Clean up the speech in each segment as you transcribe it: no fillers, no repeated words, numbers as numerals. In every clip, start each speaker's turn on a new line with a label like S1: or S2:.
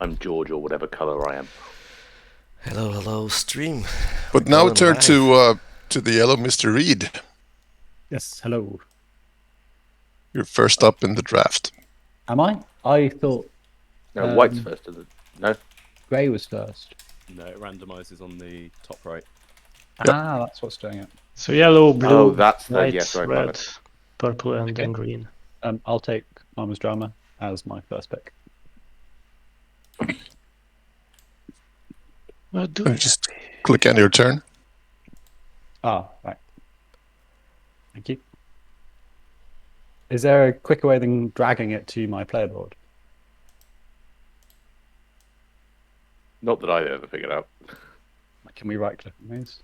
S1: I'm George or whatever color I am.
S2: Hello, stream.
S3: But now turn to the yellow Mr. Reed.
S4: Yes, hello.
S3: You're first up in the draft.
S4: Am I? I thought
S1: No, white's first, isn't it? No?
S4: grey was first.
S5: No, it randomizes on the top right.
S3: Yep.
S4: Ah, that's what's doing it.
S6: So yellow, blue,
S1: Oh, that's the
S6: white,
S1: yes, right,
S6: red, purple, and
S4: Okay.
S6: then green.
S4: I'll take Mama's Drama as my first pick.
S6: What do
S3: Just click end your turn.
S4: Ah, right. Thank you. Is there a quicker way than dragging it to my player board?
S1: Not that I've ever figured out.
S4: Can we right click on these?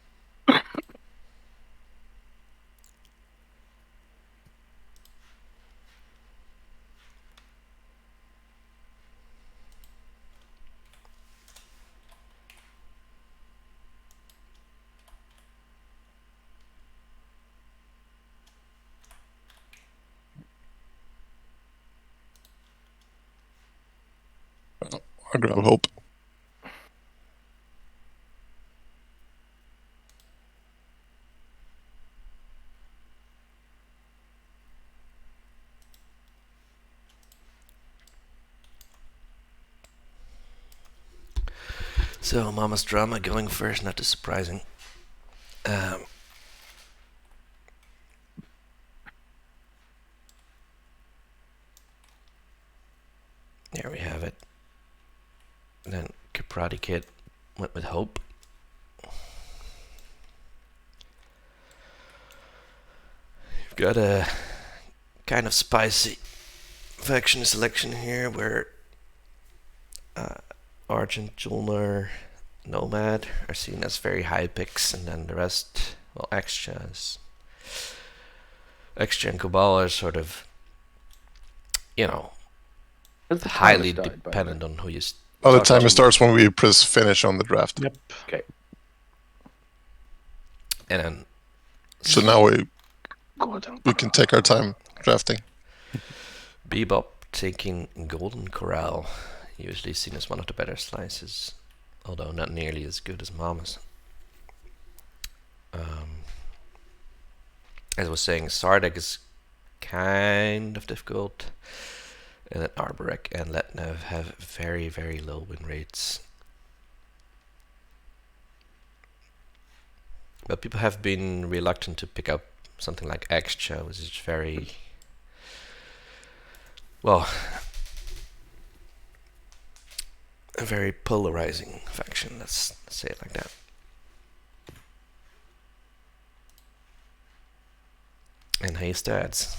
S3: I grab hope.
S2: So, Mama's Drama going first, not too surprising. There we have it. Then Karate Kid went with Hope. You've got a kind of spicy faction selection here where Argent, Julnar, Nomad are seen as very high picks, and then the rest, well, Extra and Cabal are sort of,
S1: Has the
S2: highly
S1: timer started, by the way?
S2: dependent on who you
S3: Oh, the
S2: talk
S3: timer
S2: to.
S3: starts when we press finish on the draft.
S6: Yep.
S1: Okay.
S2: And then
S3: So now we can take our time drafting.
S2: Bebop taking Golden Corral, usually seen as one of the better slices, although not nearly as good as Mama's. As I was saying, Sardek is kind of difficult, and then Arborek and Letnev have very, very low win rates. But people have been reluctant to pick up something like Extra, which is very, well, a very polarizing faction, let's say it like that. And hey stats,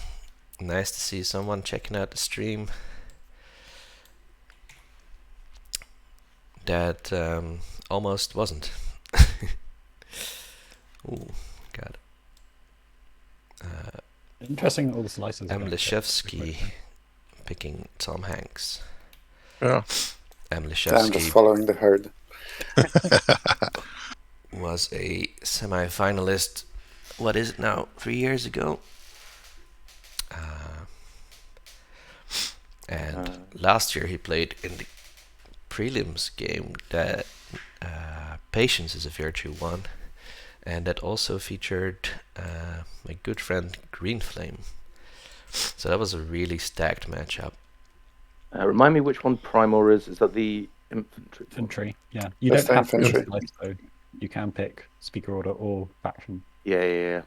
S2: nice to see someone checking out the stream that almost wasn't. Ooh, got it.
S4: Interesting, all the slices.
S2: Emlishevsky picking Tom Hanks.
S3: Yeah.
S7: I'm just
S2: Emlishevsky
S7: following the herd.
S2: was a semi-finalist, what is it now, 3 years ago? And last year he played in the prelims game that Patience is a Virtue one, and that also featured my good friend Green Flame. So that was a really stacked matchup.
S1: Remind me which one Primor is. Is that the infantry?
S4: Infantry, yeah. You
S7: That's
S4: don't have
S7: the
S4: to
S7: infantry.
S4: slice, though. You can pick speaker order or faction.
S1: Yeah.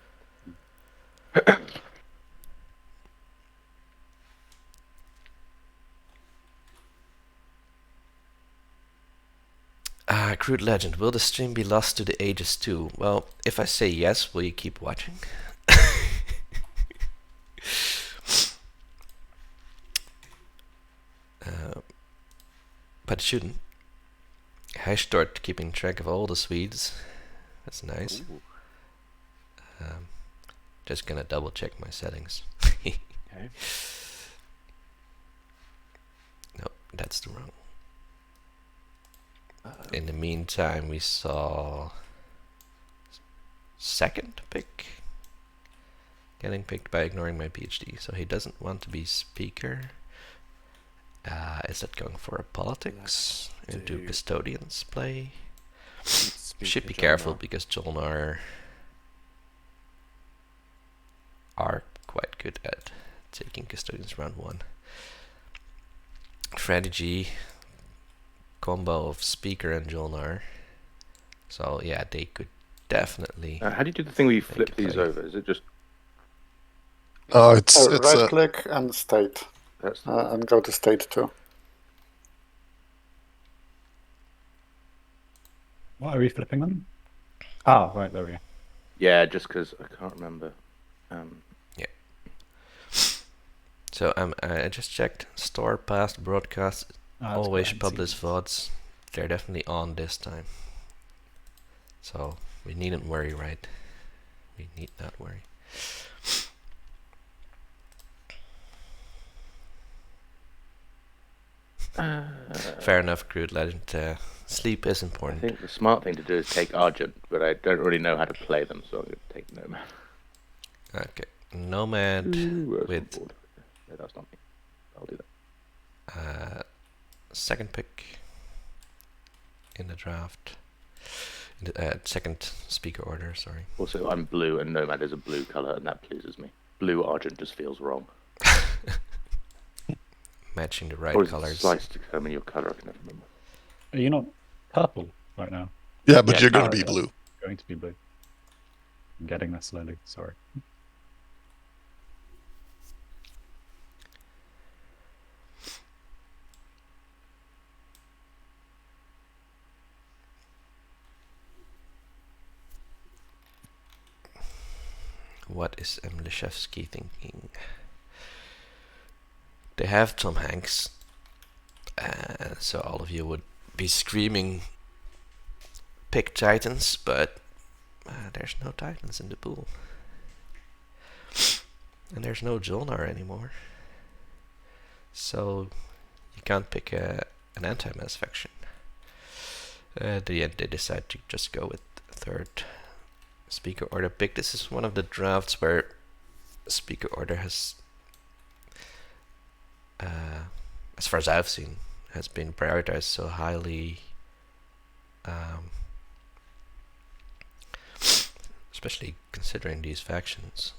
S2: Crude Legend, will the stream be lost to the ages too? Well, if I say yes, will you keep watching? But it shouldn't. Hashtart keeping track of all the Swedes. That's nice. Just gonna double check my settings.
S1: Okay.
S2: Nope, that's the wrong. In the meantime, we saw second pick getting picked by ignoring my PhD. So he doesn't want to be speaker. Is that going for a politics? Into
S5: do-
S2: custodians play?
S5: Speaker
S2: Should be
S5: Jolnar.
S2: careful because Jolnar are quite good at taking custodians round 1. Strategy combo of Speaker and Jolnar. So yeah, they could definitely.
S1: How do you do the thing where you
S2: Make
S1: flip
S2: a
S1: these
S2: play.
S1: over? Is it just
S3: It's
S7: right click and state,
S1: that's
S7: and go to state 2.
S4: Why are we flipping them? Ah, right, there we go.
S1: yeah? Just because I can't remember.
S2: So I just checked. Store past broadcast
S4: Ah, let's go
S2: always
S4: ahead and
S2: publish
S4: see.
S2: VODs. They're definitely on this time. So we needn't worry, right? We need not worry. Fair enough, Crude Legend. Sleep is
S1: I
S2: important.
S1: think the smart thing to do is take Argent, but I don't really know how to play them, so I'm going to take Nomad.
S2: Okay, Nomad
S1: Ooh,
S2: with
S1: board. Yeah, that's not me. I'll do that.
S2: second pick in the draft. In the, second speaker order, sorry.
S1: Also, I'm blue, and Nomad is a blue color, and that pleases me. Blue Argent just feels wrong.
S2: Matching the right
S1: Or is it
S2: colors.
S1: sliced to determine your color? I can never remember.
S4: Are you not purple right now?
S3: Yeah, but
S1: Yeah,
S3: you're gonna
S4: oh,
S3: be
S4: yeah.
S3: blue.
S4: Going to be blue. I'm getting there slowly, sorry.
S2: What is Mlishevsky thinking? They have Tom Hanks, so all of you would be screaming, pick Titans, but there's no Titans in the pool. And there's no Jolnar anymore. So you can't pick an anti-mass faction. At the end they decide to just go with third speaker order pick. This is one of the drafts where speaker order has, as far as I've seen, has been prioritized so highly, especially considering these factions.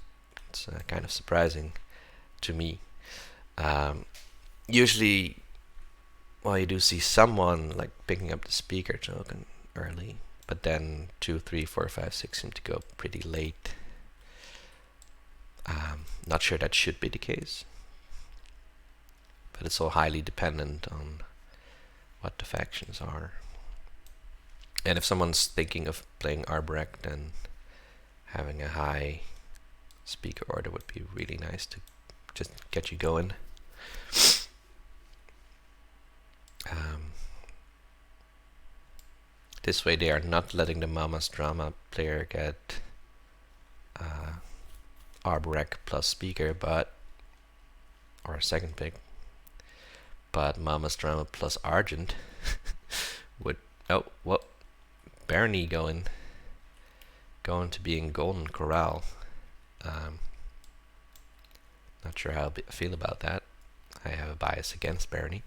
S2: It's kind of surprising to me. Usually, well, you do see someone like picking up the speaker token early, but then 2, 3, 4, 5, 6 seem to go pretty late. Not sure that should be the case, but it's all highly dependent on what the factions are. And if someone's thinking of playing Arborek, then having a high speaker order would be really nice to just get you going. This way they are not letting the Mama's Drama player get Arborek plus speaker, but or a second pick, but Mama's Drama plus Argent would what Barney going to be in Golden Corral. Not sure how I feel about that. I have a bias against Barney,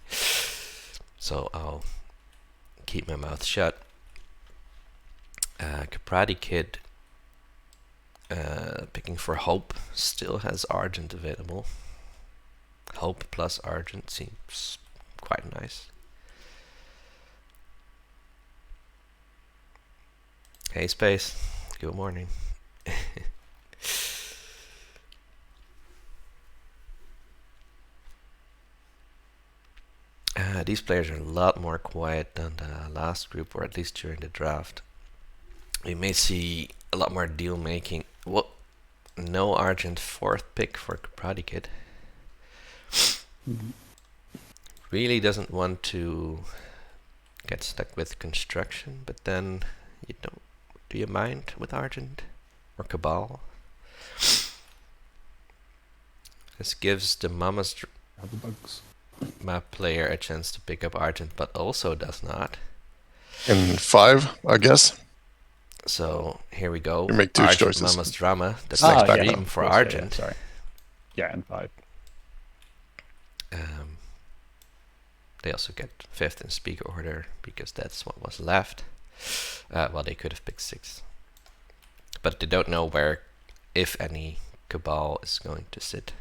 S2: so I'll keep my mouth shut. Caprati Kid picking for Hope still has Argent available. Hope plus Argent seems quite nice. Hey Space, good morning. These players are a lot more quiet than the last group, or at least during the draft. We may see a lot more deal making. What? No Argent fourth pick for Caprati Kid. Really doesn't want to get stuck with construction, but then you don't. Do you mind with Argent or Cabal? This gives the Mama's
S4: Bugs.
S2: map player a chance to pick up Argent, but also does not.
S3: In 5, I guess.
S2: So here we go.
S3: You make two
S2: Argent
S3: choices.
S2: Mama's Drama. That's
S3: Next
S2: like
S3: back
S2: dream
S3: up.
S2: for
S4: Of course,
S2: Argent.
S4: Yeah, sorry. Yeah, and 5.
S2: They also get 5th in speak order because that's what was left. Well, they could have picked 6th. But they don't know where, if any, Cabal is going to sit.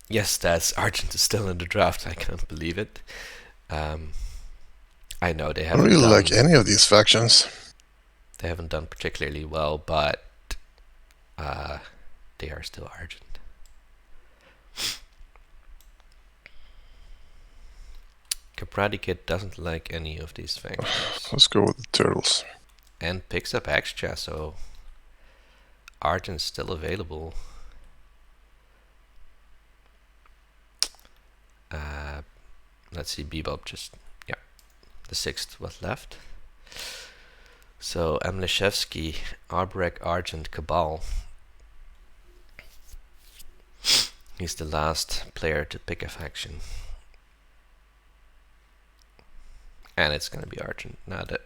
S2: Yes, that's Argent is still in the draft. I can't believe it. I know they
S3: I don't
S2: haven't
S3: really
S2: done,
S3: like any of these factions.
S2: they haven't done particularly well, but they are still Argent. Capradicate doesn't like any of these factions
S3: Let's go with the turtles.
S2: and picks up extra, so Argent's still available. Let's see, Bebop just, yeah, the 6th was left. So Mleshevsky, Arborek, Argent, Cabal. He's the last player to pick a faction. And it's gonna be Argent, not a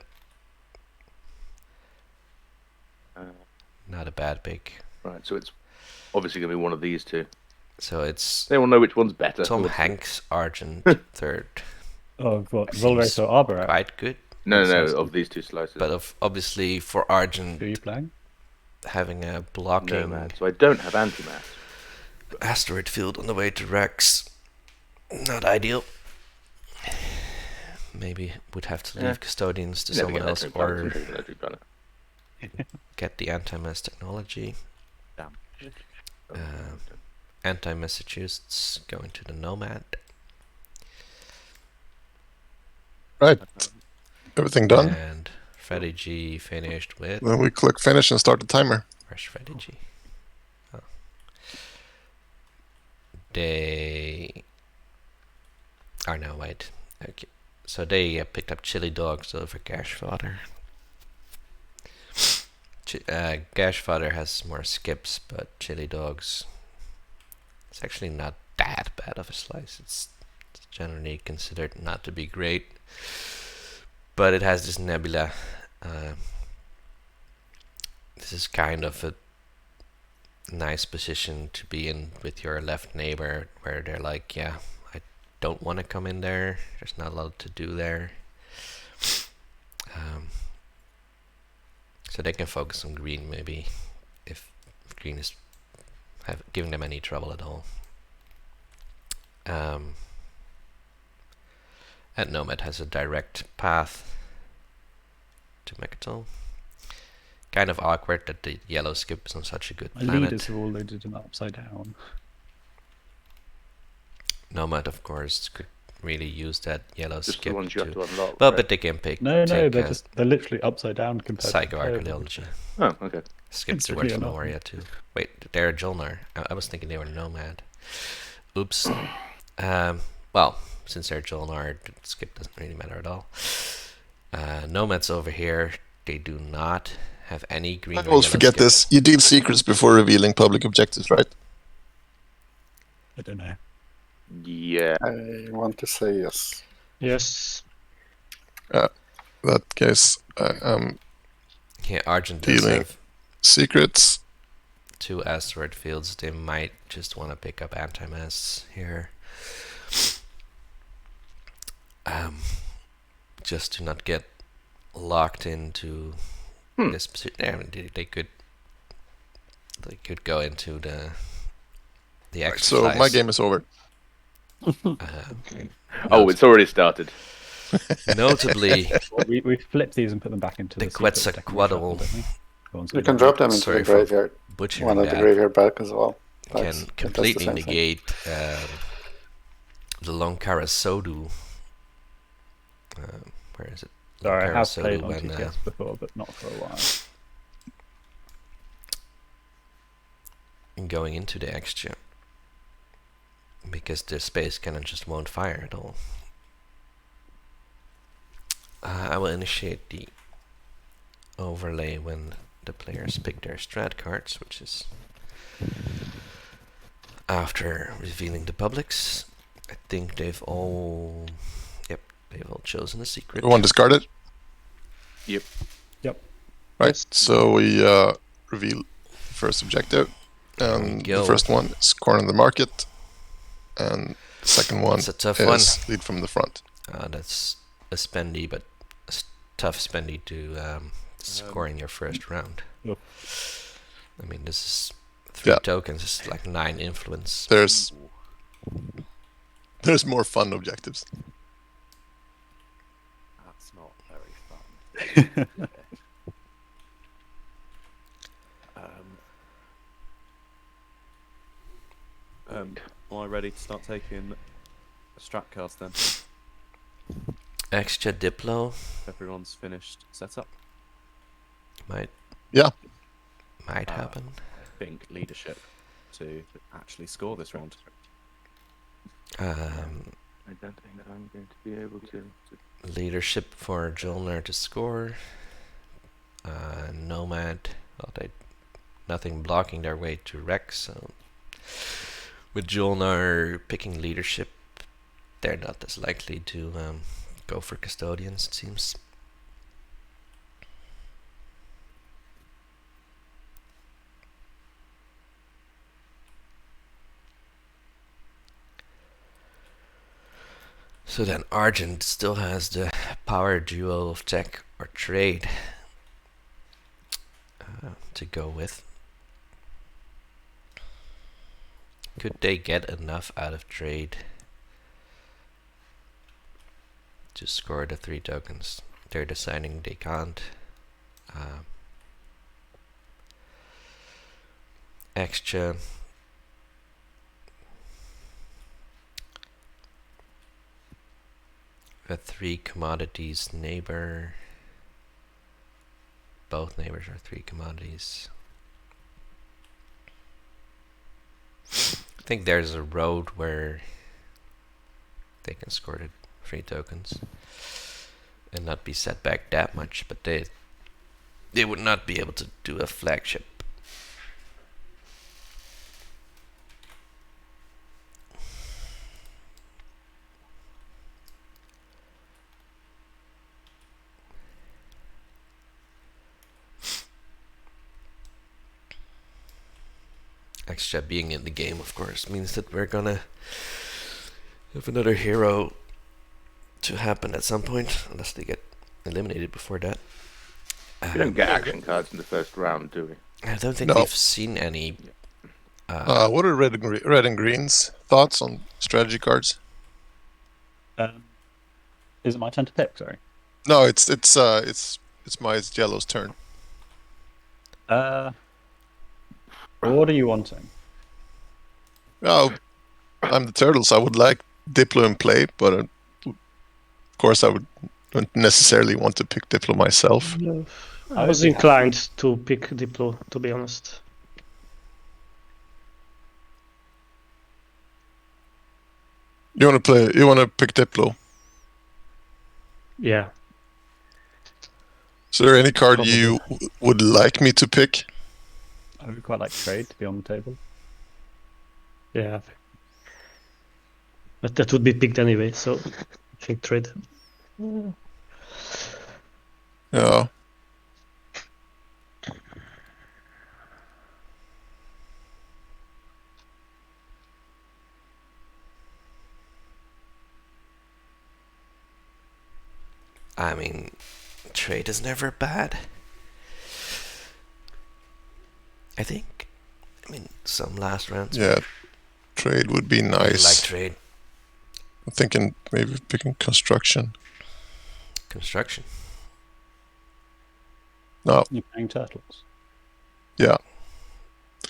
S2: bad pick.
S1: Right, so it's obviously going to be one of these two.
S2: So it's
S1: They will know which one's better.
S2: Tom
S1: We'll see.
S2: Hanks, Argent, 3rd.
S4: Oh, what?
S2: Seems
S4: Volrace or Arboret?
S2: Quite good.
S1: No,
S4: Sounds
S1: of
S4: good.
S1: these two slices.
S2: But obviously for Argent,
S4: Who are you playing?
S2: having a blocking
S1: Nomad. So I don't have anti-mass.
S2: asteroid field on the way to Rex, not ideal. Maybe would have to leave
S1: Yeah.
S2: custodians to
S1: You never
S2: someone
S1: get
S2: else
S1: legendary
S2: or
S1: planets, you get legendary planet.
S2: get the anti-mass technology.
S5: Damn.
S2: Anti-Massachusetts going to the Nomad.
S3: Right. Everything done.
S2: And Freddy G finished with.
S3: Then we click finish and start the timer.
S2: Where's Freddy G? Oh. They. Oh no, wait. Okay. So they picked up chili dogs over gash fodder. Gash fodder has more skips, but chili dogs. It's actually not that bad of a slice. It's generally considered not to be great, but it has this nebula. This is kind of a nice position to be in with your left neighbor, where they're like, yeah, I don't want to come in there. There's not a lot to do there. So they can focus on green, maybe, if green is giving them any trouble at all. And Nomad has a direct path to Mechatol. Kind of awkward that the yellow skip is on such a good
S4: My
S2: planet.
S4: leaders are all loaded in upside down.
S2: Nomad, of course, could really use that yellow
S1: Just
S2: skip
S1: the ones you have to unlock.
S2: well,
S1: right?
S2: but they can pick.
S4: No,
S2: take,
S4: they're literally upside down compared to the player.
S2: psychoarchaeology.
S1: Oh, okay.
S2: Skip
S4: It's
S2: to
S4: really
S2: Virtual
S4: annoying.
S2: Moria too. Wait, they're a Jolnar. I was thinking they were Nomad. Oops. Well, since they're Jolnar, the skip doesn't really matter at all. Nomads over here, they do not have any green.
S3: I
S2: or
S3: always
S2: yellow
S3: forget
S2: skip.
S3: this. You deal secrets before revealing public objectives, right?
S4: I don't know.
S1: Yeah.
S7: I want to say yes.
S6: Yes.
S3: That case,
S2: Yeah, Argent does
S3: Dealing.
S2: have
S3: secrets.
S2: 2 asteroid fields. They might just want to pick up anti-mass here. Just to not get locked into this position. I mean, they could go into the
S3: So
S2: exercise.
S3: my game is over.
S1: Oh, it's already started.
S2: Notably,
S4: Well, we flip these and put them back into
S2: The
S4: the secret
S2: Quetzalcoatl
S4: deck and shuffle, don't we? Go on,
S7: You can drop them into
S2: Sorry
S7: the
S2: for
S7: graveyard.
S2: butchering
S7: One of the
S2: that,
S7: graveyard back as well.
S2: can
S7: That's the
S2: completely
S7: same thing.
S2: negate the Lonkara Sodu. Where is it?
S4: Sorry, I
S2: Lonkara
S4: have
S2: Sodu
S4: played on
S2: when,
S4: TTS before, but not for a while.
S2: going into the extra, because the space cannon just won't fire at all. I will initiate the overlay when the players pick their strat cards, which is after revealing the publics. I think they've all chosen a secret.
S3: One discarded.
S1: Yep.
S4: Yep.
S3: Right.
S6: Yes.
S3: So we reveal the first objective,
S2: There we
S3: and
S2: go.
S3: the first one is corner the market, and the second one
S2: It's a tough
S3: is
S2: one.
S3: lead from the front.
S2: That's a spendy, but tough spendy to score in your first round.
S4: Yep.
S2: I mean, this is 3
S3: Yeah.
S2: tokens. It's like 9 influence.
S3: There's more fun objectives.
S5: That's not very fun. Yeah. Am I ready to start taking strat cards then?
S2: Extra Diplo
S5: Everyone's finished setup.
S2: might
S3: Yeah.
S2: happen.
S5: I think leadership to actually score this round.
S2: Um,
S1: I don't think I'm going to be able to.
S2: leadership for Jolner to score. Nomad, well, nothing blocking their way to Rex. So with Jolnar picking leadership, they're not as likely to go for custodians, it seems. So then Argent still has the power duo of tech or trade to go with. Could they get enough out of trade to score the 3 tokens? They're deciding they can't. Extra. A 3 commodities neighbor. Both neighbors are 3 commodities. I think there's a road where they can score the 3 tokens and not be set back that much, but they would not be able to do a flagship. Extra being in the game, of course, means that we're gonna have another hero to happen at some point, unless they get eliminated before that.
S1: We don't get action cards in the first round, do we?
S2: I don't think
S3: No.
S2: we've seen any.
S3: What are red and green's thoughts on strategy cards?
S4: Is it my turn to pick? Sorry.
S3: No, it's yellow's turn.
S4: What are you wanting?
S3: Oh, I'm the turtles. I would like Diplo in play, but of course I wouldn't necessarily want to pick Diplo myself.
S6: I was inclined to pick Diplo, to be honest.
S3: You want to pick Diplo?
S6: Yeah.
S3: Is there any card you would like me to pick?
S4: I would quite like trade to be on the table.
S6: Yeah. But that would be picked anyway, so I think trade.
S3: Yeah.
S2: I mean, trade is never bad. I think. I mean, some last rounds.
S3: Yeah. Trade would be
S2: I
S3: nice.
S2: like trade.
S3: I'm thinking maybe picking construction.
S2: Construction.
S3: No.
S4: You're playing turtles.
S3: Yeah.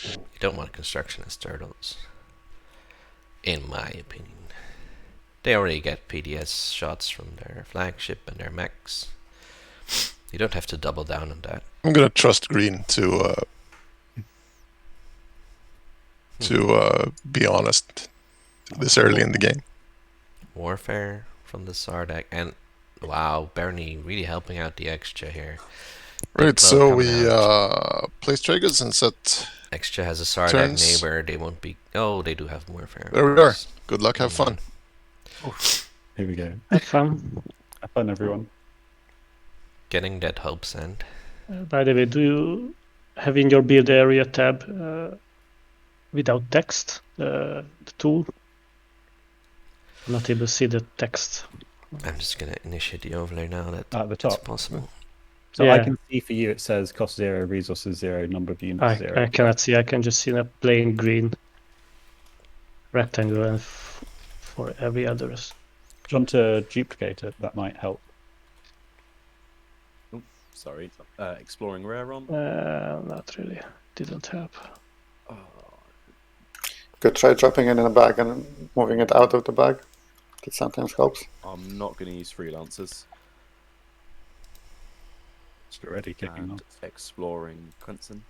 S2: You don't want construction as turtles, in my opinion. They already get PDS shots from their flagship and their mechs. You don't have to double down on that.
S3: I'm gonna trust green to be honest this early in the game.
S2: Warfare from the Sardak, and wow, Bernie really helping out the extra here.
S3: Right,
S2: Diplo
S3: so
S2: coming
S3: we
S2: out.
S3: place triggers and set.
S2: Extra has a Sardak
S3: turns.
S2: neighbor. They won't be. Oh, they do have Warfare. of
S3: There we are.
S2: course.
S3: Good luck, have fun.
S4: Here we go.
S6: Have fun.
S4: Have fun, everyone.
S2: Getting that hope send.
S6: By the way, do you have in your build area tab without text the tool? I'm not able to see the text.
S2: I'm just gonna initiate the overlay now that
S4: At the
S2: it's
S4: top.
S2: possible.
S4: So I
S6: Yeah.
S4: can see for you it says cost 0, resources 0, number of units 0.
S6: I cannot see. I can just see a plain green rectangle and for every others.
S4: Do you want to duplicate it? That might help.
S5: Sorry. Exploring rare on.
S6: Not really. Didn't help.
S5: Oh,
S7: Could try dropping it in a bag and moving it out of the bag. That sometimes helps.
S5: I'm not going to use freelancers.
S4: It's already kicking
S5: And
S4: off.
S5: exploring Quentin.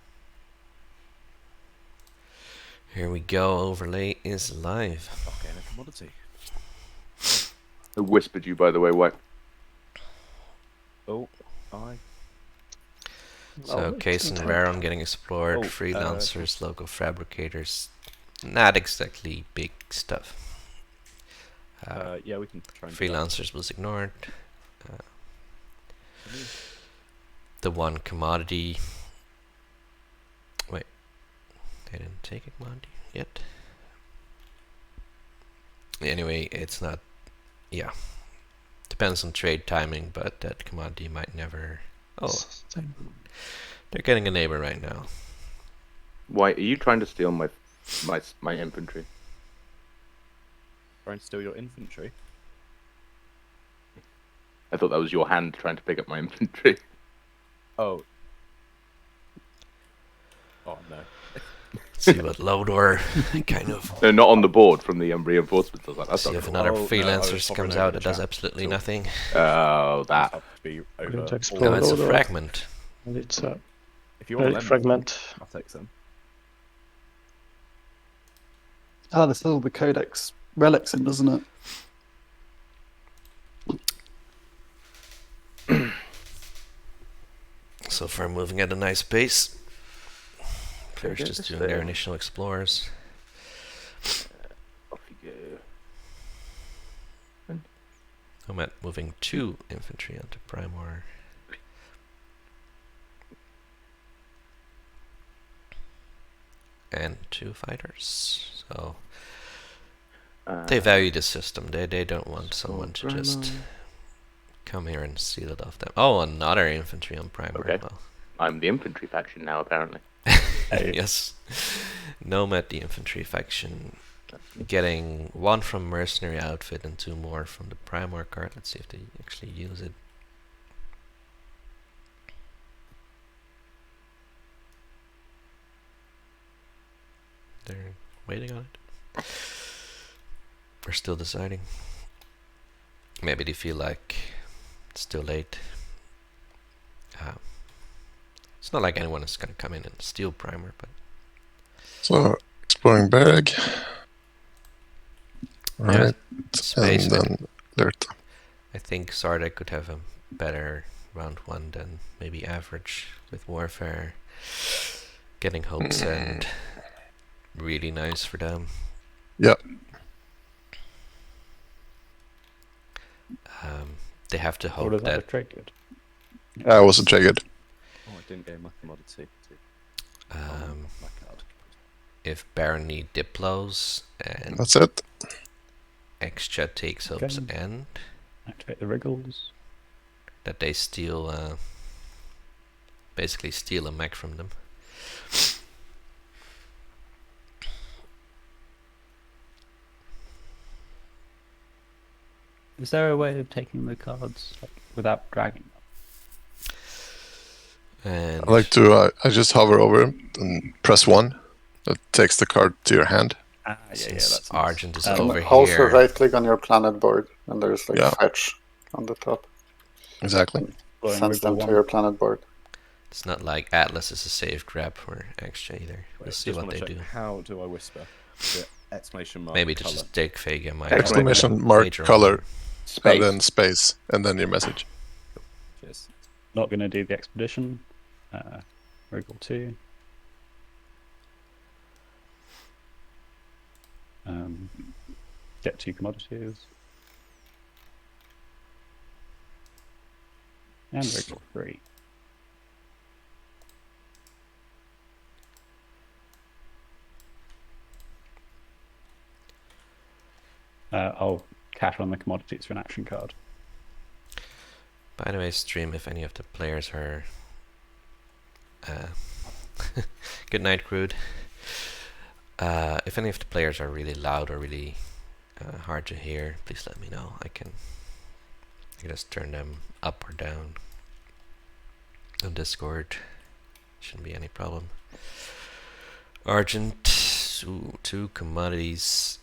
S2: Here we go. Overlay is live.
S5: Okay, no commodity.
S1: I whispered you, by the way, White.
S5: Oh, I.
S2: So case and rare on getting explored.
S5: Oh,
S2: Freelancers, local fabricators. Not exactly big stuff.
S5: Yeah, we can try and do that.
S2: Freelancers was ignored. The one commodity. Wait, they didn't take a commodity yet. Anyway, it's not. Yeah, depends on trade timing, but that commodity might never. Oh, they're getting a neighbor right now.
S1: White, are you trying to steal my infantry?
S5: Trying to steal your infantry.
S1: I thought that was your hand trying to pick up my infantry.
S5: Oh. Oh no.
S2: See what Lodor kind of.
S1: No, not on the board from the reinforcements. I was like, that's
S2: See
S1: not
S2: if
S1: cool.
S2: another
S5: Oh, no, I was
S2: freelancer
S5: hovering
S2: comes
S5: over
S2: out
S5: the
S2: that does
S5: chat.
S2: absolutely
S5: Cool.
S2: nothing.
S1: Oh, that.
S5: Have to be
S6: Going
S5: over
S6: to
S5: all
S6: explore
S2: No, it's a
S6: Lodor.
S2: fragment.
S6: And it's a
S5: If you want
S6: very
S5: them,
S6: fragment.
S5: I'll take some.
S7: Ah, there's still the codex relics in, doesn't it?
S2: So far, moving at a nice pace. Players
S1: Okay,
S2: just
S1: this
S2: doing their
S1: fail.
S2: initial explores.
S1: Off you go.
S2: I'm at moving 2 infantry onto Primor. And 2 fighters. So they value the system. They don't want someone to just come here and steal it off them. Oh, another infantry on Primor.
S1: Okay.
S2: Well,
S1: I'm the infantry faction now, apparently.
S4: Hey.
S2: yes. Nomad, the infantry faction, getting 1 from mercenary outfit and 2 more from the Primor card. Let's see if they actually use it. They're waiting on it. We're still deciding. Maybe they feel like it's too late. It's not like anyone is gonna come in and steal Primer, but
S3: So, exploring bag. Right.
S2: Space.
S3: And then alert.
S2: I think Sardek could have a better round 1 than maybe average with Warfare. Getting Hope Send. Really nice for them.
S3: Yeah.
S2: They have to
S4: Or
S2: hope
S4: does that
S2: that
S4: look triggered?
S3: I wasn't triggered.
S5: Oh, I didn't get my commodity. My card.
S2: if Baron need Diplos and
S3: That's it.
S2: Xchat takes Hope's
S4: Okay.
S2: end,
S4: Activate the wriggles.
S2: that they steal, basically steal a mech from them.
S4: Is there a way of taking the cards without dragging them?
S2: And
S3: I like to, I just hover over him and press 1. That takes the card to your hand.
S4: Ah, yeah,
S2: since
S4: that's nice.
S2: Argent is
S4: Um,
S2: over
S7: Also
S2: here,
S7: right click on your planet board and there's like
S3: Yeah.
S7: fetch on the top.
S3: Exactly.
S4: Exploring
S7: Sends
S4: wriggle
S7: them to
S4: one.
S7: your planet board.
S2: it's not like Atlas is a safe grab for Xchat either. We'll
S5: Wait,
S2: see
S5: just
S2: what
S5: wanna
S2: they
S5: check,
S2: do.
S5: how do I whisper? The exclamation mark.
S2: Maybe to
S5: colour.
S2: just take Vega my
S3: Exclamation mark color
S1: Space.
S3: and then space and then your message.
S5: Cheers.
S4: Not going to do the expedition. Wriggle 2. Get 2 commodities. And wriggle 3. I'll cash on the commodities for an action card.
S2: By the way, stream, if any of the players are... good night, Crude. If any of the players are really loud or really hard to hear, please let me know. I can just turn them up or down on Discord. Shouldn't be any problem. Argent, two commodities.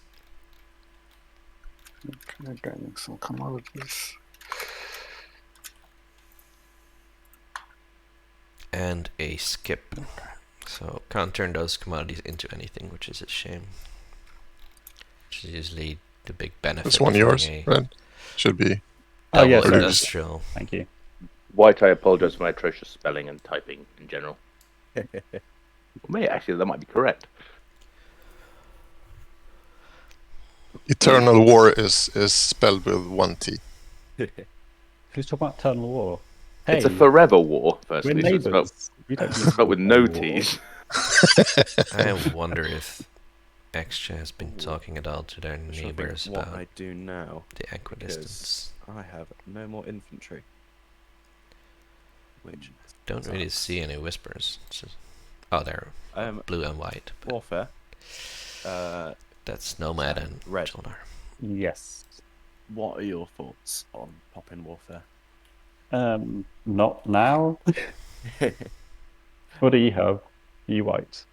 S7: Okay, gaining some commodities.
S2: And a skip. So can't turn those commodities into anything, which is a shame. Which is usually the big benefit.
S3: This one
S2: of
S3: yours,
S2: having a
S3: Red? Should be.
S4: Oh, yeah,
S2: double
S4: sorry.
S2: industrial.
S4: Thank you.
S1: White, I apologize for my atrocious spelling and typing in general. Maybe actually that might be correct.
S3: Eternal War is spelled with one T.
S4: Who's talking about Eternal War? Hey,
S1: It's a forever war,
S4: we're
S1: firstly. So it's spelled,
S4: neighbours. We don't
S1: it's spelled with no
S4: Eternal War.
S1: T's.
S2: I wonder if Extra has been talking at all to their
S5: I'm trying to think
S2: neighbors
S5: what
S2: about
S5: I do now,
S2: the equidistance.
S5: because I have no more infantry. Which
S2: Don't really see any whispers. It's just, oh, they're blue and white. But
S5: warfare.
S2: that's Nomad and
S5: Red.
S2: Jolnar.
S4: Yes.
S5: What are your thoughts on pop-in warfare?
S4: Not now. What do you have? You white.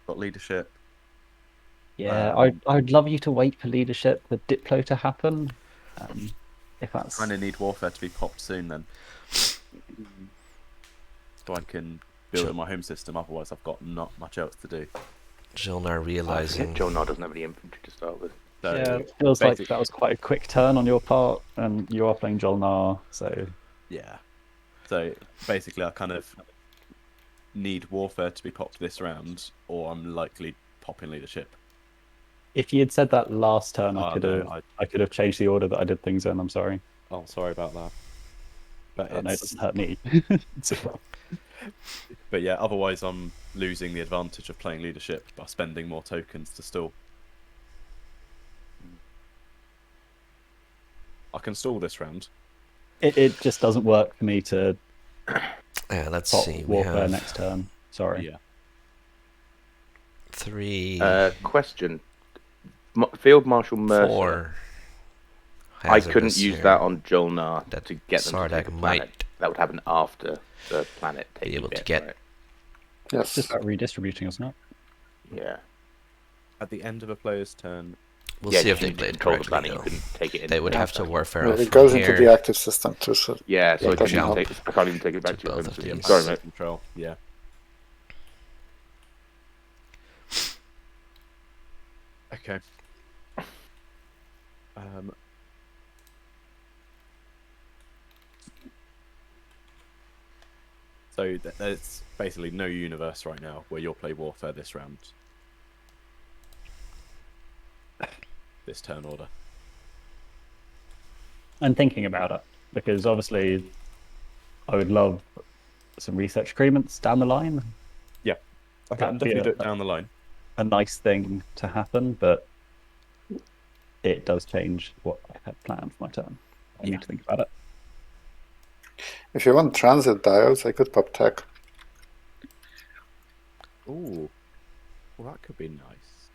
S5: Got leadership.
S4: Yeah, I'd love you to wait for leadership, the Diplo to happen. If that's
S5: Kind of need warfare to be popped soon then. So I can build my home system, otherwise I've got not much else to do.
S2: Jolnar realizing
S1: Jolnar doesn't have any infantry to start with.
S5: So
S4: yeah, it feels like
S5: basic-
S4: that was quite a quick turn on your part, and you are playing Jolnar, so
S5: Yeah. So basically I kind of need warfare to be popped this round, or I'm likely popping leadership.
S4: if you had said that last turn, I
S5: Oh,
S4: could
S5: no,
S4: have I could have changed the order that I did things in. I'm sorry.
S5: Oh, sorry about that. But
S4: Oh, no, it
S5: it's,
S4: doesn't hurt me.
S5: but yeah, otherwise I'm losing the advantage of playing leadership by spending more tokens to stall. I can stall this round.
S4: It just doesn't work for me to
S2: yeah, let's
S4: pop
S2: see. We
S4: warfare
S2: have
S4: next turn. Sorry.
S5: Yeah.
S2: 3,
S1: Question. Field Marshal Mercer.
S2: 4.
S1: I couldn't
S2: hazardous
S1: use
S2: here.
S1: that on Jolnar
S2: That
S1: to get them to
S2: Sardak
S1: take a planet.
S2: might
S1: That would happen after the planet
S2: be
S1: taking
S2: able to
S1: bit,
S2: get.
S1: right?
S7: Yes.
S4: Just about redistributing, isn't it?
S1: Yeah.
S5: At the end of a player's turn,
S2: We'll
S1: Yeah,
S2: see if
S1: you
S2: they
S1: need to
S2: played
S1: control the
S2: correctly.
S1: planet. You
S2: Though.
S1: couldn't take it in.
S2: They would have to warfare
S7: Well,
S2: from
S7: it goes
S2: here.
S7: into the active system too, so
S1: Yeah, so
S7: Yeah,
S1: I can't,
S2: jump
S1: even I can't even take it back
S2: to
S1: to your
S2: both
S1: home
S2: of
S1: system.
S2: these.
S1: Sorry,
S5: master
S1: mate.
S5: control. Yeah. Okay. So there's basically no universe right now where you'll play warfare this round. This turn order.
S4: I'm thinking about it because obviously I would love some research agreements down the line.
S5: I can
S4: That'd be
S5: definitely
S4: a-
S5: do it down the line.
S4: A nice thing to happen, but it does change what I had planned for my turn. I need to think about it.
S7: if you want transit diodes, I could pop tech.
S5: Ooh. Well, that could be nice.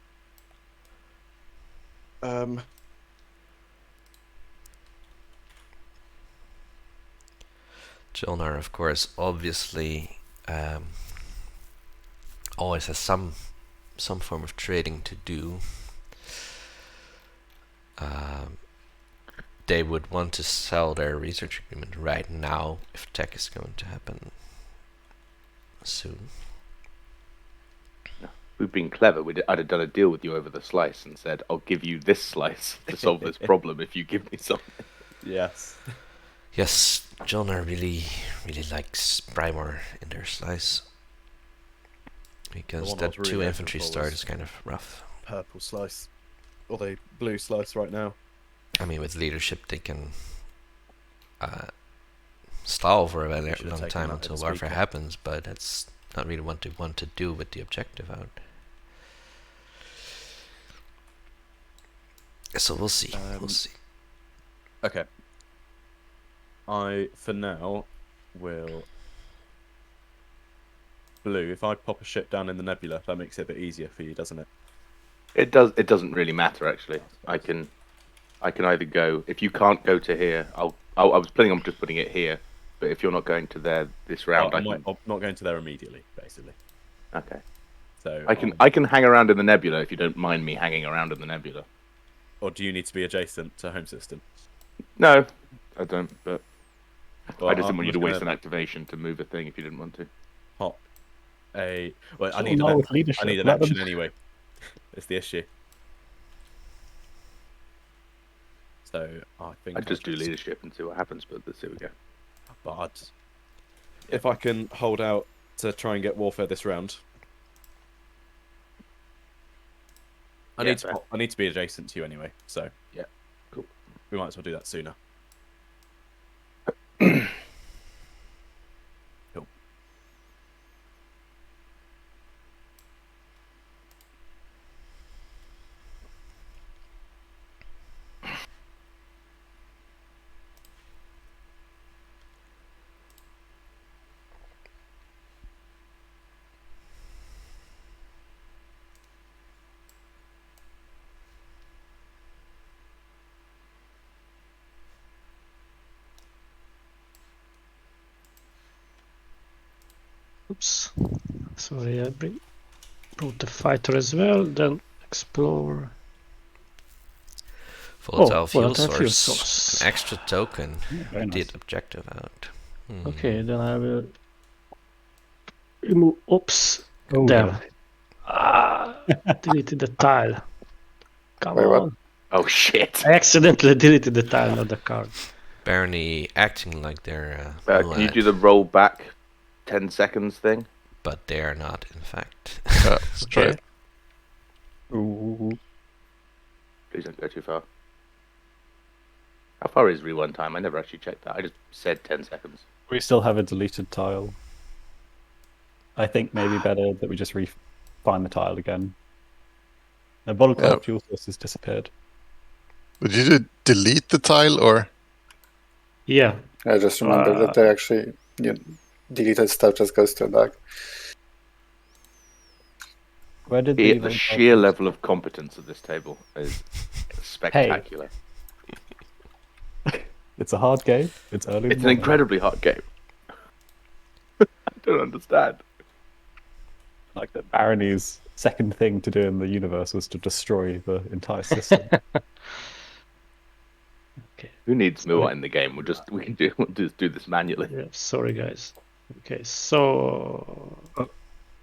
S2: Jolnar, of course, obviously always has some form of trading to do. They would want to sell their research agreement right now if tech is going to happen soon.
S1: We've been clever. I'd have done a deal with you over the slice and said, I'll give you this slice to solve this problem if you give me something.
S5: Yes.
S2: Yes, Jolnar really likes Primer in their slice. Because
S5: one I
S2: that
S5: was really
S2: 2
S5: hoping
S2: infantry
S5: for
S2: start
S5: was-
S2: is kind of rough.
S5: Purple slice. Or the blue slice right now.
S2: I mean, with leadership, they can stall for a very
S5: Should've
S2: long
S5: taken
S2: time
S5: that
S2: until
S5: as a
S2: warfare
S5: speaker.
S2: happens, but that's not really what they want to do with the objective out. So we'll see. We'll see.
S5: Okay. I, for now, will... Blue, if I pop a ship down in the nebula, that makes it a bit easier for you, doesn't it?
S1: It does. It doesn't really matter actually. I can either go. If you can't go to here, I was planning on just putting it here. But if you're not going to there this round,
S5: I'm not going to there immediately, basically.
S1: Okay.
S5: So
S1: I can hang around in the nebula if you don't mind me hanging around in the nebula.
S5: Or do you need to be adjacent to home system?
S1: No, I don't. But
S5: Well,
S1: I just
S5: I'm
S1: didn't want you to
S5: just
S1: waste an
S5: gonna
S1: activation to move a thing if you didn't want to.
S5: Pop a... Well, I
S4: Sure,
S5: need
S4: no,
S5: an,
S4: with leadership,
S5: I need an
S4: let them-
S5: action anyway. It's the issue. So I think
S1: I'd just do leadership and see what happens. But let's see what we go.
S5: But if I can hold out to try and get warfare this round, I
S1: Yeah,
S5: need to be adjacent to you anyway. So
S1: yeah, cool.
S5: We might as well do that sooner. Cool.
S6: Oops. Sorry, I brought the fighter as well. Then explore.
S2: Volatile fuel
S6: volatile fuel
S2: source.
S6: source.
S2: An extra token.
S4: Yeah, very nice.
S2: Did objective out.
S6: Okay, then I will remove. Oops.
S4: Oh,
S6: Damn.
S4: yeah.
S6: Deleted the tile. Come
S7: Wait, what?
S6: on.
S1: Oh shit!
S6: I accidentally deleted the tile, not the card.
S2: Barony acting like they're
S1: Can you
S2: Muad,
S1: do the roll back 10 seconds thing?
S2: but they're not, in fact.
S3: Let's try it.
S4: Ooh.
S1: Please don't go too far. How far is rewind time? I never actually checked that. I just said 10 seconds.
S4: We still have a deleted tile. I think maybe better that we just find the tile again. The volatile fuel source has disappeared.
S3: Would you delete the tile or?
S6: Yeah.
S7: I just remember that they actually deleted stuff just goes to a bag.
S4: Where did
S1: The
S4: volatile
S1: sheer
S4: fuel-
S1: level of competence of this table is spectacular.
S4: It's a hard game. It's early. in the
S1: It's an
S4: morning.
S1: incredibly hard game. I don't understand.
S4: Like that Barony's second thing to do in the universe was to destroy the entire system.
S1: Who needs Muat in the game? We'll just do this manually.
S6: Yeah. Sorry, guys. Okay, so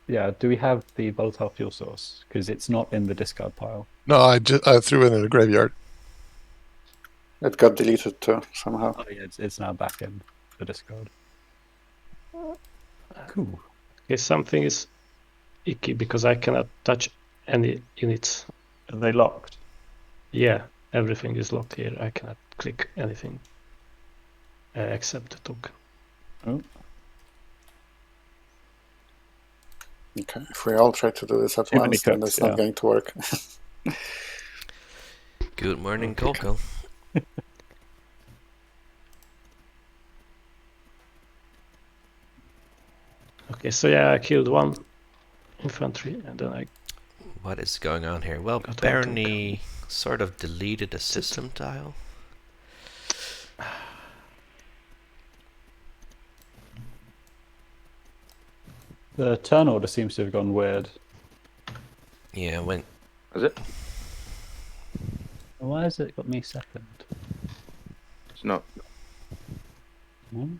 S4: Yeah, do we have the volatile fuel source? Because it's not in the discard pile.
S3: No, I threw it in the graveyard.
S7: It got deleted too, somehow.
S4: Oh, yeah, it's now back in the discard. Cool.
S6: okay, something is icky because I cannot touch any units.
S4: Are they locked?
S6: Yeah, everything is locked here. I cannot click anything except the token.
S4: Oh.
S7: Okay, if we all try to do this at
S4: Too many
S7: once, then
S4: cooks,
S7: it's not
S4: yeah.
S7: going to work.
S2: Good morning, Coco.
S6: Okay, so yeah, I killed one infantry and then I
S2: What is going on here? Well,
S6: Got
S2: Barony sort of deleted a system tile.
S4: The turn order seems to have gone weird.
S2: Yeah, when
S1: Is it?
S4: Why has it got me second?
S1: It's not.
S4: Hmm?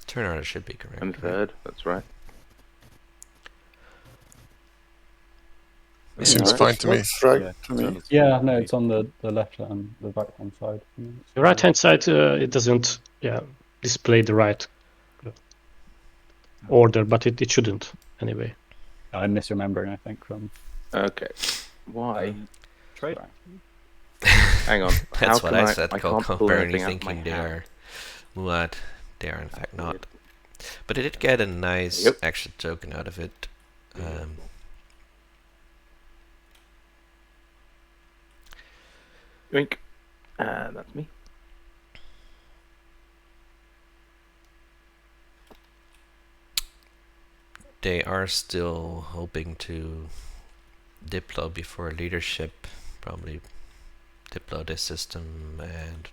S2: turn order should be correct.
S1: I'm
S2: right?
S1: third. That's right.
S3: It seems fine to me.
S7: Looks right
S4: Yeah.
S7: to me.
S4: Yeah, no, it's on the left hand, the right hand side.
S6: the right hand side it doesn't display the right order, but it shouldn't anyway.
S4: I'm misremembering, I think, from
S1: Okay. Why?
S4: trade.
S1: Hang on.
S2: That's
S1: How
S2: what
S1: can
S2: I said.
S1: I can't
S2: Coco
S1: pull
S2: Barony
S1: anything out of my
S2: thinking they
S1: hat.
S2: are Muad. They are in fact not. But it did get a nice
S1: Yep.
S2: extra token out of it.
S1: Yoink. That's me.
S2: They are still hoping to Diplo before leadership, probably Diplo this system and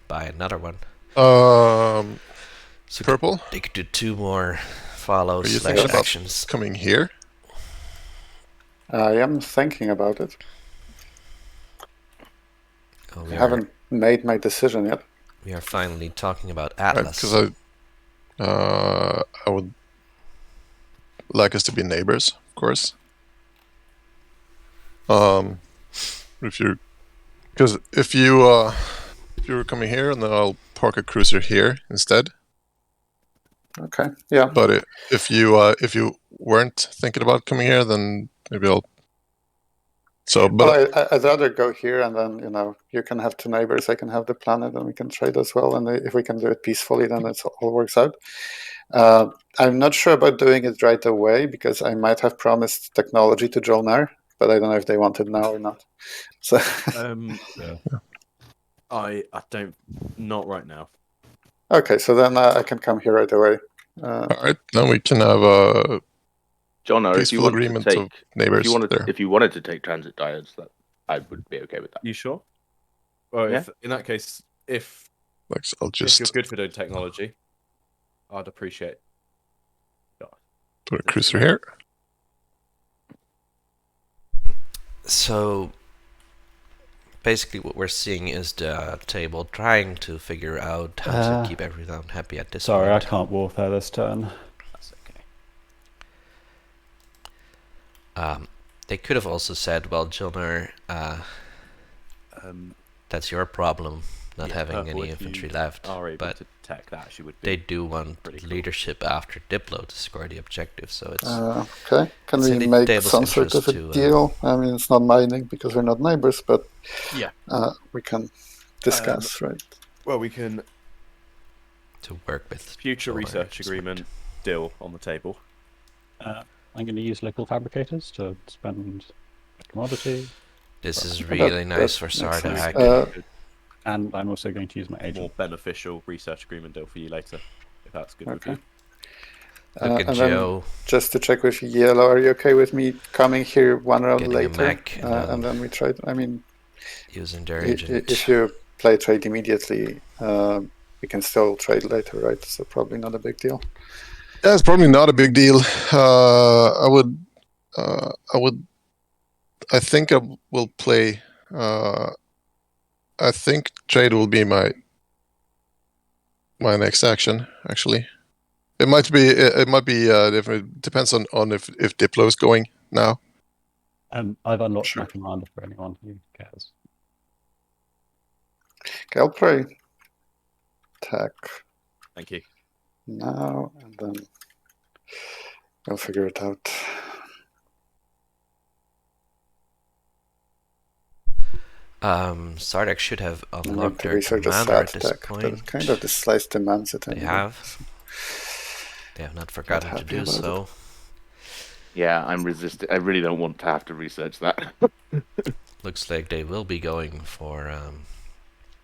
S2: buy another one. So
S3: Purple.
S2: they could do 2 more
S3: Are
S2: follows
S3: you
S2: slash
S3: thinking about
S2: actions.
S3: coming here?
S7: I am thinking about it.
S2: Oh,
S7: I haven't made my decision yet.
S2: we are finally talking about
S3: Right,
S2: Atlas.
S3: because I would like us to be neighbors, of course. If you, because if you were coming here, and then I'll park a cruiser here instead.
S7: Okay, yeah.
S3: But if you weren't thinking about coming here, then maybe I'll. So, but
S7: Well, I'd rather go here, and then you can have 2 neighbors. I can have the planet, and we can trade as well. And if we can do it peacefully, then it all works out. I'm not sure about doing it right away because I might have promised technology to Jolnar, but I don't know if they want it now or not. So
S4: Yeah.
S5: I don't, not right now.
S7: okay, so then I can come here right away.
S3: all right, then we can have a
S1: John, if you
S3: peaceful
S1: want
S3: agreement
S1: to take,
S3: of neighbors there.
S1: if you wanted to take transit diodes, that I would be okay with that.
S5: You sure? Well,
S1: Yeah.
S5: if in that case, if
S3: Like, I'll
S5: you're
S3: just
S5: good for doing technology, I'd appreciate.
S3: put a cruiser here.
S2: So basically what we're seeing is the table trying to figure out how to keep everyone happy at this
S4: Sorry,
S2: point.
S4: I can't warfare this turn.
S5: That's okay.
S2: They could have also said, well, Jilner, that's your problem, not
S5: Yeah,
S2: having
S5: Purple,
S2: any
S5: if you
S2: infantry left.
S5: are able
S2: But
S5: to tech that, actually would be.
S2: they do want
S5: pretty cool.
S2: leadership after Diplo to score the objective, so it's
S7: Okay, can
S2: it's
S7: we
S2: in the
S7: make
S2: table's
S7: some sort of
S2: interest
S7: a deal? I mean, it's not mining because we're not neighbors, but
S5: Yeah.
S7: we can discuss, right?
S5: Well, we can
S2: to work with
S5: future
S2: Jilner,
S5: research
S2: it's
S5: agreement deal on the table.
S4: I'm going to use local fabricators to spend a commodity,
S2: This is
S7: That-
S2: really nice for
S7: makes sense.
S2: Sardak.
S4: and I'm also going to use my
S5: More
S4: agent.
S5: beneficial research agreement deal for you later, if that's good with
S7: Okay.
S5: you.
S2: Look at
S7: And then
S2: Joe
S7: just to check with Yellow, are you okay with me coming here one round
S2: getting a
S7: later?
S2: mech
S7: And then we trade. I mean,
S2: using their agent.
S7: if you play trade immediately, we can still trade later, right? So probably not a big deal.
S3: Yeah, it's probably not a big deal. I think I will play. I think trade will be my next action. Actually, it might be. It might be different. Depends on if Diplo is going now.
S4: I've unlocked
S7: Sure.
S4: my commander for anyone who cares.
S7: Okay, I'll play tech
S5: Thank you.
S7: now, and then we'll figure it out.
S2: Sardak should have
S7: I'm going
S2: unlocked
S7: to
S2: their
S7: research a
S2: commander
S7: stat
S2: at this
S7: tech,
S2: point.
S7: but kind of the slice demands it
S2: They
S7: anyway.
S2: have. They have not forgotten to
S7: happy
S2: do
S7: about
S2: so.
S1: Yeah, I'm resisting. I really don't want to have to research that.
S2: Looks like they will be going for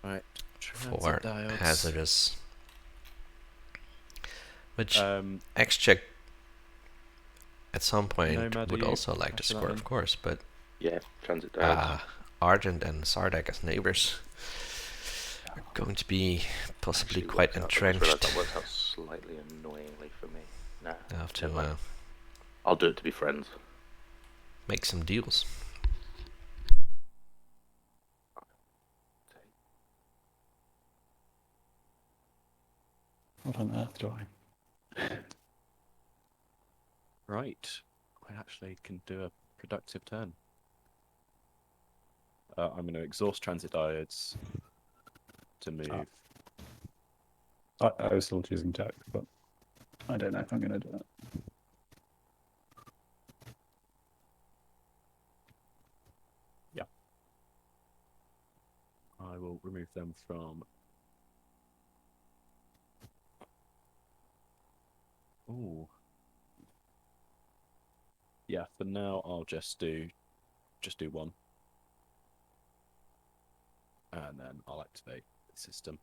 S5: Right.
S2: for hazardous. Which
S5: Um,
S2: X-Check at some point
S5: Nomad,
S2: would
S5: are you
S2: also like to
S5: after that
S2: score,
S5: one?
S2: of course, but
S1: Yeah, transit diodes.
S2: Argent and Sardak as neighbors are going to be possibly quite
S1: I just realised
S2: entrenched.
S1: that works out slightly annoyingly for me. Nah,
S2: They have to
S1: never mind. I'll do it to be friends.
S2: make some deals.
S4: What on earth do I?
S5: right. I actually can do a productive turn. I'm going to exhaust transit diodes to move.
S4: I was still choosing tech, but I don't know if I'm going to do it.
S5: I will remove them from. Ooh. Yeah, for now I'll just do one. And then I'll activate the system.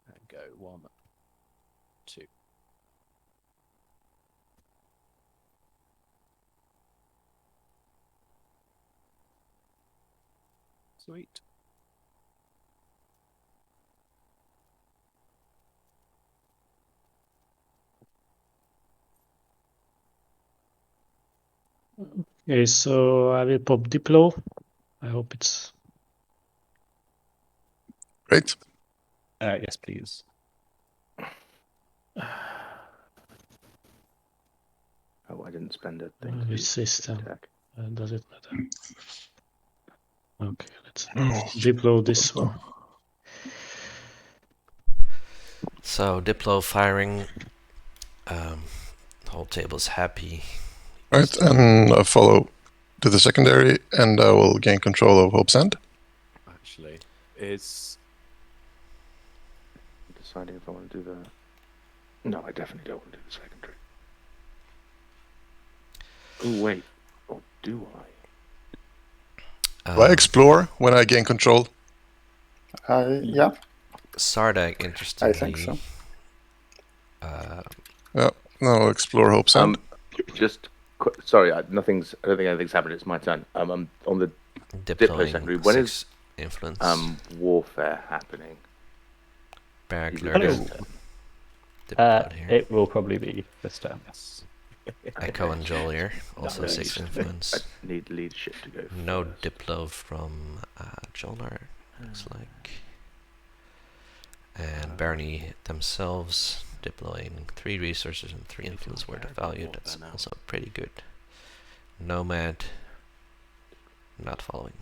S5: And go 1, 2. Sweet.
S6: Okay, so I will pop Diplo. I hope it's
S3: Great.
S4: Yes, please.
S1: Oh, I didn't spend a thing.
S6: which
S1: to
S6: system.
S1: attack.
S6: Does it matter? Okay, let's Diplo this one.
S2: So Diplo firing. Whole table's happy.
S3: Right, and I follow to the secondary, and I will gain control of Hope's End.
S5: Actually, is
S1: I'm deciding if I want to do the. No, I definitely don't want to do the secondary. Oh wait, or do I?
S3: Do I explore when I gain control?
S7: Yeah,
S2: Sardak,
S7: I
S2: interestingly.
S7: think so.
S3: Yeah, no, I'll explore Hope's End.
S1: Just sorry, I don't think anything's happened. It's my turn. I'm on the Diplo secondary.
S2: Deploying
S1: When
S2: 6
S1: is
S2: influence.
S1: warfare happening?
S2: Barrackler
S7: Hello.
S2: deployed here.
S4: It will probably be this turn, yes.
S2: Echo and Joel here, also 6
S1: I
S2: influence.
S1: need leadership to go.
S2: No
S1: first.
S2: Diplo from Jolnar, looks like. And Barney themselves deploying 3 resources and 3 influence worth of value. That's also pretty good. Nomad, not following.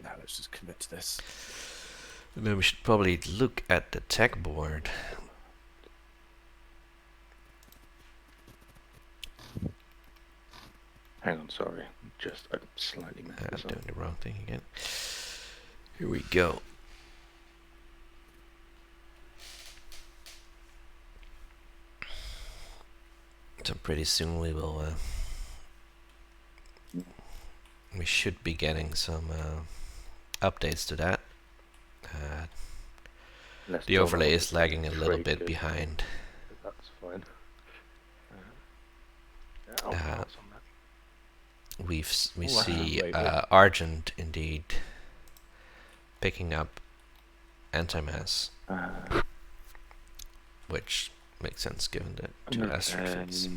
S5: now let's just commit to this.
S2: And then we should probably look at the tech board.
S1: Hang on, sorry. I'm slightly messed
S2: I'm
S1: this up.
S2: doing the wrong thing again. Here we go. So pretty soon we will. We should be getting some updates to that.
S1: Unless
S2: The
S1: John
S2: overlay
S1: wants
S2: is
S1: to
S2: lagging a little
S1: trade
S2: bit
S1: goes
S2: behind.
S1: down, That's fine. I'll pass on that.
S2: We
S5: Oh,
S2: see
S5: wait.
S2: Argent indeed picking up anti-mass, which makes sense given the 2 asterisk feeds.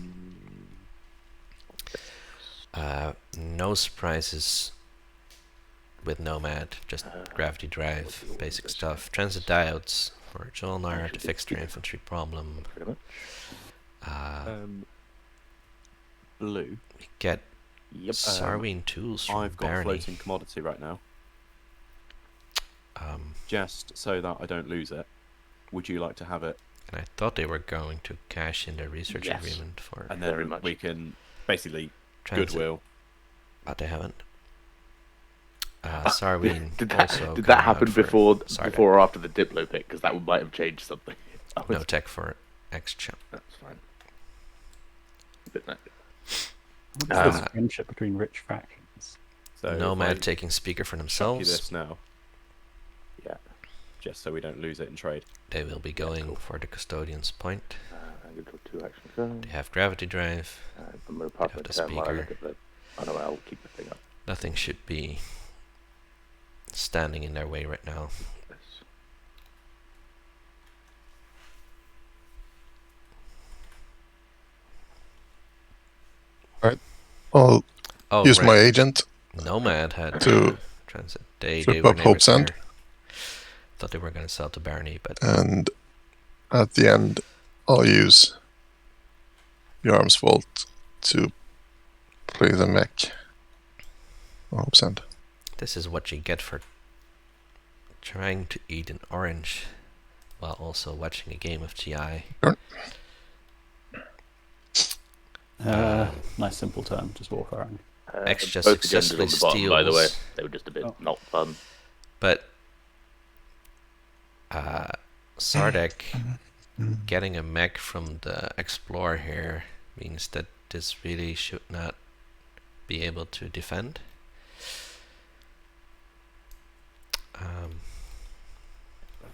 S2: No surprises with Nomad, just gravity drive, basic stuff. Transit diodes for Jolnar to fix their infantry problem.
S1: Pretty much.
S5: Blue.
S2: We get
S1: Yep.
S2: Sarween tools from
S5: I've got
S2: Barney.
S5: floating commodity right now. Just so that I don't lose it, would you like to have it?
S2: And I thought they were going to cash in their research
S1: Yes.
S2: agreement for
S5: And
S1: Very
S5: then
S1: much.
S5: we can basically
S2: transit,
S5: goodwill.
S2: but they haven't. Sarween
S1: Did
S2: also
S1: that
S2: coming out
S1: happen
S2: for
S1: before
S2: Sardak.
S1: or after the Diplo pick? Because that might have changed something.
S2: No tech for X-Chump.
S1: That's fine. But no.
S4: What's this friendship between rich factions?
S5: So
S2: Nomad
S5: if I
S2: taking speaker for
S5: chuck you
S2: themselves.
S5: this now,
S1: Yeah.
S5: just so we don't lose it in trade.
S2: They will be going for the custodian's point.
S1: I'm going to draw 2 action cards.
S2: They have gravity drive.
S1: I'm going to pass
S2: have
S1: my
S2: the
S1: turn while I look
S2: speaker.
S1: at the. Oh no, I'll keep the thing up.
S2: Nothing should be standing in their way right now.
S1: This.
S3: I'll
S2: Oh,
S3: use
S2: right.
S3: my agent
S2: Nomad had
S3: to
S2: transit. They
S3: flip
S2: were
S3: up
S2: never
S3: Hope's End.
S2: there. Thought they were going to sell to Barney, but
S3: And at the end, I'll use the Arms Vault to play the mech on Hope's End.
S2: this is what you get for trying to eat an orange while also watching a game of TI.
S4: Nice simple turn, just war firing.
S2: X just
S1: both agendas
S2: successfully
S1: on the bottom, by the way.
S2: steals.
S1: They were just a bit
S4: Oh.
S1: not fun.
S2: But Sardak getting a mech from the Explorer here means that this really should not be able to defend.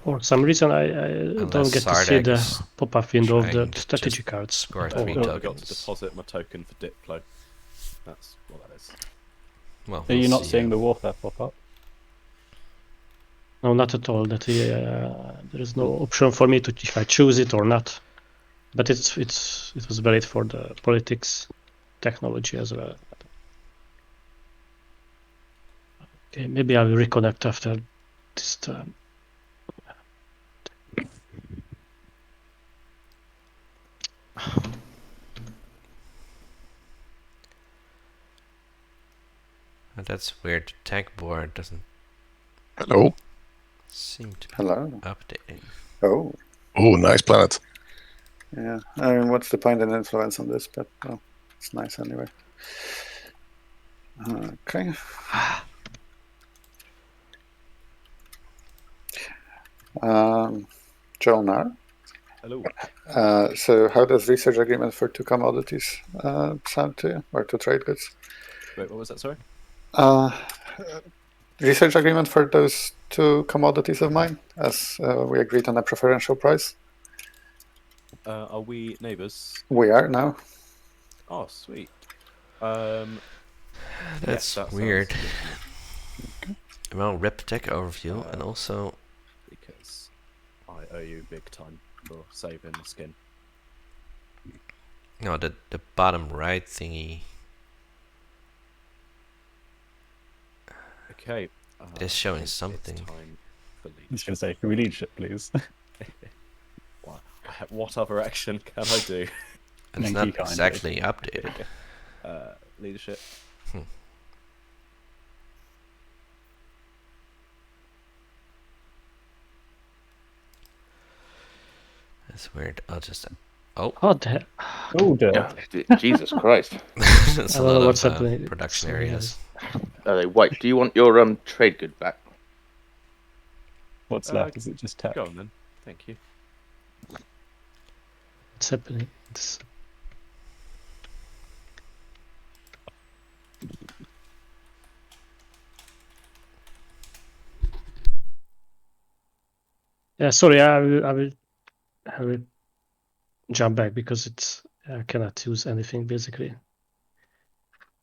S6: For some reason, I don't get to see
S2: Sardeg
S6: the
S2: is
S6: pop-up window of the
S2: trying to
S6: strategy
S2: just
S6: cards.
S2: score
S6: at all.
S2: 3
S5: I got to
S2: tokens.
S5: deposit my token for Diplo. That's what that is.
S2: Well,
S4: Are
S2: we'll
S4: you not
S2: see,
S4: seeing the warfare pop up?
S6: No, not at all. That there is no option for me to if I choose it or not. But it was valid for the politics technology as well. Okay, maybe I will reconnect after this turn.
S2: That's weird. Tech board doesn't
S3: Hello.
S2: seem to be
S7: Hello.
S2: updating.
S7: Oh,
S3: Oh, nice planet.
S7: yeah. I mean, what's the point in influence on this? But it's nice anyway. Okay. Joel Nar.
S5: Hello.
S7: So how does research agreement for 2 commodities sound to you, or to trade goods?
S5: Wait, what was that? Sorry.
S7: Research agreement for those 2 commodities of mine, as we agreed on a preferential price.
S5: Are we neighbours?
S7: We are now.
S5: Oh, sweet.
S2: That's
S5: that
S2: weird.
S5: sounds good to me,
S2: Well, rip tech overview and also
S5: because I owe you big time for saving the skin.
S2: no, the bottom right thingy
S5: Okay.
S2: is showing
S5: it's
S2: something.
S5: time for
S4: I'm just
S5: leadership.
S4: going to say, can we leadership, please?
S5: What other action can I do?
S2: And it's
S4: Thank
S2: not
S4: you kindly.
S2: exactly updated.
S5: Leadership.
S2: That's weird. I'll just oh,
S6: What the heck?
S4: Oh, dear.
S1: Yeah, Jesus Christ.
S2: that's
S6: I
S2: a
S6: don't know
S2: lot
S6: what's
S2: of
S6: happening.
S2: production
S6: Sorry,
S2: areas.
S1: Are they white? Do you want your trade good back?
S4: What's left? Is it just tech?
S5: Go on then. Thank you.
S6: What's happening? Yeah, sorry. I will jump back because I cannot use anything basically.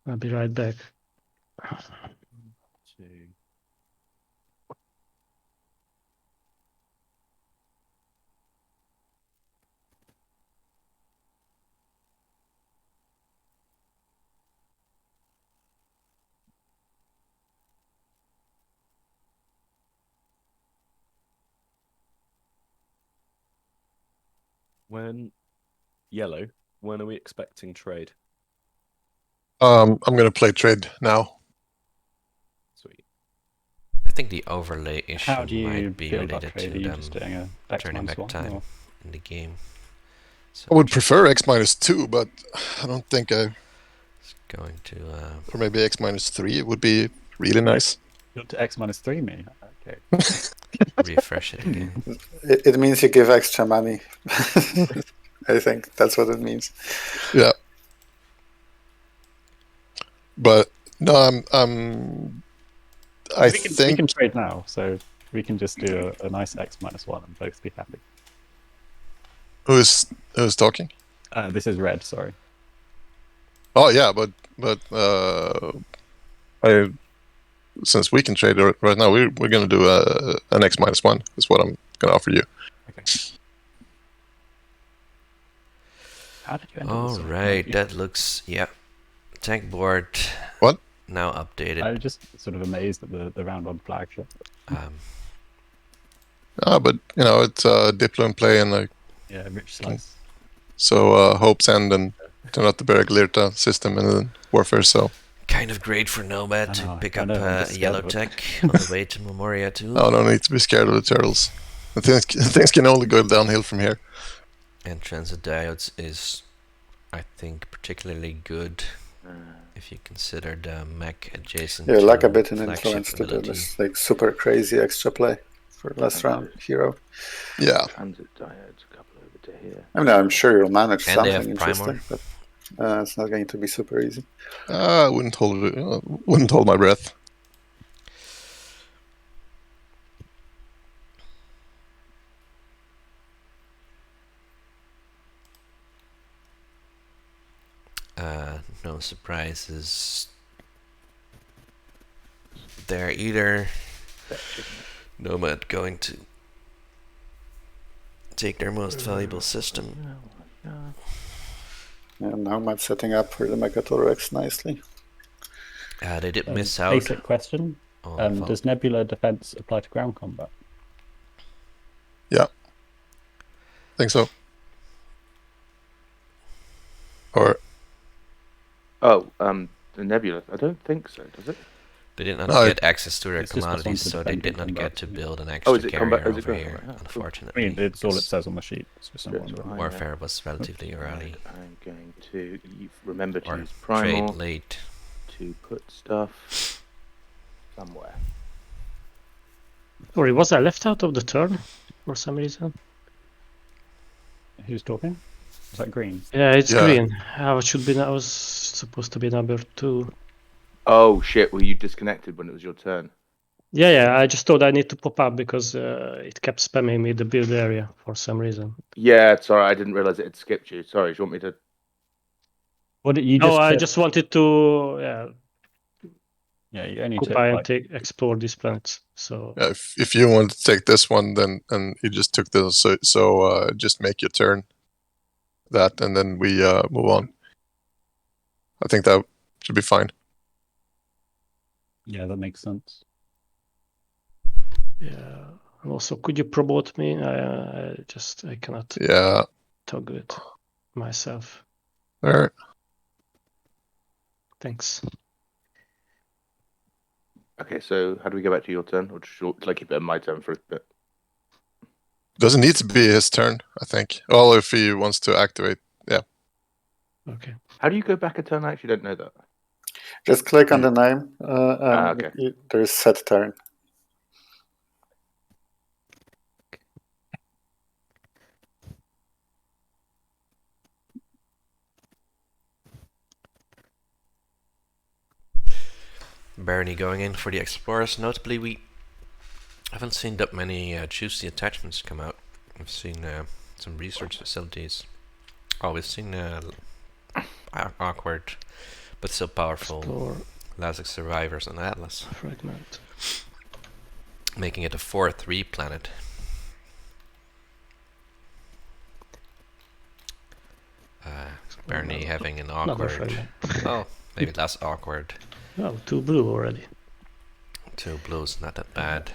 S6: I'll be right back.
S5: 2. Yellow, when are we expecting trade?
S3: I'm going to play trade now.
S5: Sweet.
S2: I think the overlay issue
S4: How do you
S2: might be
S4: feel about
S2: related
S4: trade? Are
S2: to
S4: you
S2: them
S4: just doing a X
S2: turning back
S4: -1?
S2: time
S4: Or?
S2: in the game. So
S3: I would prefer X-2, but I don't think
S2: it's going to
S3: or maybe X-3. It would be really nice.
S4: You want to X-3 me? Okay.
S2: refresh it again.
S7: It means you give extra money. I think that's what it means.
S3: Yeah. But no, I
S4: we
S3: think
S4: can trade now, so we can just do a nice X-1 and both be happy.
S3: who's talking?
S4: This is red. Sorry.
S3: Oh yeah, but since we can trade right now, we're going to do an X-1. Is what I'm going to offer you.
S4: Okay. How did you end
S2: All
S4: up
S2: right, that looks tank board.
S3: What?
S2: Now updated.
S4: I'm just sort of amazed at the round on flagship.
S3: But you know, it's Diplo in play, and
S4: Yeah, rich slice.
S3: so Hope's End and turn out the Berglirta system in the Warfare. So
S2: kind of great for Nomad
S4: I
S2: to
S4: know,
S2: pick
S4: I
S2: up
S4: know, I'm just scared
S2: yellow
S4: of it.
S2: tech on the way to Memoria too.
S3: I don't need to be scared of the turtles. Things can only go downhill from here.
S2: And transit diodes is, I think, particularly good if you consider the mech adjacent.
S7: Yeah, lack a bit in
S2: flagship
S7: influence to do
S2: ability.
S7: this like super crazy extra play for last round hero.
S3: Yeah.
S1: Transit diodes, a couple over to here.
S7: I mean, I'm sure you'll manage
S2: And they
S7: something
S2: have Primor.
S7: interesting, but It's not going to be super easy.
S3: I wouldn't hold my breath.
S2: No surprises there either. Nomad going to take their most valuable system.
S7: And Nomad setting up for the Megatorox nicely.
S2: They did miss out.
S4: Basic question.
S2: on
S4: Does Nebula defense apply to ground combat?
S3: Yeah. I think so. Or
S1: Oh, the Nebula. I don't think so. Does it?
S2: They did not
S3: No,
S2: get access to their
S4: it's just
S2: commodities,
S4: responsive
S2: so they
S4: defending
S2: did not
S4: combat,
S2: get to
S4: isn't it?
S2: build an
S1: Oh,
S2: extra
S1: is it
S2: carrier
S1: combat? Is it
S2: over
S1: combat?
S2: here,
S1: Oh, cool.
S4: I
S2: unfortunately.
S4: mean, it's all it
S2: because
S4: says on the sheet. It's just not
S1: Yes,
S4: one.
S1: fine.
S2: Warfare was relatively early.
S1: I'm going to remember to
S2: Or
S1: use
S2: trade
S1: Primal
S2: late.
S1: to put stuff somewhere.
S6: Sorry, was I left out of the turn for some reason?
S4: Who's talking? Is that green?
S6: Yeah, it's
S3: Yeah.
S6: green. I should be. I was supposed to be number 2.
S1: Oh shit! Were you disconnected when it was your turn?
S6: Yeah. I just thought I need to pop up because it kept spamming me the build area for some reason.
S1: Yeah, sorry, I didn't realize it had skipped you. Sorry, do you want me to?
S4: What did you
S6: No,
S4: just?
S6: I
S4: click-
S6: just wanted to
S4: Yeah, you only
S6: occupy
S4: took
S6: and
S4: like,
S6: explore these planets. So
S3: yeah, if you want to take this one, then and you just took this, so just make your turn that, and then we move on. I think that should be fine.
S4: yeah, that makes sense.
S6: yeah. And also, could you promote me? I cannot
S3: Yeah.
S6: toggle it myself.
S3: All right.
S6: Thanks.
S1: Okay, so how do we go back to your turn, or should I keep it in my turn for a bit?
S3: Doesn't need to be his turn, I think. Well, if he wants to activate, yeah.
S6: Okay.
S1: How do you go back a turn? I actually don't know that.
S7: Just click on the name, and
S1: okay.
S7: there's set turn.
S2: Barony going in for the Explorers. Notably, we haven't seen that many juicy attachments come out. We've seen some research facilities. Oh, we've seen awkward, but still powerful
S6: Explore
S2: Lazarus Survivors and Atlas,
S6: fragment.
S2: making it a 4-3 planet. Barony having an
S6: Another
S2: awkward.
S6: fragment.
S2: Oh, maybe that's awkward.
S6: Oh, 2 blue already.
S2: 2 blues, not that bad.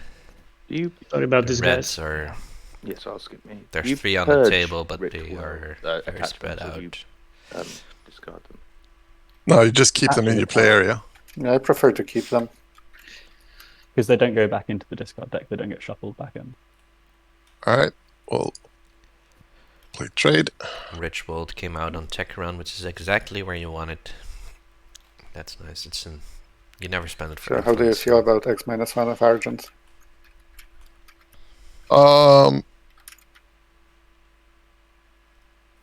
S1: Do you?
S6: Sorry about
S2: The
S6: these
S2: reds
S6: guys.
S2: are.
S1: Yes, I'll skip me.
S2: There's
S1: Do you
S2: 3 on the
S1: purge
S2: table, but they
S1: ritual,
S2: are very spread
S1: attachments, or
S2: out.
S1: do you, discard them.
S3: No, you just keep them in
S4: Actually,
S3: your play area.
S7: Yeah, I prefer to keep them.
S4: Because they don't go back into the discard deck. They don't get shuffled back in.
S3: All right. Well, play trade.
S2: Richwold came out on Techeron, which is exactly where you want it. That's nice. It's in. You never spend it for.
S7: So how do you
S2: influence,
S7: feel about X-1 of Argent?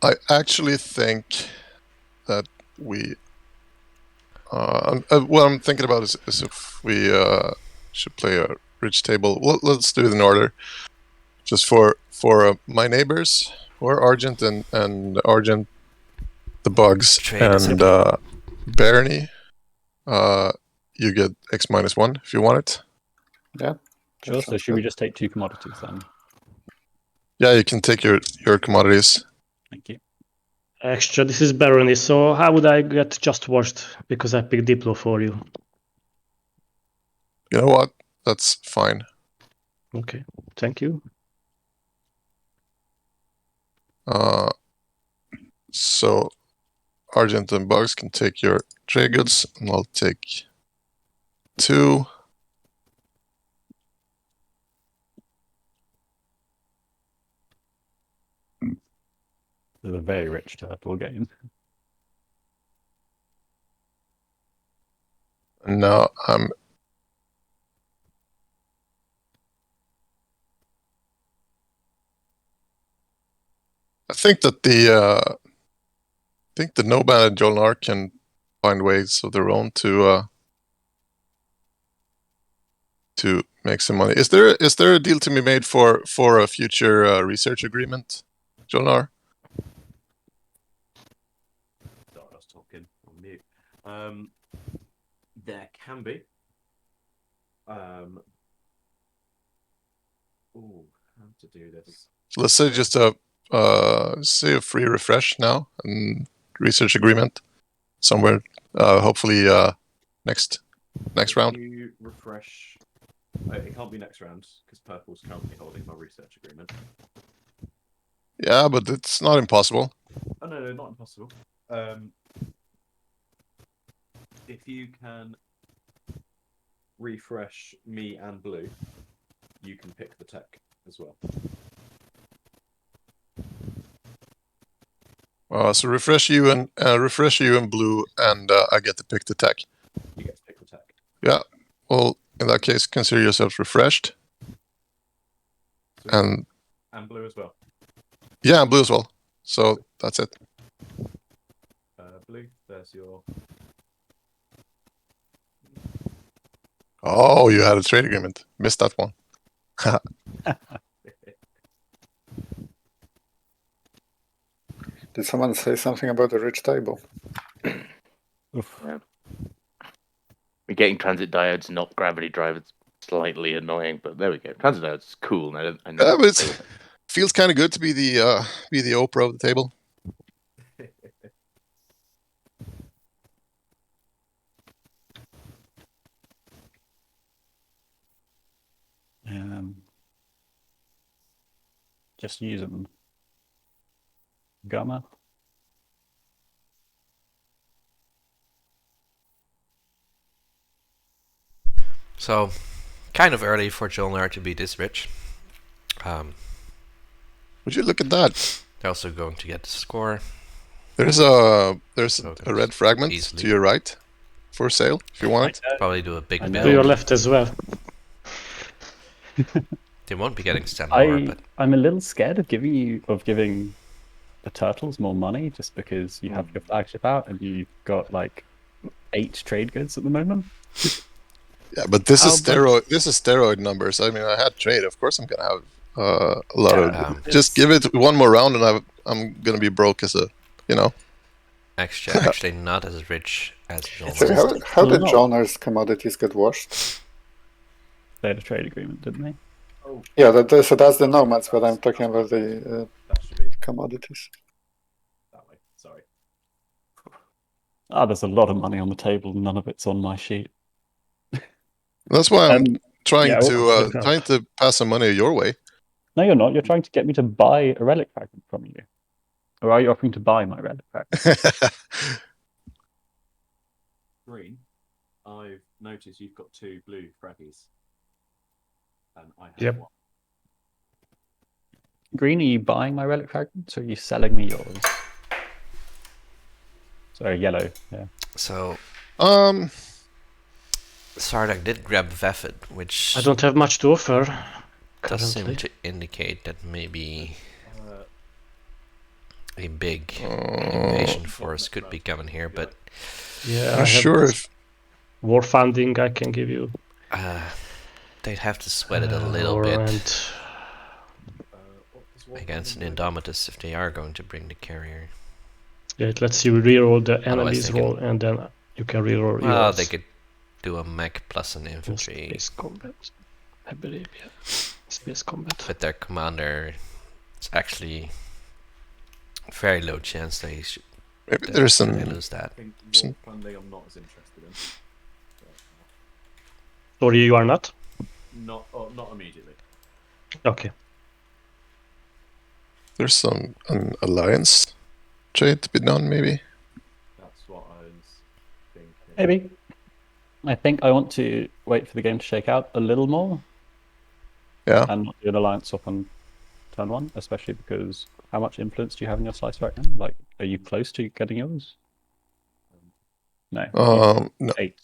S3: I actually think that we. What I'm thinking about is if we should play a rich table. Let's do it in order. Just for my neighbors, or Argent and Argent, the bugs,
S2: Trade
S3: and Barony. You get X-1 if you want it.
S7: Yeah.
S4: Sure. So should we just take 2 commodities then?
S3: Yeah, you can take your commodities.
S4: Thank you.
S6: Extra, this is Barony, so how would I get just washed because I picked Diplo for you?
S3: You know what? That's fine.
S6: Okay, thank you.
S3: So Argent and Bugs can take your trade goods, and I'll take 2.
S4: This is a very rich turtle game.
S3: And now I'm. I think that the think the Nomad and Jolnar can find ways of their own to make some money. Is there a deal to be made for a future research agreement, Jolnar?
S5: Sorry, I was talking on mute. There can be. How to do this?
S3: So let's say just say a free refresh now and research agreement somewhere. Hopefully next round.
S5: You refresh. It can't be next round because Purple's currently holding my research agreement.
S3: Yeah, but it's not impossible.
S5: Oh no, not impossible. If you can refresh me and Blue, you can pick the tech as well.
S3: So refresh you and Blue, and I get to pick the tech.
S5: You get to pick the tech.
S3: Yeah. Well, in that case, consider yourselves refreshed.
S5: So
S3: And
S5: Blue as well.
S3: yeah, Blue as well. So that's it.
S5: Blue, there's your.
S3: Oh, you had a trade agreement. Missed that one.
S7: Did someone say something about the rich table?
S1: Yeah. We're getting transit diodes, not gravity drive. It's slightly annoying, but there we go. Transit diodes is cool. I know
S3: Yeah, but it feels kind of good to be the Oprah of the table.
S4: Just use them. Gamma.
S2: So, kind of early for Jolnar to be this rich.
S3: Would you look at that?
S2: They're also going to get the score.
S3: There's a
S2: Tokens
S3: red fragment
S2: easily.
S3: to your right for sale if you want it.
S2: Probably do a big
S4: I know.
S6: To your
S2: build.
S6: left as well.
S2: They won't be getting stand more, but
S4: I'm a little scared of giving the turtles more money just because you have your flagship out and you've got like 8 trade goods at the moment.
S3: Yeah, but this is steroid. This is steroid numbers. I mean, I had trade. Of course, I'm gonna have a lot of. Just give it one more round, and I'm gonna be broke as a,
S2: actually not as rich as
S7: So
S2: Jolnar.
S7: how did
S4: not.
S7: Jolnar's commodities get washed?
S4: They had a trade agreement, didn't they?
S5: Oh,
S7: Yeah, so that's the nomads, but I'm talking about the
S5: that should be
S7: commodities.
S5: that way. Sorry.
S4: There's a lot of money on the table. None of it's on my sheet.
S3: That's why I'm trying
S4: yeah,
S3: to pass some money your way.
S4: No, you're not. You're trying to get me to buy a relic fragment from you. Or are you offering to buy my relic fragment?
S5: Green, I've noticed you've got 2 blue fraggies. And I have
S6: Yep.
S5: 1.
S4: Green, are you buying my relic fragments or are you selling me yours? Sorry, yellow. Yeah.
S2: So, Sardak did grab Vefid, which
S6: I don't have much to offer.
S2: does seem
S6: currently.
S2: to indicate that maybe a big invasion force could be coming here, but
S6: Yeah, I
S3: I'm
S6: have
S3: sure if
S6: war funding I can give you.
S2: they'd have to sweat it a little bit
S6: And
S2: against an Indomitus if they are going to bring the carrier.
S6: yeah, it lets you reroll the
S2: Otherwise
S6: enemy's
S2: they can-
S6: roll, and then you can reroll
S2: Well,
S6: yours.
S2: they could do a mech plus an
S6: In
S2: infantry,
S6: space combat, I believe. Yeah, space combat.
S2: but their commander is actually very low chance they should
S3: maybe there's
S2: they
S3: some.
S2: lose that.
S5: I think
S3: Some-
S5: war funding I'm not as interested in.
S6: Sorry, you are not?
S5: Not immediately.
S6: Okay.
S3: There's an alliance trade to be done, maybe.
S5: That's what I was thinking.
S4: Maybe. I think I want to wait for the game to shake out a little more.
S3: Yeah.
S4: And not do an alliance swap on turn 1, especially because how much influence do you have in your slice right now? Like, are you close to getting yours? No.
S3: No.
S4: 8.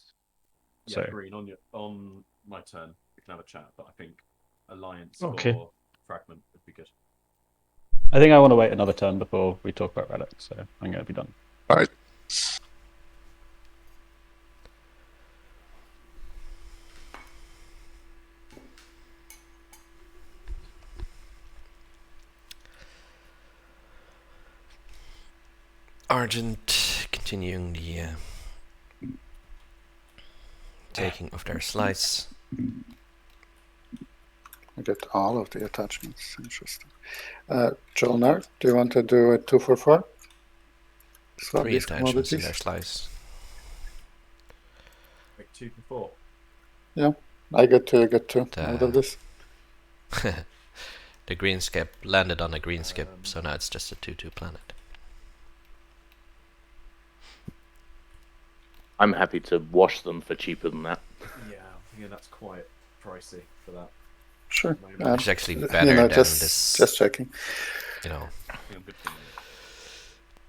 S5: Yeah,
S4: So
S5: Green, on my turn, we can have a chat, but I think alliance
S6: Okay.
S5: or fragment would be good.
S4: I think I want to wait another turn before we talk about relics, so I'm going to be done.
S3: All right.
S2: Argent continuing the taking of their slice.
S7: I get all of the attachments. Interesting. Jolnar, do you want to do a 2 for 4? Swap
S2: 3
S7: these
S2: attachments in
S7: commodities.
S2: their slice.
S5: Like 2 for 4.
S7: Yeah, I get 2, you get 2
S2: The-
S7: out of this.
S2: The green skip landed on a green skip, so now it's just a 2/2 planet.
S1: I'm happy to wash them for cheaper than that.
S5: Yeah, I'm thinking that's quite pricey for that.
S7: Sure.
S2: Which is actually better than this.
S7: Just checking.
S2: You know,
S5: I think I'm good for money.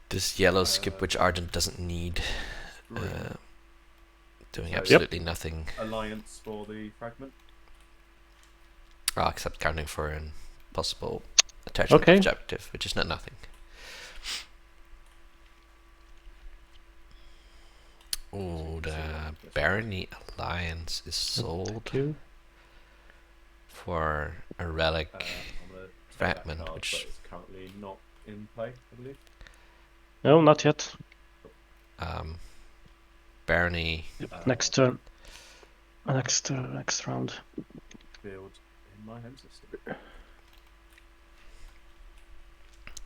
S2: this yellow skip, which Argent doesn't need,
S5: Green.
S2: doing
S5: So-
S2: absolutely nothing,
S5: Alliance for the fragment.
S2: except counting for an possible attachment
S6: Okay.
S2: objective, which is not nothing. Oh, the Barony Alliance is sold
S6: Thank you.
S2: for a relic.
S5: I'm gonna take that
S2: Fragment,
S5: card,
S2: which-
S5: but it's currently not in play, I believe.
S6: No, not yet.
S2: Barony.
S6: Next turn. Next round.
S5: Build in my home system.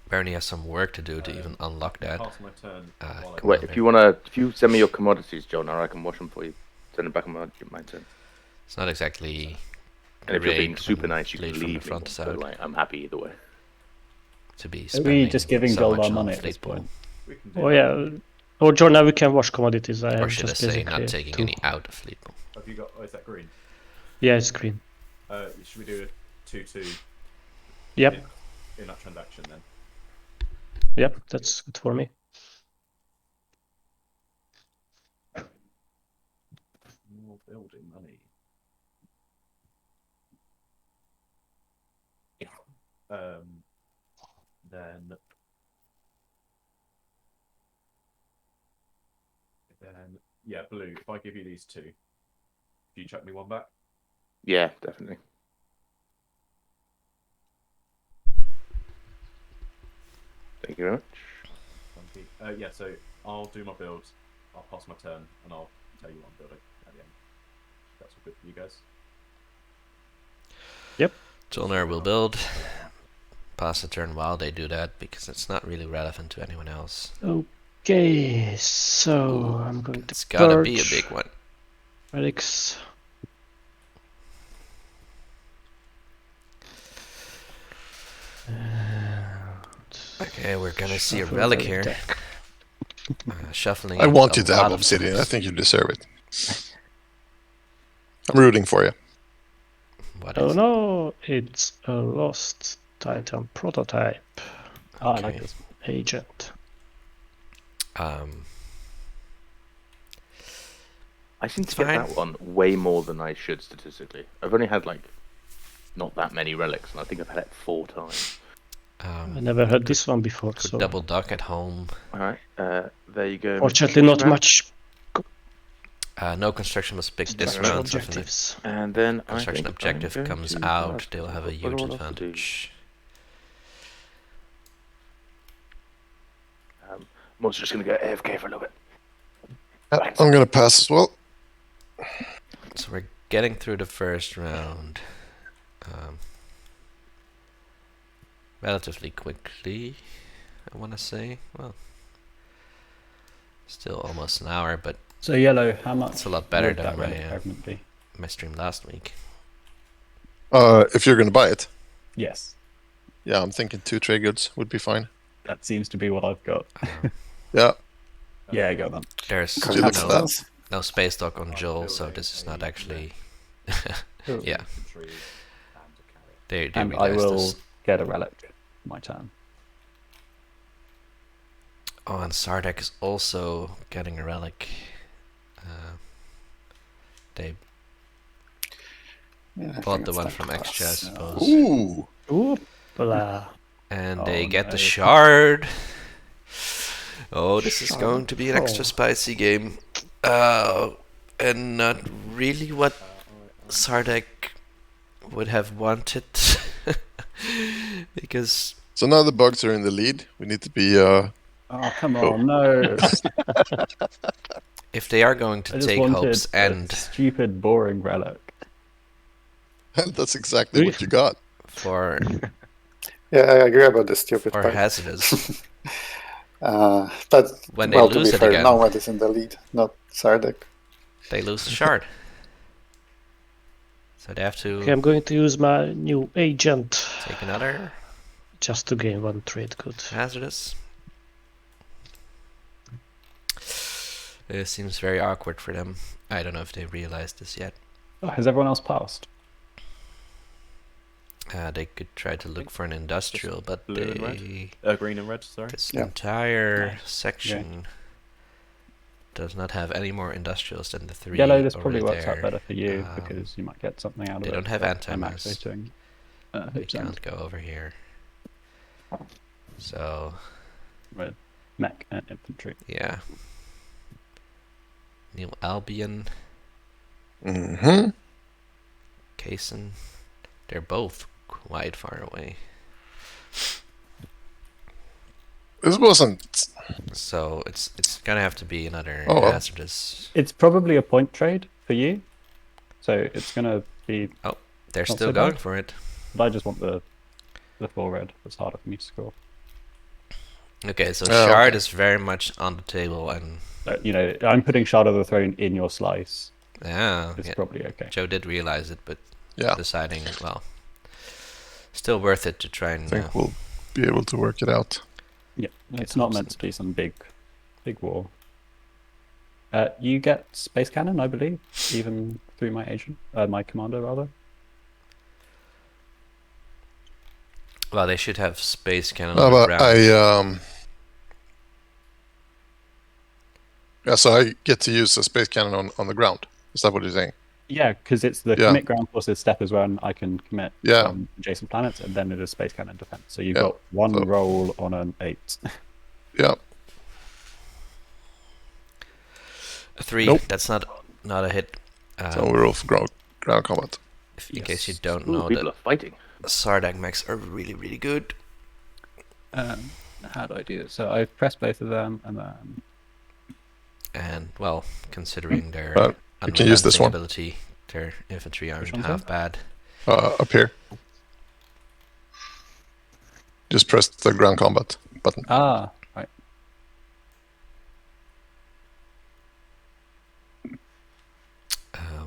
S2: Barony has some work to do to even unlock that.
S5: Pass my turn. while I
S1: Wait,
S5: go.
S1: if you send me your commodities, Jolnar, I can wash them for you. Send them back on my turn.
S2: It's not exactly
S1: And if you're being
S2: great
S1: super
S2: when
S1: nice, you can
S2: played from the
S1: leave me.
S2: front
S1: So
S2: side
S1: like, I'm happy either way.
S2: to be
S4: Are we
S2: spending
S4: just giving
S2: so
S4: gold
S2: much
S4: our
S2: on
S4: money at
S2: fleet
S4: this
S2: pool.
S4: point?
S5: We can do
S6: Oh
S5: that.
S6: yeah. Or John, now we can wash commodities. I
S2: Or
S6: have
S2: should I
S6: just
S2: say,
S6: basically
S2: not taking
S6: 2.
S2: any out of fleet pool.
S5: Have you got? Oh, is that green?
S6: Yeah, it's green.
S5: Should we do a 2/2
S6: Yep.
S5: in that transaction then?
S6: Yep, that's good for me.
S5: More building money. Then yeah, blue. If I give you these 2, do you chuck me 1 back?
S1: Yeah, definitely. Thank you very much.
S5: Thank you. Yeah, so I'll do my build. I'll pass my turn, and I'll tell you what I'm building at the end. That's all good for you guys.
S2: Jolnar will build. Pass the turn while they do that, because it's not really relevant to anyone else.
S6: Okay, so I'm going to
S2: It's gotta be a
S6: purge
S2: big one.
S6: relics.
S2: Okay, we're gonna see a
S6: Shuffle
S2: relic
S6: the
S2: here.
S6: deck.
S2: Shuffling.
S3: I
S2: in
S3: want
S2: a
S3: you to have
S2: lot of
S3: obsidian. I
S2: tools.
S3: think you deserve it. I'm rooting for you.
S2: What
S6: Oh
S2: is
S6: no, it's a lost Titan prototype
S4: Oh, I like
S2: Okay.
S4: this.
S6: agent.
S1: I seem
S2: It's
S1: to get
S2: fine.
S1: that one way more than I should statistically. I've only had like not that many relics, and I think I've had it 4 times.
S6: I never heard this one before,
S2: Could
S6: so
S2: double duck at home.
S1: All right, there you go. Mr.
S6: fortunately not
S1: Fisherman.
S6: much
S2: No construction was picked this
S6: structural
S2: round, so if the
S6: objectives.
S1: And then
S2: construction
S1: I think
S2: objective
S1: I'm going
S2: comes
S1: to
S2: out,
S1: ask
S2: they'll have a
S1: what
S2: huge
S1: I want us to do.
S2: advantage.
S1: Mo's just going to go AFK for a little bit.
S3: I'm gonna pass as well.
S2: So we're getting through the first round relatively quickly, I want to say. Well, still almost an hour, but
S4: So yellow, how much?
S2: it's a lot better
S4: would
S2: than
S4: that
S2: my,
S4: relic fragment be?
S2: my stream last week.
S3: If you're gonna buy it,
S4: Yes,
S3: yeah, I'm thinking 2 trade goods would be fine.
S4: that seems to be what I've got.
S3: Yeah,
S4: Yeah, go then.
S2: There's
S3: Could you look at that?
S2: no space dock on Joel, so this is not actually. Yeah,
S5: Infantry and a carrier.
S2: they
S4: And I
S2: realized
S4: will
S2: this.
S4: get a relic. My turn.
S2: Oh, and Sardek is also getting a relic. They
S7: Yeah, I
S2: bought
S7: think
S2: the
S7: it's
S2: one
S7: time
S2: from
S7: to
S2: Extra, I
S7: pass.
S2: suppose.
S3: ooh,
S6: Oop, blah.
S2: And
S4: Oh,
S2: they get
S4: no.
S2: the shard. Oh, this is going to be an extra spicy game. And not really what Sardek would have wanted. Because
S3: So now the bugs are in the lead. We need to be.
S4: Oh, come on, no.
S2: if they are going
S4: I
S2: to
S4: just
S2: take
S4: wanted
S2: Hope's
S4: a
S2: End
S4: stupid, boring relic.
S3: That's exactly what you got.
S2: for
S7: Yeah, I agree about the stupid
S2: for
S7: part.
S2: hazardous,
S7: But
S2: when they
S7: well, to
S2: lose
S7: be
S2: it
S7: fair,
S2: again,
S7: Nomad is in the lead, not Sardek.
S2: they lose the shard. So they have
S6: Okay,
S2: to
S6: I'm going to use my new agent
S2: take another
S6: just to gain 1 trade. Good.
S2: hazardous. It seems very awkward for them. I don't know if they realized this yet.
S4: Oh, has everyone else passed?
S2: They could try to look for an industrial, but
S5: blue and red? Green and red, sorry.
S2: this
S7: Yeah.
S2: entire section does not have any more industrials than the 3
S4: Yellow, this probably
S2: already
S4: works
S2: there.
S4: out better for you because you might get something out of
S2: they
S4: it.
S2: don't have
S4: but
S2: anti-mass.
S4: I'm activating
S2: We
S4: Hope's End.
S2: can't go over here. So,
S4: Red, mech and infantry.
S2: yeah. New Albion,
S3: Mm-hmm.
S2: Kaysen, they're both quite far away.
S3: This wasn't.
S2: So it's gonna have to be another
S3: Oh, well.
S2: hazardous.
S4: It's probably a point trade for you, so it's gonna be.
S2: They're
S4: not
S2: still
S4: so
S2: going
S4: bad.
S2: for it.
S4: But I just want the 4 red. It's harder for me to score.
S2: Okay, so
S3: Oh,
S2: shard
S3: okay.
S2: is very much on the table, and
S4: You know, I'm putting Shard of the Throne in your slice.
S2: yeah,
S4: It's
S2: yeah,
S4: probably okay.
S2: Joe did realize it, but
S3: Yeah,
S2: deciding, well, still worth it to try
S3: I
S2: and
S3: think we'll be able to work it out.
S4: Yeah,
S2: Get
S4: it's not
S2: Hope's
S4: meant
S2: End.
S4: to be some big war. You get space cannon, I believe, even through my agent, my commander rather.
S2: well, they should have space cannon
S3: No,
S2: on the
S3: but
S2: ground.
S3: Yeah, so I get to use a space cannon on the ground. Is that what you're saying?
S4: Yeah, because it's the
S3: Yeah.
S4: commit ground plus its step as well, and I can commit
S3: Yeah.
S4: on adjacent planets, and then it is space cannon defense. So you've
S3: Yeah,
S4: got one
S3: so-
S4: roll on an 8.
S3: Yeah.
S2: A 3,
S3: Nope.
S2: that's not a hit.
S3: So we roll for ground combat.
S2: In case you
S4: Yes.
S2: don't
S1: Ooh,
S2: know,
S1: people
S2: that
S1: are fighting.
S2: Sardak mechs are really, really good.
S4: How do I do this? So I press both of them, and then
S2: And, well, considering their
S3: you can use this
S2: unrelenting
S3: one.
S2: ability, their infantry aren't
S4: one's
S2: half bad.
S3: Up here. Just press the ground combat button.
S4: right.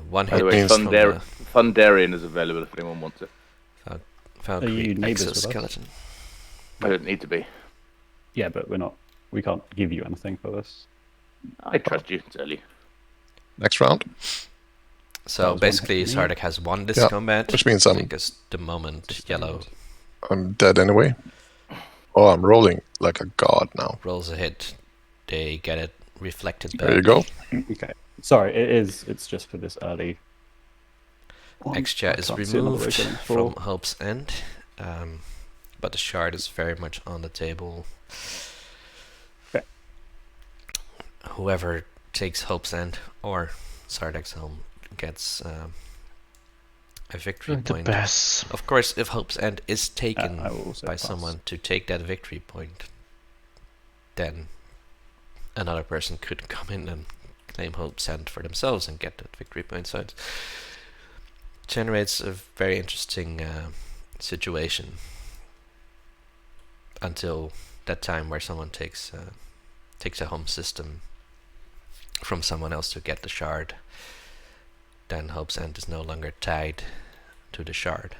S2: One
S3: By
S2: hit
S3: the way,
S2: from the
S1: Thunderian is available if anyone wants it.
S4: Are you
S2: Valkyrie
S4: neighbours with us?
S2: exoskeleton.
S1: I don't need to be.
S4: Yeah, but we can't give you anything for this.
S1: I trust you, it's early.
S3: Next round,
S4: That
S2: So
S4: was one
S2: basically,
S4: hit for me.
S2: Sardak has won this
S3: Yeah,
S2: combat.
S3: which means I'm
S2: because the moment yellow
S3: dead anyway. Oh, I'm rolling like a god now.
S2: rolls a hit, they get it reflected back.
S3: There you go.
S4: Okay. Sorry, it's just for this early. one.
S2: Extra
S4: I
S2: is
S4: can't see another way
S2: removed
S4: getting
S2: from
S4: full.
S2: Hope's End, but the shard is very much on the table.
S4: Okay.
S2: Whoever takes Hope's End or Sardak's Helm gets a victory
S6: Going to
S2: point.
S6: pass.
S2: Of course, if Hope's End is taken
S4: I will also
S2: by
S4: pass.
S2: someone to take that victory point, then another person could come in and claim Hope's End for themselves and get that victory point. So it generates a very interesting situation until that time where someone takes a home system from someone else to get the shard. Then Hope's End is no longer tied to the shard.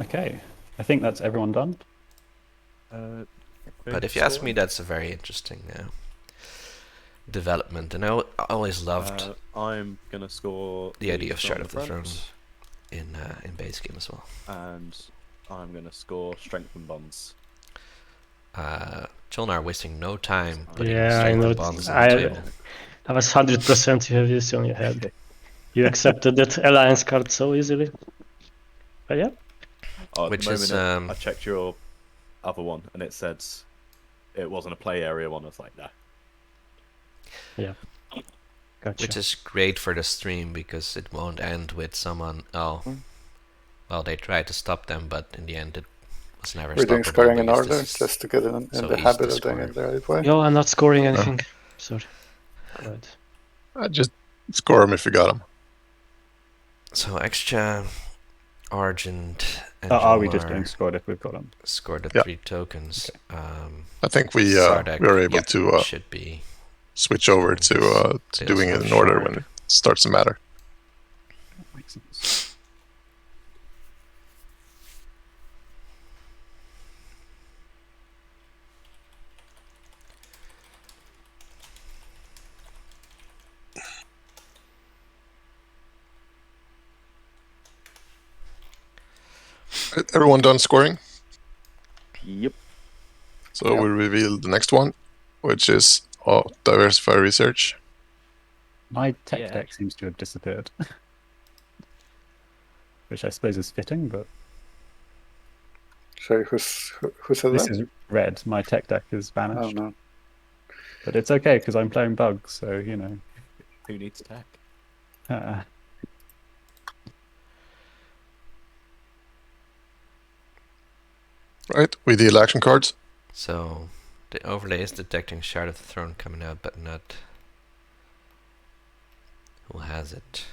S4: Okay, I think that's everyone done.
S2: But if you ask me, that's a very interesting development, and I always loved
S5: I'm gonna score
S2: the idea of
S5: Stone
S2: Shard
S5: on
S2: of the
S5: front,
S2: Throne in base game as well.
S5: and I'm gonna score Strength and Bonds.
S2: Jolnar wasting no time putting
S6: Yeah, I
S2: strength
S6: know.
S2: and bonds on the table.
S6: I was 100% you have this on your head. You accepted that alliance card so easily. But yeah,
S5: Oh, at
S2: Which
S5: the
S2: is,
S5: moment, I checked your other one, and it said it wasn't a play area one. I was like, no.
S6: Gotcha.
S2: Which is great for the stream because it won't end with someone. Oh, well, they tried to stop them, but in the end, it was never
S7: We're doing
S2: stoppable
S7: scoring in
S2: because
S7: order
S2: this is
S7: just to get in
S2: so
S7: the
S2: easy
S7: habit
S2: to
S7: of doing
S2: score.
S7: it the right way.
S6: Yo, I'm not scoring anything. Sorry. Right.
S3: Just score them if you got them.
S2: So Excha, Argent, and
S4: Are we just
S2: Jolmar
S4: getting scored if we've got them?
S2: scored the
S3: Yeah.
S2: 3 tokens.
S3: I think we
S2: Sardek,
S3: were able
S2: yeah,
S3: to
S2: should be.
S3: switch over to doing it in order when it starts to matter.
S4: Makes sense.
S3: Everyone done scoring?
S1: Yep.
S3: So we reveal the next one, which is diversify research.
S4: My tech
S5: Yeah.
S4: deck seems to have disappeared. Which I suppose is fitting, but
S7: Sorry, who said
S4: this
S7: that?
S4: is red. My tech deck is
S7: Oh
S4: vanished.
S7: no.
S4: But it's okay because I'm playing bugs, so you know.
S5: Who needs tech?
S3: Right, we deal action cards.
S2: So the overlay is detecting Shard of the Throne coming out, but not who has it.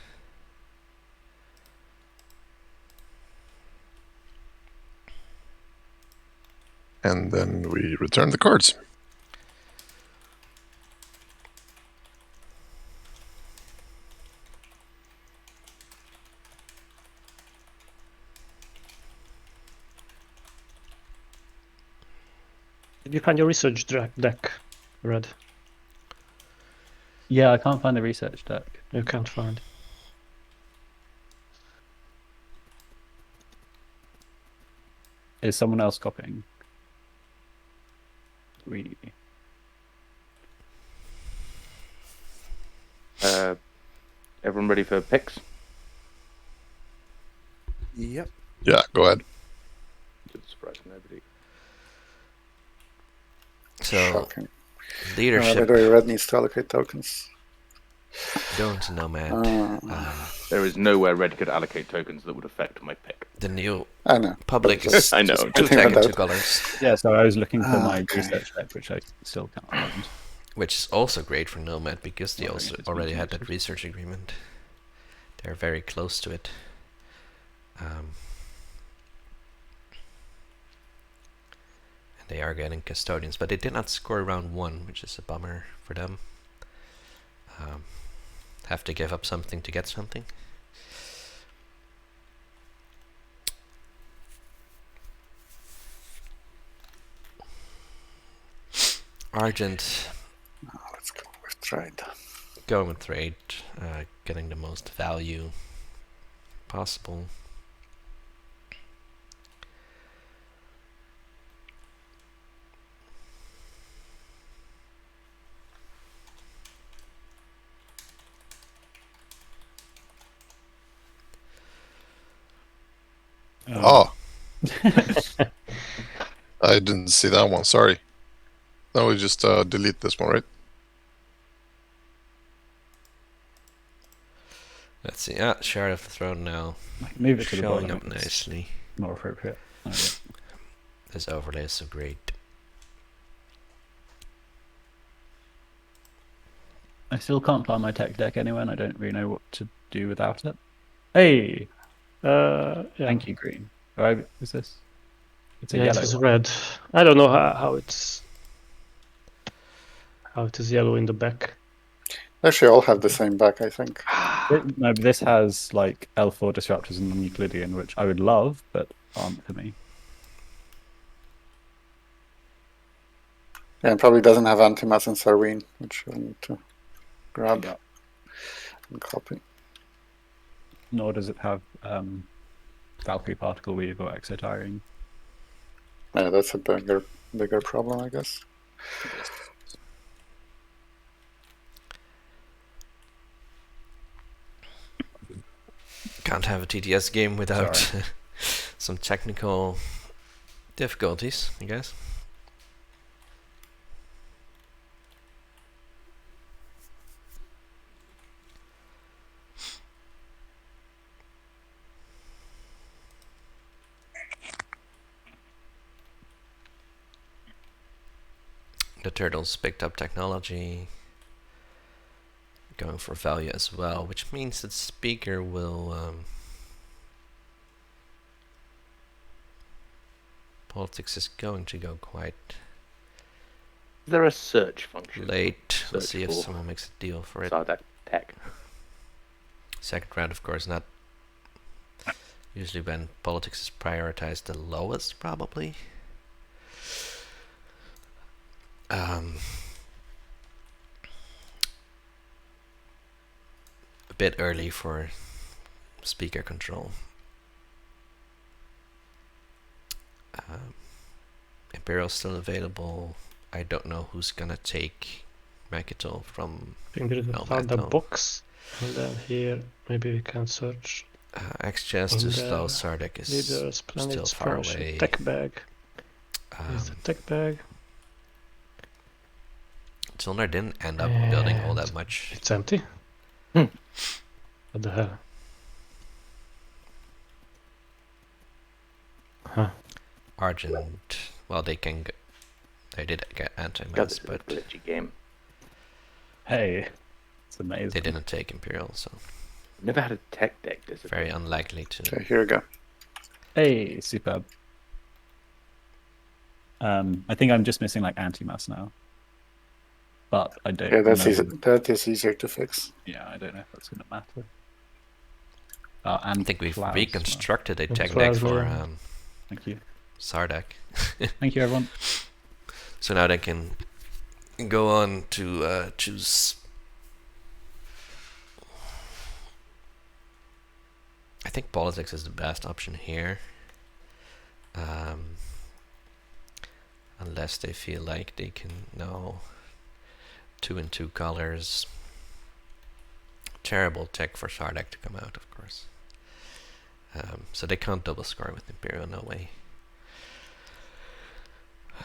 S3: And then we return the cards.
S6: Did you find your research deck, Red?
S4: Yeah, I can't find the research deck.
S6: You can't find.
S4: Is someone else copying? We
S1: Everyone ready for picks?
S5: Yep.
S3: Yeah, go ahead.
S1: To the surprise of nobody.
S2: So
S7: Shocking. By
S2: leadership
S7: the way, red needs to allocate tokens.
S2: going to Nomad.
S1: There is nowhere red could allocate tokens that would affect my pick.
S2: The new
S7: I know.
S2: public
S7: but
S2: is
S1: I know.
S2: just
S1: I
S2: two
S7: think
S2: tag and
S7: about
S2: two
S7: that.
S2: colors,
S4: Yeah, so I was looking for my
S7: Okay.
S4: research deck, which I still can't find.
S2: which is also great for Nomad because they
S4: Oh,
S2: also
S4: it's
S2: already
S4: been
S2: had that
S4: cancelled.
S2: research agreement. They're very close to it. And they are getting custodians, but they did not score round 1, which is a bummer for them. Have to give up something to get something. Argent
S7: Let's go with trade.
S2: going with trade, getting the most value possible.
S3: Oh. I didn't see that one, sorry. No, we just delete this one, right?
S2: Let's see. Ah, Shard of the Throne now
S4: Move it to the
S2: showing
S4: bottom.
S2: up
S4: It's
S2: nicely.
S4: more appropriate. Okay.
S2: This overlay is so great.
S4: I still can't find my tech deck anywhere, and I don't really know what to do without it. Hey,
S6: Yeah.
S4: thank you, green. Alright, is this? It's a
S6: Yeah, it
S4: yellow.
S6: is
S4: one.
S6: red. I don't know how it is yellow in the back.
S7: Actually, all have the same back, I think.
S4: No, but this has like L4 disruptors and non-Euclidean, which I would love, but aren't for me.
S7: Yeah, it probably doesn't have Antimass and Sarween, which I need to grab
S4: Yeah.
S7: and copy.
S4: Nor does it have Valkyrie Particle Weave or Exotiring.
S7: Yeah, that's a bigger problem, I guess.
S2: Can't have a TTS game without some technical difficulties, I guess. The turtles picked up technology, going for value as well, which means that Speaker will politics is going to go quite
S1: Is there a search function?
S2: late. Let's
S1: Search
S2: see if
S1: for
S2: someone makes a deal for it.
S1: Sardak tech.
S2: Second round, of course, not usually when politics is prioritized the lowest, probably. A bit early for Speaker control. Imperial's still available. I don't know who's gonna take Makito from
S6: I think we found a box, and then here maybe we can search.
S2: XChess to slow Sardak is
S6: Leaders,
S2: still
S6: planets,
S2: far
S6: function,
S2: away.
S6: tech bag. Here's the tech bag.
S2: Zolnar didn't end up building all that much.
S6: It's empty.
S1: Hmm.
S6: What the hell? Huh.
S2: Argent, well, they can go, they did get anti-mass, but
S1: a glitchy game.
S4: Hey, it's amazing.
S2: they didn't take Imperial, so
S1: Never had a tech deck disappear.
S2: very unlikely to.
S7: Okay, here we go.
S4: Hey, superb. I think I'm just missing like anti-mass now, but I don't.
S7: Yeah, that's
S4: know.
S7: easy. That is easier to fix.
S4: Yeah, I don't know if that's going to matter. And
S2: I think we've
S4: plasma.
S2: reconstructed a
S6: And
S2: tech deck for
S6: plasma.
S4: Thank you.
S2: Sardak.
S4: Thank you, everyone.
S2: So now they can go on to choose. I think politics is the best option here. Unless they feel like they can no 2 and 2 colors. Terrible tech for Sardak to come out, of course. So they can't double score with Imperial, no way.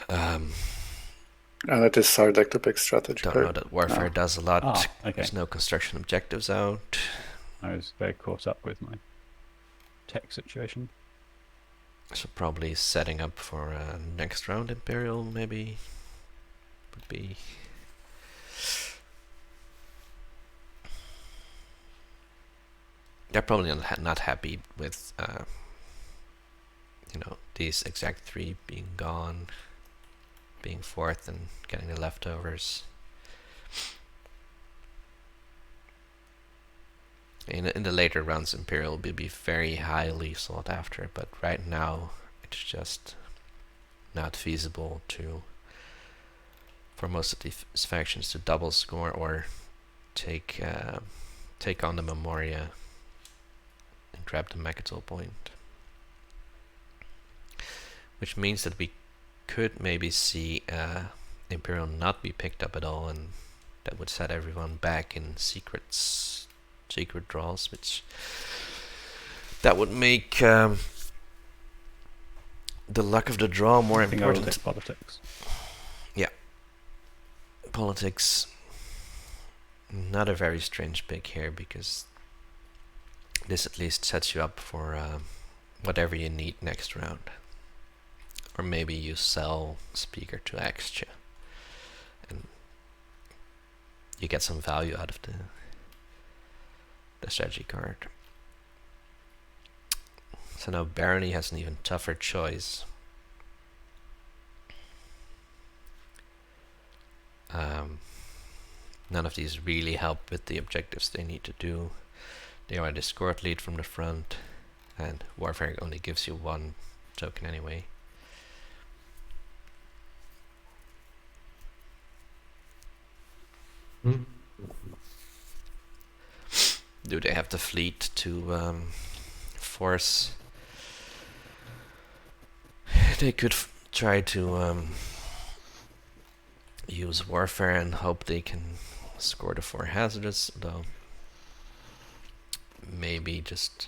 S7: And it is Sardak to pick strategy.
S2: Don't know that Warfare does a lot.
S4: Okay.
S2: There's no construction objectives out.
S4: I was very caught up with my tech situation.
S2: So probably setting up for next round Imperial maybe would be. They're probably not happy with these exact 3 being gone, being 4th and getting the leftovers. In the later rounds, Imperial will be very highly sought after, but right now it's just not feasible for most of these factions to double score or take on the Memoria and grab the Mechatol point. Which means that we could maybe see Imperial not be picked up at all, and that would set everyone back in secret draws, which that would make the luck of the draw more
S4: I think I will
S2: important.
S4: take politics.
S2: Yeah, politics. Not a very strange pick here, because this at least sets you up for whatever you need next round. Or maybe you sell Speaker to Excha and you get some value out of the strategy card. So now Barony has an even tougher choice. None of these really help with the objectives they need to do. They are a Discord lead from the front, and Warfare only gives you 1 token anyway. Do they have the fleet to force? They could try to use Warfare and hope they can score the 4 hazardous, though maybe just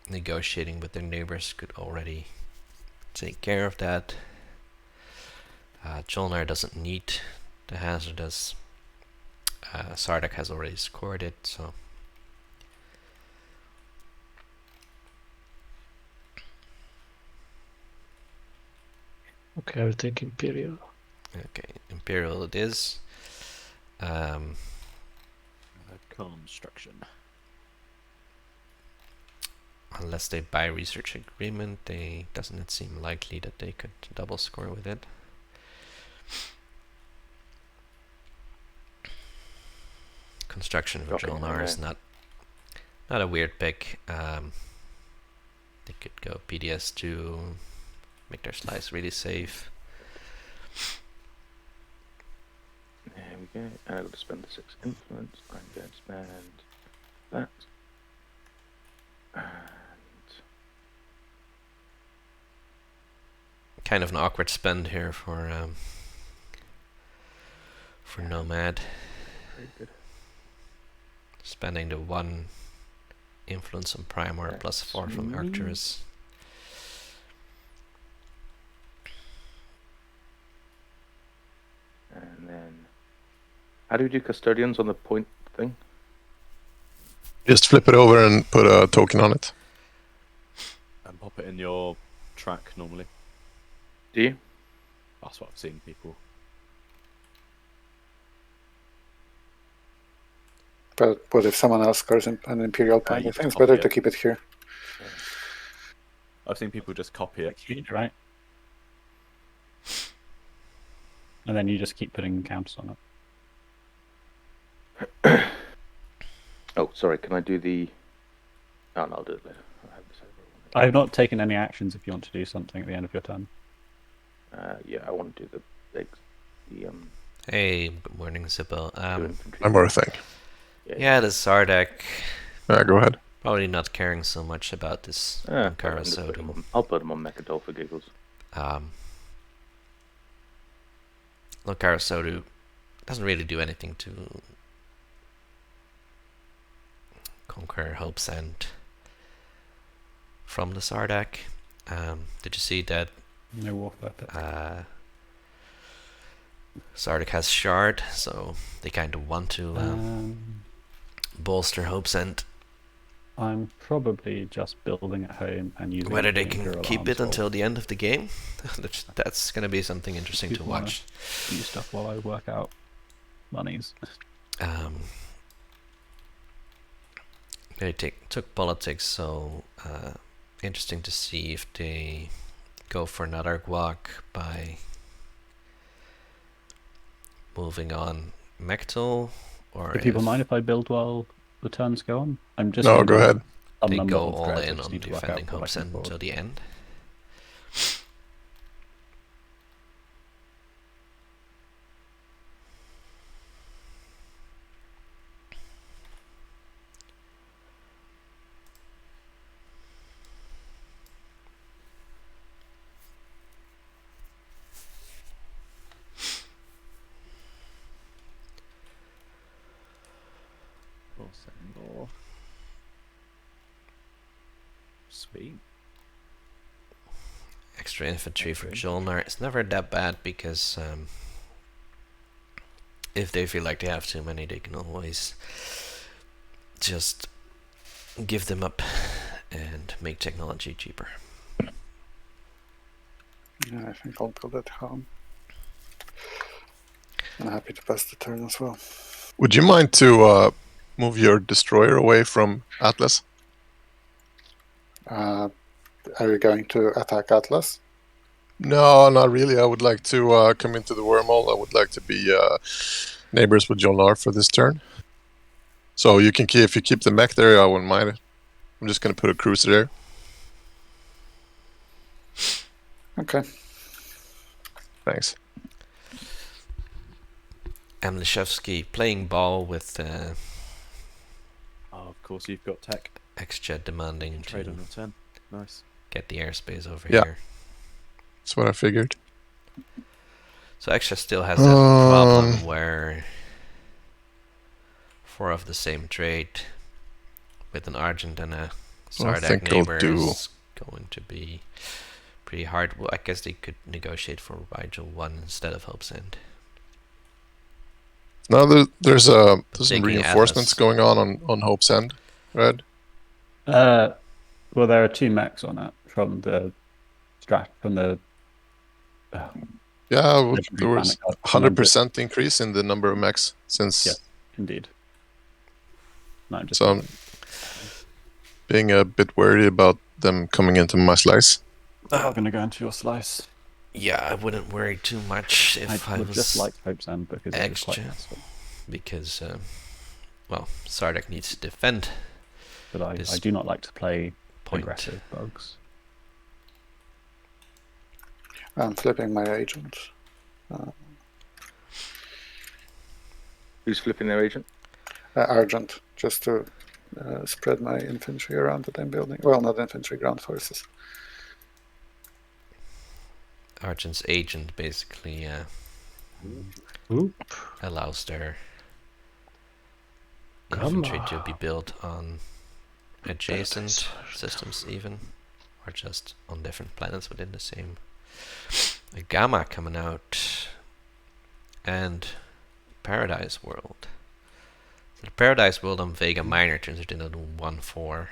S2: negotiating with their neighbors could already take care of that. Jolnar doesn't need the hazardous. Sardak has already scored it, so
S6: okay, I will take Imperial.
S2: Okay, Imperial it is.
S5: Construction.
S2: Unless they buy research agreement, doesn't it seem likely that they could double score with it? Construction for
S1: Dropping
S2: Jolnar is
S1: there.
S2: not a weird pick. They could go PDS2, make their slice really safe.
S1: There we go. And I've got to spend the 6 influence. I'm going to spend that. And
S2: Kind of an awkward spend here for Nomad.
S1: very good.
S2: Spending the 1 influence on Primar plus 4 from
S1: me.
S2: Arcturus.
S1: And then, how do we do custodians on the point thing?
S3: Just flip it over and put a token on it.
S5: And pop it in your track normally.
S1: Do you?
S5: That's what I've seen people.
S7: But what if someone else scores an Imperial point?
S5: you
S7: I think
S5: just
S7: it's better
S5: copy
S7: to
S5: it.
S7: keep it here.
S5: I've seen people just copy it.
S4: Huge, right? And then you just keep putting counters on it.
S1: Oh, sorry. Can I do the? Oh no, I'll do it later. I have this over.
S4: I have not taken any actions if you want to do something at the end of your turn.
S1: Yeah, I want to do the
S2: Hey, good morning, Sybil.
S1: infantry.
S3: One more thing.
S2: Yeah, the Sardak.
S3: Go ahead.
S2: Probably not caring so much about this Ankara Sodom.
S1: I'll put them on Mechadol for giggles.
S2: Ankara Sodu doesn't really do anything to conquer Hope's End from the Sardak. Did you see that
S4: No warfare pick.
S2: Sardak has Shard, so they kind of want to bolster Hope's End.
S4: I'm probably just building at home and using
S2: Whether
S4: the
S2: they can
S4: Imperial
S2: keep
S4: Arms
S2: it
S4: Hall.
S2: until the end of the game, that's going to be something interesting to
S4: People wanna
S2: watch.
S4: Do stuff while I work out monies.
S2: They took politics, so interesting to see if they go for another guac by moving on Mechtel, or
S4: Do people
S2: if
S4: mind if I build while the turns go on? I'm just
S3: No,
S4: gonna
S3: go
S4: do
S3: ahead.
S4: a
S2: they
S4: number
S2: go
S4: of
S2: all
S4: dreads. I
S2: in
S4: just
S2: on
S4: need to work out
S2: defending
S4: what I
S2: Hope's
S4: can
S2: End
S4: afford.
S2: until the end.
S5: Sweet.
S2: Extra infantry for
S5: Okay.
S2: Jolnar. It's never that bad because if they feel like they have too many, they can always just give them up and make technology cheaper.
S7: Yeah, I think I'll build at home. I'm happy to pass the turn as well.
S3: Would you mind to move your destroyer away from Atlas?
S7: Are you going to attack Atlas?
S3: No, not really. I would like to come into the wormhole. I would like to be neighbors with Jolnar for this turn. So you can if you keep the mech there, I wouldn't mind it. I'm just going to put a cruiser there.
S7: Okay.
S3: Thanks.
S2: Amlishevsky playing ball with
S5: Oh, of course you've got tech.
S2: XJet demanding
S5: Trade on
S2: to
S5: your turn. Nice.
S2: get the airspace over
S3: Yeah.
S2: here.
S3: That's what I figured.
S2: So XJet still has that problem where 4 of the same trade with an Argent and a Sardak
S3: think I'll
S2: neighbor
S3: do-
S2: is going to be pretty hard. Well, I guess they could negotiate for Rigel 1 instead of Hope's End.
S3: No, there's some
S2: Taking
S3: reinforcements
S2: Atlas.
S3: going on Hope's End, right?
S4: Well, there are 2 mechs on it from the
S3: Yeah, Yeah,
S4: Every
S3: there was
S4: planet card can then
S3: 100% increase in the number of mechs since.
S4: Yes, indeed. No, I'm just
S3: So I'm being a bit worried about them coming into my slice.
S4: they are going to go into your slice.
S2: Yeah, I wouldn't worry too much if I
S4: would
S2: was
S4: just like Hope's End because it is quite
S2: extra,
S4: useful.
S2: because well, Sardek needs to defend.
S4: But I
S2: this
S4: do not like to play
S2: point.
S4: aggressive bugs.
S7: I'm flipping my agent.
S1: Who's flipping their agent?
S7: Argent, just to spread my infantry around that I'm building. Well, not infantry, ground forces.
S2: Argent's agent basically
S6: Oop.
S2: allows their
S6: Come
S2: infantry to
S6: on.
S2: be built on adjacent systems even, or just on different planets within the same. A Gamma coming out, and Paradise World. So the Paradise World on Vega Minor turns it into 1/4.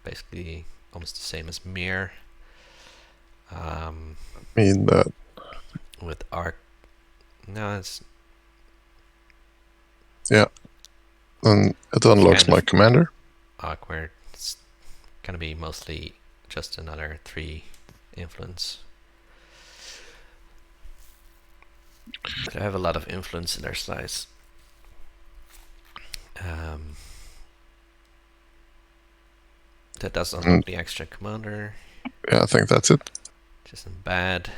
S2: Basically almost the same as Mir.
S3: I mean that.
S2: With Arc. No, it's
S3: And it unlocks
S2: kind
S3: my
S2: of
S3: commander.
S2: awkward. It's gonna be mostly just another 3 influence. They have a lot of influence in their slice. That does unlock the extra commander.
S3: Yeah, I think that's it.
S2: Which isn't bad.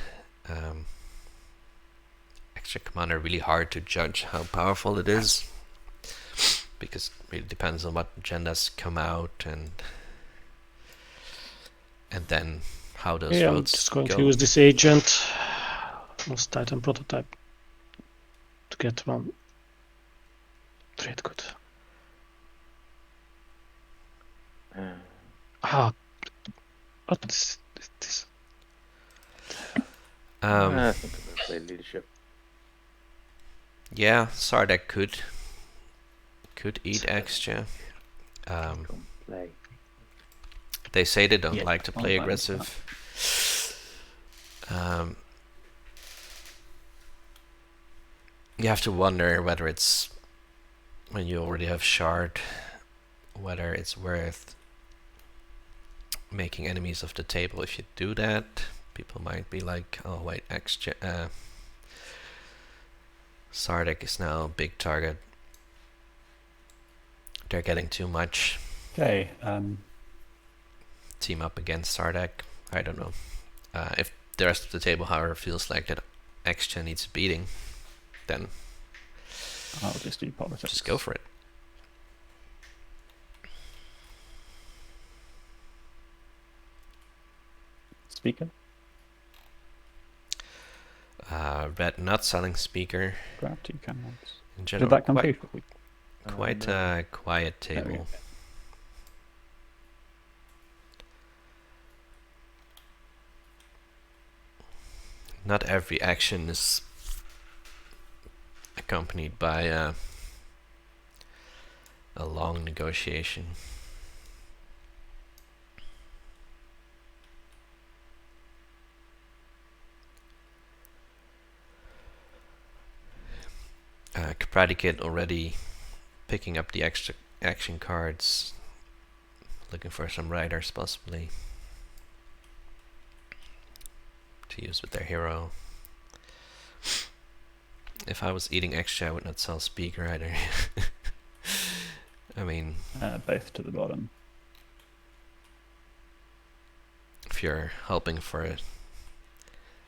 S2: Extra commander really hard to judge how powerful it is, because it really depends on what agendas come out and then how those
S6: Yeah, I'm
S2: votes
S6: just going
S2: go.
S6: to use this agent. Most Titan prototype to get one trade good. What is this?
S1: I think I'm going to play leadership.
S2: Yeah, Sardek could eat extra.
S1: Play.
S2: They say they don't
S4: Yeah,
S2: like to
S4: I'm
S2: play
S4: fine with
S2: aggressive. You have to wonder whether it's, when you already have Shard, whether it's worth making enemies of the table. If you do that, people might be like, oh wait, Sardek is now a big target. They're getting too much.
S4: Okay.
S2: Team up against Sardek. I don't know. If the rest of the table, however, feels like that X-Gen needs beating, then
S4: I'll just do politics.
S2: just go for it.
S4: Speaker.
S2: Red not selling speaker.
S4: Grab 2 cannons.
S2: In general,
S4: Did that come
S2: quite,
S4: through?
S2: quite a quiet
S4: There we
S2: table.
S4: go.
S2: Not every action is accompanied by a long negotiation. Kapradikid already picking up the extra action cards, looking for some riders possibly to use with their hero. If I was eating extra, I would not sell speaker either. I mean,
S4: Both to the bottom.
S2: if you're hoping for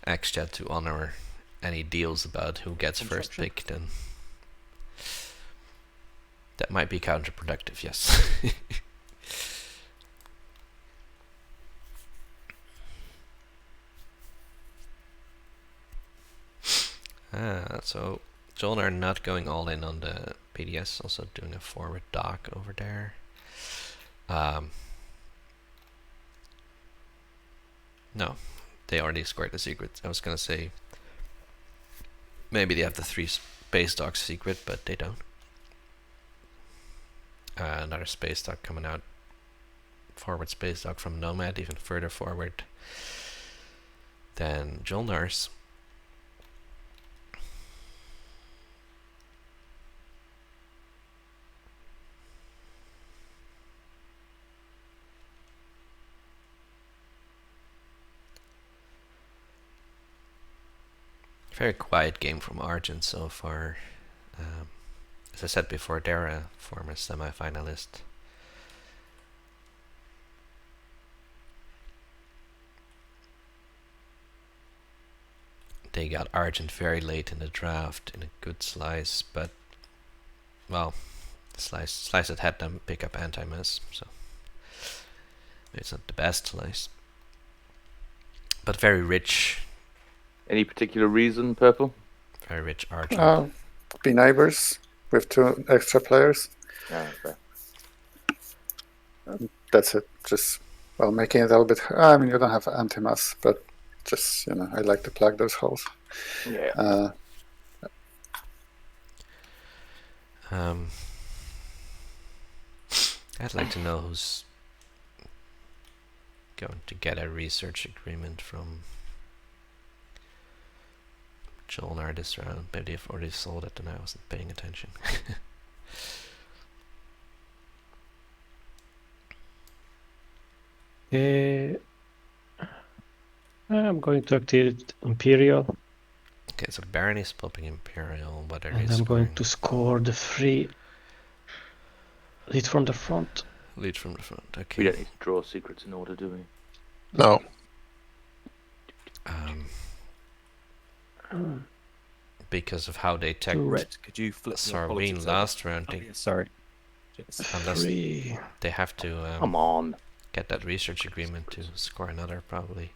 S2: extra to honor any deals about who gets first pick, then that might be counterproductive, yes. So Joel are not going all in on the PDS, also doing a forward dock over there. No, they already squared the secret. I was gonna say maybe they have the 3 space docks secret, but they don't. Another space dock coming out. Forward space dock from Nomad, even further forward than Jolnar's. Very quiet game from Argent so far. As I said before, they're a former semi-finalist. They got Argent very late in the draft in a good slice, but well, slice that had them pick up anti-miss, so it's not the best slice, but very rich.
S1: Any particular reason, Purple?
S2: Very rich Argent.
S7: Be neighbors with 2 extra players.
S1: Okay.
S7: That's it. Just making it a little bit. I mean, you don't have anti-mass, but just I like to plug those holes.
S1: Yeah.
S2: I'd like to know who's going to get a research agreement from Jolnar this round. Maybe they've already sold it and I wasn't paying attention.
S6: I'm going to activate Imperial.
S2: Okay, so Baron is popping Imperial. What are they
S6: And I'm
S2: scoring?
S6: going to score the free lead from the front.
S2: Lead from the front, okay.
S1: We don't need to draw secrets in order, do we?
S3: No.
S2: Because of how they tech
S5: Red, could you flip your
S2: Sarween
S5: politics
S2: last round,
S5: over?
S2: they,
S4: Sorry.
S2: unless
S6: Free.
S2: they have to
S1: Come on.
S2: get that research agreement to score another, probably.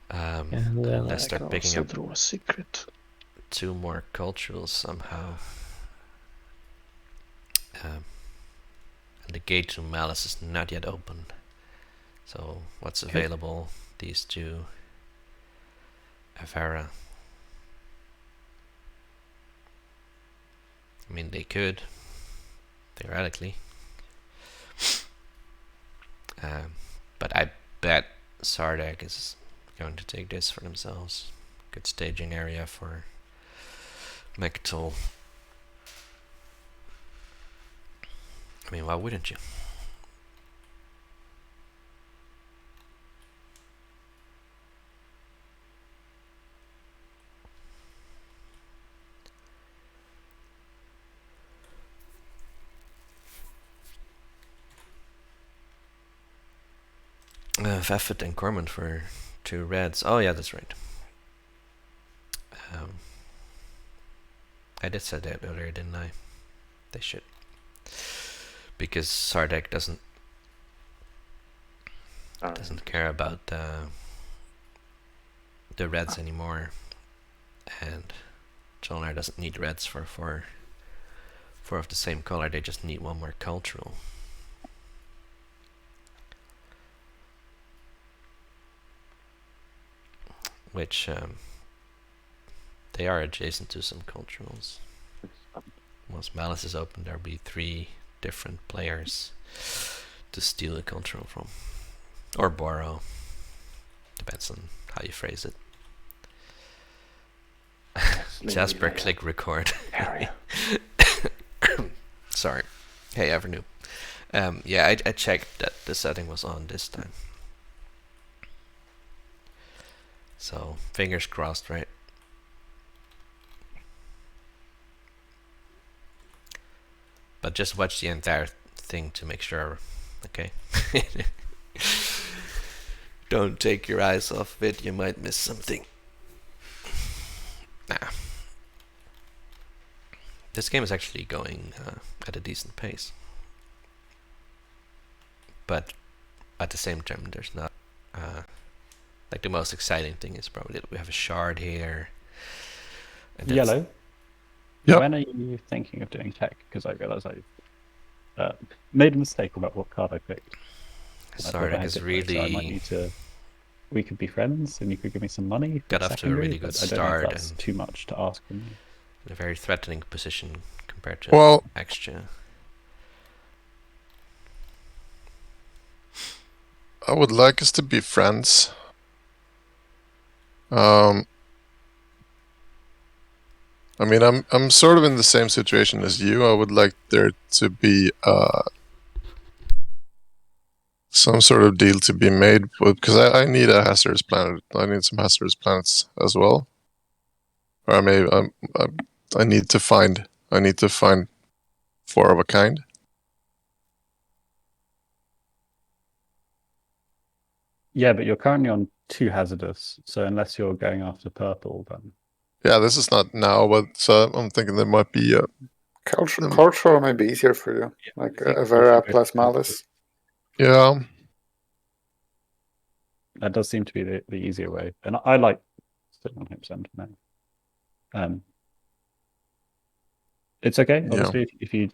S6: And then
S2: Let's
S6: I
S2: start
S6: can
S2: picking
S6: also
S2: up
S6: draw a secret.
S2: 2 more culturals somehow. And the gate to Malice is not yet open. So what's available? These 2. Avera. I mean, they could, theoretically. But I bet Sardak is going to take this for themselves. Good staging area for Mektul. I mean, why wouldn't you? Vaffet and Cormand for 2 reds. Oh yeah, that's right. I did say that earlier, didn't I? They should. Because Sardak doesn't care about the reds anymore, and Jolnar doesn't need reds for 4 of the same color. They just need 1 more cultural. Which they are adjacent to some culturals. Once Malice is open, there'll be 3 different players to steal a cultural from, or borrow. Depends on how you phrase it. Jasper, click record. Sorry. Hey, Evernew. Yeah, I checked that the setting was on this time. So, fingers crossed, right? But just watch the entire thing to make sure, okay? Don't take your eyes off it, you might miss something. Nah. This game is actually going at a decent pace. But at the same time, there's not... like the most exciting thing is probably that we have a shard here.
S4: Yellow.
S3: Yep.
S4: When are you thinking of doing tech? Because I realise I've made a mistake about what card I picked.
S2: Sardak is really...
S4: So I might need to... We could be friends, and you could give me some money.
S2: Got off to a really good start.
S4: I don't know if that's too much to ask from you.
S2: In a very threatening position compared to Extra.
S3: I would like us to be friends. I mean, I'm sort of in the same situation as you. I would like there to be some sort of deal to be made, because I need a hazardous planet. I need some hazardous planets as well. Or maybe I need to find 4 of a kind.
S4: Yeah, but you're currently on 2 hazardous, so unless you're going after purple, then
S3: Yeah, this is not now, but so I'm thinking there might be.
S7: Cultural may be easier for you, like
S4: I think we
S7: Avera
S4: should go
S7: plus
S4: for cultural.
S7: Malice.
S3: Yeah,
S4: That does seem to be the easier way, and I like sitting on Hipsend now. It's okay,
S3: Yeah.
S4: obviously, if you.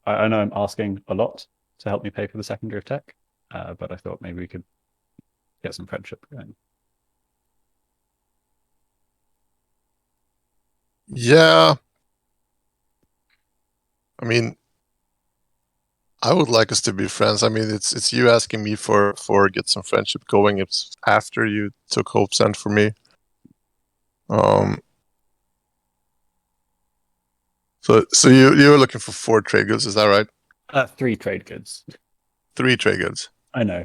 S4: I know I'm asking a lot to help me pay for the secondary of tech, but I thought maybe we could get some friendship going.
S3: Yeah. I mean, I would like us to be friends. I mean, it's you asking me for get some friendship going. It's after you took Hope Send for me. So you were looking for 4 trade goods, is that right?
S4: 3 trade goods.
S3: 3 trade goods.
S4: I know.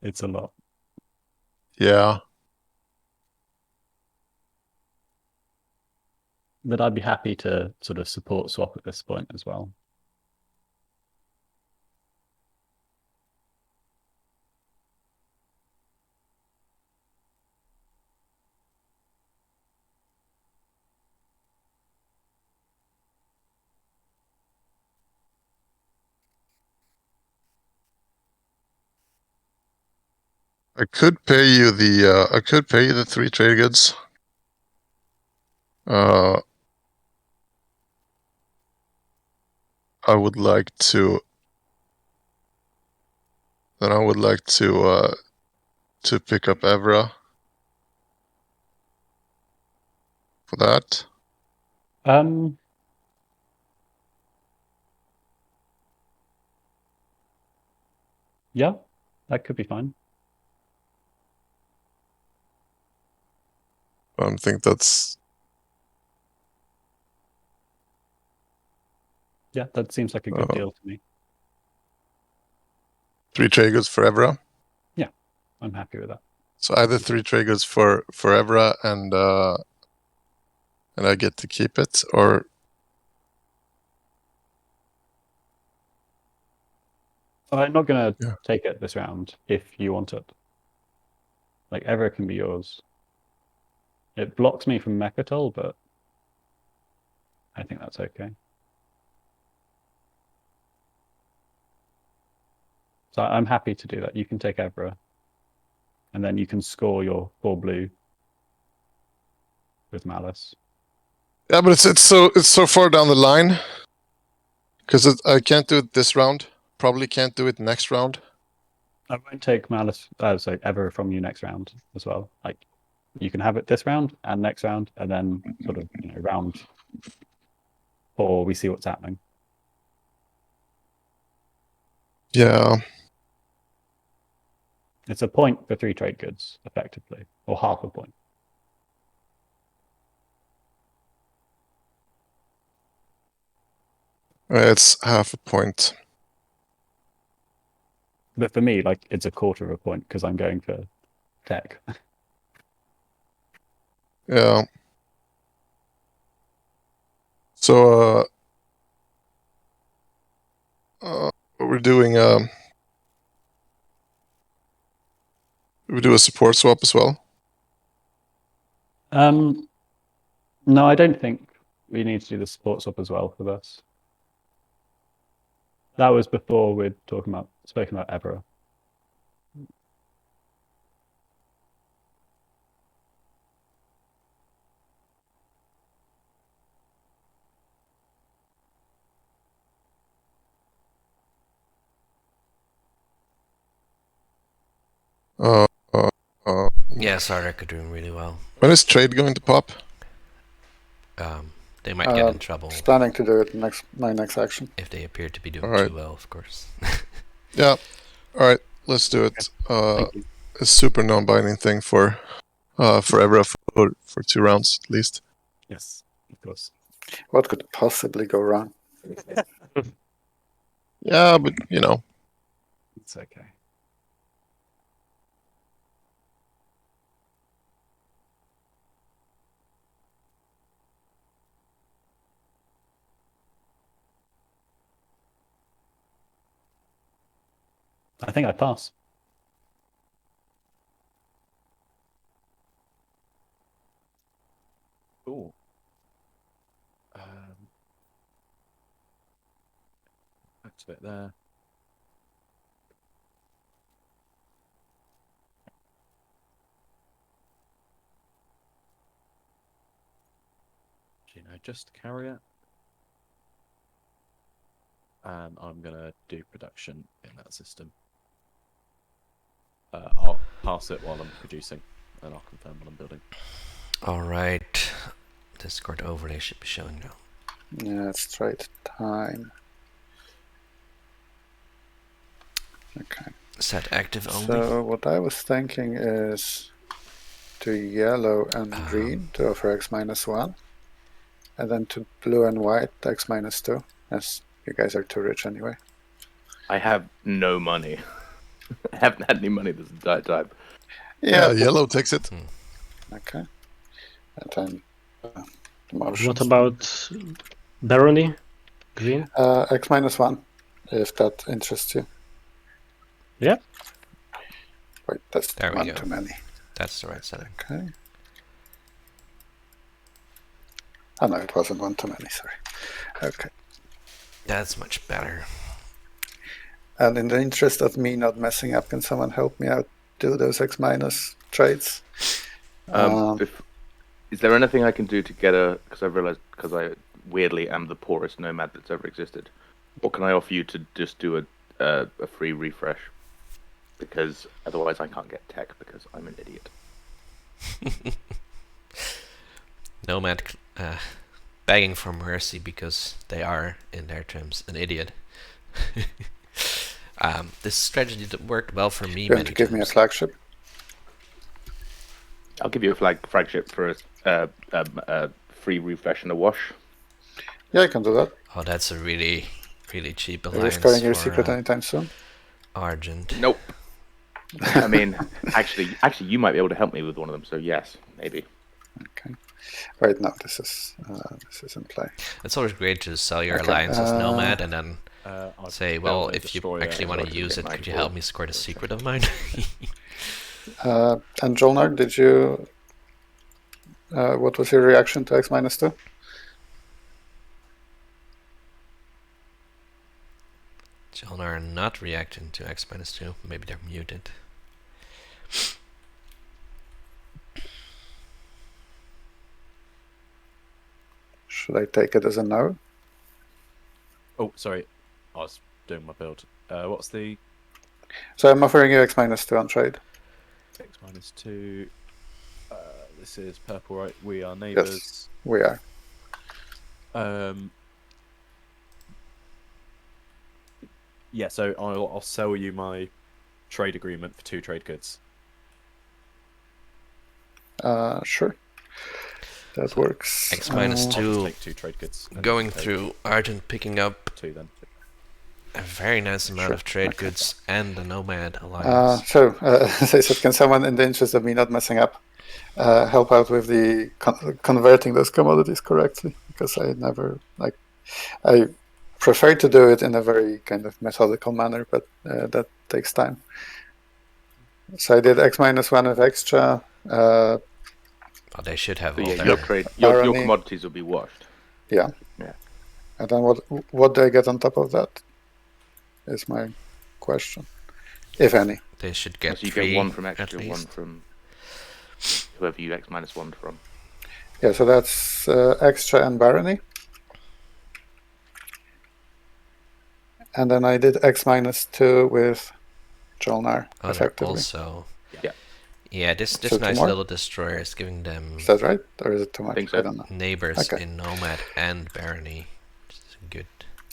S4: It's a lot.
S3: Yeah.
S4: But I'd be happy to sort of support swap at this point as well.
S3: I could pay you the 3 trade goods. I would like to pick up Evra for that.
S4: Yeah, that could be fine.
S3: I think that's.
S4: Yeah, that seems like a good deal to me.
S3: 3 trade goods for Evra.
S4: Yeah, I'm happy with that.
S3: So either 3 trade goods for Evra and I get to keep it, or
S4: I'm not gonna take it this round if you want it. Like ever can be yours. It blocks me from Mechatol, but I think that's okay. So I'm happy to do that. You can take Evra, and then you can score your 4 blue with Malice.
S3: yeah, but it's so far down the line because I can't do it this round. Probably can't do it next round.
S4: I won't take Malice, so Evra from you next round as well. Like you can have it this round and next round, and then sort of round 4 we see what's happening.
S3: Yeah.
S4: It's a point for 3 trade goods, effectively, or half a point.
S3: It's half a point.
S4: But for me, like it's a quarter of a point because I'm going for tech.
S3: Yeah. So we're doing we do a support swap as well.
S4: No, I don't think we need to do the support swap as well for this. That was before we'd spoken about Evra.
S2: Yeah, Sarek are doing really well.
S3: When is trade going to pop?
S2: They might get in trouble.
S7: Just planning to do it my next action.
S2: If they appear to be doing
S3: Right.
S2: too well, of course.
S3: Yeah. All right, let's do it. A super non-binding thing for Evra for 2 rounds at least.
S4: Yes, of course.
S7: What could possibly go wrong?
S3: Yeah, but
S4: It's okay. I think I pass.
S5: Ooh. Activate there. Just carry it. And I'm gonna do production in that system. I'll pass it while I'm producing, and I'll confirm what I'm building.
S2: Alright. Discord overlay should be showing now.
S7: Yeah, it's trade time. Okay.
S2: Set active only.
S7: So what I was thinking is to yellow and green to offer X-1, and then to blue and white X-2, as you guys are too rich anyway.
S1: I have no money. I haven't had any money this entire time.
S7: Yeah,
S3: yellow takes it.
S7: okay. And then the Martians.
S6: What about barony? Green?
S7: X-1, if that interests you.
S6: Yeah.
S7: Wait, that's
S2: There we
S7: one
S2: go.
S7: too many.
S2: That's the right setting.
S7: Okay. Oh no, it wasn't one too many, sorry. Okay.
S2: That's much better.
S7: And in the interest of me not messing up, can someone help me out do those X- trades?
S1: Is there anything I can do to get a? Because I've realized, because I weirdly am the poorest nomad that's ever existed. What can I offer you to just do a free refresh? Because otherwise I can't get tech because I'm an idiot.
S2: Nomad begging for mercy because they are, in their terms, an idiot. This strategy that worked well for me
S7: You want
S2: many
S7: to give
S2: times.
S7: me a flagship?
S1: I'll give you a flagship for a free refresh and a wash.
S7: Yeah, I can do that.
S2: Oh, that's a really, really cheap
S7: Are you
S2: alliance
S7: scoring your
S2: for
S7: secret anytime soon?
S2: Argent.
S1: Nope. I mean, actually, you might be able to help me with one of them. So yes, maybe.
S7: Okay. Right now, this is in play.
S2: It's always great to sell your
S7: Okay,
S2: alliance as Nomad and then
S5: I've
S2: say, well,
S5: built a
S2: if you
S5: destroyer
S2: actually want to
S1: I'd
S2: use
S1: get
S2: it,
S1: mine
S2: could you
S1: for
S2: help
S1: it.
S2: me score the secret of mine?
S7: And Jolnar, did you? What was your reaction to X-2?
S2: Children are not reacting to X-2. Maybe they're muted.
S7: Should I take it as a no?
S5: Oh, sorry. I was doing my build. What's the
S7: So I'm offering you X-2 on trade.
S5: X-2? This is purple, right? We are neighbours.
S7: Yes, we are.
S5: Yeah, so I'll sell you my trade agreement for 2 trade goods.
S7: Sure. That works.
S2: X-2
S5: I'll just take 2 trade goods. and
S2: going
S5: you take
S2: through Argent, picking up
S5: 2 then.
S2: a very nice amount
S7: Sure,
S2: of trade
S7: okay.
S2: goods and the Nomad alliance.
S7: As I said, can someone, in the interest of me not messing up, help out with the converting those commodities correctly? Because I never I prefer to do it in a very kind of methodical manner, but that takes time. So I did X-1 with extra.
S2: But they should have
S1: So
S2: all
S1: yeah,
S2: their...
S1: your trade, your
S7: Barony.
S1: commodities will be washed.
S7: Yeah.
S1: Yeah.
S7: And then what do I get on top of that? Is my question, if any.
S2: They should get
S1: So you
S2: 3
S1: get 1 from
S2: at
S1: extra, 1
S2: least.
S1: from whoever you X-1 from.
S7: Yeah, so that's extra and barony. And then I did X-2 with Jolnar,
S2: Oh, they're
S7: effectively.
S2: also...
S1: Yeah.
S2: Yeah, this
S7: So 2
S2: nice
S7: more?
S2: little destroyer is giving them
S7: Is that right? Or is it too much?
S1: Think so.
S7: I don't know.
S2: neighbors
S7: Okay.
S2: in Nomad and Barony. Which is good.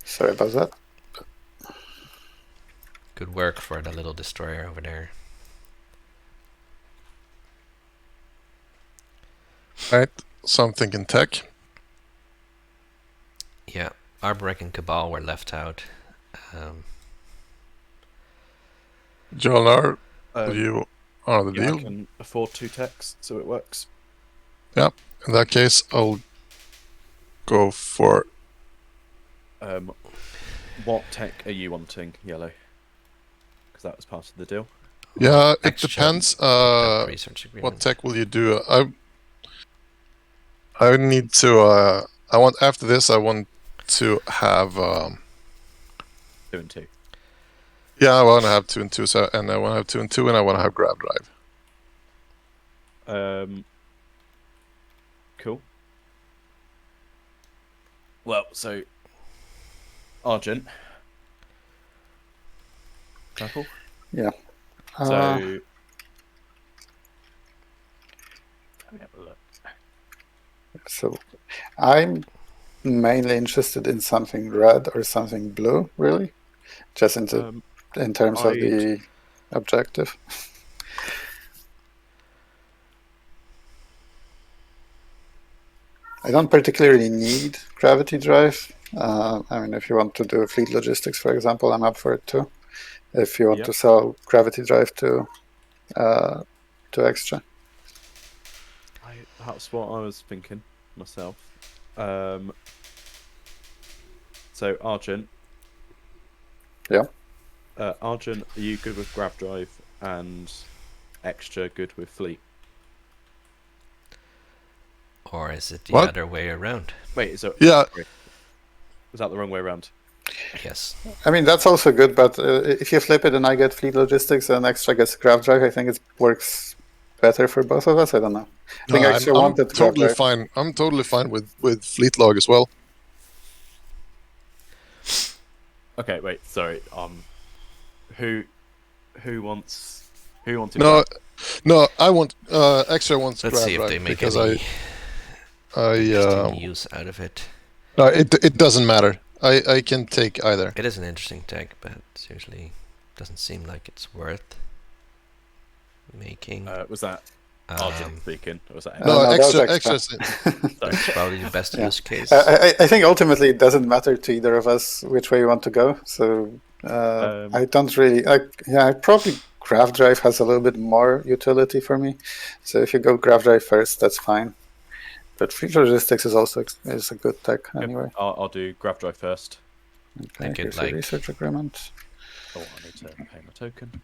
S7: Sorry about that.
S2: Good work for the little destroyer over there.
S3: Right. So I'm thinking tech.
S2: Yeah, Arborek and Cabal were left out.
S3: Jolnar, you are the
S5: Yeah,
S3: deal.
S5: I can afford 2 techs, so it works.
S3: In that case, I'll go for
S5: What tech are you wanting, Yellow? because that was part of the deal.
S3: Yeah, it
S2: Extra
S3: depends.
S2: research agreement.
S3: What tech will you do? I need to. I want after this. I want to have.
S5: 2 and 2.
S3: Yeah, I want to have 2 and 2. So, and I want to have 2 and 2, and I want to have grab drive.
S5: Cool. Well, so Argent. Purple.
S7: Yeah.
S5: So let me have a look.
S7: So I'm mainly interested in something red or something blue, really, just in terms of the objective. I don't particularly need gravity drive. I mean, if you want to do fleet logistics, for example, I'm up for it too. If you want to sell gravity drive to extra.
S5: That's what I was thinking myself. So Argent.
S7: Yeah.
S5: Argent, are you good with grav drive and extra good with fleet?
S2: Or is it the
S3: What?
S2: other way around?
S5: Wait, so
S3: Yeah.
S5: sorry. Was that the wrong way around?
S2: Yes.
S7: I mean, that's also good, but if you flip it and I get fleet logistics and extra gets grav drive, I think it works better for both of us. I don't know. I think extra
S3: I'm
S7: wanted
S3: totally
S7: grav drive.
S3: fine. I'm totally fine with fleet log as well.
S5: Okay, wait, sorry. Who wants
S3: No,
S5: grab?
S3: no. I want extra wants
S2: Let's
S3: grab
S2: see if
S3: drive
S2: they make
S3: because
S2: any interesting
S3: I
S2: use out of it.
S3: no, it doesn't matter. I can take either.
S2: It is an interesting tech, but seriously, doesn't seem like it's worth making.
S5: Was that Argent speaking? Or was that
S3: No,
S7: that was
S3: extra.
S2: That's probably the best
S7: Yeah.
S2: use case.
S7: I think ultimately it doesn't matter to either of us which way you want to go. So I don't really. Probably grav drive has a little bit more utility for me. So if you go grav drive first, that's fine. But fleet logistics is also a good tech anyway.
S5: I'll do grav drive first.
S7: Okay,
S2: could,
S7: here's
S2: like-
S7: a research agreement.
S5: Oh, I need to pay my token.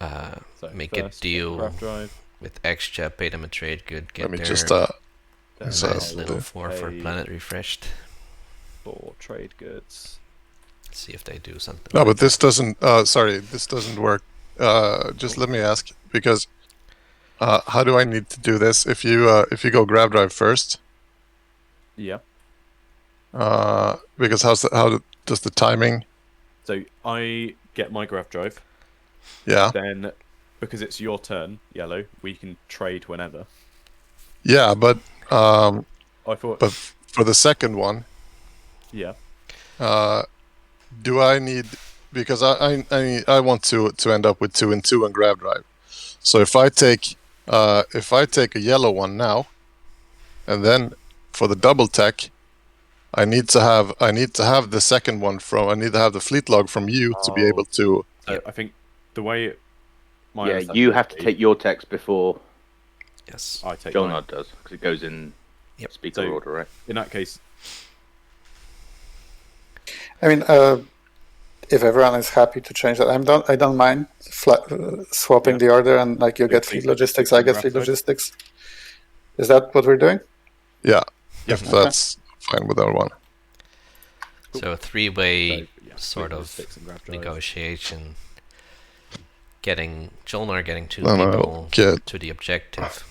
S5: So
S2: Make a
S5: first,
S2: deal
S5: grav drive.
S2: with extra, pay them a trade good, get
S3: Let me
S2: their
S3: just
S5: Then
S3: So
S2: nice
S3: I'll
S2: little
S3: do-
S2: 4 for
S5: pay
S2: planet refreshed.
S5: for trade goods.
S2: See if they do something.
S3: no, but this doesn't. Sorry, this doesn't work. Just let me ask because how do I need to do this? If you go grab drive first,
S5: Yeah.
S3: because how does the timing?
S5: So I get my grav drive.
S3: Yeah,
S5: Then, because it's your turn, yellow, we can trade whenever.
S3: yeah, but
S5: I thought.
S3: but for the second one,
S5: Yeah.
S3: do I need because I want to end up with 2 and 2 and grab drive. So if I take a yellow one now, and then for the double tech, I need to have the second one I need to have the fleet log from you to be able to.
S5: So I think the way. My
S1: Yeah,
S5: understanding
S1: you
S5: would
S1: have to
S5: be
S1: take your text before
S2: Yes.
S5: I take mine.
S1: Jonard does, because it goes in
S2: Yep.
S1: speaker
S5: So-
S1: order, right?
S5: In that case,
S7: I mean, if everyone is happy to change that, I don't mind swapping
S5: Yeah.
S7: the order and like you
S5: So
S7: get
S5: fleet
S7: fleet logistics,
S5: logistics
S7: I
S5: and
S7: get
S5: grab
S7: fleet
S5: drive?
S7: logistics. Is that what we're doing?
S3: Yeah,
S5: Yep.
S3: if that's fine with everyone.
S2: So a three-way
S5: so, yeah,
S2: sort
S5: fleet
S2: of
S5: logistics and grab drive.
S2: negotiation. Getting getting 2
S3: Then I'll
S2: people
S3: get
S2: to the objective.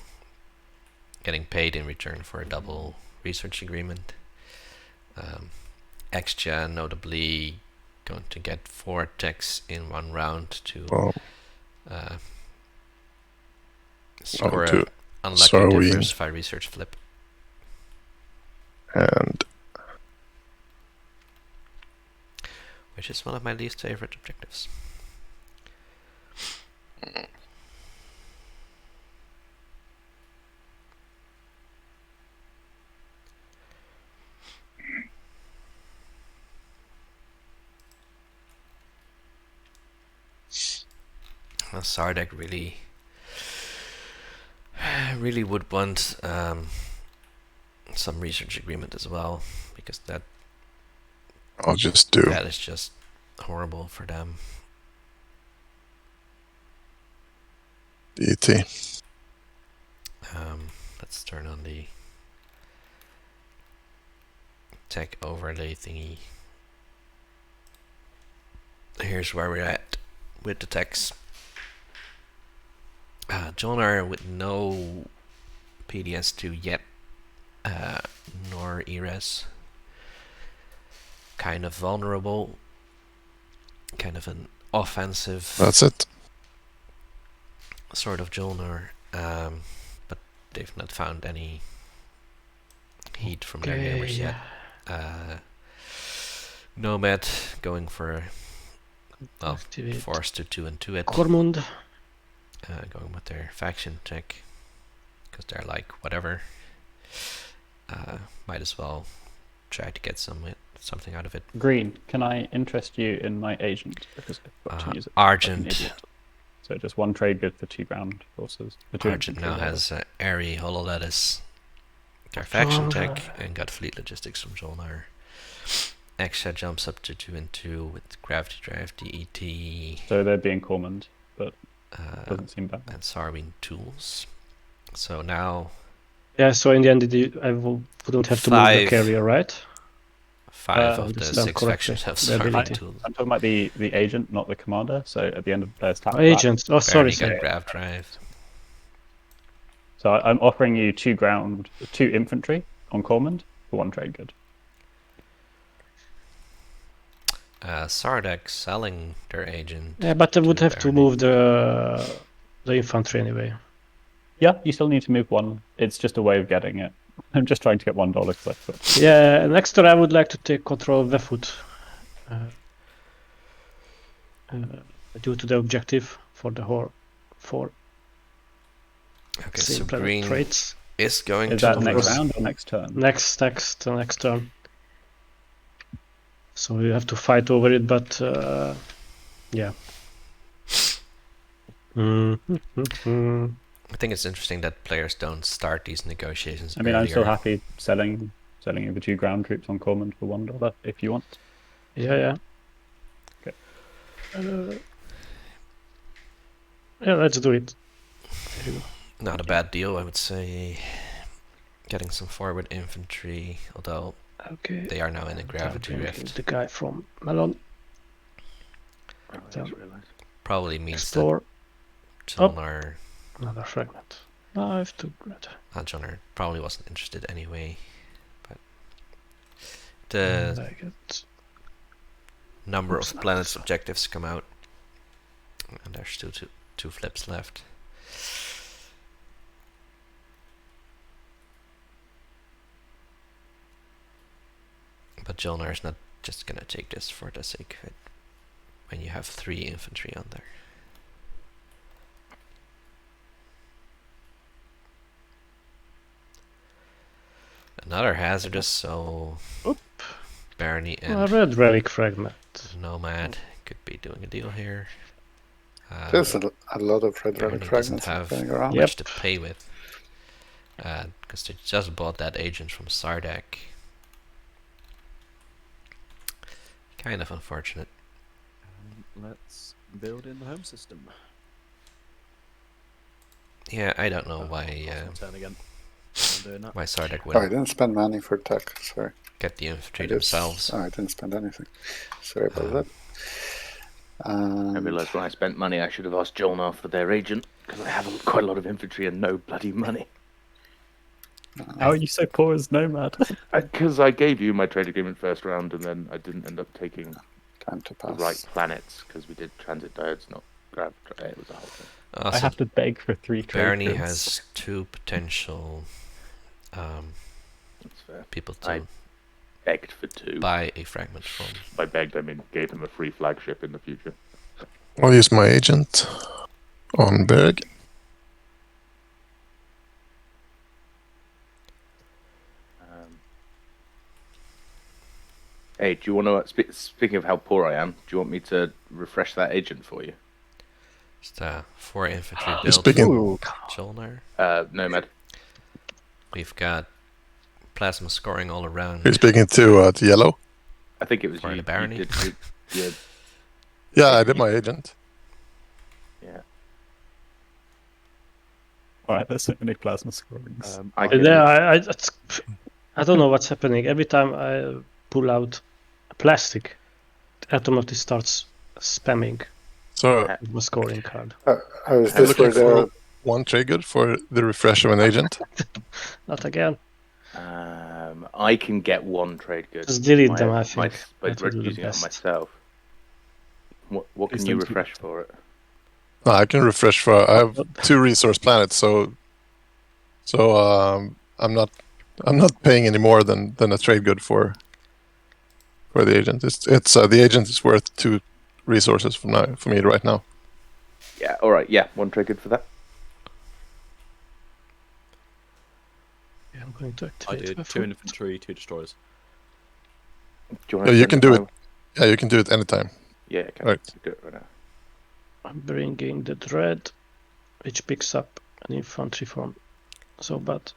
S2: Getting paid in return for a double research agreement. Extra notably going to get 4 techs in 1 round to
S3: well,
S2: score
S3: to-
S2: an unlucky
S3: so we-
S2: diversify research flip.
S3: and
S2: Which is one of my least favorite objectives. Sardek really would want some research agreement as well, because that
S3: I'll just do.
S2: That is just horrible for them.
S3: DT.
S2: Let's turn on the tech overlay thingy. Here's where we're at with the text. Jonar with no PDS2 yet, nor ERES. Kind of vulnerable. Kind of an offensive.
S3: That's it.
S2: Sort of Jonar, but they've not found any heat from their neighbors yet. Nomad going for forced to 2 and 2 it.
S6: Kormund.
S2: Going with their faction tech because they're like whatever. Might as well try to get something out of it.
S4: Green, can I interest you in my agent because I've got to use it.
S2: Argent.
S4: So just 1 trade good for 2 ground forces.
S2: Argent now has Airy Hollow Lettuce, their faction tech, and got fleet logistics from Jolnar. Extra jumps up to 2 and 2 with Gravity Drive, DET.
S4: So they're being Cormand, but doesn't seem bad.
S2: And Sarwing tools. So now.
S6: Yeah, so in the end, I wouldn't have to move the carrier, right?
S2: 5 of the 6 factions have Sarwing tools.
S4: I'm talking about the agent, not the commander. So at the end of the player's turn.
S6: Agent. Oh, sorry.
S2: Got Grav Drive.
S4: So I'm offering you 2 infantry on Cormand for 1 trade good.
S2: Sardek selling their agent.
S6: Yeah, but I would have to move the infantry anyway.
S4: Yeah, you still need to move 1. It's just a way of getting it. I'm just trying to get $1 clip.
S6: Yeah, next turn I would like to take control of Vefut. Due to the objective for the whole 4.
S2: Okay, so green
S6: traits.
S2: is going
S4: is
S2: to
S4: that next round or next turn?
S6: Next turn. So we have to fight over it, but yeah.
S2: I think it's interesting that players don't start these negotiations.
S4: I mean,
S2: earlier.
S4: I'm still happy selling you the 2 ground troops on Cormand for $1 if you want.
S6: Yeah. Okay. Yeah, let's do it.
S2: Not a bad deal, I would say. Getting some forward infantry, although they are now in a gravity rift.
S6: The guy from Melon.
S2: Probably means
S6: Explore.
S2: that Jonar.
S6: Another fragment. I have to grab.
S2: Jonar probably wasn't interested anyway. But the number of planets objectives come out, and there's still two flips left. But Jonar is not just gonna take this for the sake of it when you have 3 infantry on there. Another hazardous, so Barony and
S6: red relic fragment.
S2: Nomad could be doing a deal here.
S7: There's a lot of red relic fragments going around.
S2: Much to pay with, because they just bought that agent from Sardek. Kind of unfortunate.
S5: Let's build in the home system.
S2: Yeah, I don't know why.
S5: Turn again.
S2: Why Sardek would.
S7: Oh, I didn't spend money for tech. Sorry.
S2: Get the infantry themselves.
S7: Oh, I didn't spend anything. Sorry about that.
S1: I realised when I spent money, I should have asked Jolnar for their agent because I have quite a lot of infantry and no bloody money.
S4: How are you so poor as Nomad?
S1: Because I gave you my trade agreement first round, and then I didn't end up taking
S7: time to pass
S1: the right planets because we did transit diodes, not grab. It was a whole thing.
S4: I have to beg for 3 trade.
S2: Barony has 2 potential
S1: That's fair.
S2: people to
S1: I begged for 2.
S2: buy a fragment from.
S1: By begged, I mean gave them a free flagship in the future.
S3: I'll use my agent on Berg.
S1: Hey, do you want to? Speaking of how poor I am, do you want me to refresh that agent for you?
S2: Just 4 infantry
S3: He's
S2: build.
S3: speaking.
S2: Jolnar.
S1: Nomad.
S2: We've got plasma scoring all around.
S3: You're speaking to yellow.
S1: I think it was
S2: For
S1: you.
S2: the barony?
S1: You did, yeah,
S3: Yeah, I did my agent.
S1: yeah.
S4: All right, there's so many plasma scorings.
S1: I can.
S6: Yeah, I don't know what's happening. Every time I pull out a plastic, it automatically starts spamming
S3: So
S6: my scoring card.
S7: Is
S3: I'm
S7: this
S3: looking
S7: where they're
S3: for one trigger for the refresh of an agent.
S6: Not again.
S1: I can get one trade good.
S6: Just delete them, I think.
S1: By
S6: That would be the
S1: using it on
S6: best.
S1: myself. What
S4: Please
S1: can you
S4: don't do
S1: refresh
S4: that.
S1: for it?
S3: No, I can refresh for. I have 2 resource planets, so I'm not paying any more than a trade good for the agent. It's the agent is worth 2 resources for me right now.
S1: Yeah. All right. Yeah. One trade good for that.
S6: Yeah, I'm going to
S5: I
S6: activate
S5: did
S6: my
S5: 2
S6: foot.
S5: infantry, 2 destroyers.
S1: Do you want
S3: Yeah,
S1: to
S3: you can do it. Yeah, you can do it anytime.
S1: Yeah. Okay.
S3: Right.
S1: Do it right now.
S6: I'm bringing the dread, which picks up an infantry form. So bad.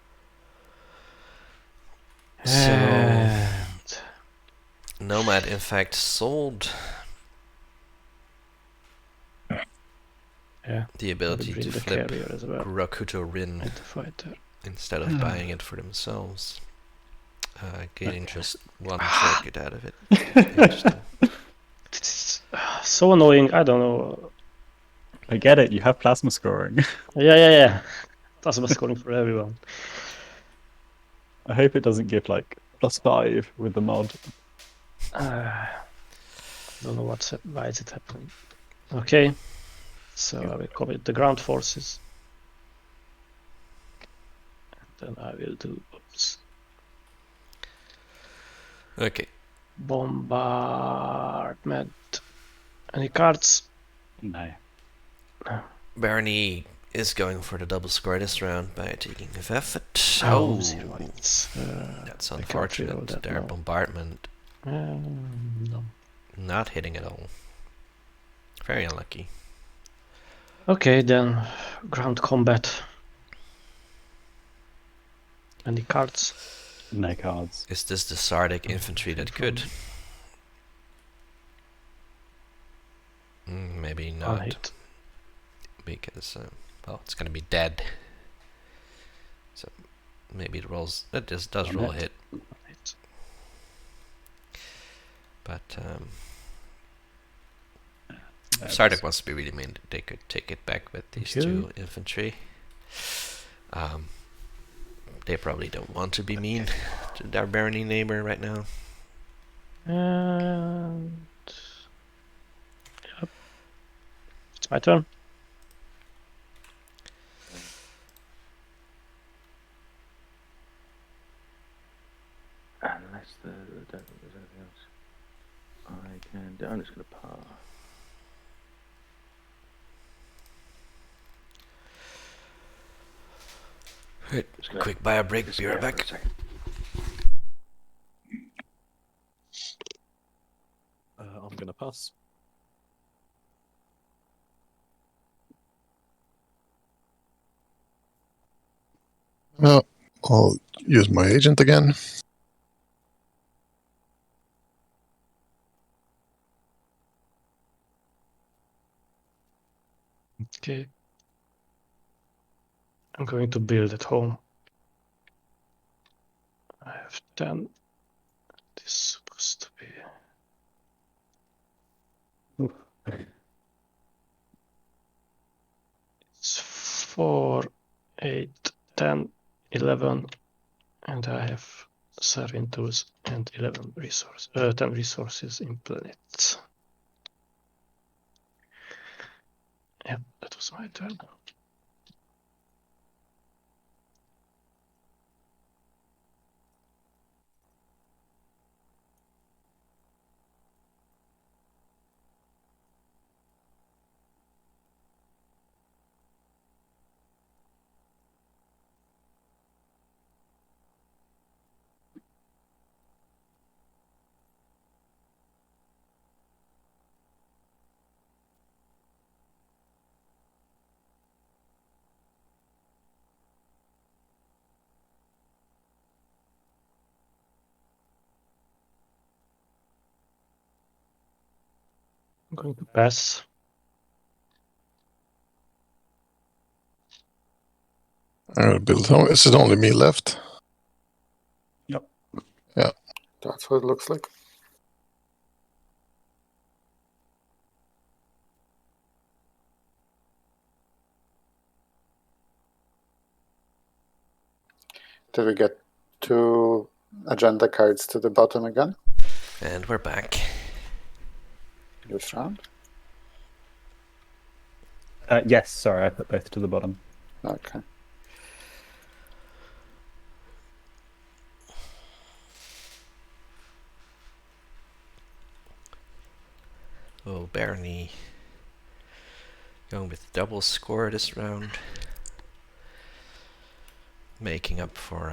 S2: So
S6: And
S2: Nomad, in fact, sold
S6: yeah,
S2: the
S6: I will
S2: ability
S6: bring
S2: to
S6: the
S2: flip
S6: carrier as well.
S2: Rakuto Rin
S6: And the fighter.
S2: instead of buying it for themselves, getting just one trade good out of it. Interesting.
S6: It's so annoying. I don't know.
S4: I get it. You have plasma scoring.
S6: Yeah. Plasma scoring for everyone.
S4: I hope it doesn't give like +5 with the mod.
S6: Don't know why is it happening. Okay, so I will commit the ground forces. And then I will do
S2: Okay.
S6: bombardment. Any cards?
S4: No.
S2: Barony is going for the double score this round by taking a effort.
S6: Oh, 0 hits.
S2: That's
S6: I can't reroll
S2: unfortunate.
S6: that
S2: Their
S6: now.
S2: bombardment
S6: No.
S2: not hitting at all. Very unlucky.
S6: Okay, then ground combat. Any cards?
S4: No cards.
S2: Is this the Sardic infantry that could? Maybe
S6: One
S2: not,
S6: hit.
S2: because well, it's gonna be dead. So maybe it rolls. It just does
S6: One
S2: roll a
S6: hit.
S2: hit,
S6: One hit.
S2: but Sardic wants to be really mean. They could take it back with these
S6: Okay.
S2: 2 infantry. They probably don't want to be mean to their barony neighbor right now.
S6: And yep. It's my turn.
S1: Unless there's anything else I can do. I'm just gonna pass.
S2: Right. Quick bio break. Be right back.
S5: I'm gonna pass.
S3: Well, I'll use my agent again.
S6: Okay. I'm going to build at home. I have 10. This is supposed to be. It's 4, 8, 10, 11, and I have 7 tools and 10 resources in planets. Yeah, that was my turn. I'm going to pass.
S3: I'm gonna build home. Is it only me left?
S4: Yep.
S3: Yeah.
S7: That's what it looks like. Did we get 2 agenda cards to the bottom again
S2: And we're back.
S7: this round?
S4: Yes, sorry, I put both to the bottom.
S7: Okay.
S2: Oh, Barney going with double score this round. Making up for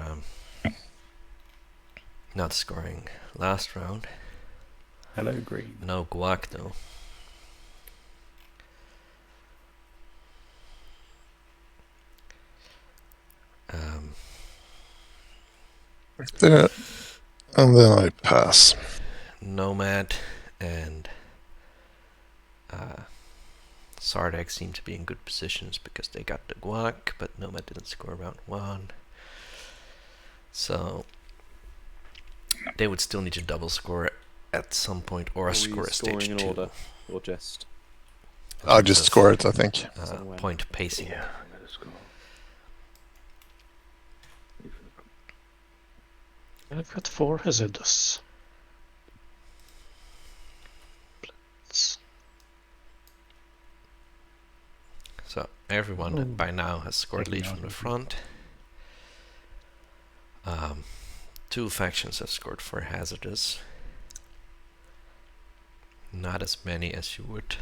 S2: not scoring last round.
S4: Hello, green.
S2: No guac though.
S3: There. And then I pass.
S2: Nomad and Sardek seem to be in good positions because they got the guac, but Nomad didn't score round 1. So they would still need to double score at some point or
S5: Are we
S2: score a stage
S5: scoring in
S2: 2.
S5: order or just?
S3: I'll just score it, I think.
S2: Point pacing.
S1: Yeah, I'm gonna score.
S6: I've got 4 hazardous. Let's...
S2: So everyone by now has scored
S4: Taking
S2: lead
S4: out
S2: from the
S4: of it.
S2: front. 2 factions have scored for hazardous. Not as many as you would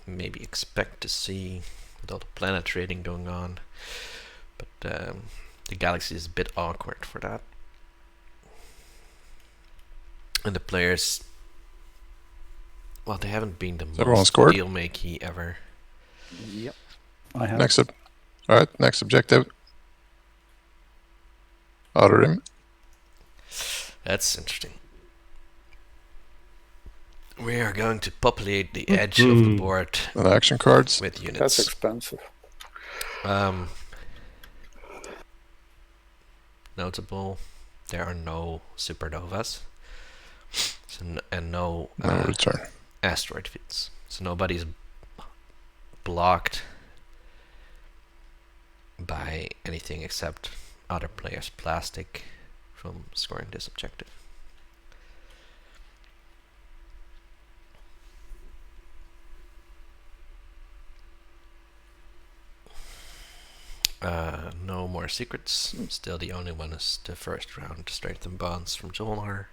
S2: maybe expect to see with all the planet trading going on. But the galaxy is a bit awkward for that. And the players, well, they haven't been the
S3: everyone
S2: most
S3: scored?
S2: deal-makey ever.
S5: Yep.
S4: I have.
S3: Next Alright, next objective. Outer Rim.
S2: That's interesting. We are going to populate the edge of the board
S3: And action cards.
S2: with
S7: That's
S2: units.
S7: expensive.
S2: Notable, there are no supernovas, and no
S3: No return.
S2: asteroid fields. So nobody's blocked by anything except other players' plastic from scoring this objective. No more secrets. Still the only one is the first round, Strengthen Bonds from Jolnar.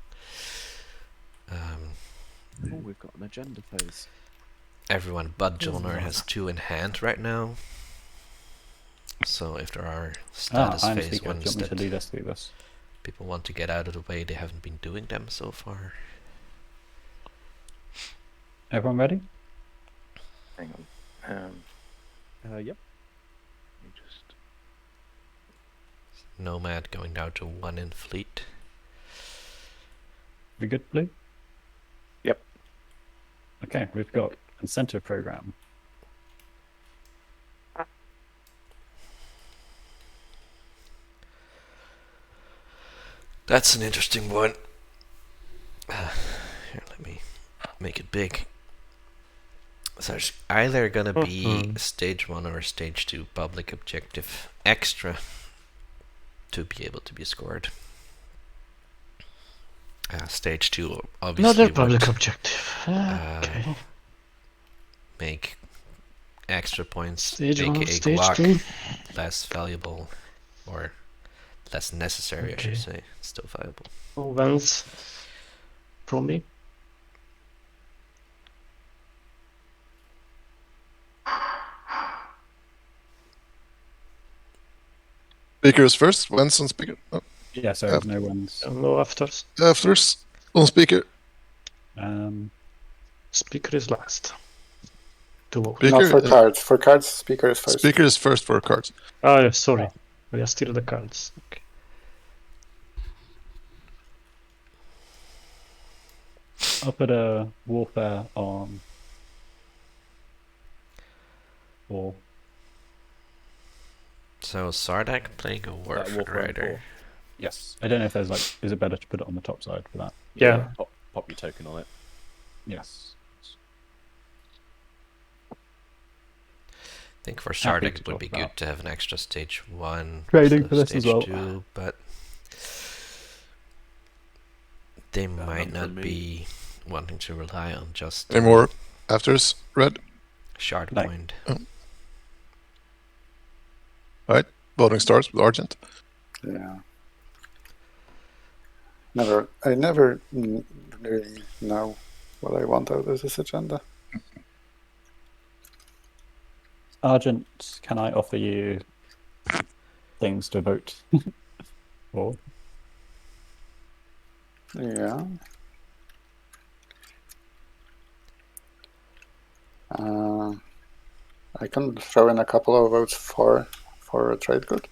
S5: Oh, we've got an agenda phase.
S2: Everyone but Jolnar has 2 in hand right now. So if there are status
S4: I'm
S2: phase
S4: speaker. Do you
S2: ones
S4: want me to
S2: that
S4: lead us through this?
S2: people want to get out of the way, they haven't been doing them so far.
S4: Everyone ready?
S1: Hang on.
S5: Yep.
S1: Let me just.
S2: Nomad going down to 1 in fleet.
S4: We good, Blue?
S1: Yep.
S4: Okay, we've got incentive program.
S2: That's an interesting one. Here, let me make it big. So there's either gonna be a stage 1 or a stage 2 public objective extra to be able to be scored. Stage 2 obviously
S6: Another
S2: would
S6: public objective. Okay.
S2: make extra points,
S6: Stage 1,
S2: aka
S6: stage
S2: guac,
S6: 2.
S2: less valuable or less necessary, I should say. Still valuable.
S6: No vans from me.
S3: Speaker is first. When's on speaker? Oh,
S4: Yeah, so
S3: After.
S4: no one's.
S6: No afters.
S3: afters. On speaker.
S6: Speaker is last. To vote.
S3: Speaker,
S7: Not for cards. For cards, speaker is first.
S3: Speaker is first for cards.
S6: Oh, sorry. We are still the cards. Okay.
S4: I'll put a warfare on 4.
S2: So Sardak playing a Warfare Rider.
S4: Yes. I don't know if there's like, is it better to put it on the top side for that?
S6: Yeah.
S5: Pop your token on it.
S4: Yes.
S2: I think for
S4: Happy
S2: Sardak
S4: to
S2: it would
S4: talk
S2: be
S4: about.
S2: good to have an extra stage 1
S4: Trading
S2: instead
S4: for
S2: of
S4: this as
S2: stage
S4: well.
S2: 2, but they might
S5: none from
S2: not
S5: me.
S2: be wanting to rely on just
S3: Any more afters, Red?
S2: shard
S4: No.
S2: point.
S3: Alright, voting starts with Argent.
S7: Yeah. I never really know what I want out of this agenda.
S4: Argent, can I offer you things to vote for?
S7: Yeah. I can throw in a couple of votes for a trade good.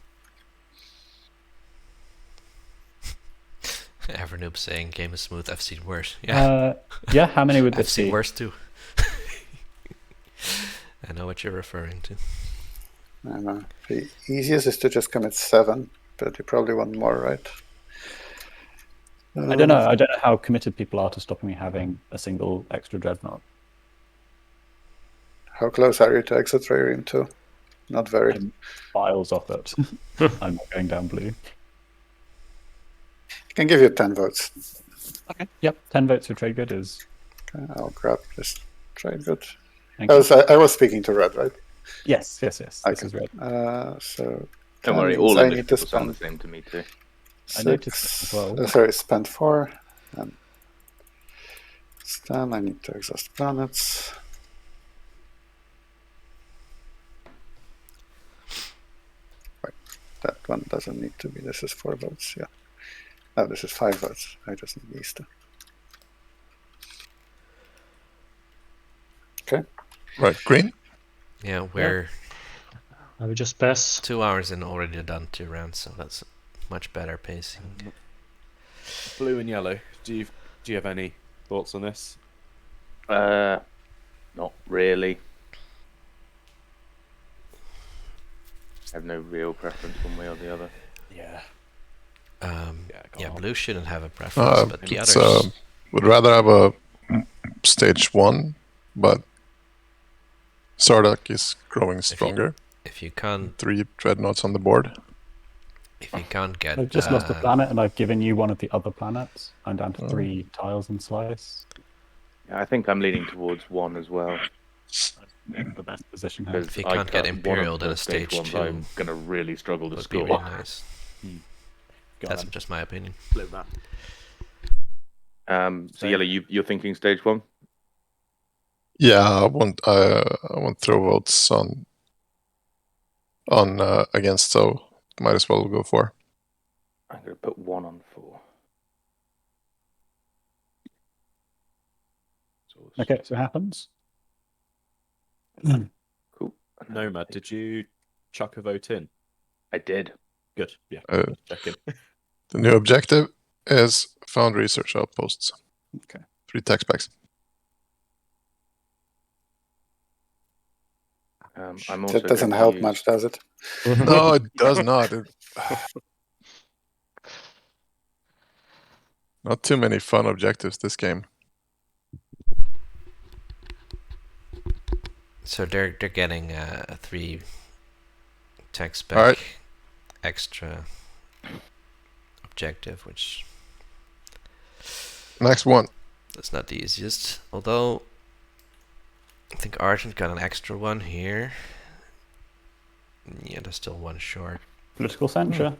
S2: Evernoob saying game is smooth, I've seen worse. Yeah,
S4: Yeah, how many would
S2: I've
S4: this
S2: seen
S4: be?
S2: worse too. I know what you're referring to.
S7: I know. The easiest is to just commit 7, but you probably want more, right?
S4: I don't know. I don't know how committed people are to stopping me having a single extra dreadnought.
S7: How close are you to Exoterium 2? Not very.
S4: I'm miles off it. I'm not going down blue.
S7: I can give you 10 votes.
S4: Okay. Yep. 10 votes for trade good is.
S7: Okay, I'll grab this trade good.
S4: Thank you.
S7: I was speaking to Red, right?
S4: Yes. This
S7: Okay.
S4: is red.
S7: So
S1: Don't worry,
S7: means
S1: all
S7: I
S1: English
S7: need to
S1: people sound the
S7: spend
S1: same to me too.
S4: I noticed that as well.
S7: Sorry, spend 4. And then I need to exhaust planets. Right, that one doesn't need to be. This is 4 votes. Yeah. Oh, this is 5 votes. I just need these two. Okay.
S3: Right, green.
S2: Yeah, we're
S6: I will just pass.
S2: 2 hours in, already done 2 rounds, so that's much better pacing.
S5: Blue and yellow. Do you have any thoughts on this?
S1: Not really. I have no real preference one way or the other.
S5: Yeah.
S2: Yeah, blue shouldn't have a preference, but the others.
S3: Would rather have a stage 1, but Sardak is growing stronger.
S2: If you can't,
S3: 3 dreadnoughts on the board.
S2: if you can't get,
S4: I've just lost a planet, and I've given you one of the other planets. I'm down to 3 tiles and slice.
S1: Yeah, I think I'm leaning towards 1 as well.
S4: In the best position here.
S2: if you can't get Imperial, then a stage 2
S1: I'm gonna really struggle to
S2: would be
S1: score.
S2: really nice.
S5: Go
S2: That's
S5: on,
S2: just my opinion.
S5: blue that.
S1: So Yellow, you're thinking stage 1?
S3: Yeah, I won't throw votes on against, so might as well go for.
S1: I'm gonna put 1 on 4.
S4: Okay, so it happens.
S1: Cool.
S5: Nomad, did you chuck a vote in?
S1: I did.
S5: Good. Yeah. Checking.
S3: The new objective is found research outposts.
S4: Okay.
S3: 3 tech specs.
S1: I'm also
S7: That doesn't
S1: going to
S7: help
S1: use-
S7: much, does it?
S3: No, it does not. Not too many fun objectives this game.
S2: So they're getting a 3 tech spec
S3: Alright.
S2: extra objective, which
S3: Next one.
S2: that's not the easiest. Although I think Argent got an extra one here. Yeah, there's still 1 short.
S4: Political censure.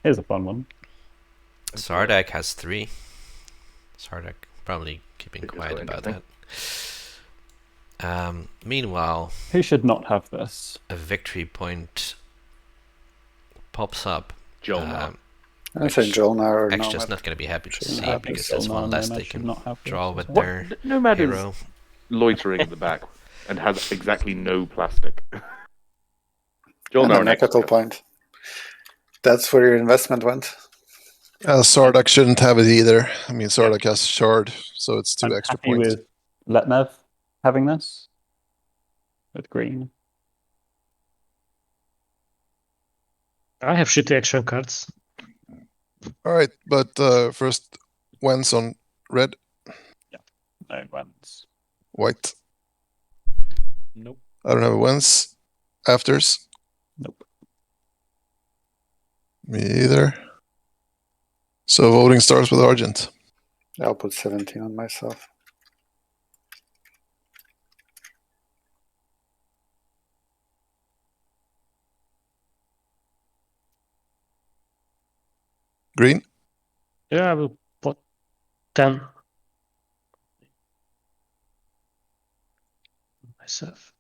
S4: Here's a fun one.
S2: Sardak has 3. Sardak probably keeping
S1: Think it's
S2: quiet
S1: quite
S2: about that. Meanwhile,
S4: Who should not have this?
S2: a victory point pops up.
S1: Joel now.
S7: I say Joel now or
S2: Extra's
S7: Nomad.
S2: not going to be happy to
S7: Shouldn't
S2: see
S7: have
S2: because
S7: this.
S2: that's one less they
S4: Should
S2: can
S4: not have
S2: draw
S4: this
S2: with
S4: as well.
S2: their
S1: Nomad is
S2: hero.
S1: loitering at the back and has exactly no plastic. Joel
S7: And
S1: now
S7: a
S1: an
S7: capital
S1: extra.
S7: point. That's where your investment went.
S3: Sardak shouldn't have it either. I mean, Sardak has Shard, so it's 2
S4: I'm
S3: extra
S4: happy
S3: points.
S4: with Letmev having this with green.
S6: I have shitty action cards.
S3: All right, but first, Wens on red,
S4: No ones.
S3: white.
S5: Nope.
S3: I don't have a Wens. Afters.
S4: Nope.
S3: Me either. So voting starts with Argent.
S7: I'll put 17 on myself.
S3: Green.
S6: Yeah, I will put 10 myself.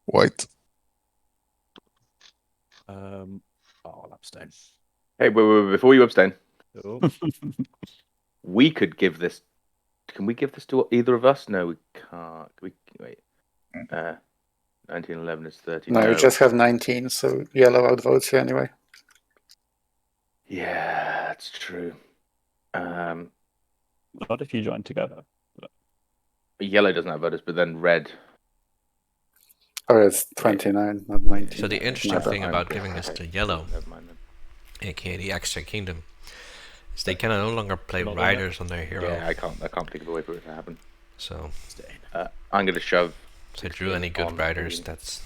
S3: White.
S5: I'll abstain.
S1: Hey, wait, before you abstain,
S5: Oh.
S1: we could give this. Can we give this to either of us? No, we can't. We wait. 1911 is 30.
S7: No, you just have 19, so yellow outvotes you anyway.
S1: Yeah, that's true.
S4: Not if you join together.
S1: Yellow doesn't have voters, but then red.
S7: Oh, it's 29, not 19.
S2: So the interesting
S7: My bad.
S2: thing about giving this to yellow,
S1: Never mind then.
S2: aka the extra kingdom, is they can no longer play
S5: Not
S2: riders on their hero.
S1: Yeah, I can't think of a way for it to happen.
S2: So
S1: I'm gonna shove.
S2: if they drew any good
S1: on
S2: riders,
S1: green.
S2: that's.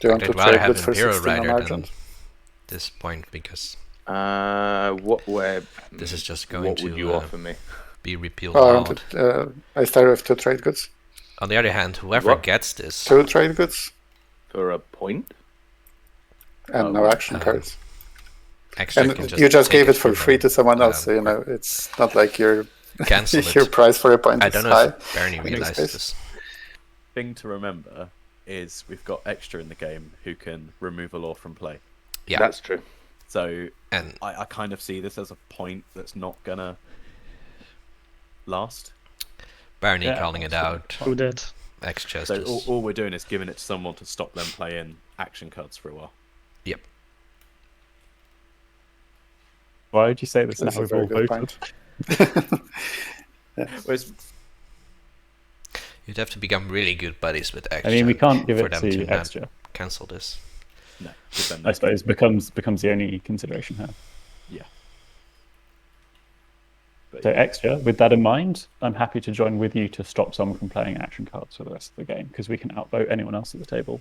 S7: Do you want
S2: I'd
S7: to
S2: rather
S7: trade
S2: have
S7: good for
S2: Imperial
S7: 16 on
S2: Rider than
S7: Argent?
S2: this point because
S1: What way?
S2: this is just going
S1: What would
S2: to
S1: you offer me?
S2: be repealed
S7: Oh, I
S2: out.
S7: wanted, I started with 2 trade goods.
S2: On the other hand, whoever
S1: What?
S2: gets this,
S7: 2 trade goods
S1: For a point?
S7: and no action
S2: um,
S7: cards.
S2: extra
S7: And
S2: can
S7: you just
S2: take
S7: gave it for
S2: from
S7: free
S2: them,
S7: to someone else, so
S2: or
S7: it's not like your
S2: cancel
S7: your
S2: it.
S7: price for a point
S2: I
S7: is
S2: don't know
S7: high.
S2: if Bernie
S7: in
S2: realized
S7: this
S2: this.
S5: Thing to remember is we've got extra in the game who can remove a law from play.
S2: Yeah,
S1: That's true.
S5: So
S2: and
S5: I kind of see this as a point that's not gonna last.
S2: Bernie
S4: Yeah,
S2: calling it
S4: absolutely.
S2: out.
S6: Do that.
S2: X
S5: So
S2: Justice.
S5: all we're doing is giving it to someone to stop them playing action cards for a while.
S2: Yep.
S4: Why would you say this
S7: That's
S4: now
S7: a
S4: we've
S7: very
S4: all
S7: good
S4: voted?
S7: point.
S5: Whereas
S2: You'd have to become really good buddies with X.
S4: I mean, we can't give
S2: for
S4: it
S2: them
S4: to
S2: to not
S4: extra.
S2: cancel this.
S5: no, 'cause then
S4: I suppose becomes the only consideration here.
S5: yeah. But
S4: So
S5: yeah.
S4: extra, with that in mind, I'm happy to join with you to stop someone from playing action cards for the rest of the game because we can outvote anyone else at the table.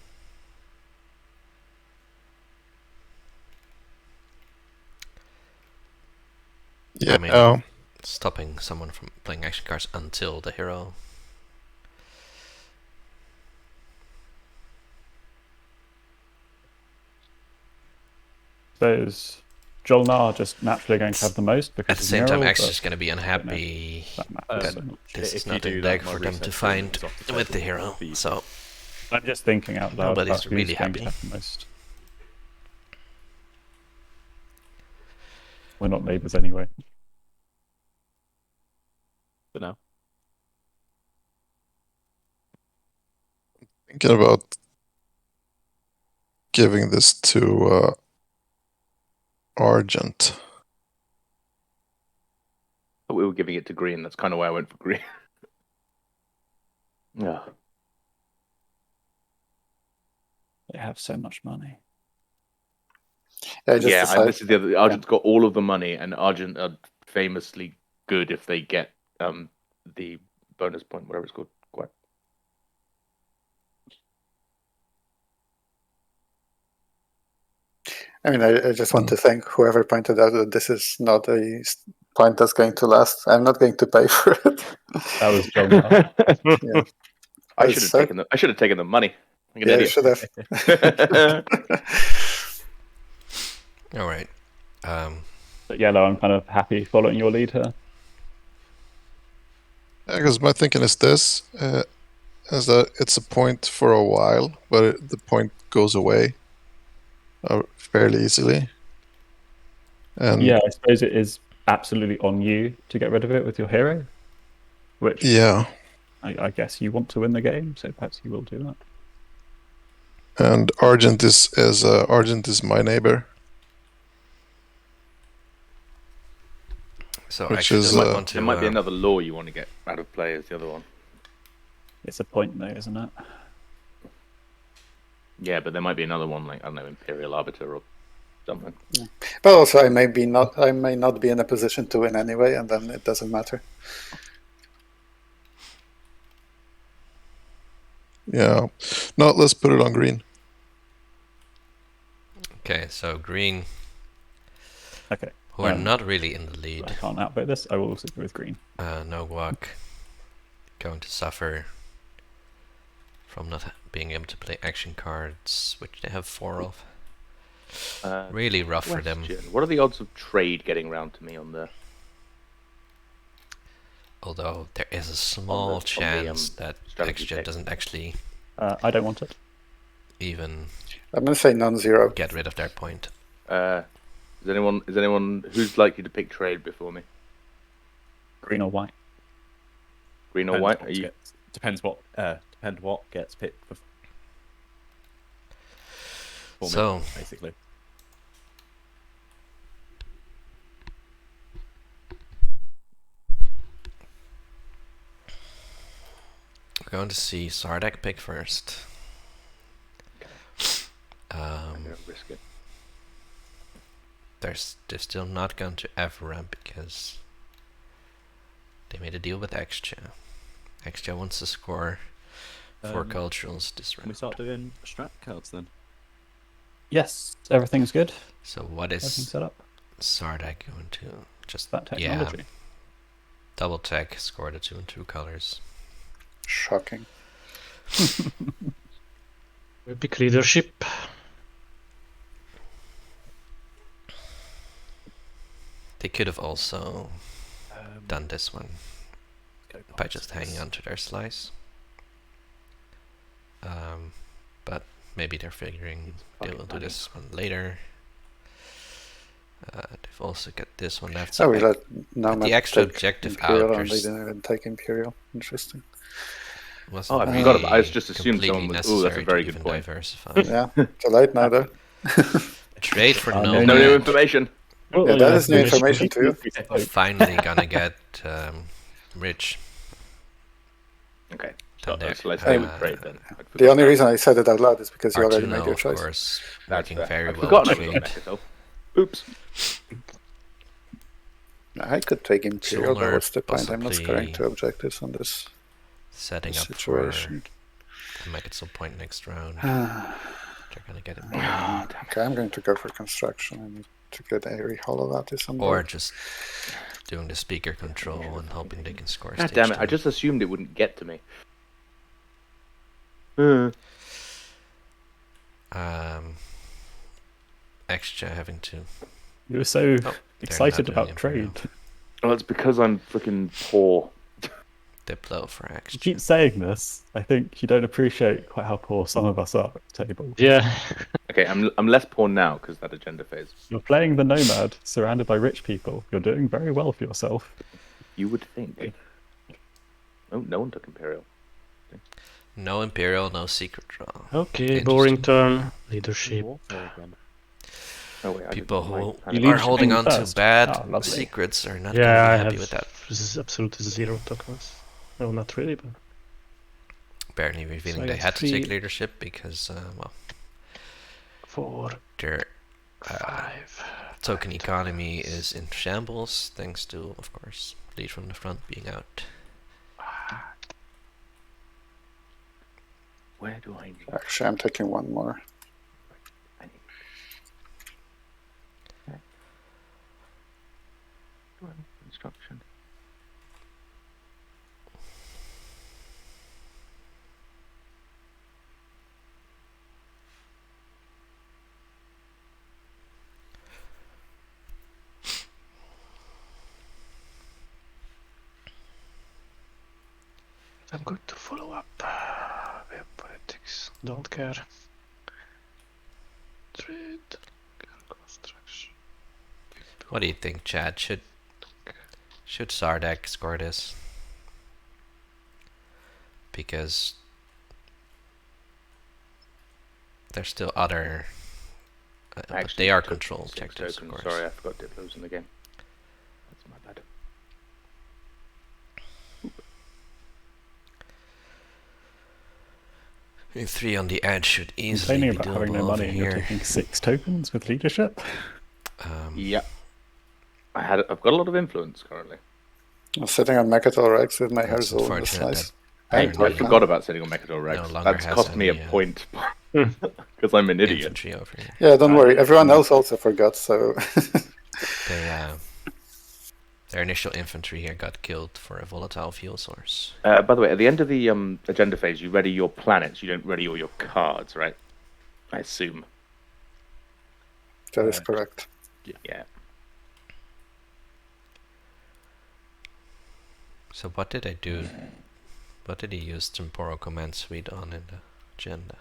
S3: Yeah.
S2: I mean, stopping someone from playing action cards until the hero.
S4: Suppose Jolnar just naturally going to have the most because
S2: At the
S4: of
S2: same time,
S4: Mural,
S2: X
S4: but
S2: is going to be unhappy.
S4: that matters so
S5: Um,
S4: much.
S2: This
S5: if
S2: is
S5: you
S2: not
S5: do
S2: a
S5: that,
S2: deck
S5: my
S2: for them
S5: reset
S2: to
S5: training
S2: find
S5: is off the
S2: with the
S5: table
S2: hero.
S5: for you.
S2: So
S4: I'm just thinking out loud
S2: Nobody's
S4: about who's
S2: really
S4: going to
S2: happy.
S4: have the most. We're not neighbours anyway.
S5: For now.
S3: Thinking about giving this to Argent.
S1: But we were giving it to green. That's kind of why I went for green. Yeah.
S4: They have so much money.
S7: I just
S1: Yeah, and
S7: decided,
S1: this is the other. Argent's got all of the money, and Argent are famously good if they get the bonus point, whatever it's called. Quite.
S7: I mean, I just want to thank whoever pointed out that this is not a point that's going to last. I'm not going to pay for it.
S4: That was Jolnar.
S7: Yeah.
S1: I
S7: It's
S1: should have
S7: so-
S1: taken the. I should have taken the money. Like an
S7: Yeah, you
S1: idiot.
S7: should have.
S2: all right.
S4: But Yellow, I'm kind of happy following your lead here.
S3: Because my thinking is this: is that it's a point for a while, but the point goes away fairly easily. And
S4: Yeah, I suppose it is absolutely on you to get rid of it with your hero, which
S3: yeah,
S4: I guess you want to win the game, so perhaps you will do that.
S3: And Argent is my neighbor,
S2: So
S3: which
S2: actually,
S3: is,
S2: I might want to.
S1: There might be another law you want to get out of play as the other one.
S4: It's a point though, isn't it?
S1: Yeah, but there might be another one, like, I don't know, Imperial Arbiter or something.
S7: But also, I may not be in a position to win anyway, and then it doesn't matter.
S3: yeah. No, let's put it on green.
S2: Okay, so green,
S4: Okay.
S2: who are not really in the lead.
S4: I can't outvote this. I will also go with green.
S2: No guac, going to suffer from not being able to play action cards, which they have 4 of. Really rough for them.
S1: What are the odds of trade getting round to me on the...
S2: Although there is a small chance that
S1: strategy
S2: XJ
S1: pick.
S2: doesn't actually
S4: I don't want it.
S2: even
S7: I'm going to say non-zero.
S2: get rid of their point.
S1: Is anyone who's likely to pick trade before me?
S4: Green or white?
S1: Green or white? Are you...
S5: Depends what gets picked before
S2: So
S5: me, basically.
S2: we're going to see Sardak pick first.
S1: I'm gonna risk it.
S2: They're still not going to F-ramp because they made a deal with XJ. XJ wants to score 4 culturals this
S5: Can we
S2: round.
S5: start doing strat cards then?
S4: Yes, everything's good.
S2: So what
S4: Everything's
S2: is
S4: set up.
S2: Sardak going to just
S4: That technology.
S2: double tech, score the 2 and 2 colors?
S7: Shocking.
S6: We pick leadership.
S2: They could have also done this one by just hanging on to their slice. But maybe they're figuring they will do this one later. They've also got this one left.
S7: So we let
S2: but the extra objective
S7: Imperial,
S2: out,
S7: and they didn't even take Imperial. Interesting.
S2: wasn't
S1: Oh, I
S2: really
S1: forgot about. I just assumed
S2: completely
S1: someone was. Oh, that's a
S2: necessary
S1: very
S2: to
S1: good
S2: even
S1: point.
S2: diversify.
S7: Yeah, too late now though.
S2: Trade for
S4: No
S2: no
S1: No new
S2: man.
S1: information.
S6: Oh,
S7: Yeah, that is new
S6: yeah,
S7: information too.
S2: Finally gonna get rich.
S1: Okay.
S2: Then there,
S1: So let's stay with trade then.
S7: The only reason I said it out loud is because you already made
S2: Artuno,
S7: your
S2: of
S7: choice.
S2: course,
S1: That's
S2: working
S1: fair.
S2: very
S1: I'd
S2: well
S1: forgotten
S2: with
S1: I
S2: trade.
S1: forgot myself. Oops.
S7: I could take Imperial, but
S2: Solar,
S7: what's the point? I'm not scoring
S2: possibly
S7: 2 objectives on this
S2: Setting up
S7: situation.
S2: for make it some point next round.
S7: Okay,
S2: They're gonna get it.
S7: I'm going to go for construction. I need to get a hollow lattice on
S2: Or
S7: board.
S2: just doing the speaker control and hoping they can score.
S1: God
S2: stage
S1: damn it! I
S2: 2.
S1: just assumed it wouldn't get to me.
S2: Extra having to.
S4: You were so
S2: Oh,
S4: excited
S2: not doing
S4: about trade.
S2: Imperial.
S1: Well, it's because I'm freaking poor.
S2: Diplo for
S4: You
S2: extra.
S4: keep saying this. I think you don't appreciate quite how poor some of us are at the table.
S6: Yeah.
S1: Okay, I'm less poor now because that agenda phase.
S4: You're playing the Nomad, surrounded by rich people. You're doing very well for yourself.
S1: You would think. Oh, no one took Imperial.
S2: No Imperial, no secret draw.
S6: Okay, boring turn. Leadership.
S5: Warfare again.
S1: Oh wait,
S2: People who
S4: You
S2: are
S4: lead
S2: holding
S4: Spain
S2: on to
S4: first.
S2: bad
S4: Ah, lovely.
S2: secrets are not
S6: Yeah,
S2: gonna
S6: I
S2: be happy
S6: have
S2: with that.
S6: this is absolutely 0 tokens. No, not really, but
S2: Barely revealing
S6: I
S2: they
S6: got
S2: had to take
S6: 3.
S2: leadership because, well,
S6: 4,
S2: their
S6: 5.
S2: token economy is in shambles, thanks to, of course, lead from the front being out.
S1: Where do I need?
S7: Actually, I'm taking one more.
S1: I need. Construction.
S6: I'm going to follow up. We have politics. Don't care. Trade. Construction.
S2: What do you think, Chad? Should Sardak score this? Because there's still other, but
S1: Actually
S2: they are
S1: took
S2: control
S1: 6
S2: objectives, of
S1: tokens.
S2: course.
S1: Sorry, I forgot Diplo's in the game. That's my bad.
S2: I think 3 on the edge should easily
S4: Complaining
S2: be
S4: about
S2: doable
S4: having no
S2: over
S4: money and you're
S2: here.
S4: taking 6 tokens with leadership.
S1: Yeah. I've got a lot of influence currently.
S7: I'm sitting on Mechatol Rex with my
S2: That's
S7: Herzl in the
S2: unfortunate
S7: slice.
S1: Hey,
S7: And
S1: I
S2: Barney
S1: forgot about sitting on Mechatol Rex.
S2: no longer
S1: That's
S2: has
S1: cost me a
S2: any,
S1: point because I'm an idiot.
S2: infantry over here.
S7: Yeah, don't worry. Everyone else also forgot, so...
S2: They, their initial infantry here got killed for a volatile fuel source.
S1: By the way, at the end of the agenda phase, you ready your planets. You don't ready all your cards, right? I assume.
S7: That is correct.
S1: Yeah.
S2: So what did I do? What did he use Temporal Command Suite on in the agenda?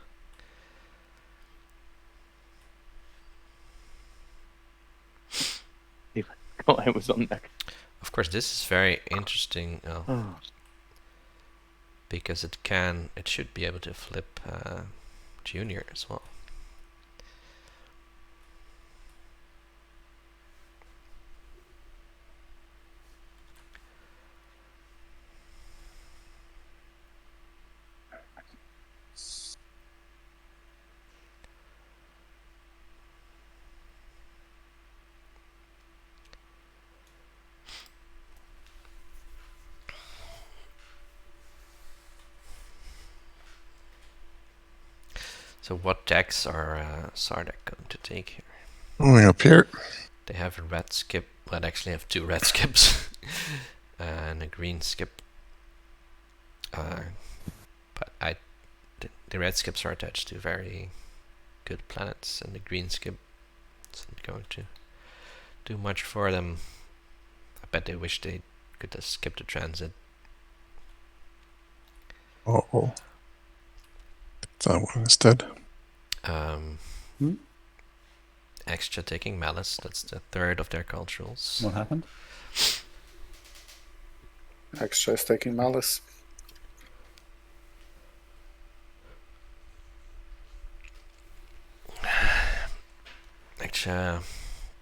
S1: Oh, I was on deck.
S2: Of course, this is very interesting because it should be able to flip Junior as well. So what decks are Sardek going to take here?
S3: Moving up here.
S2: They have a red skip. Well, they actually have 2 red skips and a green skip. But the red skips are attached to very good planets, and the green skip isn't going to do much for them. I bet they wish they could have skipped the transit.
S3: Oh. That one instead.
S2: Extra taking Malice, that's the 3rd of their culturals.
S4: What happened?
S7: Extra is taking Malice.
S2: Extra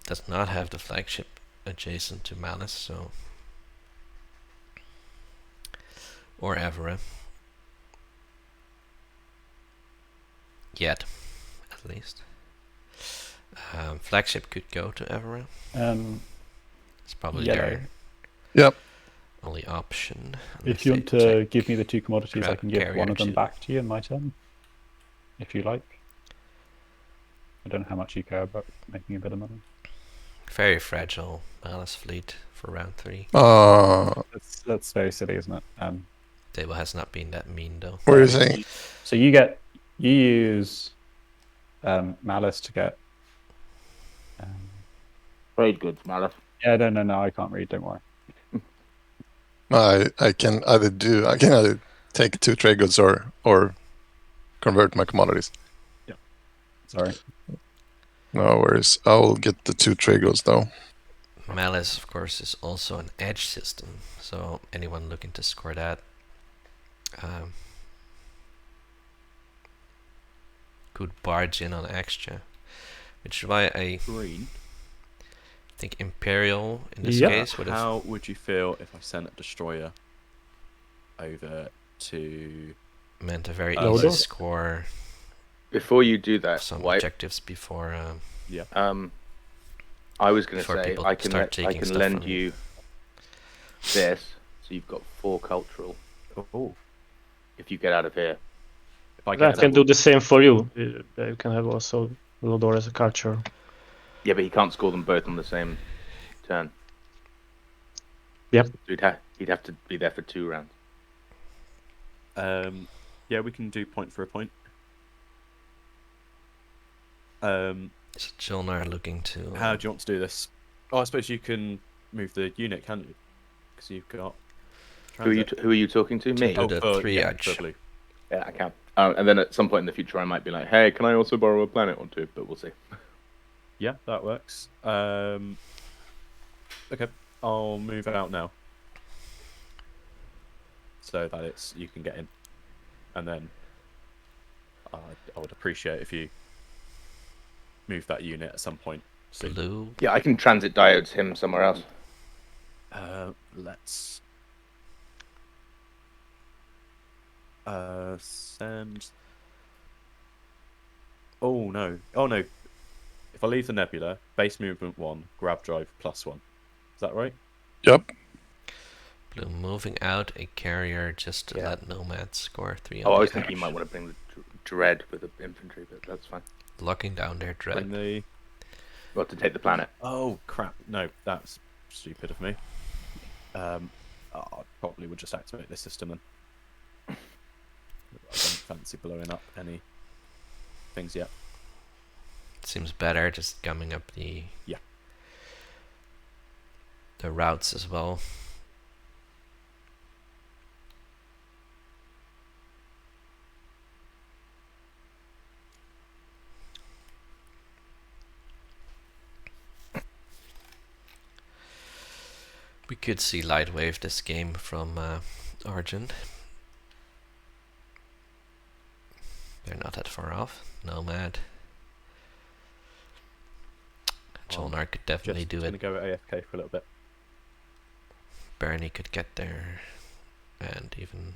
S2: does not have the flagship adjacent to Malice, so... Or Evera. Yet, at least. Flagship could go to Evera. It's probably their
S3: Yep.
S2: only option.
S4: If you want to give me the 2 commodities, I can give
S2: carrier
S4: one of them
S2: too.
S4: back to you in my turn. If you like. I don't know how much you care about making a bit of money.
S2: Very fragile Malice fleet for round 3.
S4: That's very silly, isn't it?
S2: Table has not been that mean though.
S3: What are you saying?
S4: So you use Malice to get...
S1: Trade goods, Malif.
S4: Yeah, no, I can't read, don't worry.
S3: I can either take 2 trade goods or convert my commodities.
S4: Yeah. Sorry.
S3: No worries. I'll get the 2 trade goods though.
S2: Malice, of course, is also an edge system, so anyone looking to score that could barge in on extra, which is why I
S5: Green.
S2: think Imperial in this
S6: Yeah.
S2: case would have.
S5: How would you feel if I sent a destroyer over to...
S2: Meant a very
S5: Oh,
S2: easy
S6: no.
S2: score
S1: Before you do
S2: of
S1: that,
S2: some
S1: why,
S2: objectives before.
S1: I was going to
S2: Before
S1: say
S2: people
S1: I can
S2: start
S1: I
S2: taking
S1: can
S2: stuff
S1: lend
S2: from you.
S1: you this, so you've got 4 cultural.
S5: Oh,
S1: If you get out of here,
S5: if I
S6: I
S5: get
S6: can
S5: double-
S6: do the same for you. You can have also Lodor as a culture.
S1: yeah, but he can't score them both on the same turn.
S6: Yep.
S1: So he'd have to be there for 2 rounds.
S5: Yeah, we can do point for a point.
S2: Is Jolnar looking to?
S5: How do you want to do this? Oh, I suppose you can move the unit, can't you? Because you've got...
S1: Who are you talking to? Me?
S2: do the
S5: for-
S2: 3
S5: yeah,
S2: edge.
S5: for blue.
S1: Yeah, I can. And then at some point in the future, I might be like, hey, can I also borrow a planet or 2? But we'll see.
S5: Yeah, that works. Okay, I'll move it out now. So that you can get in. And then I would appreciate if you move that unit at some point soon.
S2: Blue.
S1: Yeah, I can transit diodes him somewhere else.
S5: Let's send. Oh no! If I leave the nebula, base movement 1, grab drive +1. Is that right?
S3: Yep.
S2: Blue moving out a carrier just to
S1: Yeah.
S2: let Nomad score 3 on
S1: Oh, I
S2: the
S1: was thinking you
S2: edge.
S1: might want to bring the dread with the infantry, but that's fine.
S2: Locking down their
S5: Bring
S2: dread.
S5: the.
S1: Well, to take the planet.
S5: Oh crap! No, that's stupid of me. I probably would just activate this system then. I don't fancy blowing up any things yet.
S2: Seems better just gumming up the routes as well. We could see Lightwave this game from Origin. They're not that far off. Nomad. Jolnar could definitely do
S5: Gonna
S2: it.
S5: go AFK for a little bit.
S2: Bernie could get there. And even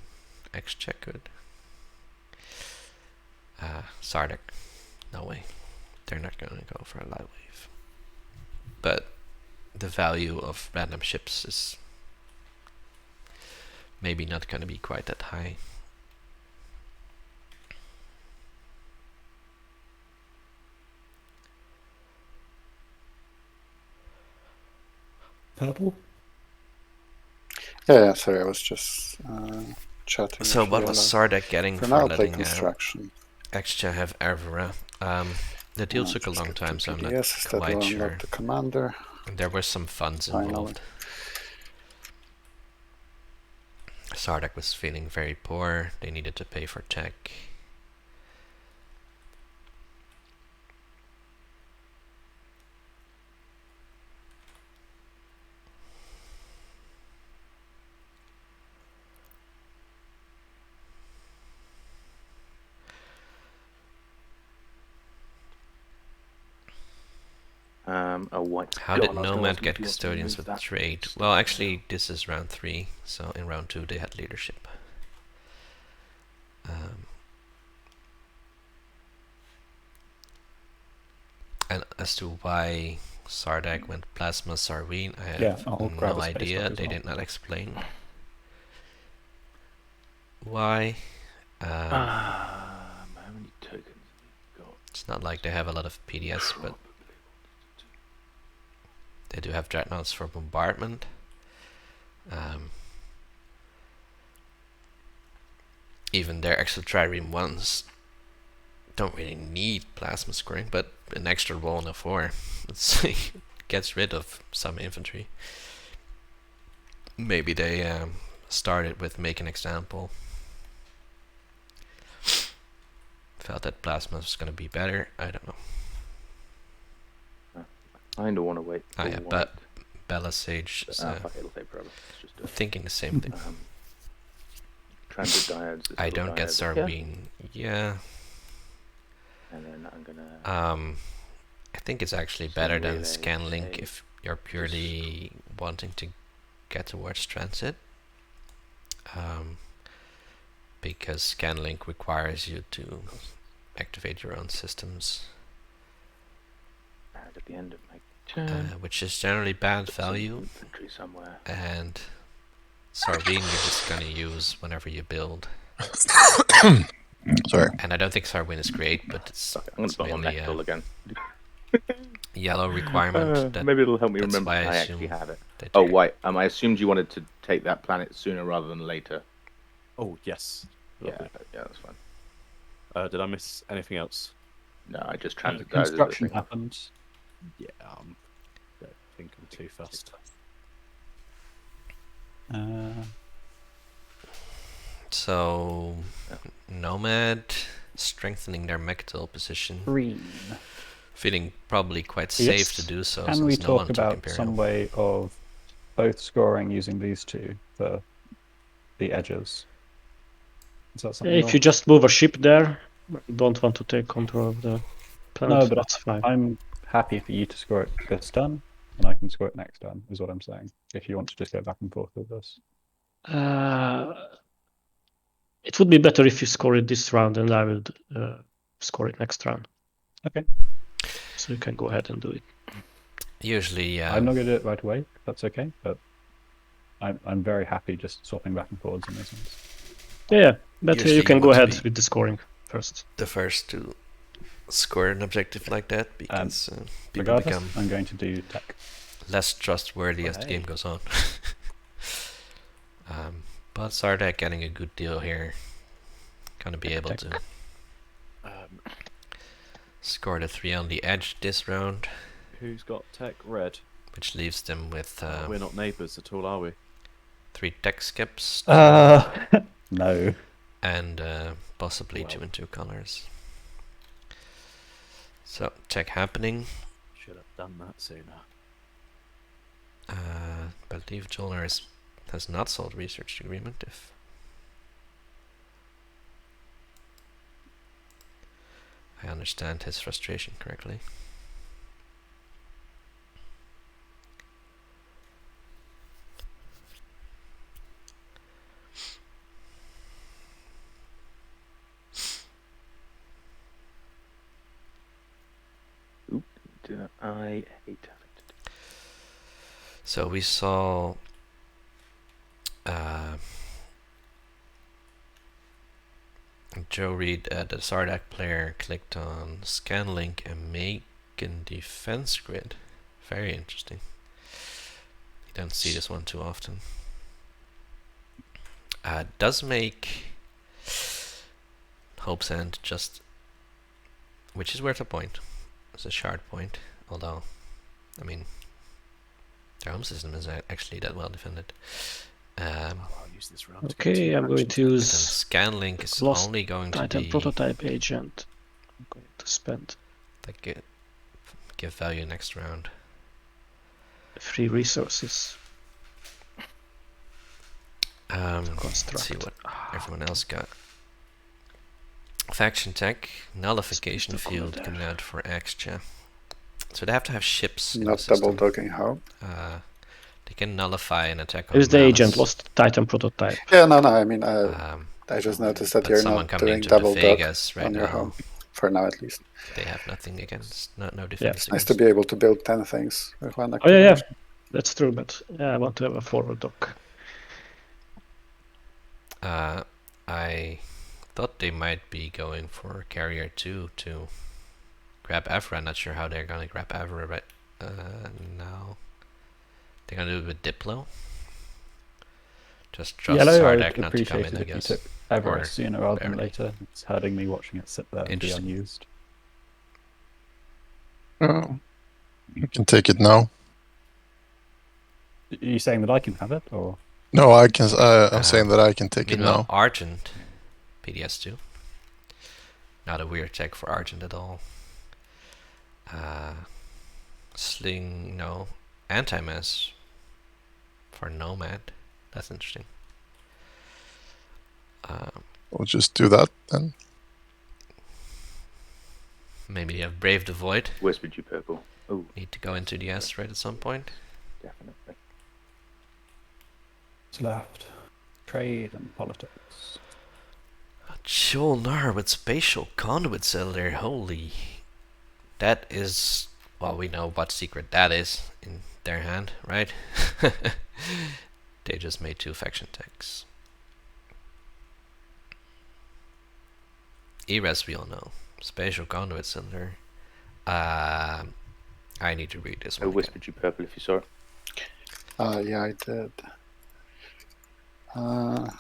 S2: X-Check could. Sardak. No way. They're not going to go for a Lightwave. But the value of random ships is maybe not going to be quite that high.
S6: Purple?
S7: Yeah, sorry, I was just chatting.
S2: So
S7: with
S2: what was
S7: Viola.
S2: Sardak getting
S7: For
S2: for
S7: now, I'll play
S2: letting
S7: construction.
S2: X-Check have Ervara? The deal took a
S7: Just
S2: long
S7: get
S2: time,
S7: two
S2: so I'm not
S7: PDSs that
S2: quite
S7: will
S2: sure.
S7: unlock the commander.
S2: There were some funds
S7: Finally.
S2: involved. Sardak was feeling very poor. They needed to pay for tech.
S1: A white.
S2: How did Nomad get custodians with trade? Well, actually, this is round 3, so in round 2 they had leadership. And as to why Sardak went Plasma Sarween, I have
S4: I'll grab
S2: no
S4: a space
S2: idea.
S4: dock as
S2: They
S4: well.
S2: did not explain why.
S1: How many tokens have you got?
S2: It's not like they have a lot of PDS, but they do have dreadnoughts for bombardment. Even their extra trireme ones don't really need plasma scoring, but an extra roll on a 4 gets rid of some infantry. Maybe they started with make an example. Felt that plasma was going to be better. I don't know.
S1: I kind of want to wait. For
S2: yeah,
S1: white.
S2: but Bella Sage is
S1: Fuck it, it'll take forever. Let's just do it.
S2: thinking the same thing.
S1: Transit diodes.
S2: I don't get Sarween. Yeah.
S1: And then I'm gonna.
S2: I think it's actually
S1: So
S2: better than
S1: relay,
S2: Scanlink
S1: say,
S2: if you're purely wanting to get towards transit. Because Scanlink requires you to activate your own systems,
S1: At the end of my turn.
S2: which is generally bad value.
S1: Infantry somewhere.
S2: And Sarween you're just gonna use whenever you build.
S3: Sorry.
S2: And I don't think Sarween is great, but it's,
S1: Fuck it, I'm gonna
S2: it's
S1: put on
S2: mainly
S1: Nectal again.
S2: yellow requirement. That
S1: Maybe it'll help me
S2: that's
S1: remember
S2: why I
S1: I actually
S2: assume
S1: have it.
S2: they
S1: Oh,
S2: take-
S1: white. I assumed you wanted to take that planet sooner rather than later.
S5: Oh yes.
S1: Yeah,
S5: Lovely.
S1: yeah, that's fine.
S5: Did I miss anything else?
S1: No, I just transit diodes.
S4: Construction happened.
S5: Yeah. I think I'm too fast.
S2: So Nomad strengthening their Mechatol position,
S4: Green.
S2: feeling probably quite
S4: Yes.
S2: safe to do so.
S4: Can we
S2: since no one
S4: talk
S2: took
S4: about
S2: Imperial.
S4: some way of both scoring using these two for the edges? Is that something?
S6: If you just move a ship there, you don't want to take control of the Planet,
S4: but
S6: that's fine.
S4: I'm happy for you to score it this turn, and I can score it next turn, is what I'm saying. If you want to just go back and forth with this.
S6: It would be better if you score it this round, and I would score it next round.
S4: Okay.
S6: So you can go ahead and do it.
S2: Usually,
S4: I'm not going to do it right away. That's okay, but I'm very happy just swapping back and forwards in those ones.
S6: Yeah, but
S2: Usually
S6: you can
S2: you
S6: go
S2: want to
S6: ahead
S2: be
S6: with the scoring first.
S2: the first to score an objective like that, because people
S4: Regardless,
S2: become
S4: I'm going to do tech.
S2: less trustworthy as the game goes on. But Sardak getting a good deal here. Gonna be able to score the 3 on the edge this round,
S5: Who's got tech red?
S2: which leaves them with
S5: We're not neighbours at all, are we?
S2: 3 tech skips
S4: No.
S2: and possibly
S5: Well.
S2: 2 and 2 colors. So tech happening.
S5: Should have done that sooner.
S2: Believe Jolner has not sold research agreement if I understand his frustration correctly.
S1: I hate having to do.
S2: So we saw Joe Reed, the Sardak player, clicked on scan link and make a defense grid. Very interesting. You don't see this one too often. Does make Hope's End just, which is worth a point. It's a shard point, although, I mean, their home system is actually that well defended.
S5: I'll use this round.
S6: Okay, I'm going to use
S2: Scanlink is
S6: Lost
S2: only going to
S6: Titan
S2: be
S6: Prototype Agent. I'm going to spend
S2: like give value next round.
S6: 3 resources.
S2: Let's
S6: Construct.
S2: see what everyone else got. Faction tech nullification
S6: Still
S2: field
S6: there.
S2: coming out for Excha. So they have to have ships in
S7: Not
S2: the
S7: double
S2: system.
S7: docking how?
S2: They can nullify an attack on
S6: Here's the
S2: Malice.
S6: agent, Lost Titan Prototype.
S7: Yeah, no. I mean,
S2: Um,
S7: I just noticed that
S2: but
S7: you're
S2: someone
S7: not
S2: coming
S7: doing
S2: into the
S7: double dock
S2: Vegas right
S7: on your
S2: now,
S7: home, for now at least.
S2: they have nothing against, no defense
S6: Yeah.
S2: against.
S7: Nice to be able to build 10 things with one
S6: Oh yeah,
S7: activation.
S6: that's true, but I want to have a forward dock.
S2: I thought they might be going for Carrier 2 to grab Avra. Not sure how they're gonna grab Avra right now. They're gonna do it with Diplo. Just trust
S4: Yellow, I
S2: Sardak
S4: would
S2: not to come
S4: appreciate
S2: in,
S4: it
S2: I
S4: if you
S2: guess.
S4: took Everest
S2: Or
S4: sooner rather than
S2: barely.
S4: later. It's hurting me watching it sit there and be
S2: Interesting.
S4: unused.
S3: Oh, you can take it now.
S4: Are you saying that I can have it, or
S3: No, I can. I'm saying that I can take it
S2: Meanwhile,
S3: now.
S2: Argent, PDS2. Not a weird tech for Argent at all. Sling, no. Anti-mass for Nomad. That's interesting.
S3: We'll just do that then.
S2: Maybe you have Brave the Void.
S1: Whispered you purple. Oh,
S2: Need to go into the asteroid at some point.
S1: definitely.
S4: what's left? Trade and politics.
S2: Jolnar with Spatial Conduit Cylinder. Holy. That is... Well, we know what secret that is in their hand, right? They just made 2 faction techs. ERES we all know. Spatial Conduit Cylinder. I need to read this
S1: I
S2: one again.
S1: whispered you purple if you saw it.
S7: Yeah, I did.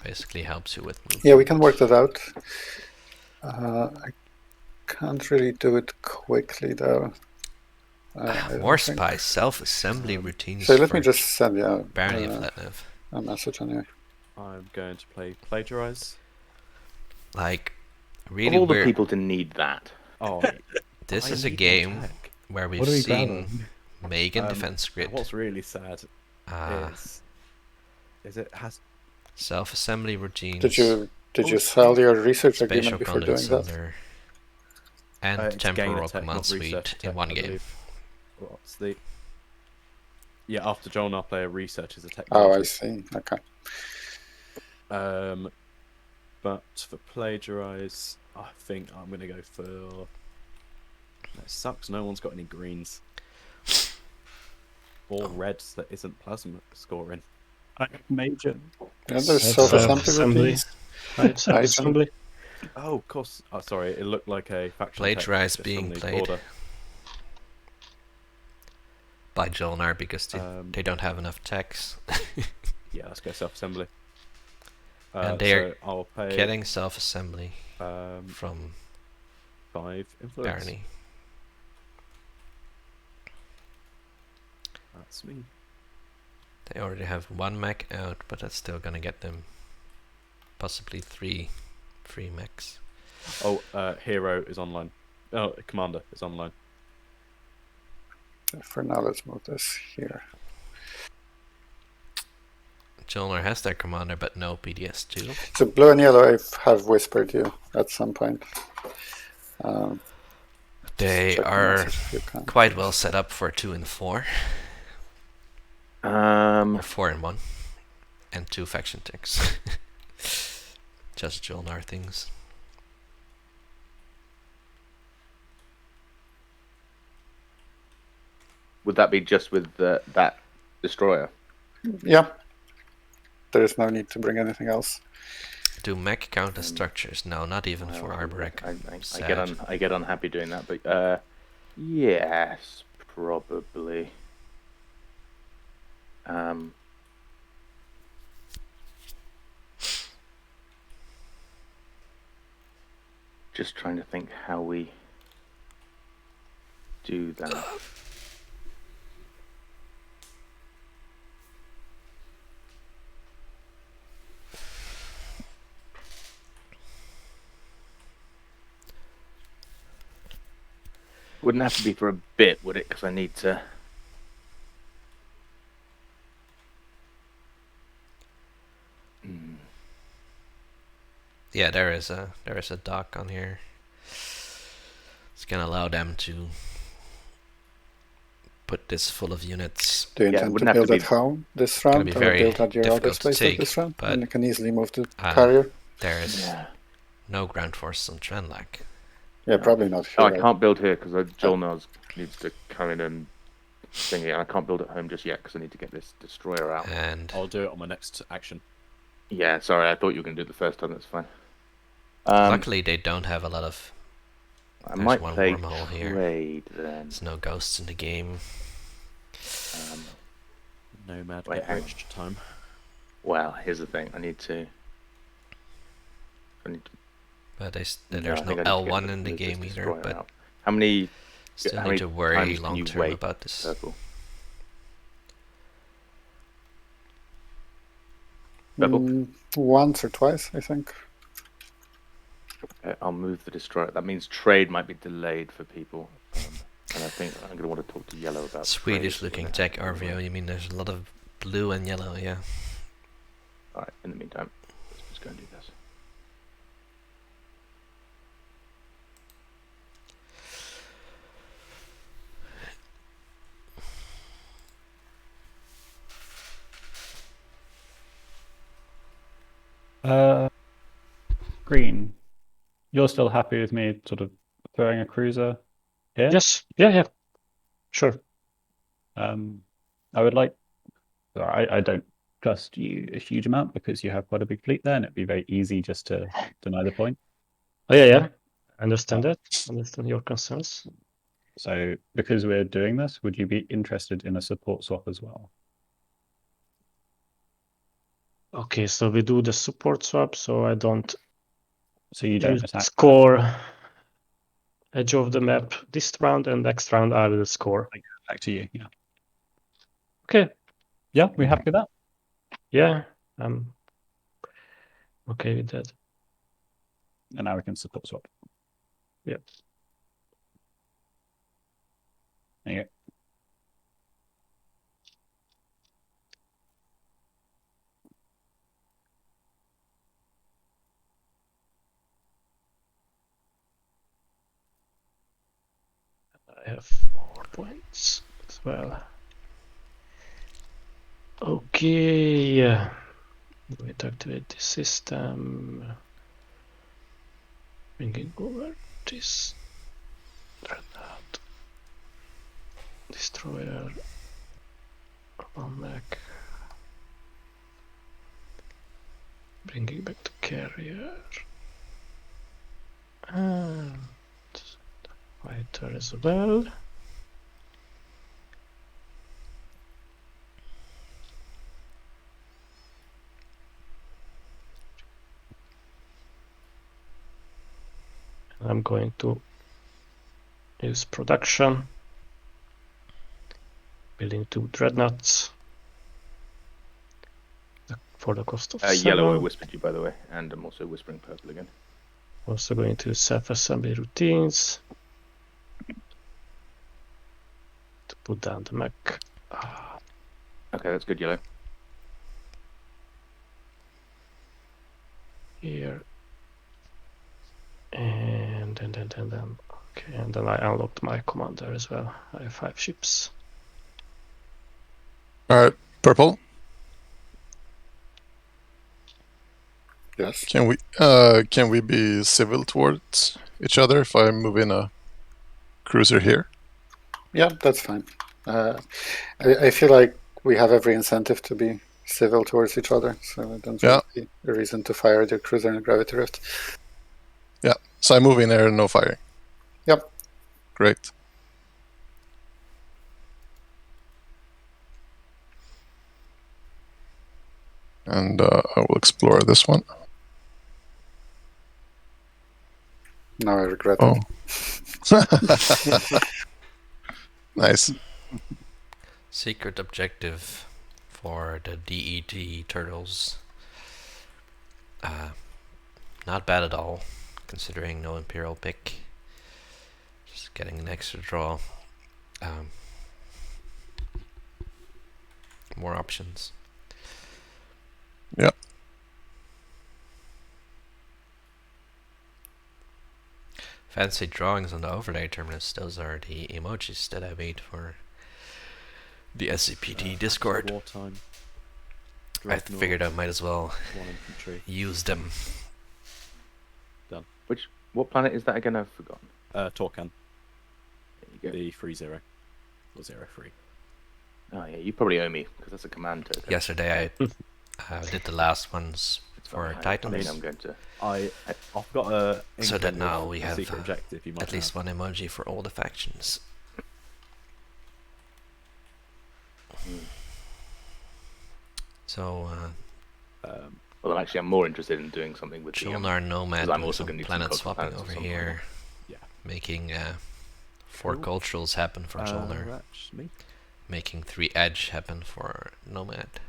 S2: Basically helps you with movement.
S7: Yeah, we can work that out. I can't really do it quickly though. I
S2: More
S7: think.
S2: spies, self-assembly routines.
S7: So let me
S2: for
S7: just send you
S2: Barony of Letnev.
S7: a message on here.
S5: I'm going to play Plagiarize.
S2: Like,
S1: Of
S2: really
S1: all the
S2: weird.
S1: people to need that.
S5: Oh,
S2: This
S5: I
S2: is a
S5: need more
S2: game
S5: tech.
S2: where we've
S4: What are we
S2: seen
S4: grabbing?
S2: Megan defense grid,
S5: What's really sad
S2: uh,
S5: is it has
S2: self-assembly routines,
S7: Did you
S5: Oh,
S7: sell your research
S2: spatial
S7: agreement before
S2: conduit
S7: doing that?
S2: cylinder, and
S5: It's gain
S2: temporal
S5: attack,
S2: command
S5: not research
S2: suite in
S5: attack,
S2: one
S5: I
S2: game.
S5: believe. What's the? Yeah, after Jolnar, player researches a tech
S7: Oh, I
S5: ability.
S7: see. Okay.
S5: But for plagiarize, I think I'm gonna go for. That sucks. No one's got any greens or reds that isn't plasma scoring.
S4: Major.
S7: Yeah, there's
S6: It's
S7: self-assembly
S6: assembly.
S7: routines.
S6: Right, self-assembly.
S5: Oh, of course. Oh, sorry. It looked like a faction
S2: Plagiarize
S5: tech just
S2: being
S5: from the
S2: played.
S5: border.
S2: By Jolnar because they don't have enough techs.
S5: Yeah, let's go self-assembly.
S2: And they're
S5: so I'll pay
S2: getting self-assembly
S5: from
S2: from
S5: 5 influence.
S2: Barney.
S5: That's me.
S2: They already have 1 mech out, but that's still gonna get them possibly 3 free mechs.
S5: Oh, hero is online. Oh, commander is online.
S7: For now, let's move this here.
S2: Jolnar has their commander, but no PDS2.
S7: So blue and yellow, I have whispered you at some point.
S2: They
S7: check the
S2: are
S7: message if you can.
S2: quite well set up for 2 and 4, or 4 and 1, and 2 faction techs. Just Jolnar things.
S1: Would that be just with that destroyer?
S7: Yeah. There is no need to bring anything else.
S2: Do mech count as structures? No, not even for
S1: Well,
S2: Arborec.
S1: I get unhappy doing that, but yes, probably. Just trying to think how we do that. Wouldn't have to be for a bit, would it? Because I need to.
S2: Yeah, there is a dock on here. It's gonna allow them to put this full of units.
S7: Do you
S1: Yeah, it
S7: intend to
S1: wouldn't have to
S7: build
S1: be-
S7: at home this
S2: gonna
S7: round,
S2: be
S7: or
S2: very
S7: build at your other
S2: difficult to
S7: space
S2: take,
S7: this round?
S2: but,
S7: And you can easily move the
S2: uh,
S7: carrier.
S2: There is
S1: Yeah.
S2: no ground force on Trenlac.
S7: Yeah, probably not
S1: Oh,
S7: here.
S1: I can't build here because Jolnar needs to come in and thing it. And I can't build at home just yet because I need to get this destroyer out.
S2: And
S5: I'll do it on my next action.
S1: Yeah, sorry, I thought you were going to do it the first time. That's fine.
S2: luckily they don't have a lot of...
S1: I
S2: There's
S1: might
S2: one
S1: play
S2: wormhole here.
S1: trade then.
S2: There's no ghosts in the game.
S5: Nomad
S1: Wait,
S5: get
S1: hang on.
S5: rich time.
S1: Well, here's the thing. I need to.
S2: But
S1: No,
S2: there's
S1: I
S2: no
S1: think I need to
S2: L1
S1: get
S2: in the
S1: this
S2: game either,
S1: destroyer
S2: but
S1: out. How many?
S2: still
S1: how
S2: need
S1: many
S2: to worry
S1: times can
S2: long
S1: you
S2: term
S1: wait,
S2: about this.
S1: Purple.
S7: Once or twice, I think.
S1: I'll move the destroyer. That means trade might be delayed for people. And I think I'm going to want to talk to Yellow about
S2: Swedish
S1: trade
S2: looking
S1: when it
S2: tech
S1: happens
S2: RVO,
S1: anyway.
S2: you mean there's a lot of blue and yellow, yeah.
S1: Alright, in the meantime, let's just go and do this.
S4: Green. You're still happy with me sort of throwing a cruiser here?
S6: Yes. Yeah. Sure.
S4: I would like. I don't trust you a huge amount because you have quite a big fleet there, and it'd be very easy just to deny the point.
S6: Oh, yeah. I understand that. Understand your concerns.
S4: So, because we're doing this, would you be interested in a support swap as well?
S6: Okay, so we do the support swap, so I don't
S4: So you don't attack.
S6: score edge of the map this round, and next round I will score.
S4: Back to you. Yeah.
S6: Okay.
S4: Yeah, we happy with that?
S6: Yeah, I'm okay with that.
S4: And now we can support swap.
S6: Yeah.
S4: There you go.
S6: I have 4 points as well. Okay. Going to activate the system. Bringing over this Dreadnought. Destroyer. One mech. Bringing back the carrier. And fighter as well. I'm going to use production, building 2 dreadnoughts for the cost of 7.
S1: Yellow, I whispered you, by the way, and I'm also whispering purple again.
S6: Also going to self-assembly routines to put down the mech.
S1: Okay, that's good, yellow.
S6: Here. And then, okay, and then I unlocked my commander as well. I have 5 ships.
S3: All right, purple.
S7: Yes.
S3: Can we be civil towards each other if I move in a cruiser here?
S7: Yeah, that's fine. I feel like we have every incentive to be civil towards each other, so I don't really see a reason to fire the cruiser in Gravity Rift.
S3: Yeah, so I move in there and no firing.
S7: Yep.
S3: Great. And I will explore this one.
S7: Now I regret
S3: Oh.
S7: it.
S3: Nice.
S2: Secret objective for the DET turtles. Not bad at all, considering no Imperial pick. Just getting an extra draw. More options.
S3: Yeah.
S2: Fancy drawings on the overlay terminus. Those are the emojis that I made for the SCPT Discord.
S5: Wartime.
S2: I figured I might as well
S5: 1 infantry.
S2: use them.
S1: What planet is that again? I've forgotten.
S5: Torcan.
S1: There you go.
S5: The 3-0. Or 0-3.
S1: Oh yeah, you probably owe me because that's a command token.
S2: Yesterday I did the last ones for
S1: fine.
S2: Titans.
S1: I mean, I'm going to.
S5: I've got a
S2: So that
S5: inkling
S2: now
S5: of
S2: we
S5: a
S2: have
S5: secret objective you might
S2: at least
S5: have.
S2: one emoji for all the factions. So
S1: Well, actually, I'm more interested in doing something with the.
S2: Jolnar Nomad
S1: I'm
S2: doing
S1: also
S2: some
S1: gonna need some
S2: planet
S1: cultural
S2: swapping
S1: planets at
S2: over
S1: some
S2: here.
S5: Yeah.
S2: Making 4
S5: Cool.
S2: culturals happen for Jolnar.
S5: That's me.
S2: Making 3 edge happen for Nomad.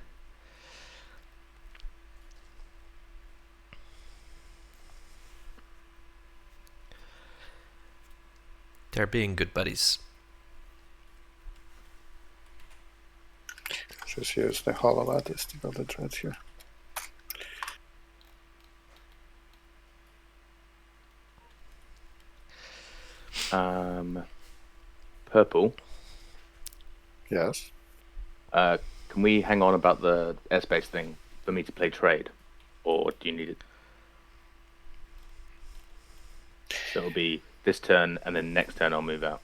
S2: They're being good buddies.
S7: Just use the hollow lattice to build the dread here.
S1: Purple.
S7: Yes.
S1: Can we hang on about the airspace thing for me to play trade, or do you need it? So it'll be this turn, and then next turn I'll move out.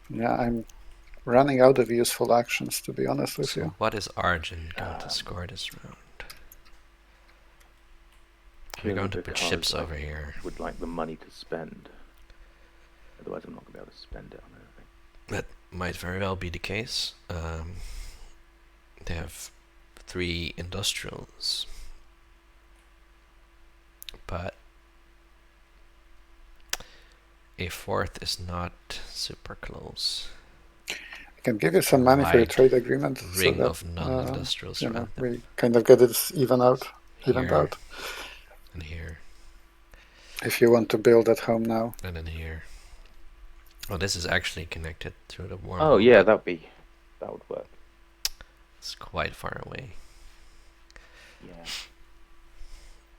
S7: Yeah, I'm running out of useful actions, to be honest with
S2: So
S7: you.
S2: what is Argent going to score this round? We're going to put
S1: Because
S2: ships
S1: I
S2: over here.
S1: Would like the money to spend. Otherwise, I'm not going to be able to spend it on anything.
S2: That might very well be the case. They have 3 industrials, but a 4th is not super close.
S7: I can give you some money for your
S2: Right.
S7: trade agreement.
S2: Ring
S7: so that,
S2: of non-industrials
S7: you know,
S2: around them.
S7: we kind of get it evened out.
S2: Here. And here.
S7: If you want to build at home now.
S2: And then here. Oh, this is actually connected through the wormhole.
S1: Oh yeah,
S2: but
S1: that would work.
S2: it's quite far away.
S1: Yeah.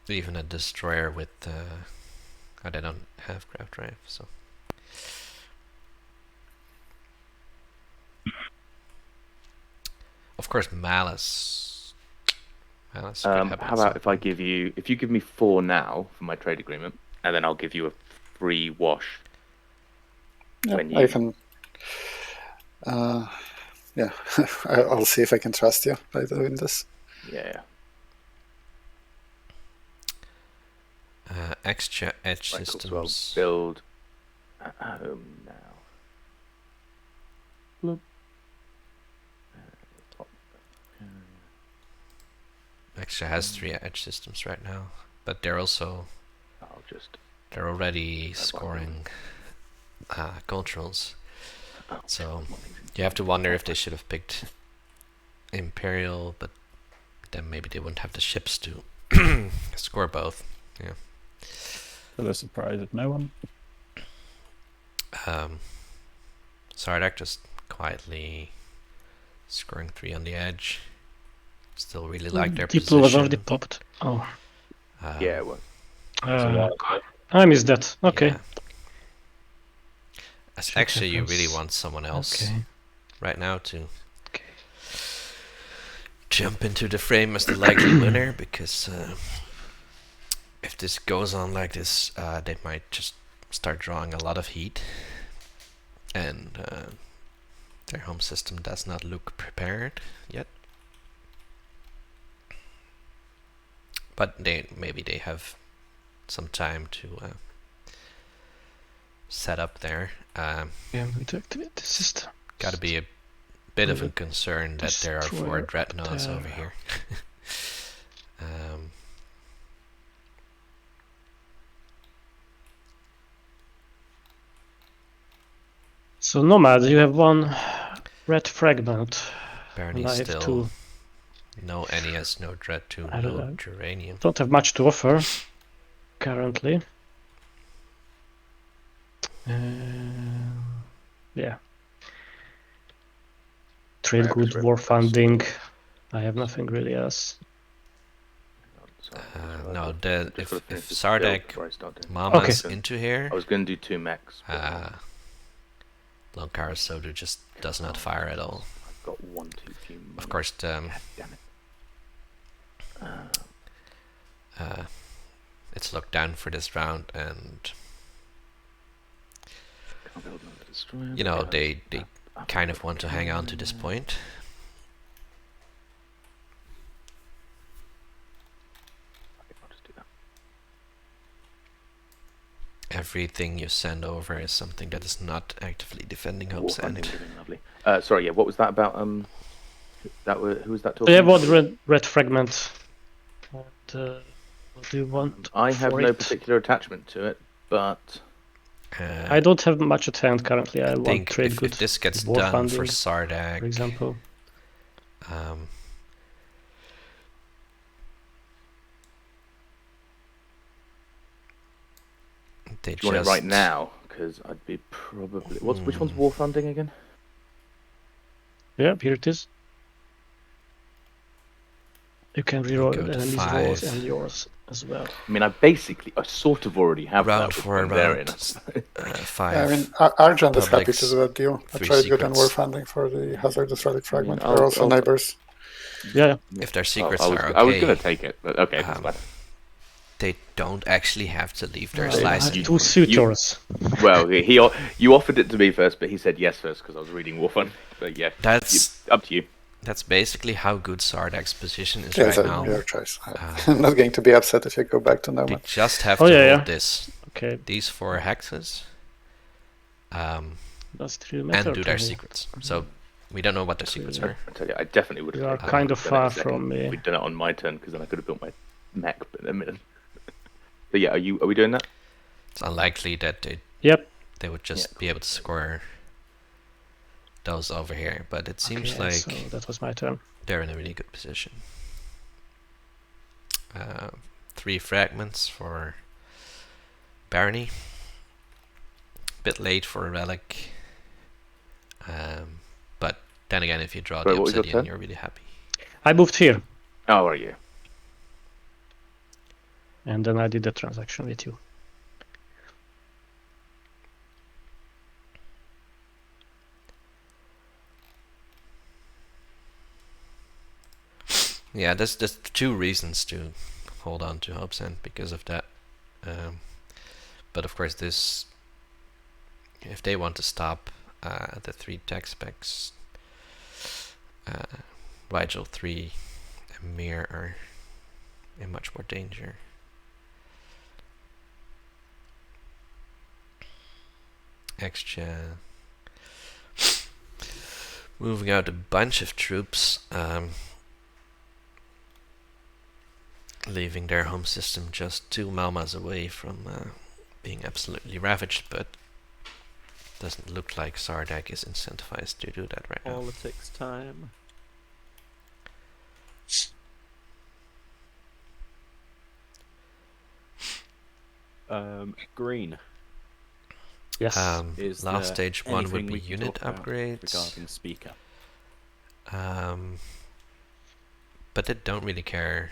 S2: Even a destroyer with they don't have craft drive, so of course, Malice. Malice could
S1: How
S2: happen at
S1: about
S2: some
S1: if I
S2: point.
S1: give you, if you give me 4 now for my trade agreement, and then I'll give you a free wash.
S7: Yeah,
S1: when
S7: I
S1: you-
S7: can. Yeah, I'll see if I can trust you by doing this.
S1: Yeah.
S2: Extra edge
S1: Right, cool.
S2: systems.
S1: So I'll build at home now. Look.
S2: Extra has 3 edge systems right now, but they're also
S1: I'll just.
S2: they're already scoring controls. So you have to wonder if they should have picked Imperial, but then maybe they wouldn't have the ships to score both. Yeah.
S4: To the surprise of no one.
S2: Sardak just quietly scoring 3 on the edge. Still really like their
S6: Deep blue was already
S2: position.
S6: popped. Oh,
S1: Yeah, it was.
S6: I missed that. Okay.
S2: Yeah. Actually, you really want someone else
S6: Okay.
S2: right now to
S6: Okay.
S2: jump into the frame as the likely winner, because if this goes on like this, they might just start drawing a lot of heat, and their home system does not look prepared yet. But maybe they have some time to set up there.
S6: Yeah, I'm going to activate the system.
S2: Got to be a bit of a
S6: Will
S2: concern that there are 4
S6: destroyer
S2: dreadnoughts
S6: there.
S2: over here.
S6: So Nomad, you have 1 red fragment.
S2: Barony
S6: And I have
S2: still
S6: 2.
S2: no NES, no Dread 2,
S6: I don't
S2: no
S6: know.
S2: Geranium.
S6: Don't have much to offer currently. Yeah. Trade
S1: Right,
S6: goods,
S1: because
S6: war
S1: we're-
S6: funding. I have nothing really else.
S2: No, if
S1: Sardak
S2: Sardak Mama's
S6: Okay.
S2: into here,
S1: I was going to do 2 mechs.
S2: Lonkara Sodu just does not fire at all.
S1: I've got 1 too few.
S2: Of course,
S1: God damn it.
S2: it's locked down for this round, and
S1: Can't build another destroyer.
S2: you know
S1: Yeah,
S2: they
S1: I've
S2: kind
S1: got
S2: of want to hang on to this point.
S1: I'll just do that.
S2: Everything you send over is something that is not actively defending
S1: War
S2: Hope's
S1: funding,
S2: End.
S1: living lovely. Sorry, yeah. What was that about? Who was that talking?
S6: I have 1 red fragment. And, what do you want?
S1: I have
S6: for
S1: no
S6: it?
S1: particular attachment to it, but
S6: I don't have much at hand currently. I want
S2: think
S6: trade
S2: if
S6: goods.
S2: this gets
S6: war
S2: done
S6: funding,
S2: for Sardak,
S6: for example.
S2: They
S1: do you want it right now? Because I'd be probably. Which one's war funding again?
S6: Yeah, here it is. You can reroll
S2: go to
S6: enemies' rolls
S2: 5.
S6: and yours as well.
S1: I mean, I sort of already have
S2: Round
S1: that with
S2: 4,
S1: Barbarian.
S2: round 5.
S7: Yeah, I mean, Argent is happy
S2: Publics,
S7: to do that deal. I
S2: 3
S7: tried good and war
S2: secrets.
S7: funding for the hazardous relic fragment.
S1: I'll-
S7: We're also
S1: I'll-
S7: neighbors.
S6: Yeah.
S2: If their secrets
S1: I
S2: are okay,
S1: was going to take it, but okay. that's fine.
S2: they don't actually have to leave their
S6: I
S2: slice.
S6: have 2 suitors.
S1: Well, you offered it to me first, but he said yes first because I was reading war funding. But yeah,
S2: That's
S1: up to you.
S2: That's basically how good Sardak's position is
S7: Yeah,
S2: right
S7: it's
S2: now.
S7: your choice. I'm not going to be upset if you go back to
S2: They
S7: Nomad.
S2: just have
S6: Oh,
S2: to
S6: yeah,
S2: hold
S6: yeah.
S2: this,
S6: Okay,
S2: these 4 hexes,
S6: does it really matter
S2: and do
S6: to
S2: their
S6: me?
S2: secrets. So we don't know what their secrets are.
S1: I tell you, I definitely would have.
S6: You are
S1: taken
S6: kind
S1: it
S6: of
S1: the
S6: far
S1: next second
S6: from me.
S1: if we'd done it on my turn because then I could have built my mech in a minute. But yeah, are we doing that?
S2: It's unlikely that
S6: Yep.
S2: they would just be able to score those over here, but it seems
S6: Okay,
S2: like
S6: so that was my turn.
S2: they're in a really good position. 3 fragments for Barony. Bit late for a relic. But then again, if you draw
S1: Sorry,
S2: the
S1: what was your
S2: obsidian,
S1: turn?
S2: you're really happy.
S6: I moved here,
S1: Oh, are you?
S6: and then I did the transaction with you.
S2: Yeah, there's 2 reasons to hold on to Hope's End because of that. But of course, this, if they want to stop the 3 tech specs, Rigel 3 and Mir are in much more danger. Excha moving out a bunch of troops, leaving their home system just 2 Malmas away from being absolutely ravaged, but doesn't look like Sardak is incentivized to do that right now.
S5: Politics time. Green.
S6: Yes.
S5: Is
S2: Last
S5: there
S2: stage 1 would
S5: anything
S2: be
S5: we can
S2: unit
S5: talk about
S2: upgrades.
S5: regarding speaker.
S2: But they don't really care.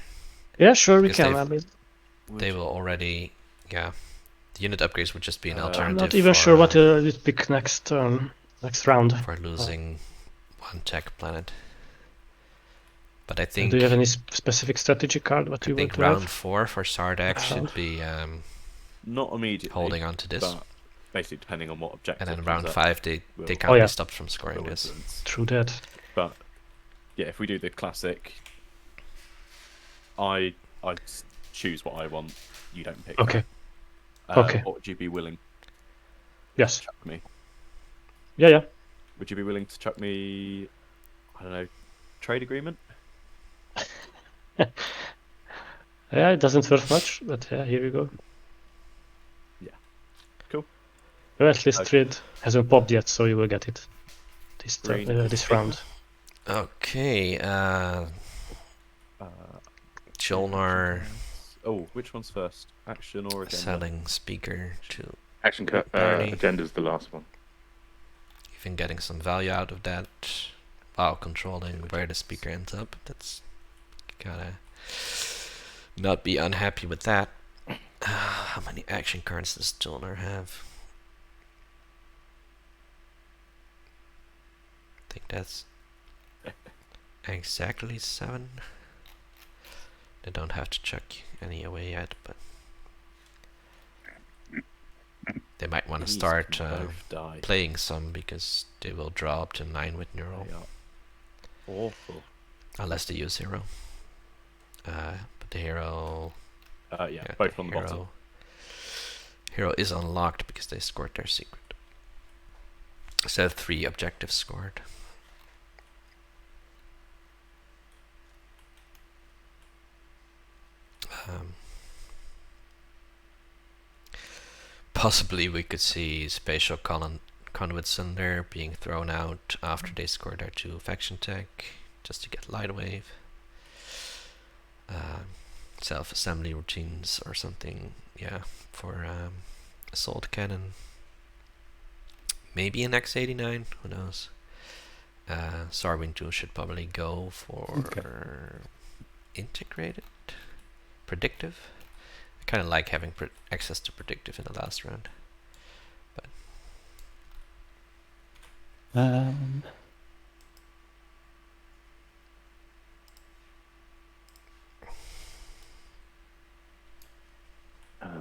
S6: Yeah, sure, we
S2: because
S6: can. I mean,
S2: They will already, the unit upgrades would just be an
S5: I'm
S2: alternative.
S6: I'm not even sure what to pick next round.
S2: For losing 1 tech planet. But I think.
S6: Do you have any specific strategy card? What
S2: I
S6: you want
S2: think
S6: to
S2: round
S6: have?
S2: 4 for Sardak should
S6: Round.
S2: be
S5: Not immediately.
S2: holding on to this.
S5: But basically, depending on what objective.
S2: And then
S5: comes
S2: round
S5: up,
S2: 5 they
S5: will-
S2: can't
S6: Oh, yeah.
S2: be stopped from scoring
S5: will
S2: this.
S5: influence.
S6: True that.
S5: But yeah, if we do the classic, I choose what I want. You don't pick.
S6: Okay.
S5: that.
S6: Okay.
S5: What would you be willing
S6: Yes.
S5: to chuck me?
S6: Yeah.
S5: Would you be willing to chuck me? I don't know. Trade agreement.
S6: Yeah, it doesn't worth much, but yeah, here we go.
S5: Yeah. Cool.
S6: Well, at least
S5: Okay.
S6: trade hasn't popped yet, so you will get it this
S5: Green.
S6: this round.
S2: Okay, Jolnar
S5: Oh, which one's first? Action or agenda?
S2: selling speaker to
S1: Action
S2: Barney.
S1: agenda's the last one.
S2: even getting some value out of that while controlling where the speaker ends up. That's gotta not be unhappy with that. How many action cards does Jolnar have? I think that's exactly 7. They don't have to chuck any away yet, but they might want to
S5: These
S2: start
S5: can both die.
S2: playing some because they will draw up to 9 with neural,
S5: They are awful.
S2: unless they use hero. But the hero,
S5: Yeah, both
S2: the
S5: on the bottom.
S2: Hero is unlocked because they scored their secret. So 3 objectives scored. Possibly we could see Spatial Conduits in there being thrown out after they score their 2 faction tech, just to get light wave. Self-assembly routines or something, yeah, for assault cannon. Maybe an X89, who knows. Sarwin 2 should probably go for integrated, predictive. I kind of like having access to predictive in the last round.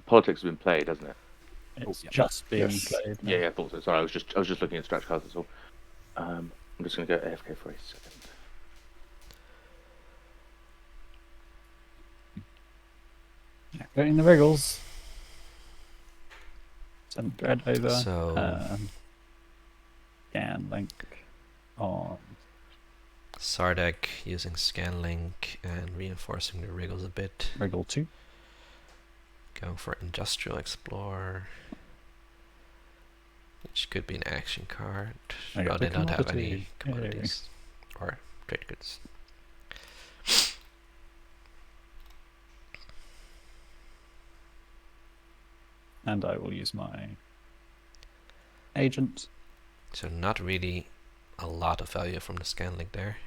S1: Politics has been played, hasn't it?
S4: It's
S5: yeah.
S4: just being
S3: Yes.
S4: played. now.
S1: Yeah, I thought so. Sorry, I was just looking at scratch cards. That's all. I'm just going to go AFK for a second.
S4: Getting the wriggles. Send Dread over.
S2: So
S4: Scan link on.
S2: Sardak using Scanlink and reinforcing the wriggles a bit.
S4: Wriggle 2.
S2: Going for Industrial Explorer, which could be an action card.
S4: I got
S2: No, they
S4: the
S2: don't have
S4: commodity.
S2: any commodities or trade goods.
S4: And I will use my agent.
S2: So not really a lot of value from the Scanlink there.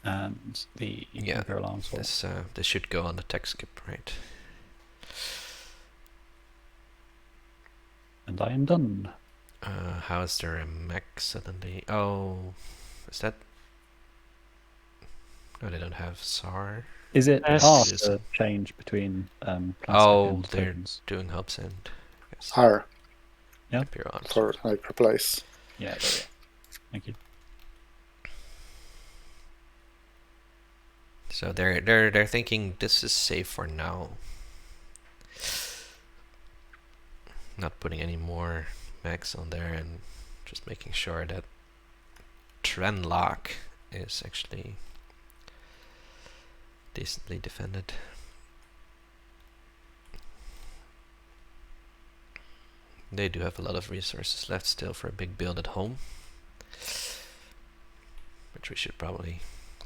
S4: And the
S2: Yeah,
S4: Imperial Arms Force.
S2: This should go on the tech skip, right?
S4: And And I am done.
S2: How is there a mech suddenly? Oh, is that? No, they don't have SAR.
S4: Is it
S6: Yes.
S4: hard
S2: Yes.
S4: to change between plastic
S2: Oh,
S4: and
S2: they're
S4: tokens?
S2: doing hubs and I guess.
S7: R
S2: Yep, you're on.
S7: for like replace.
S4: Yeah, there we go. Thank you.
S2: So they're thinking this is safe for now. Not putting any more mechs on there and just making sure that trend lock is actually decently defended. They do have a lot of resources left still for a big build at home, which we should probably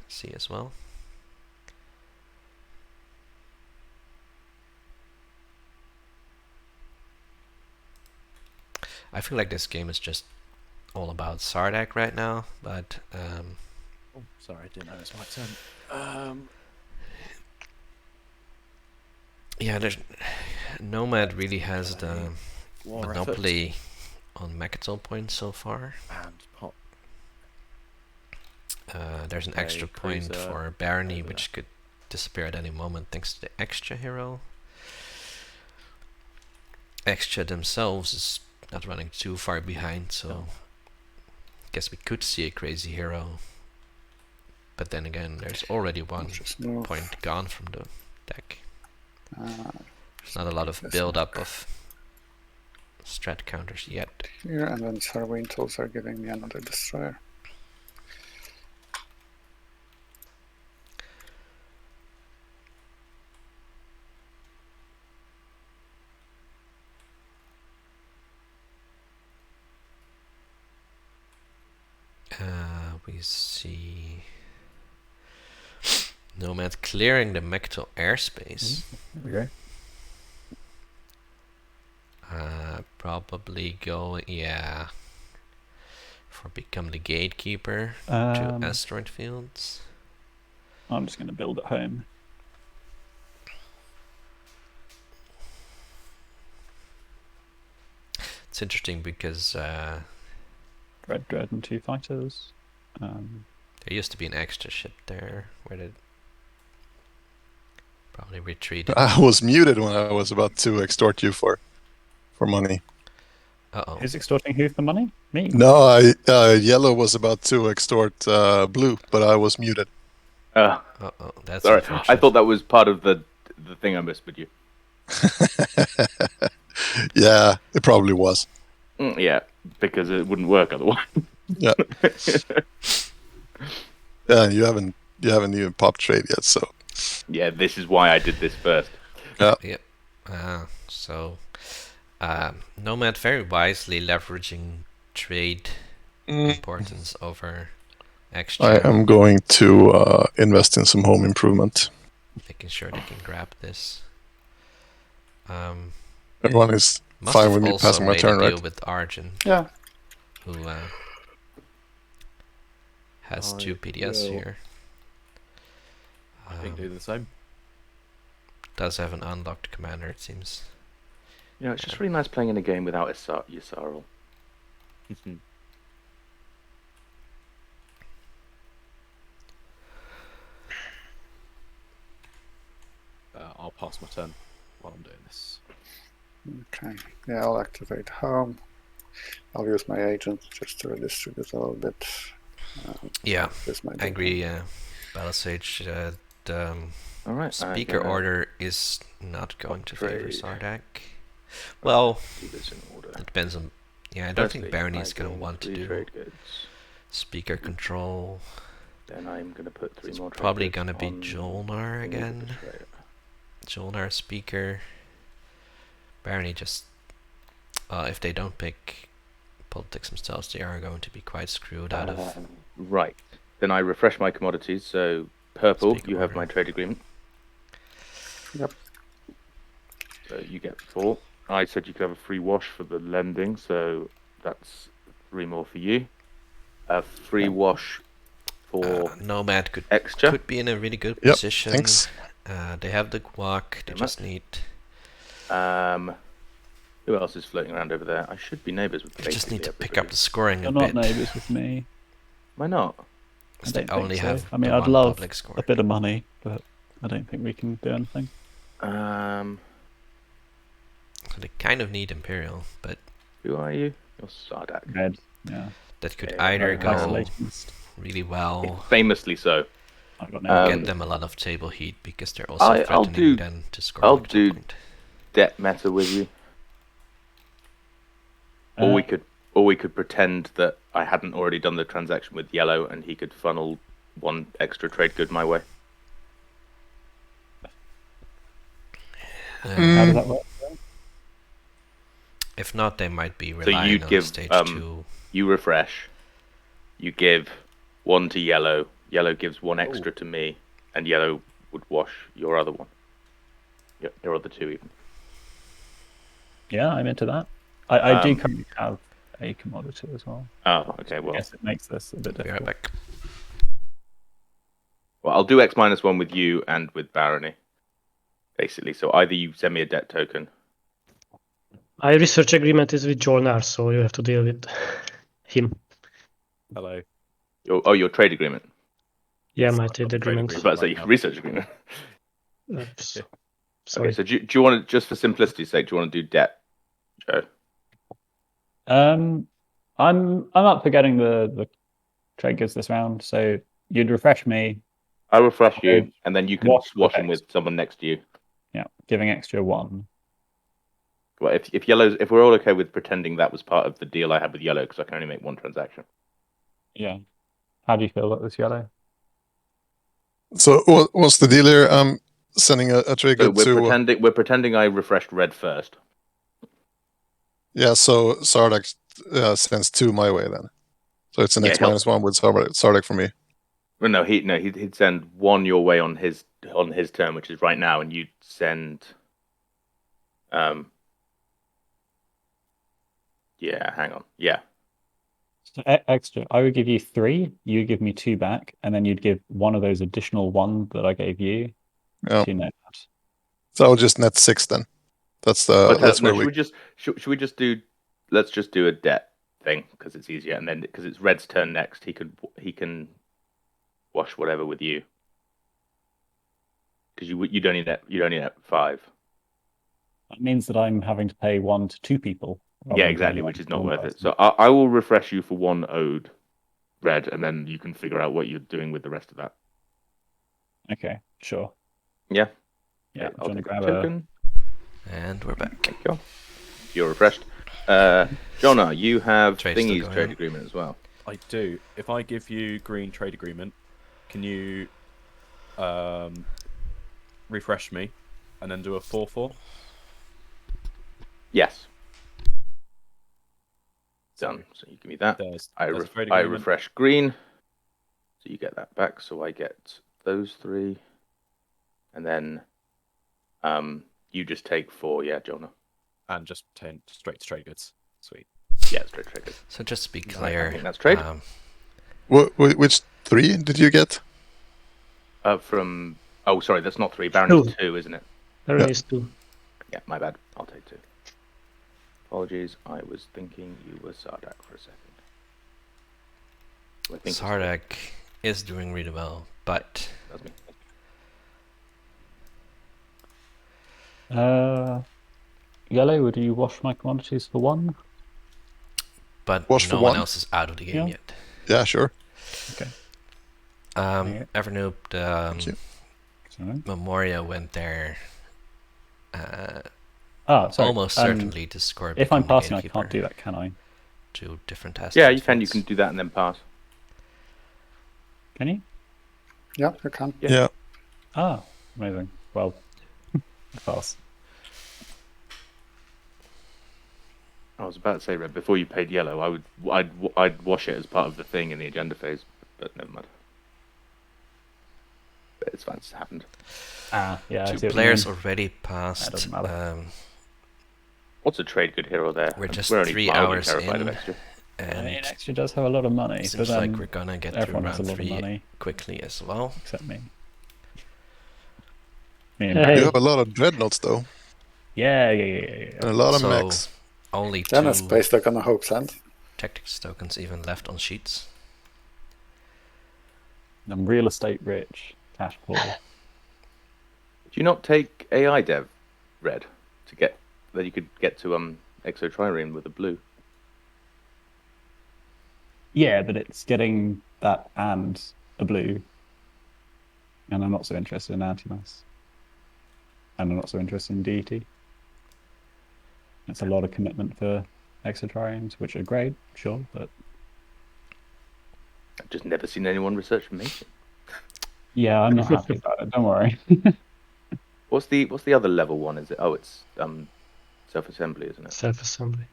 S2: see as well. I feel like this game is just all about Sardak right now, but
S5: Oh, sorry, I didn't know it was my turn.
S2: yeah, there's Nomad really has the
S5: War
S2: monopoly on Mechatol points so far.
S5: and pop.
S2: There's an
S5: Okay,
S2: extra point
S5: cruiser
S2: for Barony,
S5: over
S2: which could disappear at any moment thanks to the extra hero. Extra themselves is not running too far behind, so
S5: No.
S2: guess we could see a crazy hero. But then again, there's already one
S7: Just move.
S2: point gone from the deck.
S7: Uh,
S2: There's not a lot of
S7: This
S2: build up
S7: mark.
S2: of strat counters yet.
S7: here, and then Sarween tools are giving me another destroyer.
S2: We see Nomad clearing the Mechatol airspace.
S4: There we go.
S2: Probably go, yeah, for become the gatekeeper to
S4: Um,
S2: asteroid fields.
S4: I'm just going to build at home.
S2: It's interesting because there
S4: Dread and 2 fighters.
S2: used to be an extra ship there where they probably retreated.
S3: I was muted when I was about to extort you for money.
S2: Uh-oh.
S4: Who's extorting who for money? Me.
S3: No, yellow was about to extort blue, but I was muted.
S2: Uh-oh, that's
S1: Sorry, I
S2: unfortunate.
S1: thought that was part of the thing I missed with you.
S3: Yeah, it probably was.
S1: Yeah, because it wouldn't work otherwise.
S3: Yeah. Yeah, you haven't even popped trade yet, so
S1: Yeah, this is why I did this first.
S2: Yep. So Nomad very wisely leveraging trade importance over extra.
S3: I am going to invest in some home improvement.
S2: Making sure they can grab this.
S3: Everyone is
S2: Must
S3: fine
S2: have
S3: with me
S2: also
S3: passing my
S2: made
S3: turn,
S2: a deal
S3: right?
S2: with Arjun,
S7: Yeah,
S2: who has
S5: I
S2: 2 PDS
S5: will-
S2: here.
S5: I think do the same.
S2: Does have an unlocked commander, it seems.
S1: You know, it's just really nice playing in a game without Yssaril.
S5: I'll pass my turn while I'm doing this.
S7: okay. Yeah, I'll activate home. I'll use my agent just to redistribute a little bit.
S2: Yeah,
S7: This might
S2: I
S7: be-
S2: agree. Balasage, the
S1: All right.
S2: speaker
S1: I'm gonna
S2: order is not going to favor
S1: trade.
S2: Sardak. Well,
S1: do this in order.
S2: it depends on. Yeah, I don't think
S1: Firstly,
S2: Barony
S1: I
S2: is going to
S1: gain
S2: want to
S1: 3
S2: do
S1: trade goods.
S2: speaker control.
S1: Then I'm going to put 3 more. Trade
S2: Probably
S1: goods
S2: going to be
S1: on
S2: Jolnar
S1: the
S2: again.
S1: betrayer.
S2: Jolnar speaker. Barony just. If they don't pick politics themselves, they are going to be quite screwed out of.
S1: Right. Then I refresh my commodities. So purple,
S2: Speaker
S1: you have
S2: order.
S1: my trade agreement.
S7: Yep.
S1: So you get 4. I said you could have a free wash for the lending, so that's 3 more for you. A free wash for
S2: Nomad
S1: extra.
S2: could be in a really good
S3: Yep,
S2: position.
S3: thanks.
S2: They have the guac. They
S1: Very
S2: just
S1: much.
S2: need.
S1: Who else is floating around over there? I should be neighbours with.
S2: You just need to
S1: basically
S2: pick up the scoring
S4: You're
S2: a
S4: not
S2: bit.
S4: neighbours with me.
S1: Why not?
S2: Because
S4: I
S2: they
S4: don't think
S2: only
S4: so.
S2: have
S4: I mean,
S2: the
S4: I'd
S2: one
S4: love
S2: public score.
S4: a bit of money, but I don't think we can do anything.
S2: So they kind of need Imperial, but
S1: Who are you? You're Sardak.
S4: Red, yeah.
S2: that could
S1: Yeah,
S2: either
S4: Very
S2: go
S4: isolationist.
S2: really well,
S1: Famously so.
S4: I've got no
S2: get them a lot of table heat because they're also
S1: I'll
S2: threatening
S1: do-
S2: then to score
S1: I'll
S2: an extra
S1: do-
S2: point.
S1: Debt meta with you. Or we could pretend that I hadn't already done the transaction with yellow, and he could funnel one extra trade good my way.
S4: How does that work?
S2: If not, they might be
S1: So
S2: relying
S1: you'd
S2: on
S1: give
S2: stage 2.
S1: you refresh, you give one to yellow. Yellow gives one extra to me, and yellow would wash your other one. Your other two even.
S4: Yeah, I'm into that. I do
S1: Um,
S4: currently have a commodity as well.
S1: Oh, okay.
S4: I
S1: Well,
S4: guess it makes this a bit
S2: Be right
S4: difficult.
S2: back.
S1: well, I'll do X-1 with you and with Barony. Basically, so either you send me a debt token.
S6: My research agreement is with Jolnar, so you have to deal with him.
S5: Hello.
S1: Your trade agreement.
S6: Yeah, my
S5: I've got
S6: trade
S5: the trade
S6: agreement.
S1: I was about to say
S5: right
S1: your
S5: now.
S1: research agreement.
S6: Sorry.
S1: Okay, so do you want to, just for simplicity's sake, do you want to do debt, Joe?
S4: I'm up for getting the trade goods this round. So you'd refresh me.
S1: I'll refresh you,
S4: Okay.
S1: and then you can
S4: Wash
S1: wash
S4: with
S1: them with someone next to you.
S4: Yeah, giving extra 1.
S1: Well, if we're all okay with pretending that was part of the deal I had with yellow, because I can only make one transaction.
S4: Yeah. How do you feel about this yellow?
S3: So what's the deal here? I'm sending a trade
S1: So
S3: good to.
S1: we're pretending I refreshed red first.
S3: Yeah, so Sardak sends 2 my way then. So it's an
S1: Yeah,
S3: X-1 with Sardak for me.
S1: Well, no, he'd send 1 your way on his turn, which is right now, and you'd send. Yeah, hang on. Yeah.
S4: So extra. I would give you 3. You give me 2 back, and then you'd give one of those additional 1 that I gave you
S3: Yeah.
S4: to net.
S3: So I'll just net 6 then. That's where we.
S1: Should we just do? Let's just do a debt thing because it's easier, and then because it's Red's turn next, he can wash whatever with you because you'd only net 5.
S4: That means that I'm having to pay 1 to 2 people.
S1: Yeah, exactly, which is not worth it. So I will refresh you for 1 ode, Red, and then you can figure out what you're doing with the rest of that.
S4: Okay, sure.
S1: Yeah.
S4: Yeah,
S1: I'll
S4: do you
S1: take
S4: want
S1: a
S4: to grab
S1: token.
S2: And we're back.
S1: Thank you. You're refreshed. Jonah, you have
S2: Trade's still
S1: Thingy's
S2: going
S1: trade
S2: on.
S1: agreement as well.
S5: I do. If I give you green trade agreement, can you refresh me and then do a 4/4?
S1: Yes. Done. So you give me that.
S5: There's
S1: I
S5: trade agreement.
S1: refresh green, so you get that back. So I get those 3, and then you just take 4. Yeah, Jonah.
S5: And just straight to trade goods. Sweet.
S1: Yeah, straight trade.
S2: So just to be
S1: I
S2: clear,
S1: think that's trade.
S3: Which 3 did you get?
S1: From sorry, that's not 3. Baron's 2, isn't it?
S6: Baron is 2.
S1: Yeah, my bad. I'll take 2. Apologies, I was thinking you were Sardak for a second. So I think it's
S2: Sardak is doing really well, but
S1: that's me.
S4: Yellow, would you wash my commodities for 1?
S3: Wash for
S2: no one
S3: one?
S2: else is out of the game
S4: Yeah.
S2: yet.
S3: Yeah, sure.
S4: Yeah.
S2: Evernoop,
S3: Thank you.
S4: Sorry.
S2: Memoria went there
S4: Sorry.
S2: almost certainly to score.
S4: If I'm
S2: become the
S4: passing, I
S2: gatekeeper
S4: can't do that, can I?
S2: to different tasks.
S1: Yeah, you can. You can do that and then pass.
S4: Can you?
S7: Yeah, you can.
S3: Yeah.
S4: Amazing. Well, pass.
S1: I was about to say, Red, before you paid yellow, I'd wash it as part of the thing in the agenda phase, but never mind. But it's fine. It's happened.
S4: Yeah. I see
S2: 2
S4: what you
S2: players
S4: mean.
S2: already
S4: That
S2: passed.
S4: doesn't matter.
S1: What's a trade good here or there?
S2: We're just
S1: only
S2: 3
S1: mildly
S2: hours
S1: terrified of
S2: in,
S1: extra.
S4: I
S2: and
S4: mean, extra does have a lot of money.
S2: it
S4: but
S2: seems like
S4: then
S2: we're gonna get through
S4: everyone has a
S2: round
S4: lot of
S2: 3
S4: money
S2: quickly as well.
S4: except me. Me and
S6: Hey.
S3: You have a lot of dreadnoughts though.
S4: Yeah.
S3: And a lot of
S2: So
S3: mechs.
S2: only
S7: Then a
S2: 2
S7: space lock on a Hope's End.
S2: tactics tokens even left on sheets.
S4: I'm real estate rich, cash poor.
S1: Do you not take AI dev red to get that you could get to Exo Trireme with a blue?
S4: Yeah, but it's getting that and a blue. And I'm not so interested in anti-mass. And I'm not so interested in DET. It's a lot of commitment for exotrions, which are great, sure, but
S1: I've just never seen anyone research mating.
S4: yeah, I'm not happy about it. Don't worry.
S1: What's the other level one? Is it? Oh, it's self-assembly, isn't it?
S6: Self-assembly.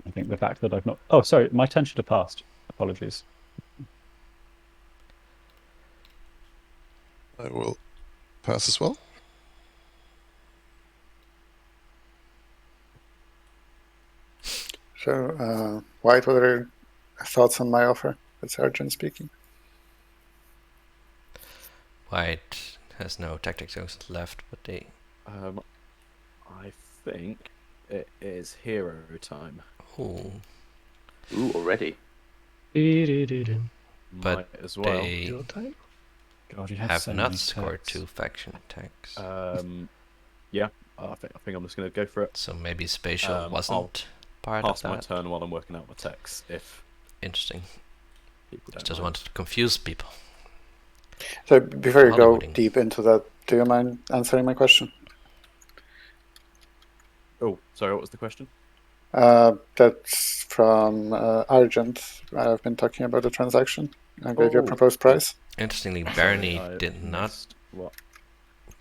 S4: I think the fact that I've not. Oh, sorry, my turn should have passed. Apologies.
S3: I will pass as well.
S7: So, White, what are your thoughts on my offer? It's Arjun speaking.
S2: White has no tactics tokens left, but they.
S5: I think it is hero time.
S2: Ooh.
S1: Ooh, already.
S2: But
S5: Might as well.
S2: they
S6: Hero time.
S4: God, you
S2: have
S4: so
S2: not
S4: many
S2: scored
S4: texts.
S2: 2 faction attacks.
S5: Yeah, I think I'm just going to go for it.
S2: So maybe Spatial
S5: I'll
S2: wasn't part of
S5: Pass my
S2: that.
S5: turn while I'm working out my text. If
S2: Interesting.
S5: people don't
S2: Just
S5: mind.
S2: wanted to confuse people.
S7: So before you go
S2: Hollywooding.
S7: deep into that, do you mind answering my question?
S5: Oh, sorry. What was the question?
S7: That's from Argent. I've been talking about the transaction. I gave you a
S5: Oh.
S7: proposed price.
S2: Interestingly,
S5: Sorry,
S2: Bernie
S5: I
S2: did not
S5: missed what?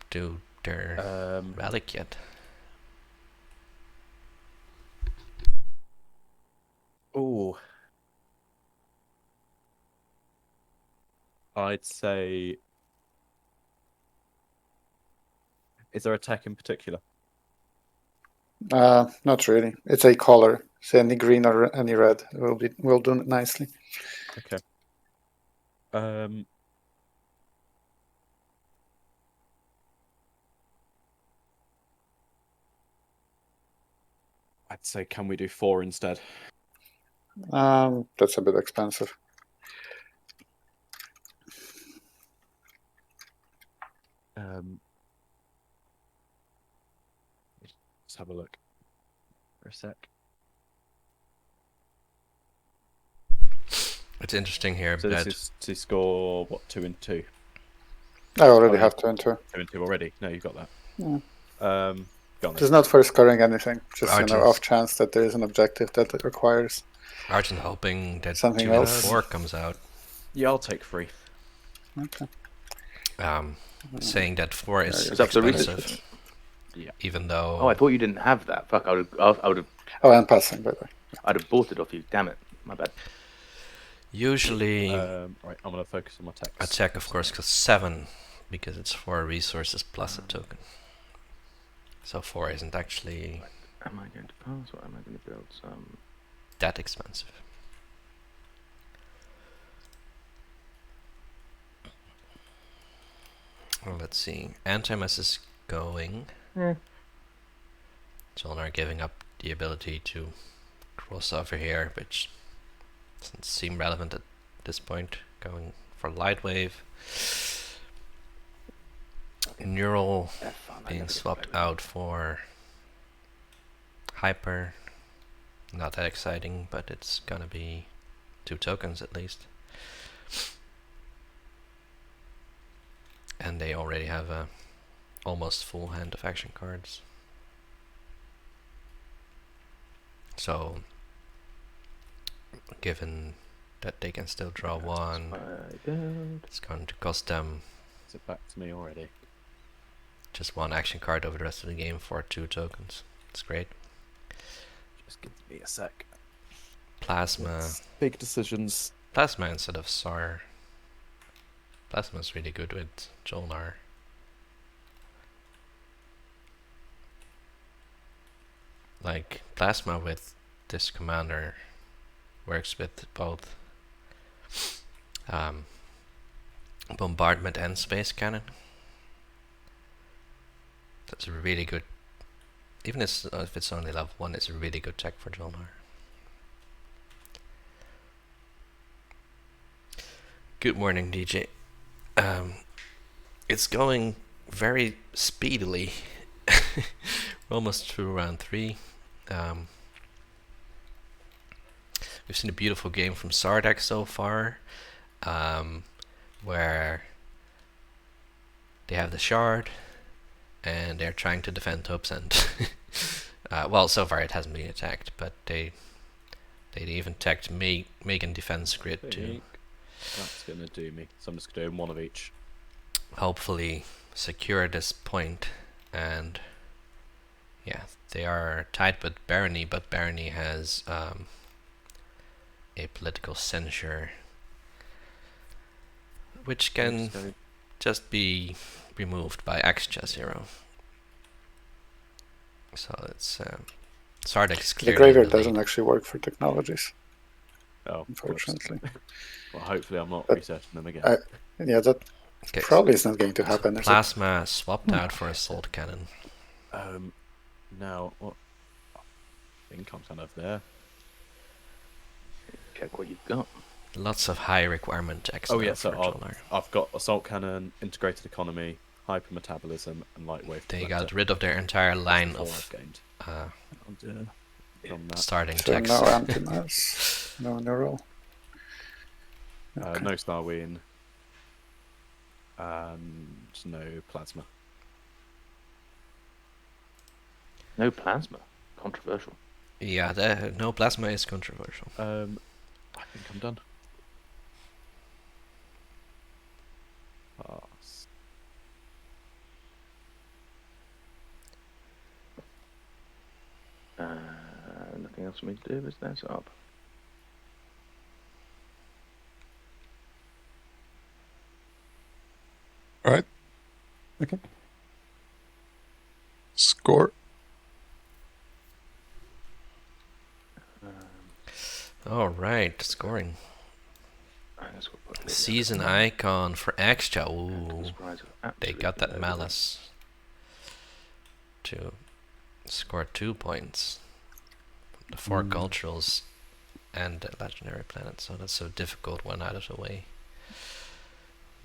S2: do their relic yet.
S5: Oh, I'd say. Is there a tech in particular?
S7: Not really. It's a color. So any green or any red will do nicely.
S5: Okay. I'd say, can we do 4 instead?
S7: That's a bit expensive.
S5: Let's have a look for a sec.
S2: It's interesting here
S5: So
S2: that
S5: this is to score what, 2 and 2?
S7: I already
S5: Oh,
S7: have 2 and 2.
S5: 2 and 2 already. No, you've got that.
S7: Yeah.
S5: Go on
S7: It's
S5: then.
S7: not for scoring anything. Just
S2: Argent's-
S7: off chance that there is an objective that it requires.
S2: Argent hoping that
S7: Something
S2: 2 and
S7: else.
S2: 4 comes out,
S5: Yeah, I'll take 3.
S7: Okay.
S2: saying that 4 is
S7: Yeah,
S1: Is that for the
S2: expensive,
S1: research?
S5: Yeah.
S2: even though
S1: Oh, I thought you didn't have that. Fuck, I would have
S7: Oh, I'm passing, by the way.
S1: I'd have bought it off you. Damn it, my bad.
S2: usually
S5: Right, I'm going to focus on my text.
S2: attack, of course, costs 7 because it's 4 resources plus a token. So 4 isn't actually
S1: Am I going to pass or am I going to build some?
S2: that expensive. Well, let's see. Antimass is going. Zonar giving up the ability to cross over here, which doesn't seem relevant at this point. Going for light wave. Neural being swapped out for hyper. Not that exciting, but it's gonna be 2 tokens at least. And they already have a almost full hand of action cards. So, given that they can still draw 1, it's going to cost them
S5: Is it back to me already?
S2: just 1 action card over the rest of the game for 2 tokens. It's great.
S5: Just give me a sec.
S2: Plasma.
S5: It's big decisions.
S2: Plasma instead of SAR. Plasma's really good with Jolnar. Like, Plasma with this commander works with both bombardment and space cannon. That's a really good. Even if it's only level 1, it's a really good tech for Jolnar. Good morning, DJ. It's going very speedily. We're almost through round 3. We've seen a beautiful game from Sardek so far, where they have the shard and they're trying to defend Tubs and well, so far it hasn't been attacked, but they even attacked Megan defense grid too.
S5: That's gonna do me. So I'm just doing one of each.
S2: Hopefully secure this point, and yeah, they are tied with Barony, but Barony has a political censure which can just be removed by X-Chess Hero. So it's Sardek is clearly
S7: the graveyard
S2: in the
S7: doesn't
S2: lead.
S7: actually work for technologies,
S5: Oh,
S7: unfortunately.
S5: well, hopefully I'm not
S7: But
S5: researching them again.
S7: Yeah, that
S2: Okay,
S7: probably is not going to happen. Is it?
S2: Plasma swapped out for Assault Cannon.
S5: Now what? I think I'm kind of there.
S1: Check what you've got.
S2: Lots of high requirement X
S5: Oh
S2: now
S5: yeah,
S2: for
S5: so
S2: Jolnar.
S5: I've got assault cannon, integrated economy, hyper metabolism, and lightweight.
S2: They got rid of their entire line of
S5: gained.
S2: uh,
S5: From that.
S2: starting
S7: So
S2: techs.
S7: no anti-mass, no neural. Okay.
S5: No Starwing, and no plasma.
S1: No plasma. Controversial.
S2: Yeah, no plasma is controversial.
S5: I think I'm done. Pass.
S1: Nothing else for me to do, is there? So up.
S3: All right.
S4: Okay.
S3: Score.
S2: All right, scoring.
S1: That's what put it
S2: Season icon for Extra. Ooh,
S1: Surprise of
S2: they
S1: absolutely
S2: got that
S1: nobody.
S2: malice to score 2 points. The 4 culturals and the legendary planet, so that's a difficult one out of the way.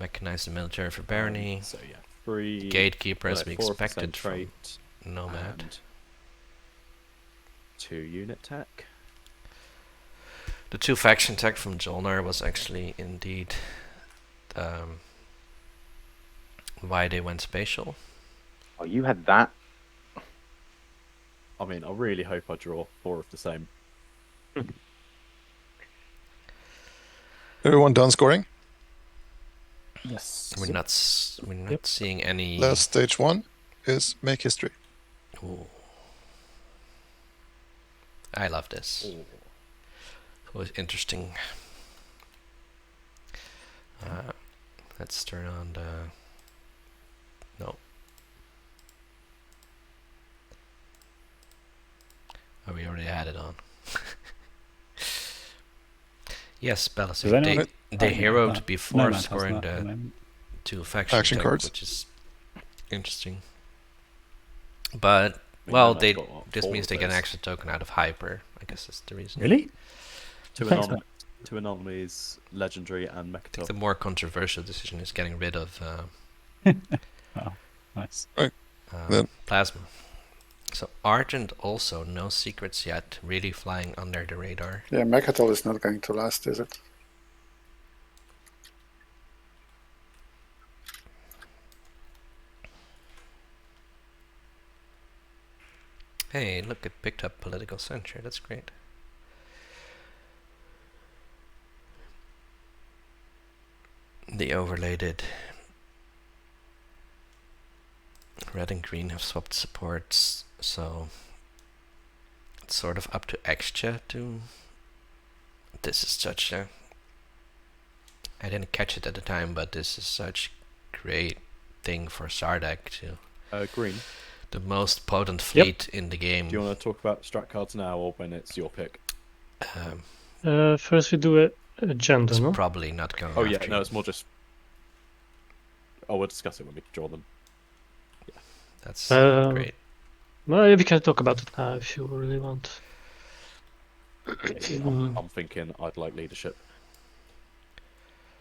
S2: Mechanize the military for Barony.
S5: So yeah, 3
S2: Gatekeeper as we
S5: 4%
S2: expected from
S5: trait,
S2: Nomad.
S5: and 2 unit tech.
S2: The 2 faction tech from Jolnar was actually indeed why they went spatial.
S1: Oh, you had that?
S5: I mean, I really hope I draw 4 of the same.
S3: Everyone done scoring?
S6: Yes.
S2: We're not seeing any.
S3: Last stage 1 is make history.
S2: Ooh. I love this.
S5: Ooh.
S2: It was interesting. Let's turn on the. No. Oh, we already had it on. Yes,
S4: Does
S2: Bellacy.
S4: anyone-
S2: They heroed
S4: No,
S2: before
S4: Nomad has
S2: scoring
S4: that at the
S2: the
S4: moment.
S2: 2 faction
S3: Action
S2: tech,
S3: cards.
S2: which is interesting. But
S5: I mean,
S2: well,
S5: Nomad's
S2: they
S5: got, what,
S2: this
S5: 4
S2: means
S5: of
S2: they get an
S5: those.
S2: extra token out of Hyper. I guess that's the reason.
S4: Really?
S5: 2
S4: Thanks,
S5: anomalies, legendary, and
S2: I think
S5: Mechatop.
S2: the more controversial decision is getting rid of
S4: Oh, nice.
S3: Then-
S2: Plasma. So Argent also, no secrets yet, really flying under the radar.
S7: Yeah, Mechatol is not going to last, is it?
S2: Hey, look, it picked up political censure, that's great. The overlaid it. Red and green have swapped supports, so it's sort of up to Extra to. This is such a. I didn't catch it at the time, but this is such great thing for Sardek to.
S5: Green.
S2: The most potent fleet in the game.
S5: Do you want to talk about strat cards now, or when it's your pick?
S2: Um,
S6: First we do a agenda,
S2: it's
S6: no?
S2: probably not going.
S5: Oh yeah,
S2: after
S5: no,
S2: you.
S5: it's more just we'll discuss it when we draw them.
S2: That's
S6: Um,
S2: great.
S6: Well, we can talk about it now if you really want.
S5: I'm thinking I'd like leadership.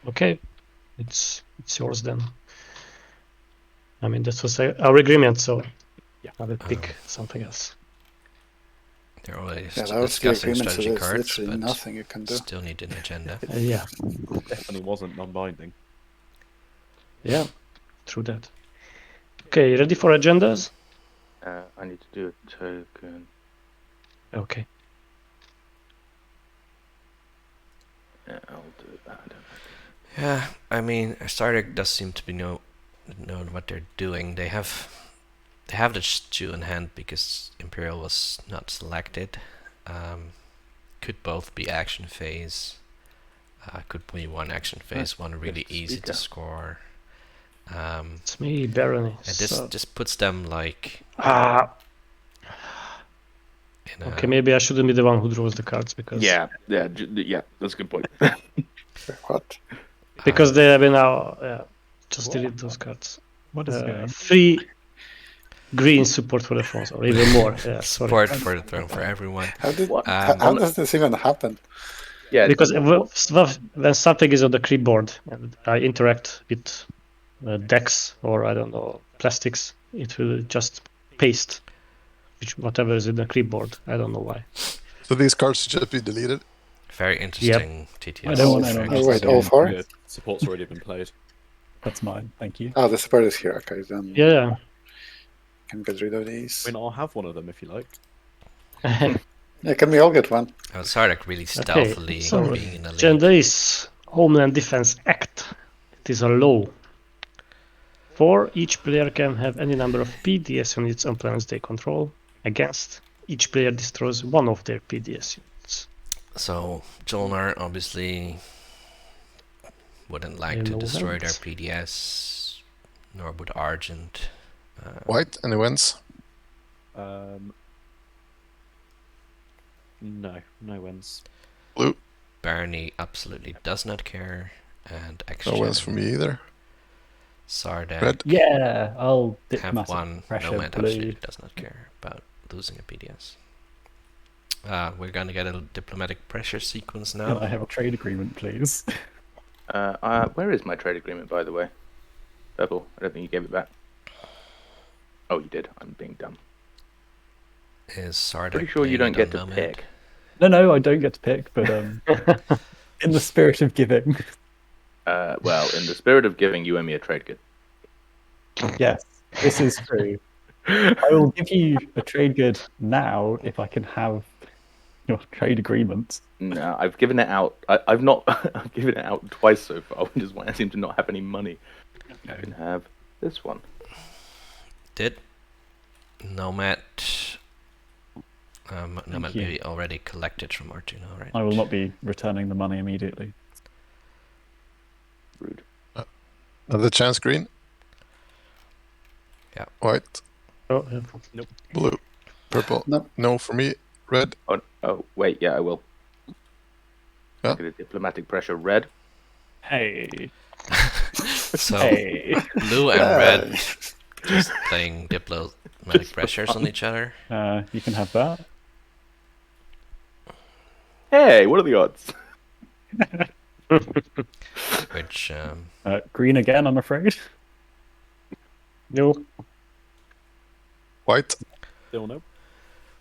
S6: Okay, it's yours then. I mean, that was our agreement, so
S5: Yeah.
S6: I will pick something else.
S2: They're already
S7: Yeah, that was the
S2: discussing
S7: agreement, so
S2: strategy
S7: there's
S2: cards,
S7: literally
S2: but
S7: nothing you can do.
S2: still need an agenda.
S6: Yeah,
S5: Definitely wasn't non-binding.
S6: yeah, true that. Okay, ready for agendas?
S1: I need to do a token.
S6: Okay.
S1: Yeah, I'll do that. I don't know.
S2: Yeah, I mean, Stardeck does seem to be know what they're doing. They have the stew in hand because Imperial was not selected. Could both be action phase. Could be one action phase, one really
S1: yes,
S2: easy to
S1: speaker.
S2: score.
S6: It's me, Barony.
S2: And this just puts them like in a,
S6: Okay, maybe I shouldn't be the one who draws the cards because
S1: Yeah, that's a good point.
S7: What?
S6: because they have been now. Just delete those cards.
S4: What is going on?
S6: 3 green support for the phones, or even more. Yeah, sorry.
S2: support for the throne for everyone.
S7: How did?
S1: What?
S7: How does this even happen?
S1: Yeah,
S6: Because when something is on the clipboard and I interact with decks or I don't know plastics, it will just paste whatever is in the clipboard. I don't know why.
S3: So these cards should just be deleted.
S2: Very interesting TTS.
S4: I don't want
S2: Very
S4: anyone
S7: Oh, wait,
S2: interesting.
S7: all four?
S5: The support's already been played.
S4: That's mine. Thank you.
S7: Oh, the support is here. Okay, then
S6: Yeah.
S7: can get rid of these.
S5: I mean, I'll have one of them if you like.
S7: Yeah, can we all get one?
S2: Oh, Sardak really
S6: Okay,
S2: stealthily
S6: so
S2: being in the lead.
S6: agenda is Homeland Defense Act. It is a law. For each player can have any number of PDS units on planets they control. Against each player destroys one of their PDS units.
S2: So Jolnar obviously wouldn't like to
S6: know
S2: destroy
S6: that.
S2: their PDS, nor would Argent.
S3: White, any wins?
S5: No wins.
S3: Blue,
S2: Barney absolutely does not care, and
S3: no
S2: Exchange.
S3: wins for me either.
S2: Sardak
S3: Red,
S4: Yeah, I'll
S2: have
S4: diplomatic
S2: one.
S4: pressure
S2: Nomad
S4: blue.
S2: absolutely does not care about losing a PDS. We're gonna get a diplomatic pressure sequence
S4: Can
S2: now.
S4: I have a trade agreement, please?
S1: Where is my trade agreement, by the way? Purple. I don't think you gave it back. Oh, you did. I'm being dumb.
S2: Is Sardak
S1: Pretty sure you
S2: playing
S1: don't
S2: it
S1: get
S2: on
S1: to
S2: Nomad?
S1: pick.
S4: No, I don't get to pick, but in the spirit of giving,
S1: Well, in the spirit of giving, you owe me a trade good.
S4: yes, this is true. I will give you a trade good now if I can have your trade agreement.
S1: No, I've given it out. I've not. I've given it out twice so far, which is why I seem to not have any money. You can have this one.
S2: Did Nomad Nomad
S4: you.
S2: maybe already collected from Artuno, right?
S4: I will not be returning the money immediately.
S1: Rude.
S3: another chance green.
S2: Yeah.
S3: White,
S6: Oh, yeah.
S3: blue, purple.
S7: No.
S3: No for me. Red,
S1: Oh, wait. Yeah, I will.
S3: Yeah.
S1: Get a diplomatic pressure. Red.
S4: Hey,
S2: So
S4: hey.
S2: blue and red just playing diplomatic pressures on each other.
S4: You can have that.
S1: Hey, what are the odds?
S2: Which
S4: Green again, I'm afraid.
S6: No.
S3: white,
S5: Still no.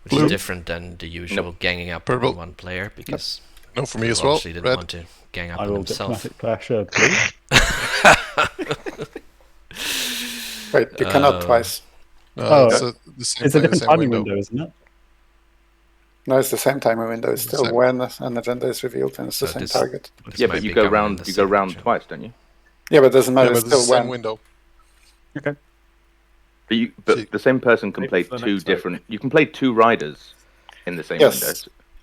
S2: which
S3: Blue.
S2: is different than the usual ganging up
S3: Purple.
S2: on one player because
S3: no for me
S2: he
S3: as well.
S2: obviously didn't
S3: Red,
S2: want to gang up
S4: I
S2: on
S4: will
S2: himself.
S4: diplomatic pressure blue.
S7: Wait, you cannot twice.
S4: Oh,
S3: it's the same,
S4: It's a
S3: play, the
S4: different
S3: same
S4: timing
S3: window.
S4: window, isn't it?
S7: No, it's the same timing window. It's
S3: The
S7: still
S3: same.
S7: when an agenda is revealed and it's the
S2: So
S7: same
S2: this-
S7: target.
S2: This
S1: Yeah,
S2: might
S1: but you
S2: be
S1: go
S2: coming in
S1: round.
S2: the
S1: You go round
S2: signature.
S1: twice, don't you?
S7: Yeah, but it doesn't matter.
S3: Yeah, but
S7: it's
S3: it's the
S7: still
S3: same
S7: when.
S3: window.
S1: But
S3: See-
S1: the same person can
S5: Wait
S1: play
S5: for the
S1: two
S5: next vote.
S1: different. You can play two riders in the same
S7: Yes.
S1: window.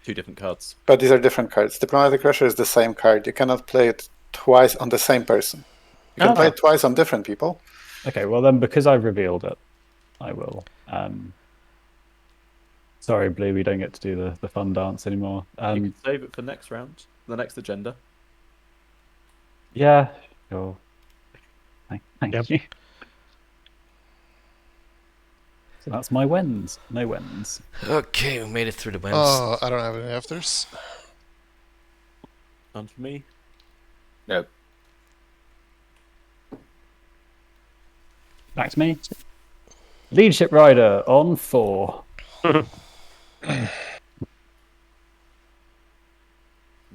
S5: Two different cards.
S7: But these are different cards. Diplomatic pressure is the same card. You cannot play it twice on the same person. You can play it twice on different people.
S4: Okay, well then, because I've revealed it, I will. Sorry, Blue, we don't get to do the fun dance anymore.
S5: You can save it for next round, the next agenda.
S4: Yeah, sure. Thank
S6: Yep.
S4: you. So that's my wins. No wins.
S2: Okay, we made it through the wins.
S3: I don't have any afters.
S5: None for me.
S1: No.
S4: Back to me. Leadership Rider on 4.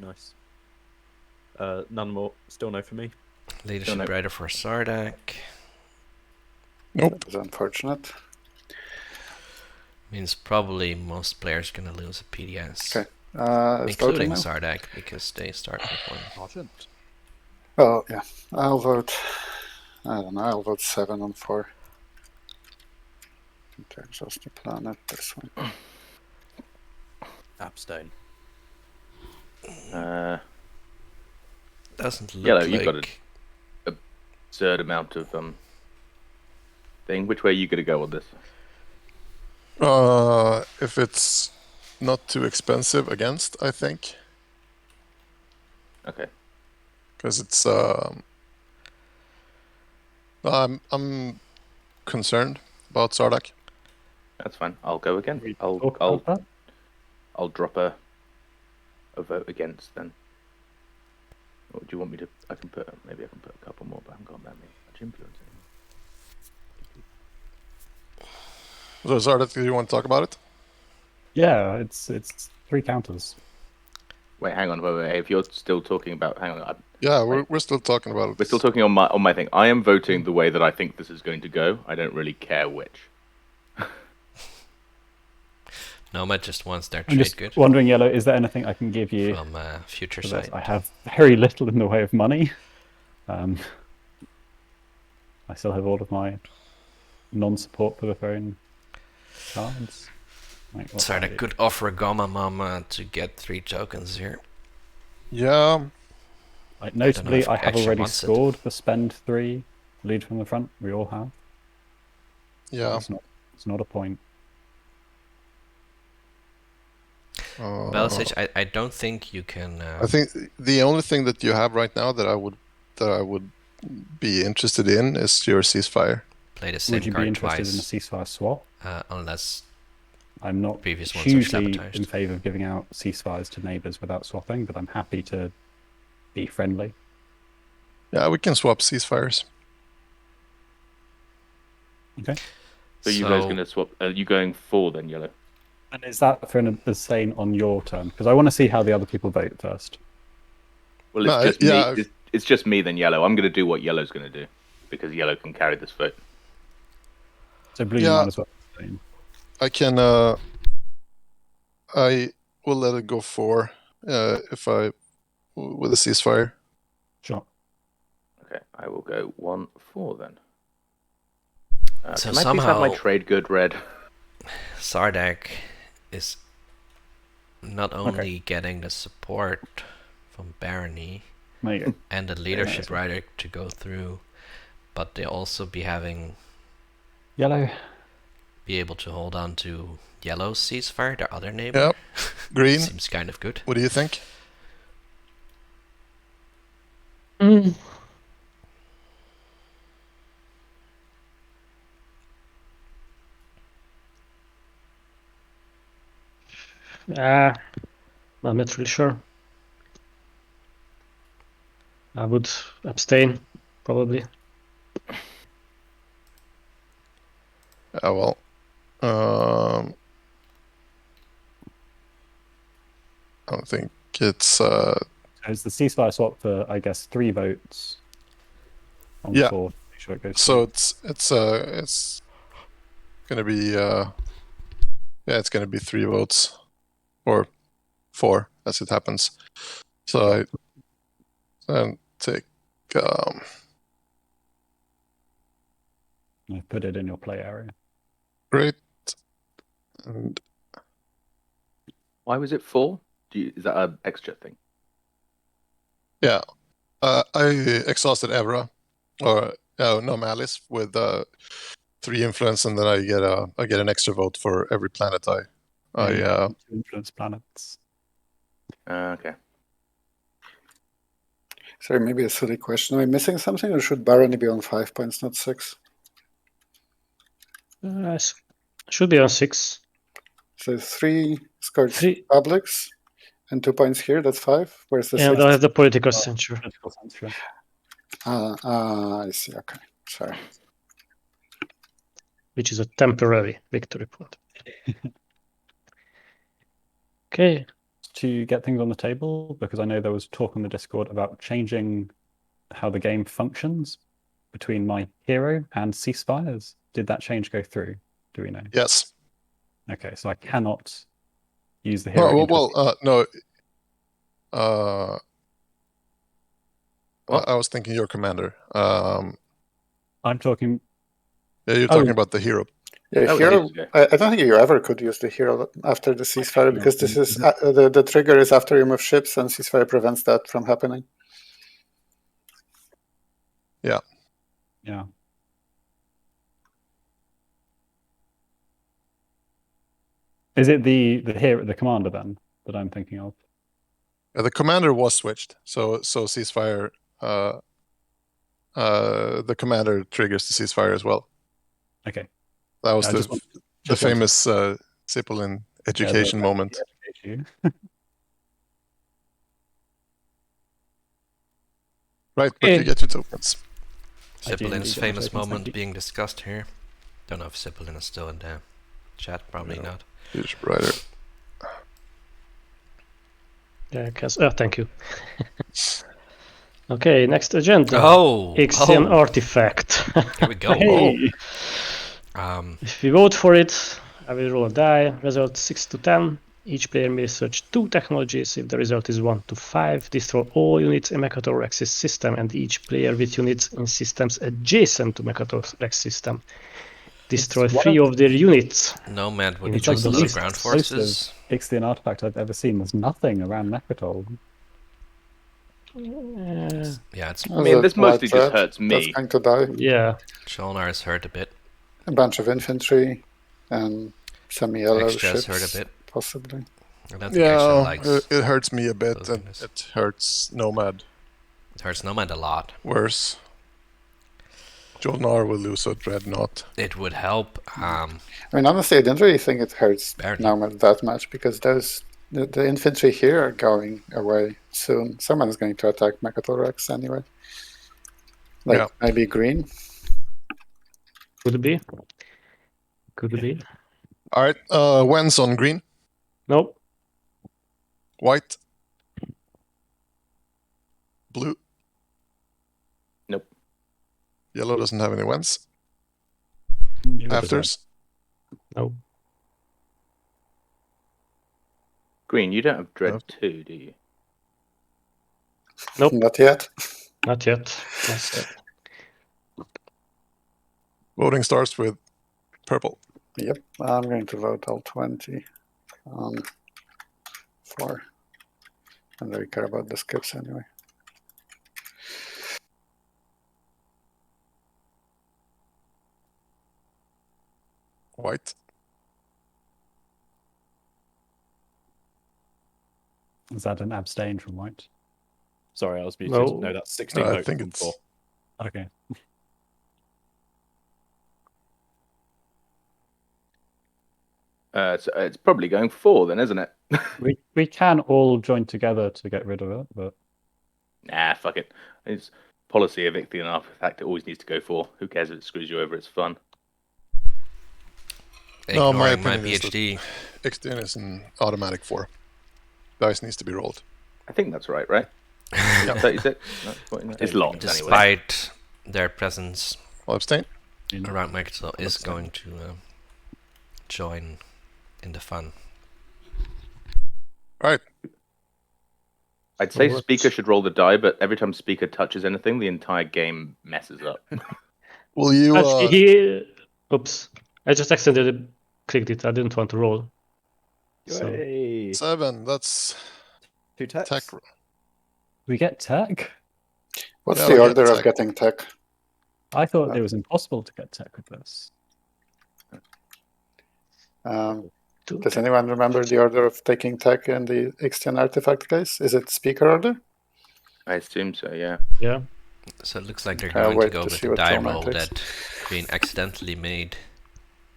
S5: Nice. None more. Still no for me.
S2: Leadership
S1: no.
S2: Rider for Sardak.
S3: Nope.
S7: That is unfortunate.
S2: Means probably most players gonna lose a PDS.
S7: Okay. It's
S2: Including
S7: voting now.
S2: Sardak, because they start with 1.
S5: Argent.
S7: Well, yeah. I'll vote. I don't know. I'll vote 7 on 4. In terms of the planet, this one.
S5: Abstain.
S2: Doesn't look
S1: Yellow,
S2: like...
S1: you've got a absurd amount of thing. Which way are you gonna go on this?
S3: If it's not too expensive against, I think,
S1: Okay.
S3: because it's I'm concerned about Sardak.
S1: That's fine. I'll go again.
S4: We
S1: I'll
S4: talk about that?
S1: I'll drop a vote against then. Or do you want me to? Maybe I can put a couple more, but I haven't got that much influence anymore.
S3: So Sardak, do you want to talk about it?
S4: Yeah, it's 3 counters.
S1: Wait, hang on. Wait. If you're still talking about, hang on.
S3: Yeah, we're still talking about it.
S1: We're still talking on my thing. I am voting the way that I think this is going to go. I don't really care which.
S2: Nomad just wants their
S4: I'm
S2: trade
S4: just
S2: good
S4: wondering, Yellow, is there anything I can give you?
S2: from future
S4: Because
S2: side.
S4: I have very little in the way of money. I still have all of my non-support for the throne cards. Like, what
S2: Sardak
S4: I-
S2: could offer Gamma Mama to get 3 tokens here.
S3: Yeah,
S4: Like, notably,
S2: if
S4: I have
S2: Action
S4: already
S2: wants it.
S4: scored for spend 3, lead from the front. We all have.
S3: yeah.
S4: It's not a point.
S2: Belisage, I don't think you can...
S3: I think the only thing that you have right now that I would be interested in is your ceasefire.
S2: play the same
S4: Would you be
S2: card
S4: interested
S2: twice,
S4: in a ceasefire swap?
S2: Unless
S4: I'm not
S2: previous ones are
S4: hugely
S2: sabotaged.
S4: in favour of giving out ceasefires to neighbours without swapping, but I'm happy to be friendly.
S3: Yeah, we can swap ceasefires.
S4: Okay.
S1: So you guys gonna swap? Are you going 4 then, Yellow?
S4: And is that for the same on your turn? Because I want to see how the other people vote first.
S1: Well, it's
S3: No,
S1: just
S3: yeah,
S1: me. It's just me then Yellow. I'm gonna do what Yellow's gonna do because Yellow can carry this vote.
S4: So blue, you
S3: Yeah.
S4: might as well.
S3: I can. I will let it go 4 if I with a ceasefire.
S4: Sure.
S1: Okay, I will go 1-4 then.
S2: So
S1: can I please have my
S2: somehow-
S1: trade good red?
S2: Sardak is not only getting the support from Barony
S4: There you go.
S2: and the leadership rider to go through, but they also be
S4: Yellow.
S2: able to hold on to Yellow's ceasefire, their other neighbor.
S3: Yep. Green.
S2: Seems kind of good.
S3: What do you think?
S6: I'm not really sure. I would abstain, probably.
S3: Well, I don't think it's.
S4: It's the ceasefire swap for, I guess, 3 votes. On
S3: Yeah.
S4: 4. Make sure it goes
S3: So
S4: through.
S3: it's gonna be it's gonna be 3 votes or 4 as it happens. So I take
S4: I put it in your play area.
S3: great. And
S1: Why was it 4? Is that an extra thing?
S3: yeah, I exhausted Evra or no Malice with 3 influence, and then I get an extra vote for every planet I
S4: To influence planets.
S1: Okay.
S7: Sorry, maybe a silly question. Am I missing something, or should Barony be on 5 points, not 6?
S6: Should be on 6.
S7: So 3 scored
S6: 3.
S7: publics and 2 points here. That's 5. Where's the
S6: And
S7: 6?
S6: I have the political censure.
S4: Political censure.
S7: I see. Okay, sorry.
S6: Which is a temporary victory point. Okay.
S4: To get things on the table, because I know there was talk on the Discord about changing how the game functions between my hero and ceasefires. Did that change go through? Do we know?
S3: Yes.
S4: Okay, so I cannot use the hero.
S3: No. I was thinking your commander.
S4: I'm talking.
S3: Yeah, you're talking about the hero.
S7: Yeah, hero. I don't think you ever could use the hero after the ceasefire, because this is the trigger is after you move ships, and ceasefire prevents that from happening.
S3: Yeah.
S4: Yeah. Is it the hero, the commander then that I'm thinking of?
S3: The commander was switched, so ceasefire. The commander triggers the ceasefire as well.
S4: Okay.
S3: That was the famous Zipolin education moment. Right, but you get your tokens.
S2: Zipolin's famous moment being discussed here. Don't know if Zipolin is still in the chat. Probably not.
S3: Huge writer.
S6: Yeah, thank you. Okay, next agenda.
S2: Oh!
S6: Ixian artifact.
S2: Here we go.
S4: Hey.
S6: If we vote for it, I will roll a die. Result 6 to 10. Each player may search 2 technologies. If the result is 1 to 5, destroy all units in Mechanical Rex's system, and each player with units in systems adjacent to Mechanical Rex system. Destroy 3 of their units.
S2: Nomad would
S6: It's
S2: use
S6: like
S2: a
S6: the
S2: lot of
S6: least
S2: ground forces.
S4: Ixian artifact I've ever seen. There's nothing around Mechatol.
S2: Yeah, it's.
S1: I mean, this mostly just hurts me.
S7: That's going to die.
S6: Yeah.
S2: Cholnar is hurt a bit.
S7: A bunch of infantry and some yellow
S2: Extras
S7: ships,
S2: hurt a bit.
S7: possibly.
S2: I don't think Extra likes
S3: it hurts me a bit, and it hurts Nomad.
S2: It hurts Nomad a lot.
S3: Worse. Jolnar will lose a Dreadnought.
S2: It would help.
S7: I mean, honestly, I don't really think it hurts Nomad that much, because the infantry here are going away soon. Someone is going to attack Mechanical Rex anyway. Maybe green.
S6: Could be. Could be.
S3: All right. When's on green?
S6: Nope.
S3: White. Blue.
S1: Nope.
S3: Yellow doesn't have any wens. Afters.
S6: Nope.
S1: Green, you don't have Dread 2, do you?
S6: Nope.
S7: Not yet.
S6: Not yet. Not yet.
S3: Voting starts with purple.
S7: Yep, I'm going to vote all 20 for. I don't really care about the skips anyway.
S3: White.
S4: Is that an abstain from white?
S5: Sorry, I was muted. No, that's 16 votes.
S3: I think it's
S5: 4.
S4: Okay.
S1: So it's probably going 4 then, isn't it?
S4: we can all join together to get rid of it, but
S1: nah, fuck it. It's policy of Ixian artifact. It always needs to go 4. Who cares if it screws you over? It's fun.
S3: No, my
S2: Ignoring
S3: opinion
S2: PhD.
S3: Ixian is an automatic 4. Dice needs to be rolled.
S1: I think that's right, right? 36? No, it's locked anyway.
S2: Despite their presence
S3: I'll abstain.
S2: around Mechanical is going to join in the fun.
S3: Right.
S1: I'd say Speaker should roll the die, but every time Speaker touches anything, the entire game messes up.
S3: Will you...
S6: Oops. I just accidentally clicked it. I didn't want to roll. So.
S3: 7, that's...
S5: 2 techs.
S3: Tech.
S4: we get tech?
S7: What's
S3: Yeah,
S7: the
S3: we
S7: order
S3: get
S7: of
S3: tech.
S7: getting tech?
S4: I thought it was impossible to get tech with this.
S7: Does anyone remember the order of taking tech in the Ixian artifact case? Is it speaker order?
S1: I assume so. Yeah.
S6: Yeah.
S2: So it looks like they're
S7: I'll
S2: going to
S7: wait
S2: go
S7: to
S2: with
S7: see
S2: the
S7: what
S2: die
S7: Tolman
S2: roll
S7: takes.
S2: that Green accidentally made.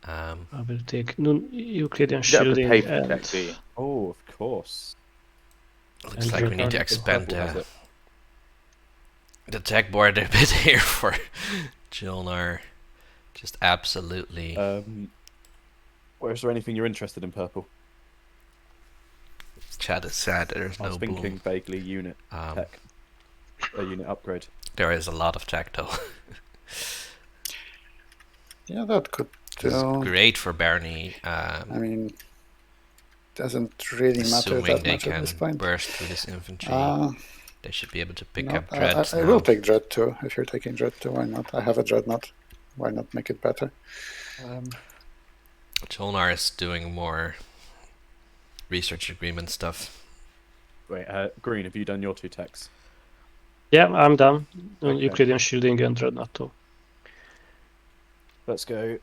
S6: I will take Euclidean
S1: You don't have to
S6: shielding
S1: pay for the
S6: and
S1: tech, do you?
S5: Oh, of course.
S2: Looks
S6: And
S2: like we need to
S6: Dreadnought.
S2: expand
S5: Purple has it.
S2: the tech board a bit here for Jolnar. Just absolutely.
S5: Or is there anything you're interested in, purple?
S2: Chat is sad. There's
S5: I
S2: no
S5: was thinking
S2: boom.
S5: vaguely unit tech. A unit upgrade.
S2: There is a lot of tech though.
S7: Yeah, that could
S2: This is
S7: do.
S2: great for Barney.
S7: I mean, doesn't really matter
S2: Assuming
S7: that
S2: they
S7: much at this
S2: can
S7: point.
S2: burst through this infantry, they should be able to pick
S7: No,
S2: up dreads
S7: I
S2: now.
S7: will take Dread too. If you're taking Dread too, why not? I have a Dreadnought. Why not make it better?
S2: Jolnar is doing more research agreement stuff.
S5: Wait, Green, have you done your 2 techs?
S6: yeah, I'm done.
S5: Okay.
S6: Euclidean shielding and Dreadnought too.
S5: Let's go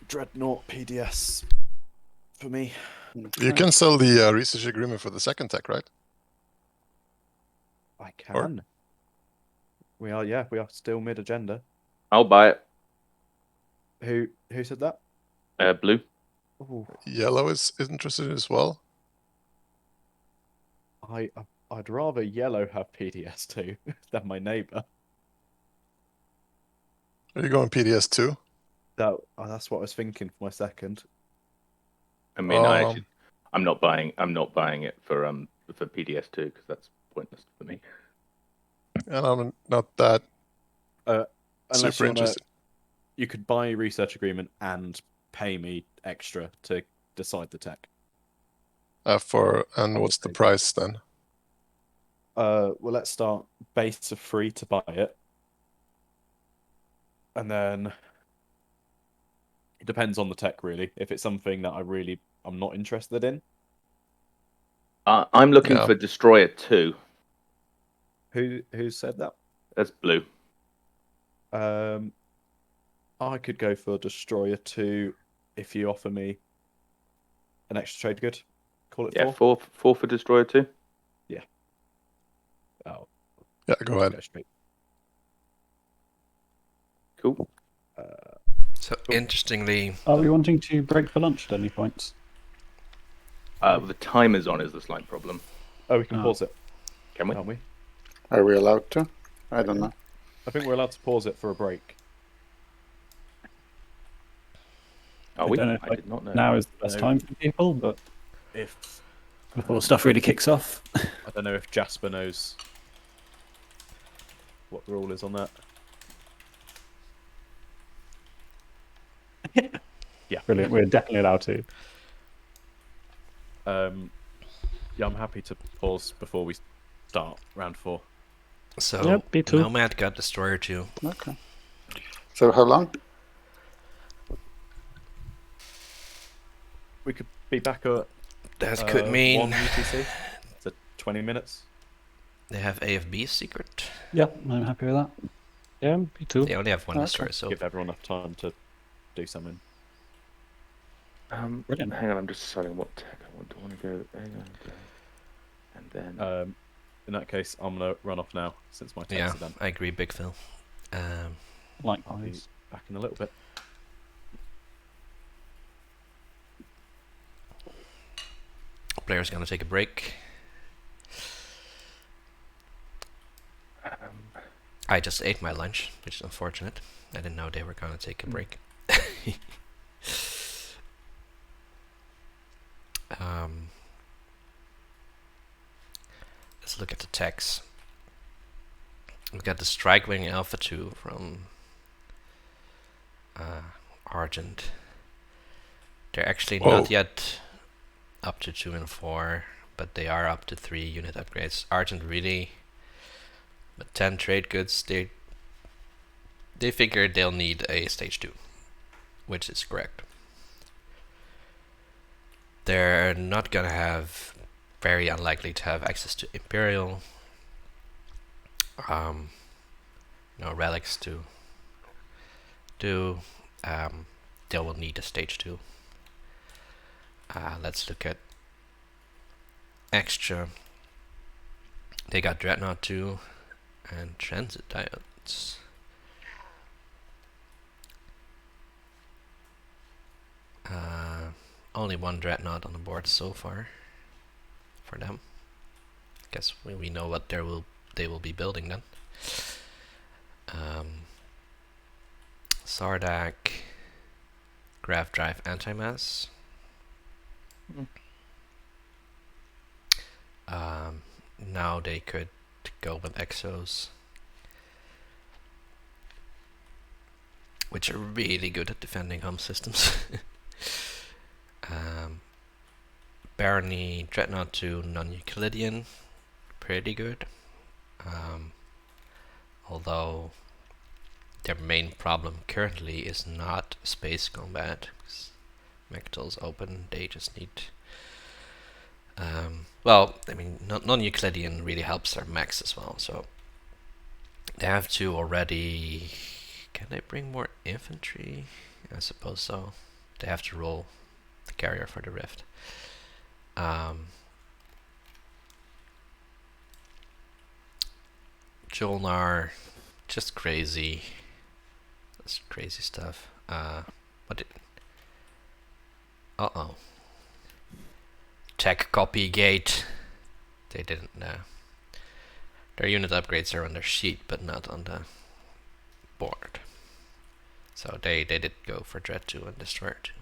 S5: Dreadnought PDS for me.
S3: You can sell the research agreement for the second tech, right?
S5: I can. We are still mid agenda.
S1: I'll buy it.
S5: Who said that?
S1: Blue.
S5: Ooh,
S3: Yellow is interested as well.
S5: I'd rather yellow have PDS too than my neighbour.
S3: Are you going PDS too?
S5: That's what I was thinking for my second.
S1: I mean, I'm not buying it for PDS2 because that's pointless for me.
S3: And I'm not that
S5: Unless
S3: super
S5: you wanna,
S3: interested.
S5: you could buy a research agreement and pay me extra to decide the tech.
S3: And what's the price then?
S5: Well, let's start base of free to buy it, and then it depends on the tech really. If it's something that I'm not interested in.
S1: I'm looking for Destroyer 2.
S5: Who said that?
S1: That's Blue.
S5: I could go for Destroyer 2 if you offer me an extra trade good. Call it 4.
S1: four for Destroyer 2.
S5: Yeah. Oh.
S3: Yeah, go ahead.
S5: Go straight.
S1: Cool.
S2: So interestingly,
S4: Are we wanting to break for lunch at any point?
S1: The timer's on is the slight problem.
S5: Oh, we can pause it,
S1: Can we?
S5: can't we?
S7: Are we allowed to? I don't know.
S5: I think we're allowed to pause it for a break.
S1: Are we?
S4: don't know if,
S1: I
S4: like,
S1: did not know.
S4: Now is the best
S5: No.
S4: time for people, but
S5: If
S4: before stuff really kicks off.
S5: I don't know if Jasper knows what the rule is on that. Yeah.
S4: Brilliant. We're definitely allowed to.
S5: Yeah, I'm happy to pause before we start round 4.
S2: so
S6: Yep, me too.
S2: Nomad got Destroyer 2.
S7: Okay. So how long?
S5: We could be back at
S2: That could mean
S5: 1 UTC. So 20 minutes.
S2: they have AFB secret.
S4: Yeah, I'm happy with that.
S6: Yeah, me too.
S2: They only have one
S7: Okay.
S2: Destroyer, so
S5: Give everyone enough time to do something.
S4: Brilliant.
S1: Hang on, I'm just deciding what tech I want. Do I want to go? Hang on. And then.
S5: In that case, I'm gonna run off now since my
S2: yeah,
S5: texts are done.
S2: I agree, Big Phil.
S5: I'll be
S4: Likewise.
S5: back in a little bit.
S2: Player's gonna take a break. I just ate my lunch, which is unfortunate. I didn't know they were gonna take a break. Let's look at the techs. We've got the Strike Wing Alpha 2 from Argent. They're actually not yet up to 2 and 4, but they are up to 3 unit upgrades. Argent really, but 10 trade goods, they figure they'll need a stage 2, which is correct. They're not gonna have, very unlikely to have access to Imperial, no relics to do. They will need a stage 2. Let's look at extra They got Dreadnought 2 and Transit Diodes. Only one Dreadnought on the board so far for them. Guess we know what they will be building then. Sardak, Grav Drive Anti-Mass. Now they could go with Exos, which are really good at defending home systems. Barony, Dreadnought 2, non-Euclidean, pretty good. Although their main problem currently is not space combat. Mechtel's open, they just need... well, I mean, non-Euclidean really helps their mechs as well, so... They have to already... Can they bring more infantry? I suppose so. They have to roll the carrier for the Rift. Jolnar, just crazy. That's crazy stuff. What did... Uh-oh. Tech copy gate. They didn't know. Their unit upgrades are on their sheet, but not on the board. So they did go for Dread 2 and Destroyer 2.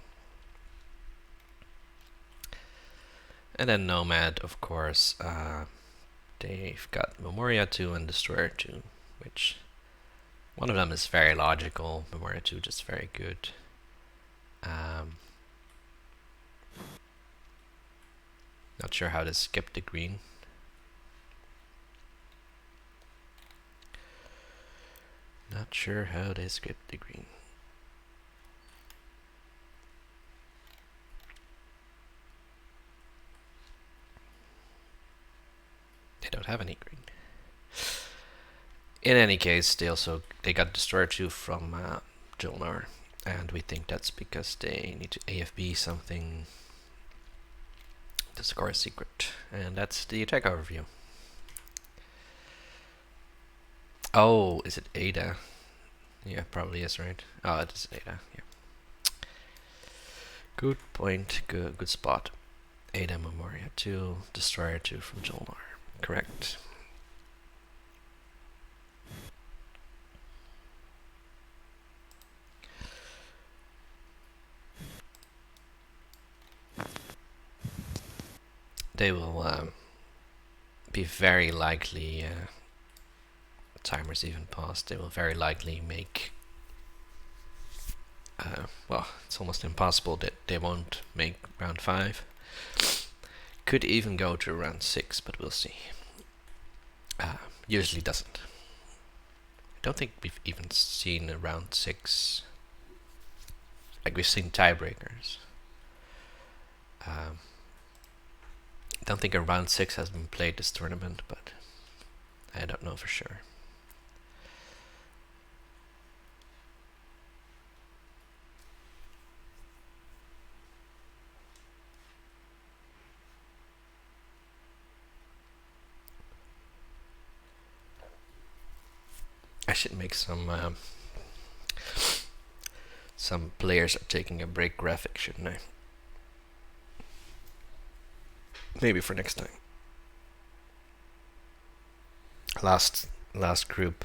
S2: And then Nomad, of course, they've got Memoria 2 and Destroyer 2, which one of them is very logical, Memoria 2 just very good. Not sure how to skip the green. Not sure how they skip the green. They don't have any green. In any case, they got Destroyer 2 from Jolnar, and we think that's because they need to AFB something to score a secret, and that's the attack overview. Oh, is it Ada? Yeah, probably is, right? Oh, it is Ada, yeah. Good point, good spot. Ada Memoria 2, Destroyer 2 from Jolnar. Correct. They will be very likely, timers even paused, they will very likely make, well, it's almost impossible that they won't make round 5. Could even go to round 6, but we'll see. Usually doesn't. I don't think we've even seen a round 6. Like, we've seen tiebreakers. I don't think a round 6 has been played this tournament, but I don't know for sure. I should make some players are taking a break graphic, shouldn't I? Maybe for next time. Last group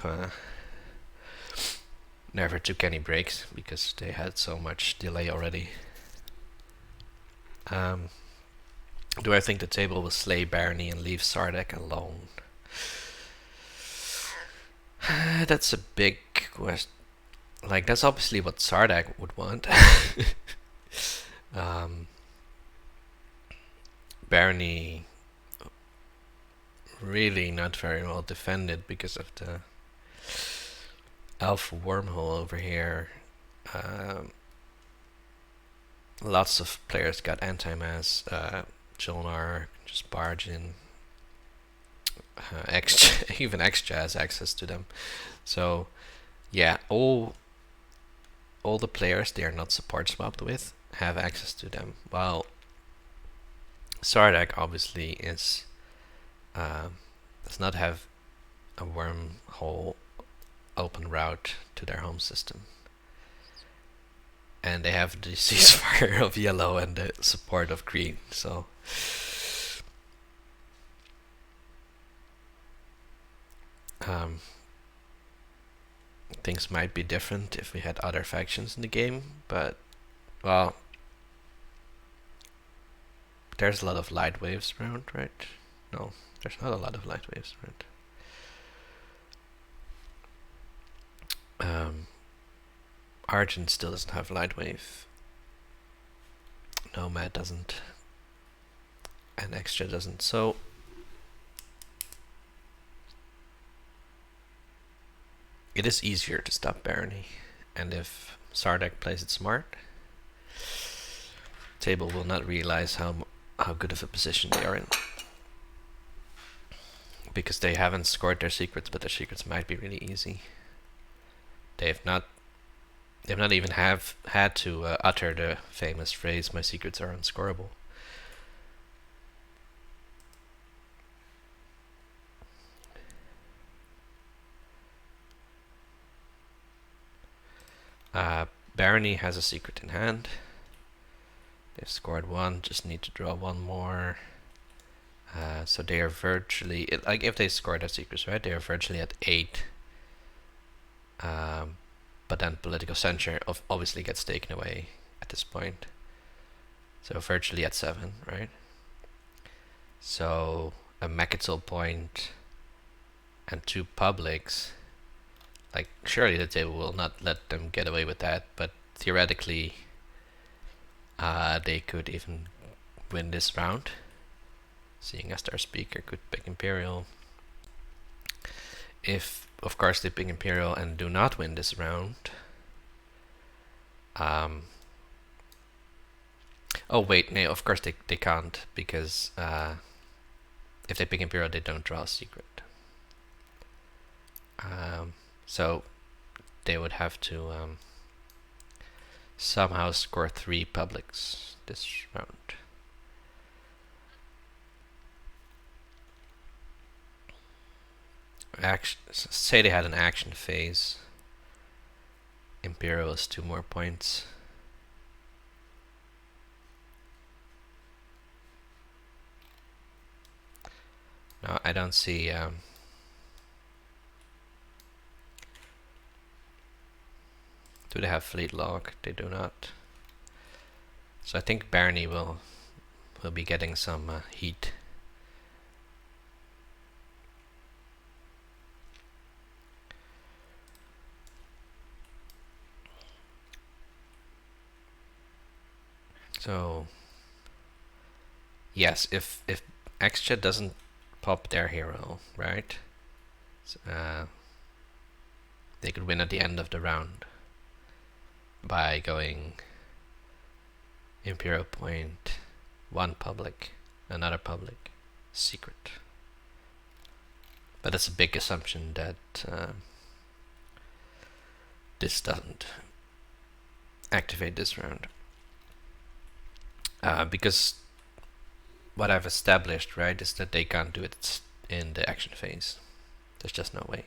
S2: never took any breaks because they had so much delay already. Do I think the table will slay Barony and leave Sardak alone? That's a big question. Like, that's obviously what Sardak would want. Barony really not very well defended because of the Alpha wormhole over here. Lots of players got anti-mass. Jolnar just barge in. Even Extra has access to them. So yeah, all the players they are not support swapped with have access to them. While Sardak obviously is does not have a wormhole open route to their home system. And they have the ceasefire of yellow and the support of green, so things might be different if we had other factions in the game, but well, there's a lot of light waves around, right? No, there's not a lot of light waves around. Argent still doesn't have light wave. Nomad doesn't. And Extra doesn't. So it is easier to stop Barony. And if Sardek plays it smart, table will not realize how good of a position they are in. Because they haven't scored their secrets, but their secrets might be really easy. They've not even had to utter the famous phrase, "My secrets are unscorable." Barony has a secret in hand. They've scored one, just need to draw one more. So they are virtually, like if they score their secrets, right, they are virtually at 8. But then political censure obviously gets taken away at this point. So virtually at 7, right? So a Mechatol point and 2 publics, like surely the table will not let them get away with that, but theoretically they could even win this round, seeing as their speaker could pick Imperial. If of course they pick Imperial and do not win this round, oh wait, no, of course they can't, because if they pick Imperial they don't draw a secret. So they would have to somehow score 3 publics this round. Say they had an action phase. Imperial is 2 more points. No, I don't see. Do they have fleet log? They do not. So I think Barony will be getting some heat. So yes, if Extra doesn't pop their hero, right? They could win at the end of the round by going Imperial point, 1 public, another public, secret. But it's a big assumption that this doesn't activate this round. Because what I've established, right, is that they can't do it in the action phase. There's just no way.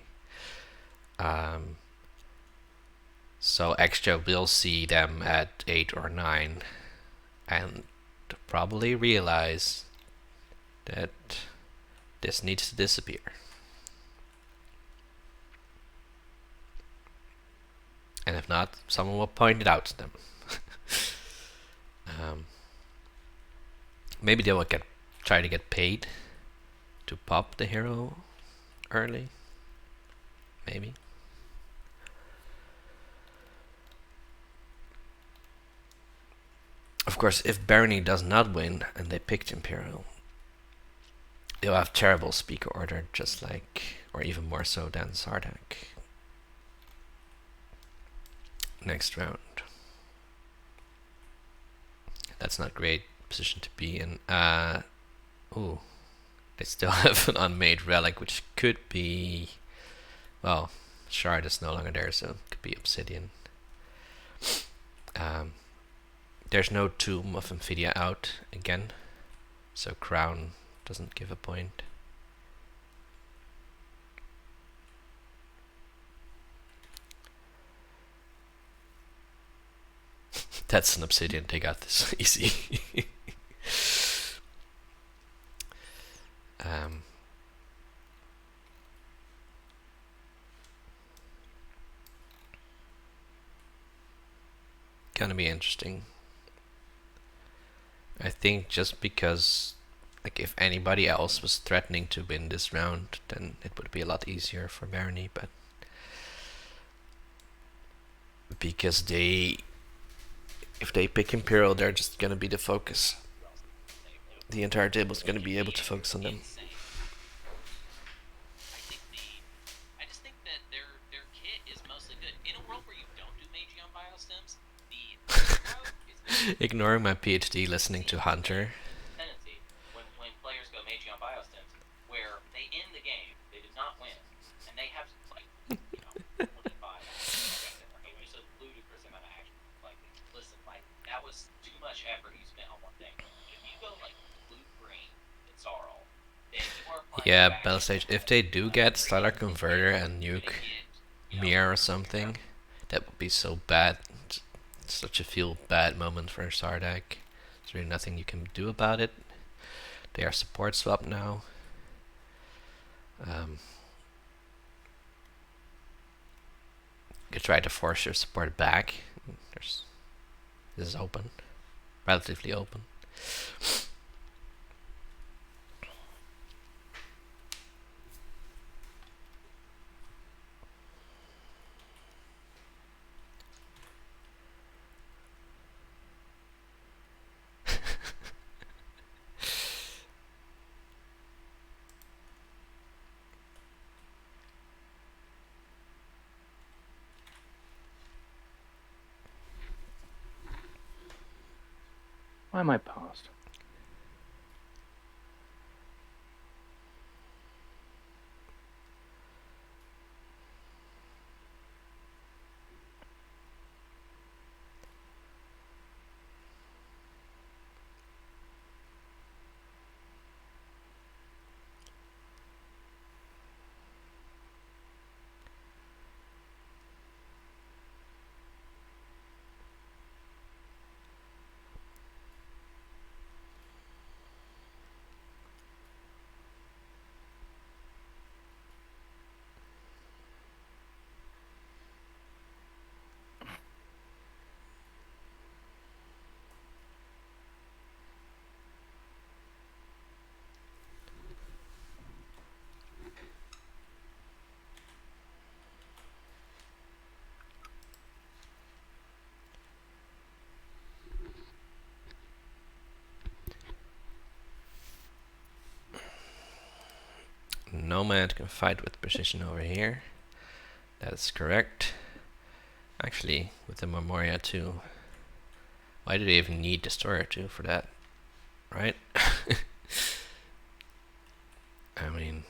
S2: So Extra will see them at 8 or 9 and probably realize that this needs to disappear. And if not, someone will point it out to them. Maybe they will try to get paid to pop the hero early. Maybe. Of course, if Barony does not win and they picked Imperial, they'll have terrible speaker order, just like, or even more so than Sardek. Next round. That's not great position to be in. Ooh, they still have an unmade relic, which could be, well, Shard is no longer there, so it could be Obsidian. There's no Tomb of Amphidia out again, so Crown doesn't give a point. That's an obsidian. They got this easy. Gonna be interesting. I think just because, like, if anybody else was threatening to win this round, then it would be a lot easier for Barony, but because if they pick Imperial, they're just gonna be the focus. The entire table is gonna be able to focus on them.
S8: I just think that their kit is mostly good. In a world where you don't do Magi on biostims, the is
S2: ignoring my PhD, listening to Hunter.
S8: tendency when players go Magi on biostims, where they end the game, they did not win, and they have like 25 which is a ludicrous amount of action. Like, listen, like that was too much effort you spent on one thing. If you go like blue green and Sarl, then you are playing.
S2: Yeah, Battle Stage. If they do get Stellar Converter and nuke Mir or something, that would be so bad. It's such a feel bad moment for Sardak. There's really nothing you can do about it. They are support swap now. You try to force your support back. This is open, relatively open.
S1: Why am I passed?
S2: Nomad can fight with precision over here. That is correct. Actually, with the Memoria too. Why do they even need Destroyer 2 for that? Right? I mean,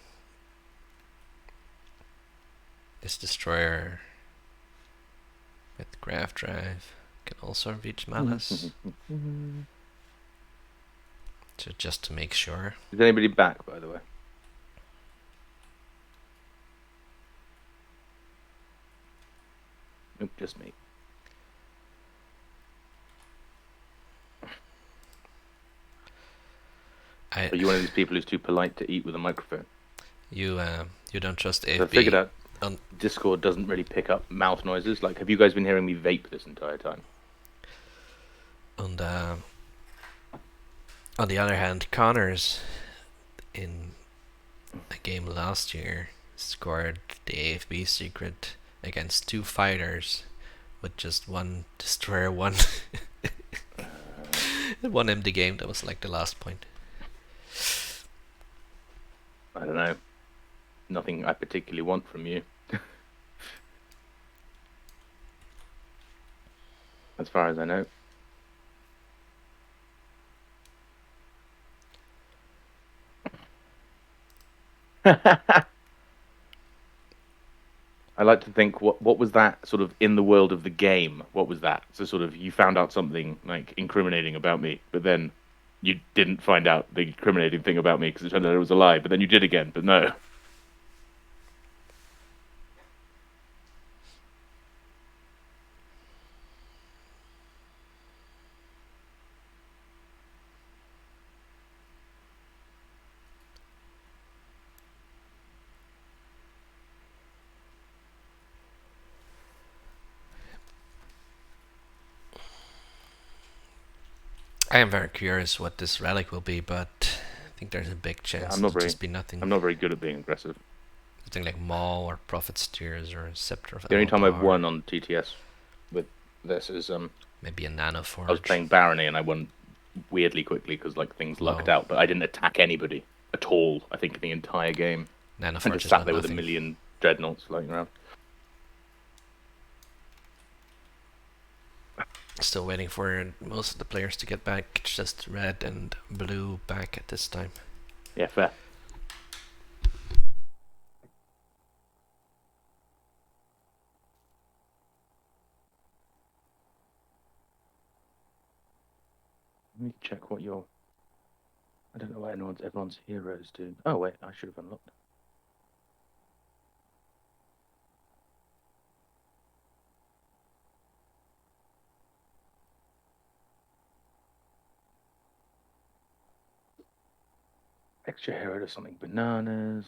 S2: this Destroyer with Graph Drive can also reach Malice. So just to make sure.
S1: Is anybody back, by the way? Nope, just me. Are you one of these people who's too polite to eat with a microphone?
S2: You don't trust AFB.
S1: I figured out Discord doesn't really pick up mouth noises. Like, have you guys been hearing me vape this entire time?
S2: And on the other hand, Connors in a game last year scored the AFB secret against 2 fighters with just 1 destroyer, 1 one empty game. That was like the last point.
S1: I don't know. Nothing I particularly want from you. As far as I know. I like to think, what was that sort of in the world of the game? What was that? So sort of you found out something like incriminating about me, but then you didn't find out the incriminating thing about me because it turned out it was a lie, but then you did again, but no.
S2: I am very curious what this relic will be, but I think there's a big chance it'll just be nothing.
S1: I'm not very good at being aggressive.
S2: Something like Maul or Prophet Steers or Scepter of
S1: The only time
S2: Elmar.
S1: I've won on TTS with this is
S2: maybe a Nano Forge.
S1: I was playing Barony and I won weirdly quickly because like things lucked out, but I didn't attack anybody at all. I think the entire game.
S2: Nano
S1: I
S2: Forge
S1: just
S2: is
S1: sat
S2: not
S1: there with
S2: nothing.
S1: a million dreadnoughts floating around.
S2: Still waiting for most of the players to get back. It's just red and blue back at this time.
S1: Yeah, fair. Let me check what your... I don't know what everyone's heroes do. Oh wait, I should have unlocked. Extra hero does something bananas.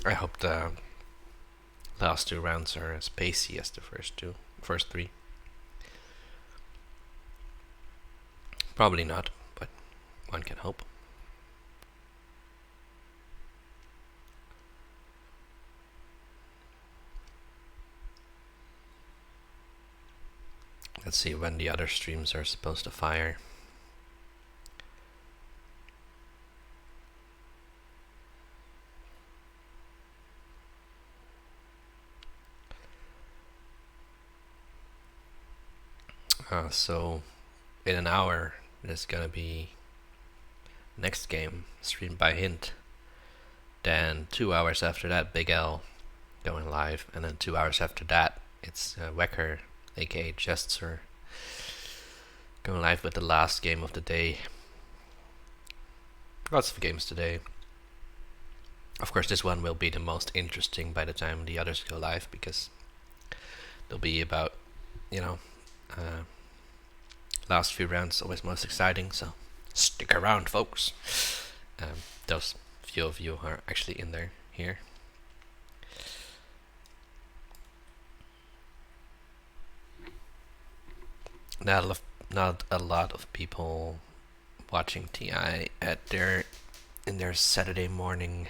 S2: I hope the last 2 rounds are as pacey as the first 3. Probably not, but one can hope. Let's see when the other streams are supposed to fire. So in an hour there's gonna be next game streamed by Hint. Then 2 hours after that, Big L going live, and then 2 hours after that it's Wecker, aka Jester, going live with the last game of the day. Lots of games today. Of course, this one will be the most interesting by the time the others go live, because they'll be about, last few rounds always most exciting, so stick around, folks. Those few of you are actually in there here. Not a lot of people watching TI in their Saturday morning.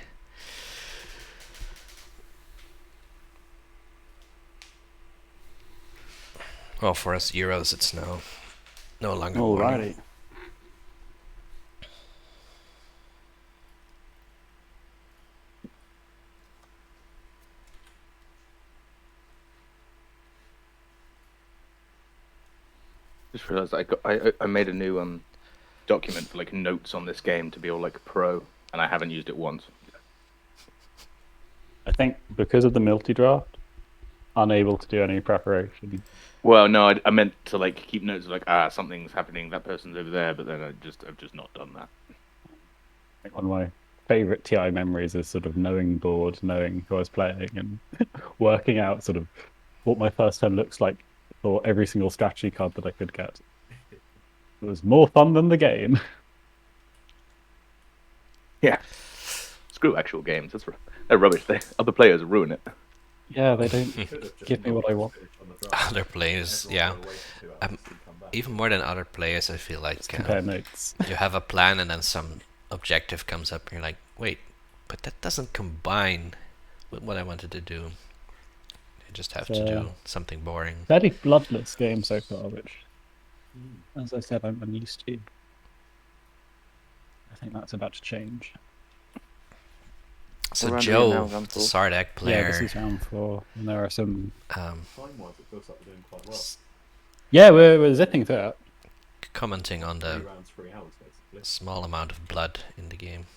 S2: Well, for us Euros, it's no longer morning.
S4: Alrighty.
S1: Just realized I made a new document for like notes on this game to be all like pro, and I haven't used it once.
S4: I think because of the multi-draft, unable to do any preparation.
S1: Well, no, I meant to like keep notes of like something's happening, that person's over there, but then I've just not done that.
S4: I think one of my favourite TI memories is sort of knowing board, knowing who I was playing, and working out sort of what my first turn looks like for every single strategy card that I could get. It was more fun than the game.
S1: Yeah. Screw actual games. They're rubbish. Other players ruin it.
S4: Yeah, they don't give me what I want.
S2: Other players, yeah. Even more than other players, I feel like
S4: compare notes.
S2: You have a plan and then some objective comes up and you're like, wait, but that doesn't combine with what I wanted to do. You just have to do something boring.
S4: Fairly bloodless game so far, which, as I said, I'm used to. I think that's about to change.
S2: So Joe, the Sardak player.
S4: Yeah, this is round 4, and there are some.
S5: Time-wise, it feels like we're doing quite well.
S4: Yeah, we're zipping through it.
S2: commenting on
S5: 3
S2: the
S5: rounds, 3 hours, basically.
S2: small amount of blood in the game.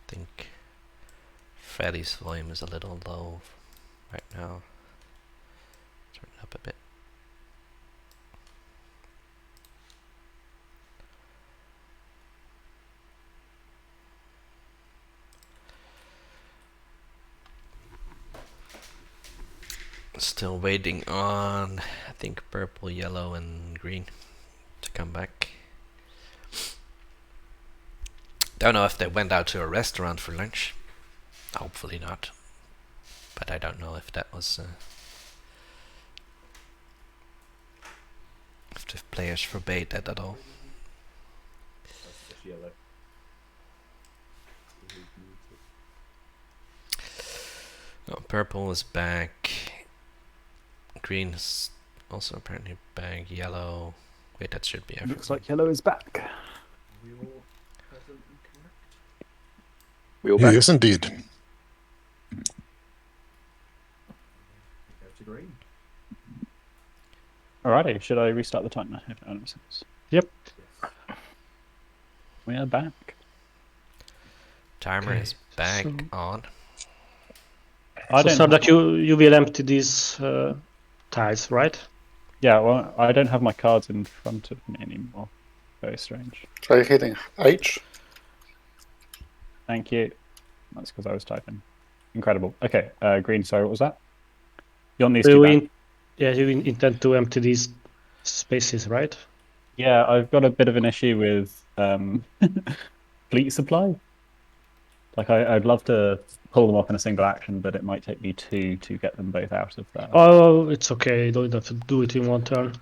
S2: I think Freddy's volume is a little low right now. Turn it up a bit. Still waiting on, I think, purple, yellow, and green to come back. Don't know if they went out to a restaurant for lunch. Hopefully not. But I don't know if that was... if the players forbade that at all.
S5: That's just yellow.
S2: Oh, purple is back. Green is also apparently back. Yellow. Wait, that should be everything.
S4: Looks like yellow is back.
S5: Are we all present and correct?
S1: We all back?
S3: Yes, indeed.
S5: Go to green.
S4: Alrighty, should I restart the timer? If that makes sense.
S6: Yep.
S5: Yes.
S4: We are back.
S2: Timer
S6: Okay,
S2: is back
S6: so-
S2: on.
S4: I
S6: So,
S4: don't.
S6: Sardak, you will empty these tiles, right?
S4: Yeah, well, I don't have my cards in front of me anymore. Very strange.
S7: Try hitting H.
S4: Thank you. That's because I was typing. Incredible. Okay, green. Sorry, what was that? You want these
S6: So
S4: two
S6: you
S4: back?
S6: you intend to empty these spaces, right?
S4: Yeah, I've got a bit of an issue with fleet supply. Like, I'd love to pull them off in a single action, but it might take me two to get them both out of that.
S6: Oh, it's okay. You don't have to do it in one turn.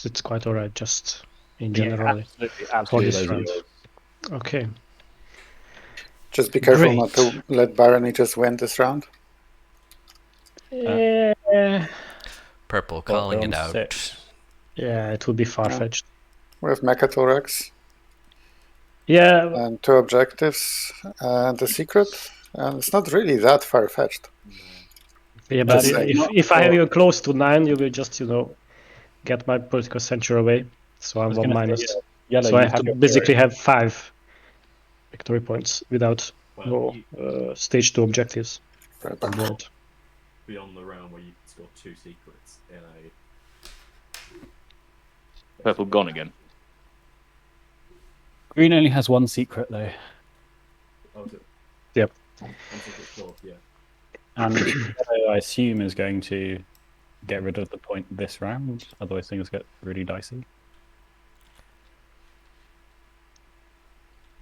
S6: It's quite alright. Just in
S4: Yeah,
S6: general.
S4: absolutely.
S6: this
S4: Those are
S6: round.
S4: yours.
S6: Okay.
S7: Just be careful
S6: Great.
S7: not to let Barony just win this round.
S2: Purple
S4: Well,
S2: calling
S4: they're
S2: it
S4: on
S2: out.
S4: 6.
S6: Yeah, it would be far-fetched.
S7: We have Mechathorax
S6: Yeah,
S7: and 2 objectives and the secret. And it's not really that far-fetched.
S6: yeah, but
S7: Just saying.
S6: if I have you close to 9, you will just, get my political center away. So
S4: I
S6: I'm
S4: was
S6: 1
S4: gonna
S6: minus.
S4: say, Yellow,
S6: So I
S4: you
S6: have to
S4: your
S6: basically
S4: hero.
S6: have 5 victory points without
S5: Well,
S6: stage 2 objectives
S7: Right
S6: on
S7: back.
S6: board.
S5: beyond the round where you can score 2 secrets in a.
S1: Purple gone again.
S4: Green only has 1 secret though,
S5: Oh, is it?
S6: Yep.
S5: One secret score, yeah.
S4: and Yellow, I assume, is going to get rid of the point this round. Otherwise, things get really dicey.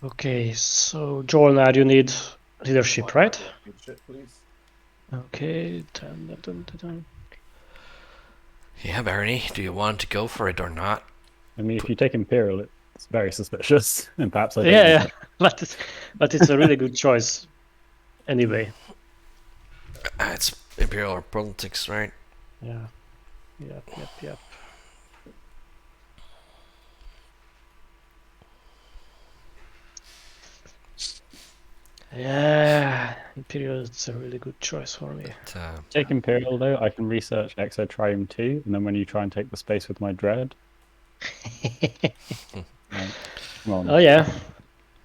S6: Okay, so Jolnar, you need leadership, right?
S5: Leadership, please.
S6: Okay. Dun, dun, dun, dun, dun.
S2: Yeah, Barney, do you want to go for it or not?
S4: I mean, if you take Imperial, it's very suspicious, and perhaps I don't.
S6: Yeah, but it's a really good choice. Anyway.
S2: It's Imperial politics, right?
S6: Yeah. Yep. Yeah, Imperial is a really good choice for me.
S2: But,
S4: Take Imperial though, I can research Exotrium 2, and then when you try and take the space with my Dread, well,
S6: Oh yeah,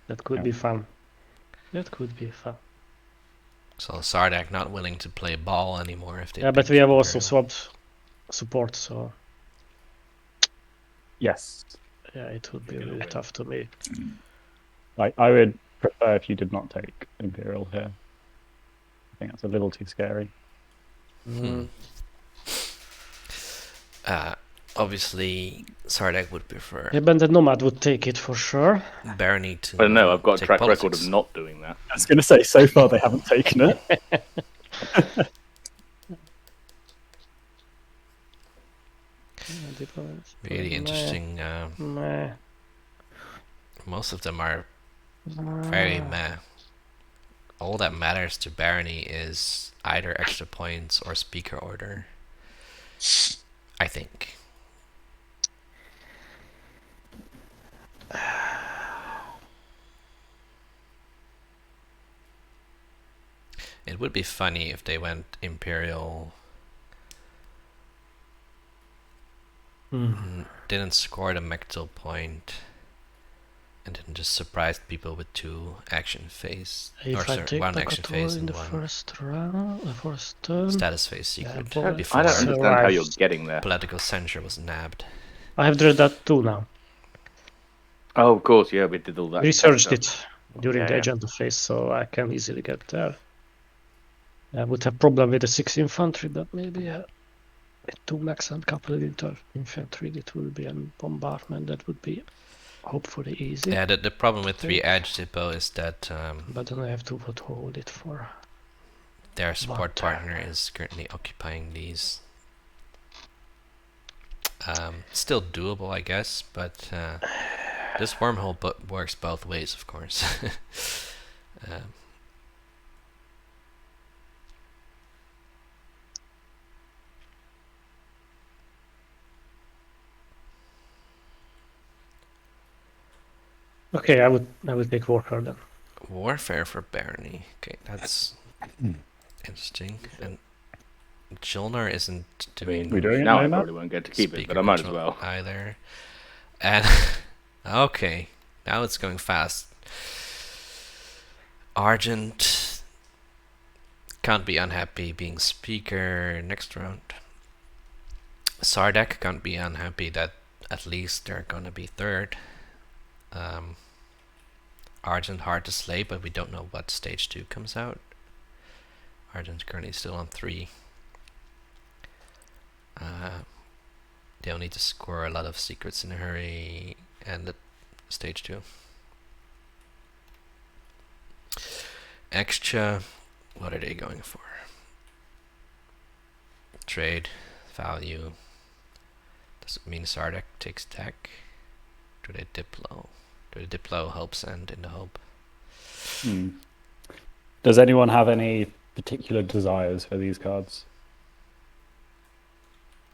S6: that could
S4: Yeah.
S6: be fun. That could be fun.
S2: so Sardak not willing to play ball anymore if they
S6: Yeah, but
S2: pick
S6: we have also
S2: Imperial.
S6: swapped support, so
S4: yes,
S6: yeah, it would be
S5: You're gonna
S6: really
S5: win.
S6: tough to me.
S4: like I would prefer if you did not take Imperial here. I think that's a little too scary.
S2: Hmm. Obviously, Sardak would prefer
S6: Yeah, but the Nomad would take it for sure.
S2: Barney to.
S1: But no, I've got a
S2: take
S1: track record
S2: politics.
S1: of not doing that.
S4: I was going to say, so far they haven't taken it.
S2: Really interesting.
S6: Meh.
S2: Most of them are very meh. All that matters to Barney is either extra points or speaker order. I think. It would be funny if they went Imperial didn't score the Mechtel point, and then just surprised people with 2 action phase,
S6: If I take
S2: 1 action
S6: Bakator
S2: phase
S6: in
S2: and
S6: the
S2: 1
S6: first round, first turn,
S2: status phase secret
S6: but
S2: before
S1: I don't understand how you're getting there.
S2: political censure was nabbed.
S6: I have read that too now.
S1: Oh, of course, yeah, we did all that.
S6: Researched
S1: stuff.
S6: it during
S1: Yeah,
S6: the
S1: yeah.
S6: agenda phase, so I can easily get there. I would have problem with the 6 infantry, but maybe with 2 max and couple of infantry, it will be a bombardment that would be hopefully easy.
S2: Yeah, the problem with 3 Edge Depot is that
S6: but then I have to hold it for
S2: their support partner is currently occupying these. Still doable, I guess, but this wormhole works both ways, of course.
S6: Okay, I would take Warfare then.
S2: Warfare for Barony. Okay, that's interesting. And Jolnar isn't doing.
S4: We're doing it
S1: Now I
S4: Nomad?
S1: probably won't get to keep it,
S2: speaker
S1: but I might as
S2: control
S1: well.
S2: either. And okay, now it's going fast. Argent can't be unhappy being speaker next round. Sardak can't be unhappy that at least they're gonna be third. Argent hard to slay, but we don't know what stage 2 comes out. Argent's currently still on 3. They'll need to score a lot of secrets in a hurry and at stage 2. Extra, what are they going for? Trade, value. Does it mean Sardak takes tech? Do they dip low? Do they dip low hopes end in the hope?
S4: Does anyone have any particular desires for these cards?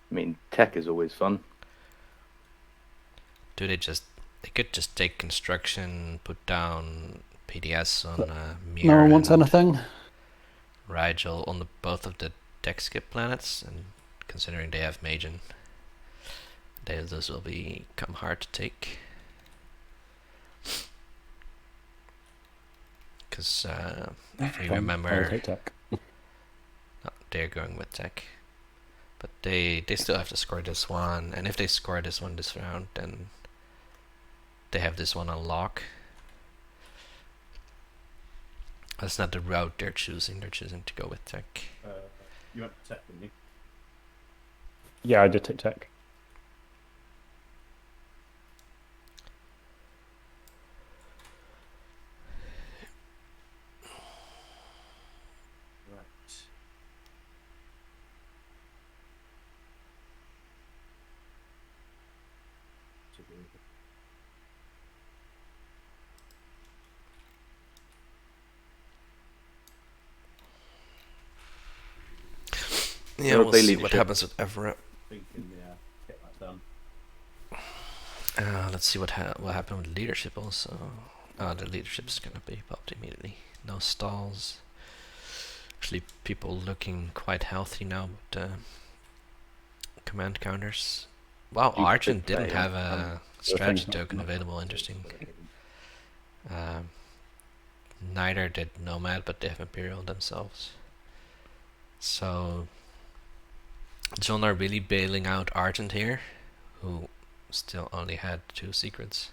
S1: I mean, tech is always fun.
S2: Do they just... They could just take construction, put down PDS on Mir.
S4: No one wants anything?
S2: Rigel on both of the deck skip planets, and considering they have Magen, those will become hard to take. Because if you remember,
S4: I'll take tech.
S2: they're going with tech, but they still have to score this one, and if they score this one this round, then they have this one on lock. That's not the route they're choosing. They're choosing to go with tech.
S5: You went tech, didn't you?
S4: Yeah, I did take tech.
S5: Right.
S2: Yeah, we'll see what happens with Everett.
S5: Thinking, yeah, get that done.
S2: Let's see what happened with leadership also. The leadership is gonna be popped immediately. No stalls. Actually, people looking quite healthy now with the command counters. Wow, Argent didn't have a strategy token available. Interesting. Neither did Nomad, but they have Imperial themselves. So John are really bailing out Argent here, who still only had 2 secrets.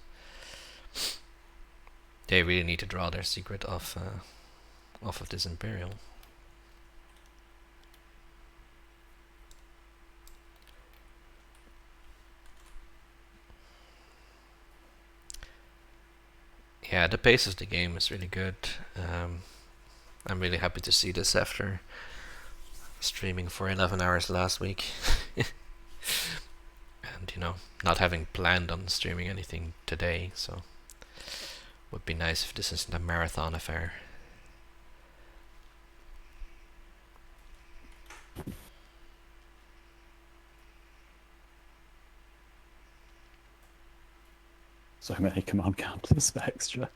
S2: They really need to draw their secret off of this Imperial. Yeah, the pace of the game is really good. I'm really happy to see this after streaming for 11 hours last week. And, you know, not having planned on streaming anything today, so would be nice if this isn't a marathon affair.
S4: So many command counters for extra.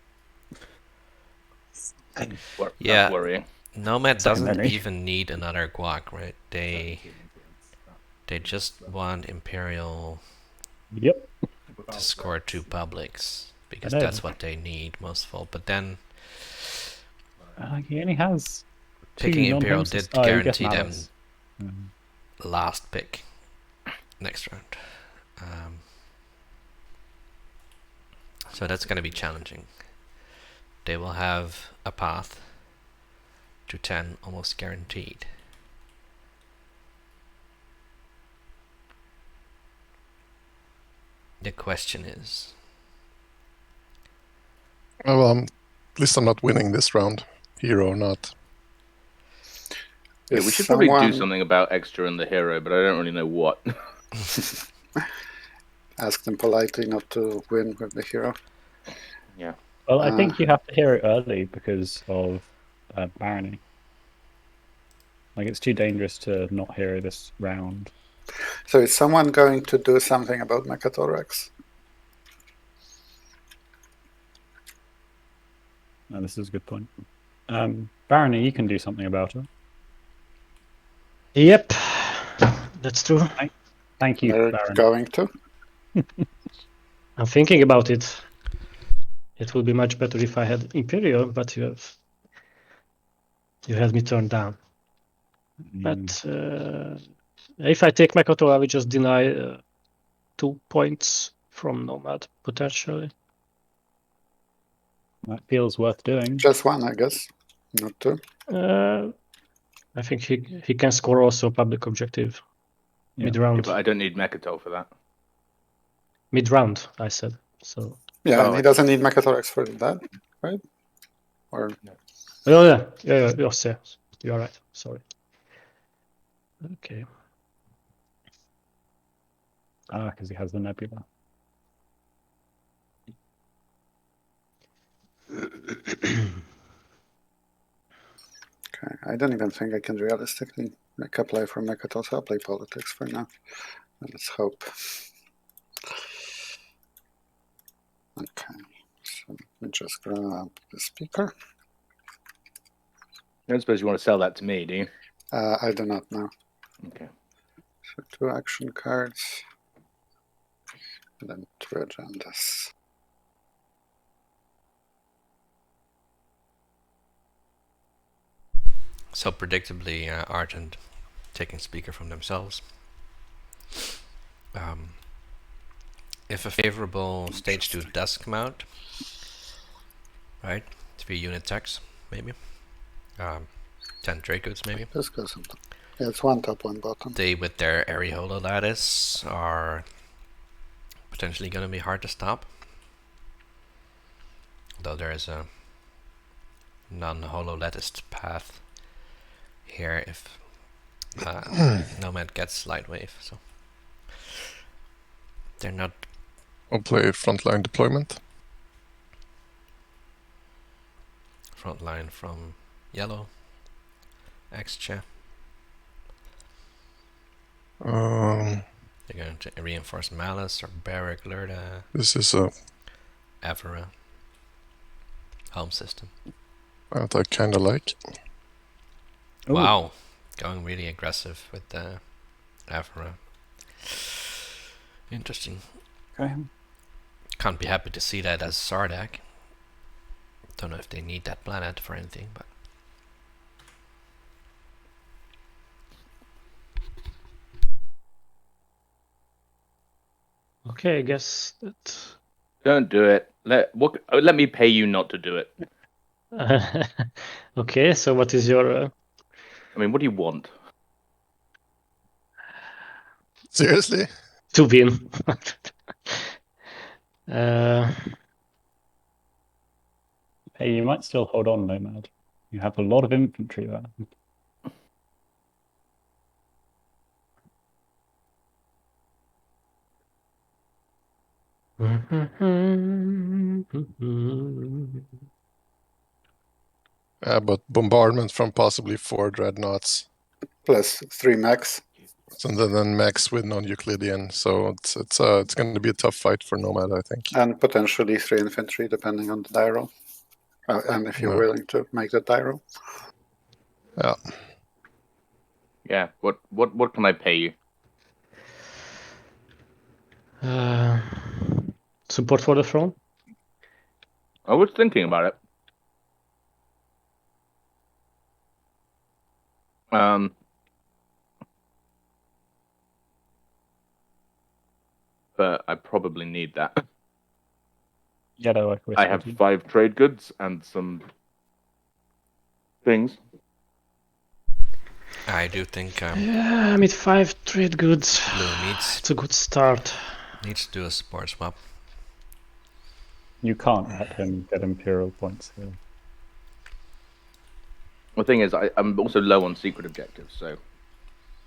S2: Yeah,
S1: That's worrying.
S2: Nomad
S4: So
S2: doesn't
S4: many.
S2: even need another guac, right? They just want Imperial
S4: Yep.
S2: to score 2 publics, because
S4: I know.
S2: that's what they need most of all. But then
S4: He only has
S2: picking
S4: two
S2: Imperial
S4: non-bases.
S2: did
S4: Oh, you guess
S2: guarantee them
S4: Malice.
S2: last pick next round. So that's going to be challenging. They will have a path to 10 almost guaranteed. The question is,
S3: Well, at least I'm not winning this round, hero or not.
S1: Yeah,
S7: Is
S1: we should probably do
S7: someone
S1: something about extra and the hero, but I don't really know what.
S7: ask them politely not to win with the hero?
S1: Yeah.
S4: Well, I think you have to hear it early because of Barony. Like, it's too dangerous to not hero this round.
S7: So is someone going to do something about Mechathorax?
S4: No, this is a good point. Barony, you can do something about it.
S6: Yep, that's true.
S4: Thank you,
S7: They're
S4: Barony.
S7: going to.
S6: I'm thinking about it. It would be much better if I had Imperial, but you had me turned down. But if I take Makoto, I will just deny 2 points from Nomad potentially.
S4: That feels worth doing.
S7: Just one, I guess, not two.
S6: I think he can score also public objective mid
S1: Yeah,
S6: round.
S1: but I don't need Mechatol for that.
S6: Mid round, I said. So
S7: Yeah,
S1: Oh,
S7: and he doesn't need Mechathorax for that, right? Or
S6: oh yeah, yes, you are right. Sorry. Okay.
S4: Because he has the nebula.
S7: okay, I don't even think I can realistically make a play for Mechatol, so I'll play politics for now. Let's hope. Okay, so let me just grab the speaker.
S1: I don't suppose you want to sell that to me, do you?
S7: I do not know.
S1: Okay.
S7: So 2 action cards, and then 2 agendas.
S2: so predictably, Argent taking speaker from themselves. If a favorable stage 2 does come out, right, 3 unit attacks, maybe, 10 Dracos, maybe.
S7: This goes on top. Yeah, it's 1 top, 1 bottom.
S2: They, with their Airy Holo Lattice, are potentially going to be hard to stop. Though there is a non-holo latticed path here if Nomad gets Light Wave, so they're not.
S3: I'll play frontline deployment.
S2: Frontline from yellow. X-Chair. They're going to reinforce Malice or Barrack, Lurda,
S3: This is a
S2: Avera. Home system.
S3: that I kind of like.
S4: Ooh.
S2: Wow, going really aggressive with the Avera. Interesting.
S4: Okay.
S2: Can't be happy to see that as Sardak. Don't know if they need that planet for anything, but
S6: Okay, I guess that.
S1: Don't do it. Let me pay you not to do it.
S6: Okay, so what is your?
S1: I mean, what do you want?
S3: Seriously?
S6: To win.
S4: Hey, you might still hold on, Nomad. You have a lot of infantry there.
S3: But bombardment from possibly 4 dreadnoughts.
S7: Plus 3 max.
S3: So then max with non-Euclidean. So it's going to be a tough fight for Nomad, I think.
S7: And potentially 3 infantry, depending on the die roll. And if you're willing to make the die roll.
S3: Yeah.
S1: Yeah. What can I pay you?
S6: support for the throne?
S1: I was thinking about it. But I probably need that.
S4: Yeah, no, like
S1: I have 5 trade goods and some things.
S2: I do think
S6: Yeah, I mean 5 trade goods.
S2: Blue needs
S6: It's a good start.
S2: to do a support swap.
S4: You can't let him get Imperial points here.
S1: The thing is, I'm also low on secret objectives, so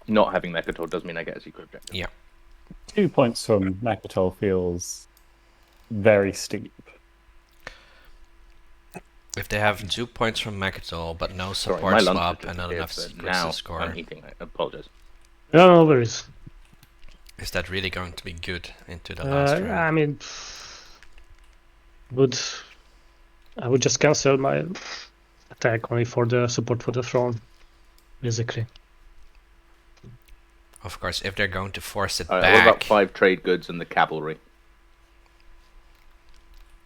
S1: not having Mechatol does mean I get a secret objective.
S2: Yeah.
S4: 2 points from Mechatol feels very steep.
S2: If they have 2 points from Mechatol, but no
S1: Sorry,
S2: support
S1: my lunch
S2: swap
S1: is
S2: and not
S1: here,
S2: enough
S1: so
S2: secrets
S1: now
S2: to score,
S1: I'm eating. I apologize.
S6: No worries.
S2: is that really going to be good into the last round?
S6: I mean, I would just cancel my attack only for the support for the throne, basically.
S2: Of course, if they're going to force it
S1: What
S2: back,
S1: about 5 trade goods and the cavalry?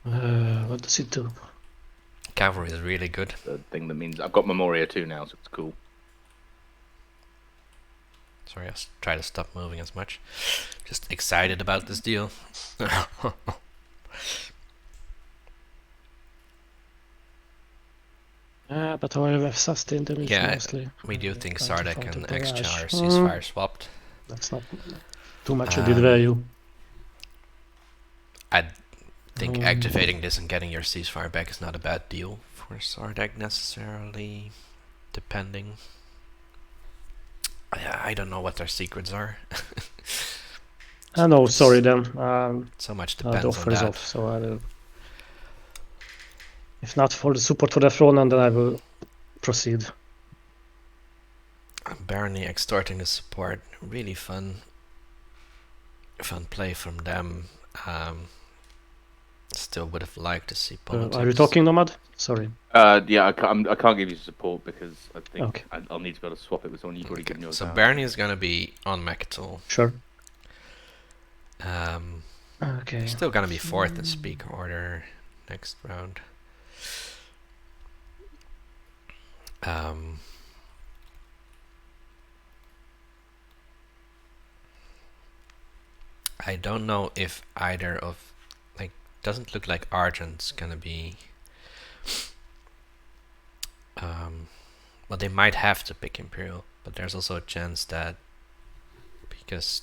S6: What does it do?
S2: cavalry is really good.
S1: The thing that means I've got Memoria 2 now, so it's cool.
S2: Sorry, I'll try to stop moving as much. Just excited about this deal.
S6: But however, I've sustained damage
S2: Yeah,
S6: mostly.
S2: we do think
S6: Trying to
S2: Sardek
S6: fight
S2: and
S6: the
S2: XCHA
S6: barrage.
S2: are ceasefire swapped.
S6: That's not too much added value.
S2: I think activating this and getting your ceasefire back is not a bad deal for Sardek necessarily, depending. I don't know what their secrets are.
S6: No, sorry then.
S2: So much
S6: The
S2: depends on
S6: offer is
S2: that.
S6: off, so I will. If not for the support for the throne, and then I will proceed.
S2: Barony extorting the support, really fun play from them. Still would have liked to see politics.
S6: Are you talking, Nomad? Sorry.
S1: Yeah, I can't give you support because I think
S6: Okay.
S1: I'll need to be able to swap it with someone you've already given yours.
S2: So
S1: out.
S2: Barony is gonna be on Mechatol.
S6: Sure. Okay.
S2: Still gonna be fourth in speaker order next round. I don't know if either of, like, doesn't look like Argent's gonna be. Well, they might have to pick Imperial, but there's also a chance that because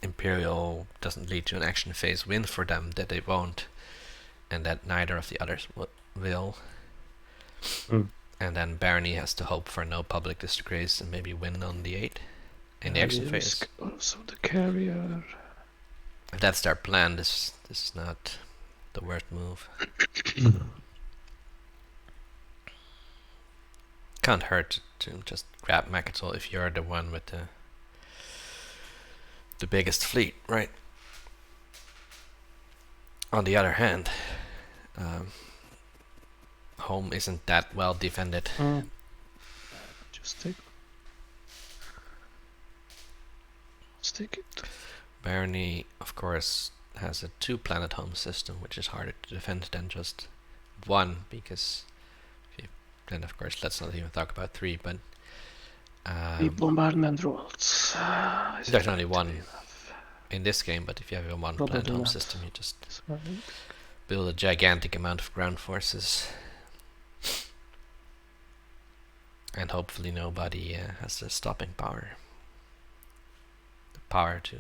S2: Imperial doesn't lead to an action phase win for them, that they won't, and that neither of the others will. And then Barony has to hope for no public disgrace and maybe win on the 8 in the action phase.
S6: Also the carrier.
S2: If that's their plan, this is not the worst move. Can't hurt to just grab Mechatol if you're the one with the biggest fleet, right? On the other hand, home isn't that well defended.
S6: Just take. Let's take it.
S2: Barony, of course, has a 2-planet home system, which is harder to defend than just 1, because then of course let's not even talk about 3, but
S6: bombardment rolls.
S2: there's only 1 in this game, but if you have a 1-planet home system, you just build a gigantic amount of ground forces. And hopefully nobody has the stopping power. The power to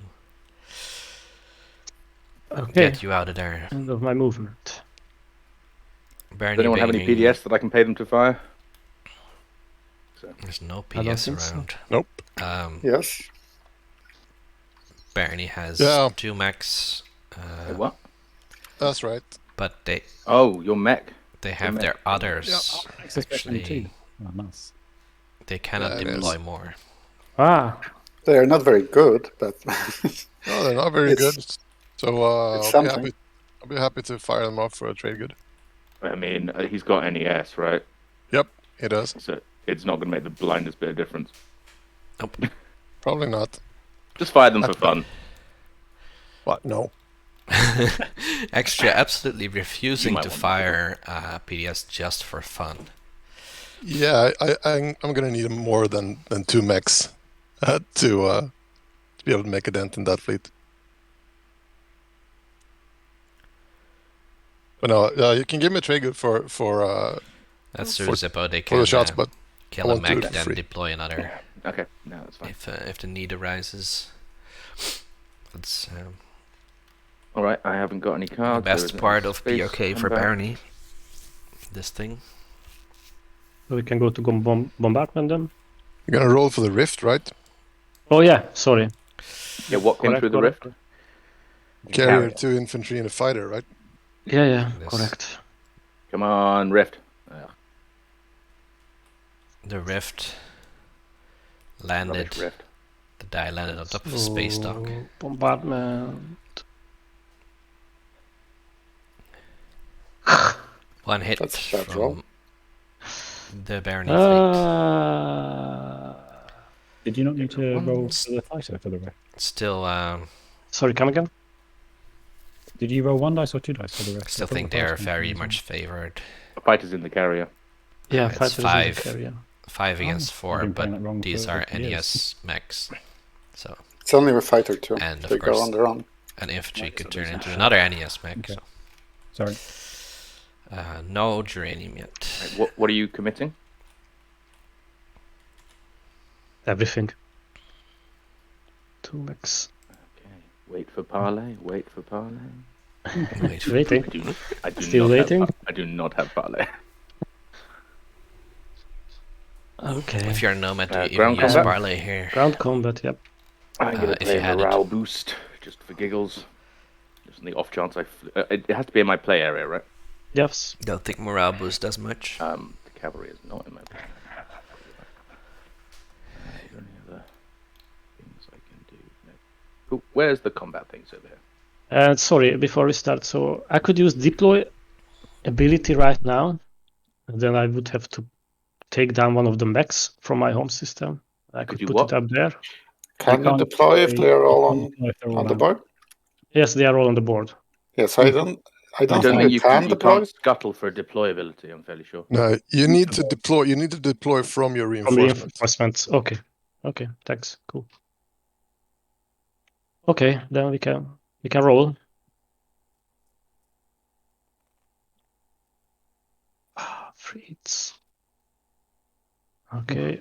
S2: get you out of there.
S6: End of my movement.
S2: Barony
S1: Does anyone have any
S2: beginning-
S1: PDS that I can pay them to fire?
S2: There's no
S6: I don't
S2: PS
S6: think so.
S2: around.
S3: Nope.
S7: Yes.
S2: Barony has
S3: Yeah.
S2: 2 mechs,
S1: Wait, what?
S3: That's right.
S2: but they
S1: Oh, your mech.
S2: have
S1: mech.
S2: their others.
S4: Especially
S2: Actually,
S4: Oh, nice.
S2: they cannot
S3: Yeah, it
S2: deploy
S3: is.
S2: more.
S7: They are not very good, but
S3: No, they're not very
S7: It's-
S3: good. So
S7: it's
S3: I'll be
S7: something.
S3: happy to fire them off for a trade good.
S1: I mean, he's got NES, right?
S3: Yep, it does.
S1: So it's not going to make the blindest bit of difference.
S2: Nope.
S3: Probably not.
S1: Just fire them for fun.
S3: What? No.
S2: Extra absolutely refusing
S1: might
S2: to
S1: want
S2: fire PDS just for fun.
S3: Yeah, I'm gonna need more than 2 mechs to be able to make a dent in that fleet. But no, you can give me a trade good for
S2: That's
S3: For-
S2: true, Zippo. They
S3: for
S2: can
S3: the shots, but
S2: kill
S3: I
S2: a
S3: won't do
S2: mech,
S3: it for
S2: then
S3: free.
S2: deploy another
S1: Okay, no, that's fine.
S2: if the need arises. That's
S1: All right, I haven't got any
S2: the
S1: cards. There
S2: best
S1: isn't
S2: part
S1: any
S2: of
S1: space
S2: BOK for
S1: combat.
S2: Barony. This thing.
S6: We can go to bombardment then.
S3: You're gonna roll for the rift, right?
S6: Oh yeah, sorry.
S1: Yeah, what came
S6: Correct,
S1: through the
S6: correct.
S1: rift?
S3: Carrier, 2 infantry, and a fighter, right?
S6: Yeah,
S2: This-
S6: correct.
S1: Come on, rift. Ugh,
S2: The rift
S1: rubbish
S2: landed.
S1: rift.
S2: The die landed on top of a space dock.
S6: So, bombardment.
S2: One hit
S7: That's a bad roll.
S2: from the Barony fleet.
S4: Did you not need to roll
S2: Once-
S4: for the fighter for the rift?
S2: Still,
S6: Sorry, come again?
S4: Did you roll 1 dice or 2 dice for the rift?
S2: still
S4: I thought
S2: think
S4: the
S2: they
S4: fighter
S2: are
S4: came
S2: very
S4: from
S2: much favored.
S1: The fighter's in the carrier.
S6: Yeah,
S2: It's
S6: fighter is in
S2: 5.
S6: the carrier.
S2: 5 against
S4: I've
S2: 4,
S4: been playing it
S2: but
S4: wrong
S2: these
S4: for
S2: are
S4: years.
S2: NES mechs. So
S7: It's only with fighter too.
S2: And of
S7: They
S2: course-
S7: go on their own.
S2: an infantry
S1: Right,
S2: could
S1: so
S2: turn
S1: there's
S2: into
S1: a-
S2: another NES mech.
S4: Okay.
S2: So.
S4: Sorry.
S2: No geranium yet.
S1: Right, what are you committing?
S6: Everything. 2 mechs.
S1: Okay. Wait for parlay. Wait for parlay.
S2: Wait,
S6: Waiting.
S1: I do
S6: Still
S1: not
S6: waiting?
S1: Have, I do not have parlay.
S6: Okay.
S2: if you're a nomad, do you even
S1: ground
S2: use
S1: combat?
S2: parlay here?
S6: Ground combat, yep.
S1: I'm gonna
S2: if
S1: play
S2: you
S1: a
S2: had it.
S1: morale boost just for giggles. Just on the off chance it has to be in my play area, right?
S6: Yes.
S2: Don't think morale boost does much.
S1: The cavalry is not in my play area. Are there any other things I can do? No. Cool. Where's the combat things over here?
S6: Sorry, before we start, so I could use deploy ability right now, and then I would have to take down one of the mechs from my home system. I could
S1: you
S6: put
S1: what?
S6: it up there.
S7: Can you
S4: can't
S7: deploy if they are all on
S4: If they're all
S7: the
S4: down.
S7: board?
S6: Yes, they are all on the board.
S7: Yes, I don't
S1: I don't
S7: think
S1: think
S7: you can
S1: you
S7: deploy.
S1: can't scuttle for deployability. I'm fairly sure.
S3: No, you need to deploy. You need to deploy from your
S6: From the
S3: reinforcement.
S6: reinforcements. Okay. Okay, thanks. Cool. Okay, then we can roll. Three hits. Okay.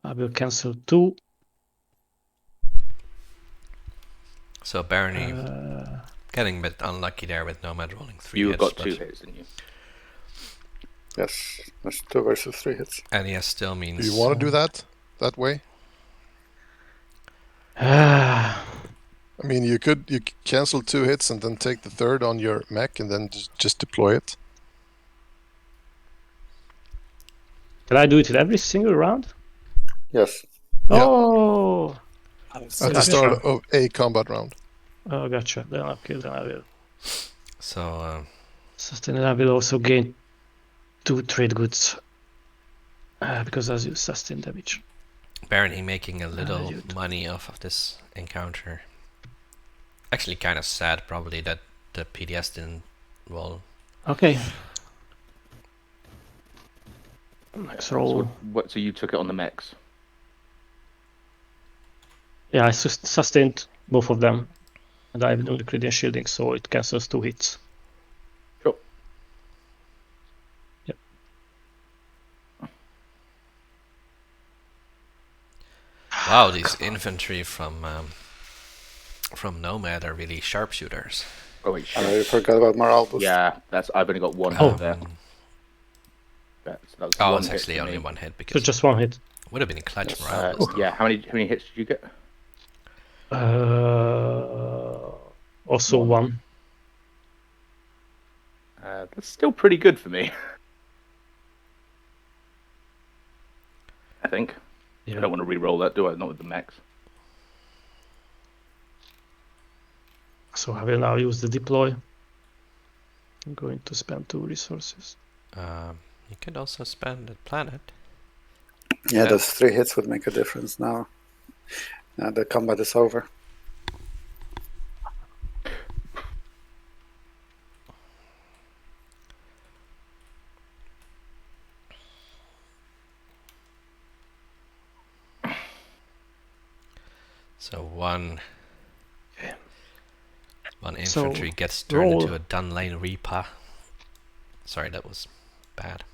S6: I will cancel 2.
S2: So Barony
S6: Uh,
S2: getting a bit unlucky there with nomad rolling 3
S1: You
S2: hits.
S1: got
S2: but
S1: 2 hits, didn't you?
S7: Yes, there's 2 versus 3 hits.
S2: NES still means.
S3: Do you want to do that way?
S6: uh,
S3: I mean, you cancel 2 hits and then take the third on your mech and then just deploy it.
S6: can I do it in every single round?
S7: Yes.
S3: Yeah.
S6: Oh,
S3: At the start of a combat round.
S6: oh, gotcha. Then okay, then I will.
S2: So
S6: So then I will also gain 2 trade goods because I use sustain damage.
S2: Barony making a little
S6: you'd-
S2: money off of this encounter. Actually, kind of sad probably that the PDS didn't roll.
S6: Okay. Next roll.
S1: So you took it on the mechs.
S6: Yeah, I sustained both of them, and I have no credit shielding, so it cancels 2 hits.
S1: Sure.
S6: Yep.
S2: Wow, these infantry from Nomad are really sharpshooters.
S1: Oh wait, shit.
S7: I forgot about morale boost.
S1: Yeah, I've only got 1
S6: Oh.
S1: hit there. That was
S2: Oh,
S1: one
S2: it's
S1: hit
S2: actually
S1: for
S2: only
S1: me.
S2: 1 hit
S6: So
S2: because
S6: just 1 hit.
S2: would have been a clutch morale. boost.
S1: Yeah, how many hits did you get?
S6: Also 1.
S1: That's still pretty good for me. I think. I
S6: Yeah.
S1: don't want to re-roll that, do I? Not with the mechs.
S6: So I will now use the deploy. I'm going to spend 2 resources.
S2: You could also spend a planet.
S7: Yeah, those 3 hits would make a difference now. the combat is over.
S2: So one
S6: So,
S2: infantry gets turned
S6: roll.
S2: into a Dunlane Reaper. Sorry, that was bad.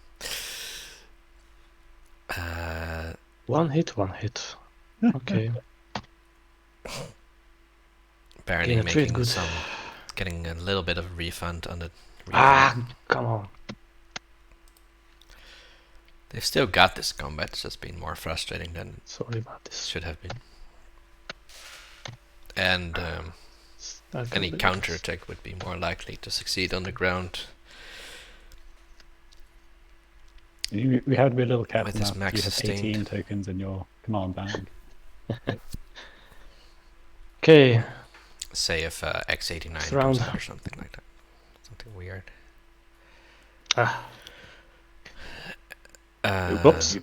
S6: One hit. Okay.
S2: Barony
S6: Yeah, trade
S2: making
S6: good.
S2: getting a little bit of refund on the refund.
S6: Ah, come on.
S2: They've still got this combat, it's just been more frustrating than
S6: Sorry about
S2: it
S6: this.
S2: should have been. And
S6: That
S2: any
S6: could be
S2: counterattack would be more likely to succeed on the ground.
S4: We have to be a little careful
S2: With
S4: now.
S2: his max
S4: You have
S2: sustained.
S4: 18 tokens in your command bank.
S6: Okay.
S2: Say if X89
S6: Next
S2: comes
S6: round.
S2: out or something like that. Something weird.
S6: Ah,
S1: Whoops.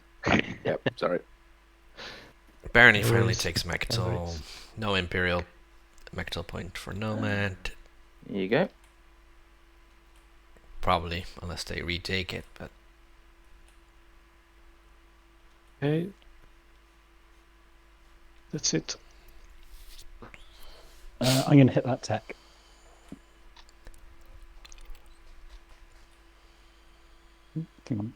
S1: Yep, sorry.
S2: Barony
S6: No
S2: finally
S6: worries.
S2: takes
S6: No
S2: Mechatol.
S6: worries.
S2: No Imperial Mechatol point for Nomad.
S1: Here you go.
S2: Probably, unless they retake it, but
S6: Okay. That's it.
S4: I'm going to hit that tech. Hang on.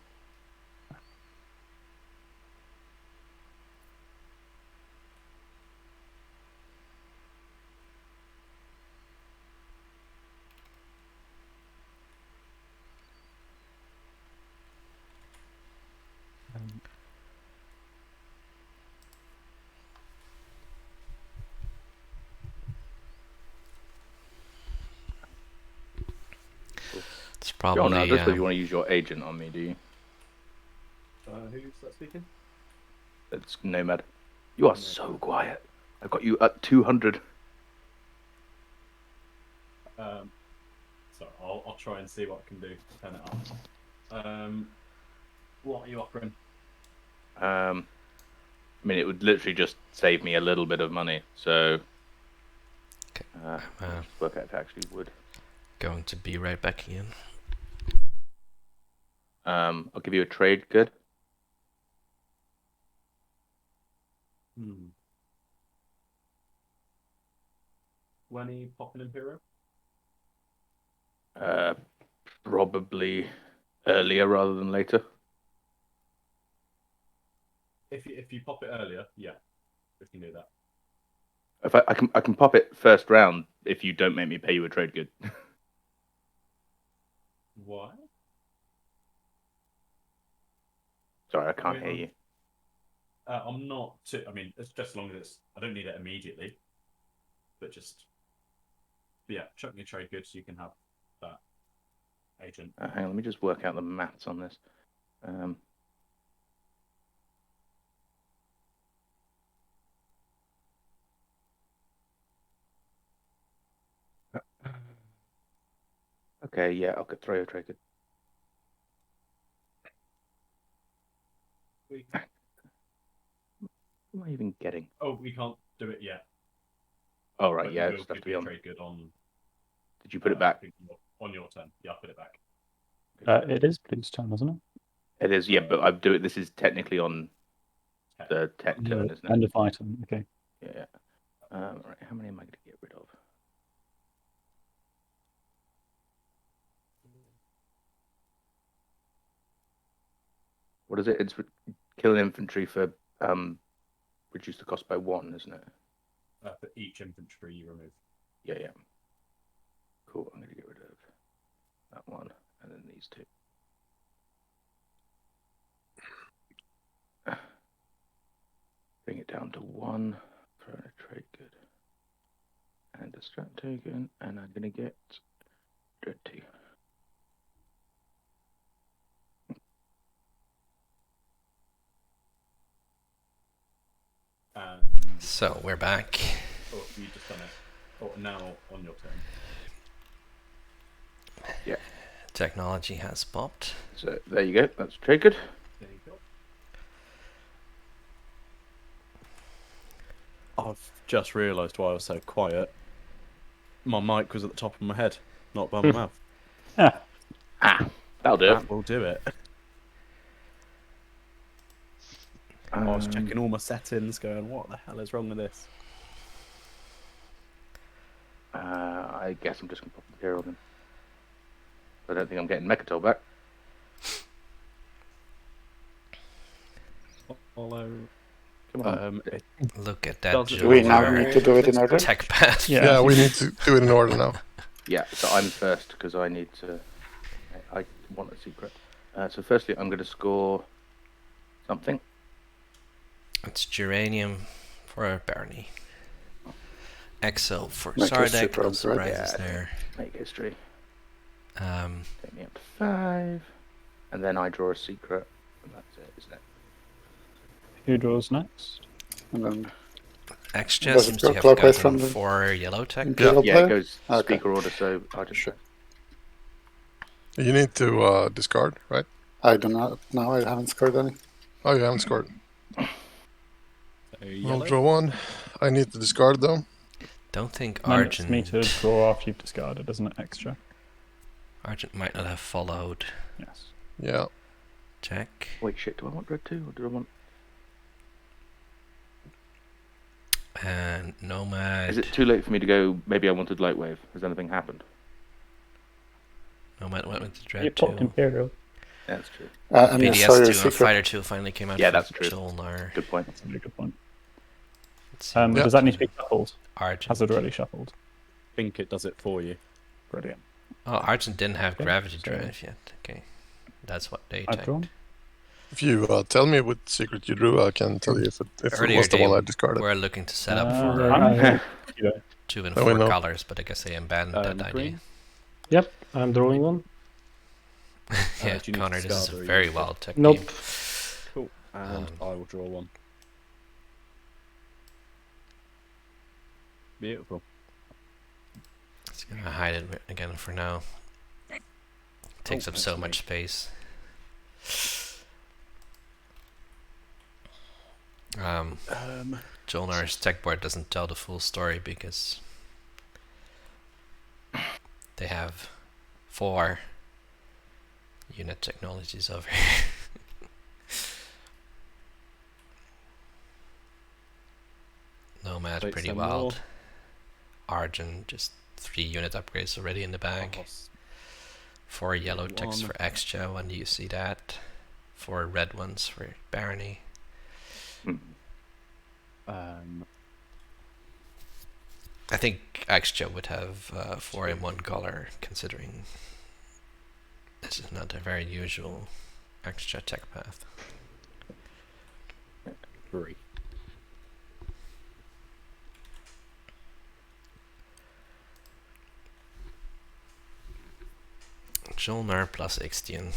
S2: it's
S1: John, I
S2: probably.
S1: don't suppose you want to use your agent on me, do you?
S5: Who's that speaking?
S1: It's Nomad. You are so quiet. I've got you at 200.
S5: So I'll try and see what I can do to turn it up. What are you offering?
S1: I mean, it would literally just save me a little bit of money, so just work out if it actually would.
S2: Going to be right back again.
S1: I'll give you a trade good.
S5: When are you popping Imperial?
S1: Probably earlier rather than later.
S5: If you pop it earlier, yeah, we can do that.
S1: If I can pop it first round if you don't make me pay you a trade good.
S5: Why?
S1: Sorry, I can't hear you.
S5: I'm not too. I mean, it's just as long as it's. I don't need it immediately, but just chuck me a trade good so you can have that agent.
S1: Hang on, let me just work out the maths on this. Okay, yeah, I'll get throw a trade good. What am I even getting?
S5: Oh, we can't do it yet.
S1: Oh, right,
S5: But
S1: yeah,
S5: we'll
S1: it's stuff
S5: give
S1: to be
S5: you a
S1: on.
S5: trade good on.
S1: Did you put it back?
S5: On your turn. Yeah, I'll put it back.
S4: It is Blue's turn, isn't it?
S1: It is, yeah, but I do it. This is technically on the tech turn, isn't it?
S4: End of item, okay.
S1: Yeah. Right, how many am I going to get rid of? What is it? It's kill infantry for reduce the cost by 1, isn't it?
S5: For each infantry you remove.
S1: Yeah, yeah. Cool. I'm going to get rid of that one and then these two. Bring it down to 1. Throw in a trade good. And a strat token, and I'm going to get dirty.
S2: So we're back.
S5: Oh, you just done it. Oh, now on your turn.
S1: Yeah.
S2: Technology has popped.
S1: So there you go. That's trade good.
S5: There you go. I've just realised why I was so quiet. My mic was at the top of my head, not by
S6: Hmm.
S5: my mouth.
S1: Ah, that'll do.
S5: That will do it. I was
S1: Um,
S5: checking all my settings, going, "What the hell is wrong with this?"
S1: I guess I'm just gonna pop Imperial then. I don't think I'm getting Mechatol back.
S5: Follow.
S1: Come on.
S5: It
S2: Look at that
S5: doesn't
S7: Do we now
S2: Jolnar
S7: need to do it in order?
S2: tech path.
S4: Yeah.
S3: Yeah, we need to do it in order now.
S1: Yeah, so I'm first because I need to. I want a secret. So firstly, I'm going to score something.
S2: It's Geranium for Barney. Exo for
S7: Make a
S2: Sardek,
S7: super
S2: no
S7: upgrade.
S2: surprises
S1: Yeah.
S2: there.
S1: Make history.
S2: Um,
S1: Take me up to 5, and then I draw a secret. And that's it, isn't it?
S4: Who draws next?
S7: And then
S2: Extra
S7: Does it
S2: seems
S7: go
S2: to have
S7: clockwise
S2: gotten
S7: from the
S2: 4 yellow tech.
S7: Imperial
S1: Yeah,
S7: player?
S1: it goes
S7: Okay.
S1: speaker order, so I just
S7: Sure.
S3: You need to discard, right?
S7: I do not. No, I haven't scored any.
S3: Oh, you haven't scored.
S5: So
S3: I'll
S5: yellow.
S3: draw one. I need to discard though.
S2: Don't think
S4: And then it's me
S2: Argent,
S4: to draw after you've discarded, isn't it? Extra.
S2: Argent might not have followed.
S4: Yes.
S3: Yeah.
S2: Check.
S1: Wait, shit, do I want red 2 or do I want...
S2: And Nomad.
S1: Is it too late for me to go, maybe I wanted light wave? Has anything happened?
S2: Nomad went with the
S4: You
S2: Dread
S4: popped
S2: 2.
S4: Imperial.
S1: Yeah, that's true.
S7: And you saw
S2: BDS 2
S7: your
S2: and
S7: secret.
S2: Fighter 2 finally came out
S1: Yeah,
S2: for
S1: that's true.
S2: Jolnar.
S1: Good point.
S4: That's a really good point.
S2: Let's see
S3: Yeah.
S4: Does that need to be shuffled?
S2: Argent.
S4: Has it already shuffled?
S5: I think it does it for you.
S4: Brilliant.
S2: Oh, Argent didn't have
S4: Okay,
S2: Gravity
S4: so-
S2: Drive yet. Okay. That's what they
S4: I've
S2: checked.
S4: drawn.
S3: If you tell me what secret you drew, I can tell you if it
S2: Earlier
S3: was the
S2: they
S3: one I discarded.
S2: were looking to set up
S4: Uh,
S2: for
S4: right. You know,
S2: 2 and
S3: Oh, we
S2: 4
S3: know.
S2: colors, but I guess they abandoned that idea.
S5: Green.
S6: Yep, I'm drawing one.
S2: Yeah,
S5: do you need
S2: Connor,
S5: to
S2: this is
S5: discard
S2: a
S5: or you
S2: very
S5: need to-
S2: wild tech
S6: Nope.
S2: game.
S5: Cool. And
S2: Um,
S5: I will draw one. Beautiful.
S2: It's gonna hide it again for now. Takes up so
S5: that's
S2: much space. Jolnar's tech board doesn't tell the full story because they have 4 unit technologies over here. Nomad
S5: Wait,
S2: pretty
S5: some
S2: wild.
S5: more.
S2: Argent just 3 unit upgrades already in the bag.
S5: Oh,
S2: 4 yellow techs
S5: one.
S2: for extra. When do you see that? 4 red ones for Barony. I think extra would have 4 in 1 color, considering this is not a very usual extra tech path.
S5: 3.
S2: Jolnar plus Ixtian.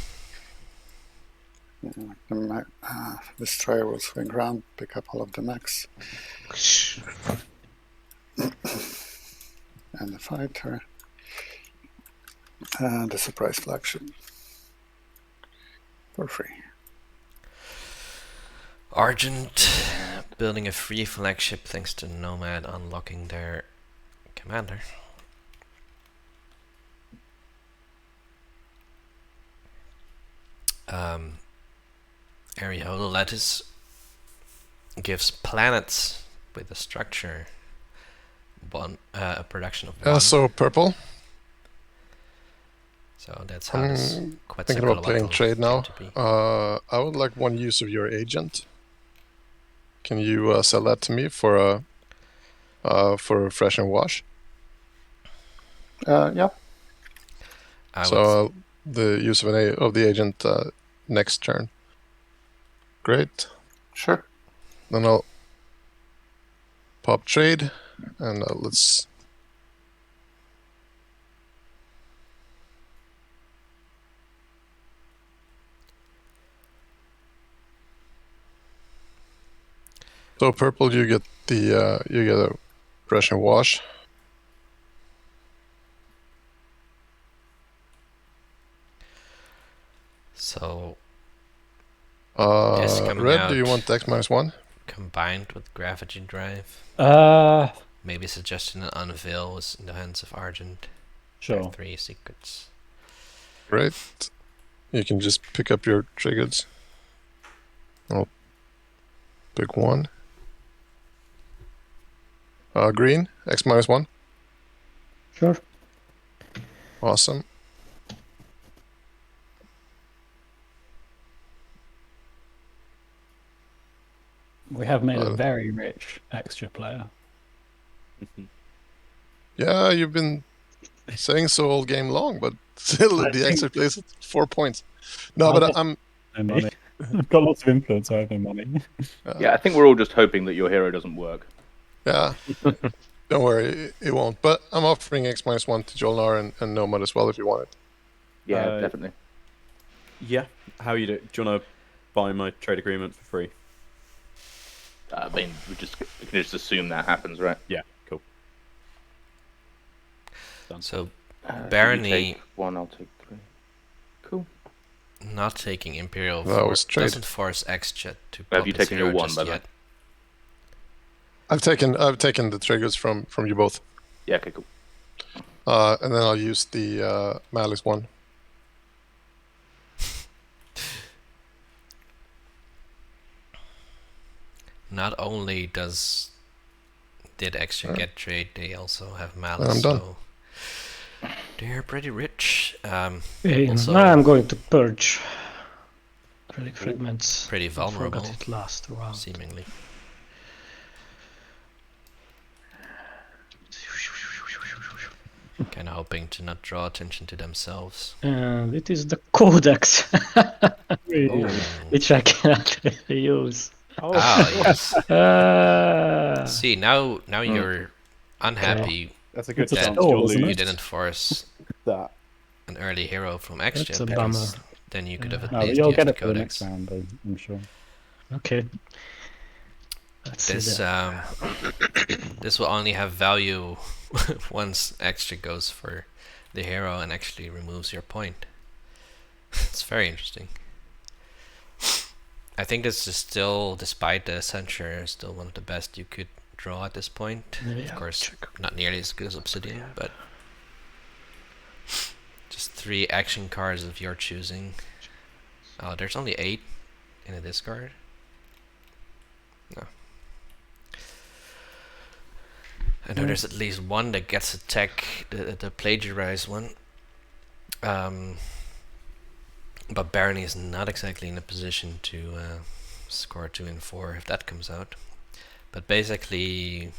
S7: Destroyer will swing around, pick up all of the mechs. And the fighter. And the surprise flagship. For free.
S2: Argent building a free flagship thanks to Nomad unlocking their commander. Area Hololattice gives planets with a structure a production of 1.
S3: So purple.
S2: So that's how this
S3: Thinking about
S2: Quetzalcoatl
S3: playing trade
S2: came
S3: now.
S2: to be.
S3: I would like one use of your agent. Can you sell that to me for a fresh and wash?
S7: Yeah.
S2: I would
S3: So the use of the agent next turn. Great.
S7: Sure.
S3: Then I'll pop trade and let's. So purple, you get the you get a brush and wash.
S2: So
S3: Red,
S2: coming
S3: do you
S2: out.
S3: want X -1?
S2: combined with Gravity Drive.
S4: Maybe
S2: suggesting an Unveil was in the hands of Argent.
S4: Sure.
S2: 3 secrets.
S3: Great. You can just pick up your triggers. I'll pick one. Green, X-1.
S6: Sure.
S3: Awesome.
S4: We have made a very rich extra player.
S3: Yeah, you've been saying so all game long, but still the extra plays at 4 points. No, but I'm
S4: No money. I've got lots of influence. I have no money.
S1: Yeah, I think we're all just hoping that your hero doesn't work.
S3: Yeah. Don't worry, it won't. But I'm offering X-1 to Jolnar and Nomad as well if you want it.
S1: Yeah, definitely.
S5: Yeah. How you do? Do you want to buy my trade agreement for free?
S1: I mean, we can just assume that happens, right?
S5: Yeah. Cool. Done.
S2: So
S1: Barony.
S2: Barony,
S1: Take 1, I'll take 3. Cool.
S2: not taking Imperial
S3: That
S2: force
S3: was trade.
S2: doesn't force X-Jet to
S1: Have
S2: pop
S1: you
S2: its
S1: taken your
S2: hero
S1: 1,
S2: just
S1: by the way?
S2: yet.
S3: I've taken the triggers from you both.
S1: Yeah, okay, cool.
S3: And then I'll use the Malice one.
S2: Not only did X-Jet get trade, they also have Malice.
S3: I'm done.
S2: So they're pretty rich.
S6: Okay,
S2: Also-
S6: now I'm going to purge relic fragments.
S2: Pretty
S6: I
S2: vulnerable,
S6: forgot it last round.
S2: seemingly. Kind of hoping to not draw attention to themselves.
S6: And it is the Codex,
S2: Oh.
S6: which I cannot really use.
S2: Ah, yes.
S6: Uh,
S2: See, now you're unhappy
S5: That's a good
S4: It's a
S5: chance
S4: stall,
S5: you'll
S4: isn't
S2: you
S5: lose
S2: didn't force
S5: that.
S2: an early hero from
S6: That's
S2: X-Jet
S6: a
S2: because
S6: bummer.
S2: then you could have at
S4: No, but
S2: least
S4: you'll
S2: used
S4: get
S2: the
S4: it for the next
S2: Codex.
S4: round, I'm sure.
S6: okay. Let's see
S2: This
S6: that.
S2: this will only have value once Extra goes for the hero and actually removes your point. It's very interesting. I think this is still, despite the censure, still one of the best you could draw at this point.
S6: Yeah,
S2: Of course, not nearly as good as Obsidian, but just 3 action cards of your choosing. Oh, there's only 8 in a discard. No. I know there's at least one that gets attack, the plagiarize one. But Barony is not exactly in a position to score 2 and 4 if that comes out. But basically,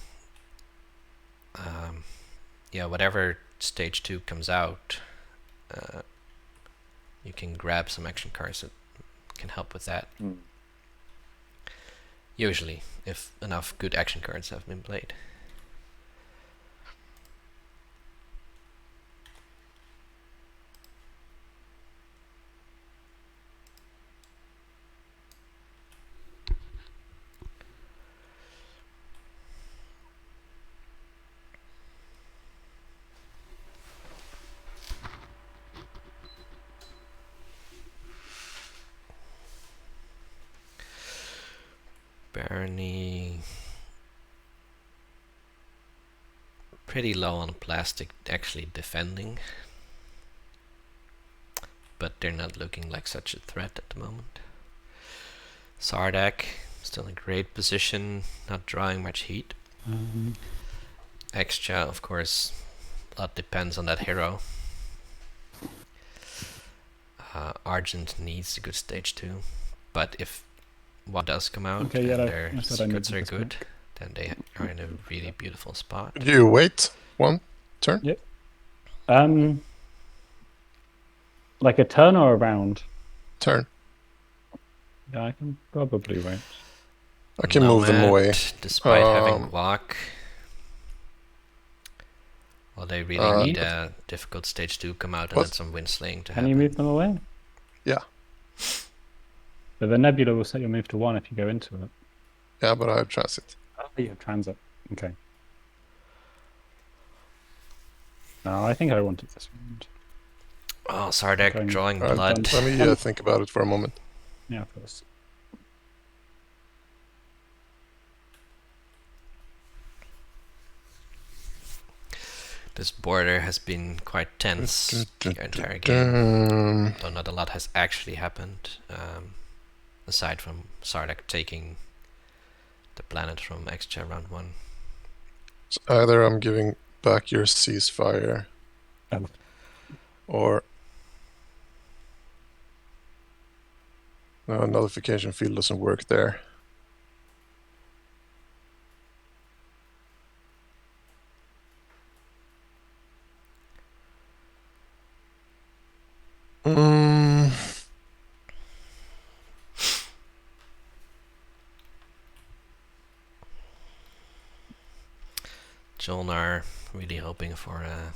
S2: yeah, whatever stage 2 comes out, you can grab some action cards that can help with that. Usually, if enough good action cards have been played. Barony, pretty low on plastic, actually defending, but they're not looking like such a threat at the moment. Sardak, still in a great position, not drawing much heat. Extra, of course, a lot depends on that hero. Argent needs a good stage 2, but if one does come out
S4: Okay, yeah,
S2: and
S4: I
S2: their
S4: said I needed
S2: secrets are
S4: this
S2: good, then they are in a really beautiful spot.
S3: Do you wait 1 turn?
S4: Like a turn or a round?
S3: Turn.
S4: Yeah, I can probably wait.
S3: I can move them
S2: Nomad,
S3: away.
S2: Despite having guac, well, they really need a difficult stage 2 come out and
S3: What?
S2: then some wind slaying to
S4: Can you
S2: happen.
S4: move them away?
S3: Yeah.
S4: But the nebula will set your move to 1 if you go into it.
S3: Yeah, but I have transit.
S4: Oh, you have transit. Okay. No, I think I wanted this round.
S2: Oh, Sardak
S4: Okay.
S2: drawing
S3: Alright,
S2: blood.
S3: let me think about it for a moment.
S4: Yeah, of course.
S2: This border has been quite tense the entire game, though not a lot has actually happened, aside from Sardak taking the planet from Extra round 1.
S3: So either I'm giving back your ceasefire, or no, nullification field doesn't work there.
S2: Jolnar really hoping for a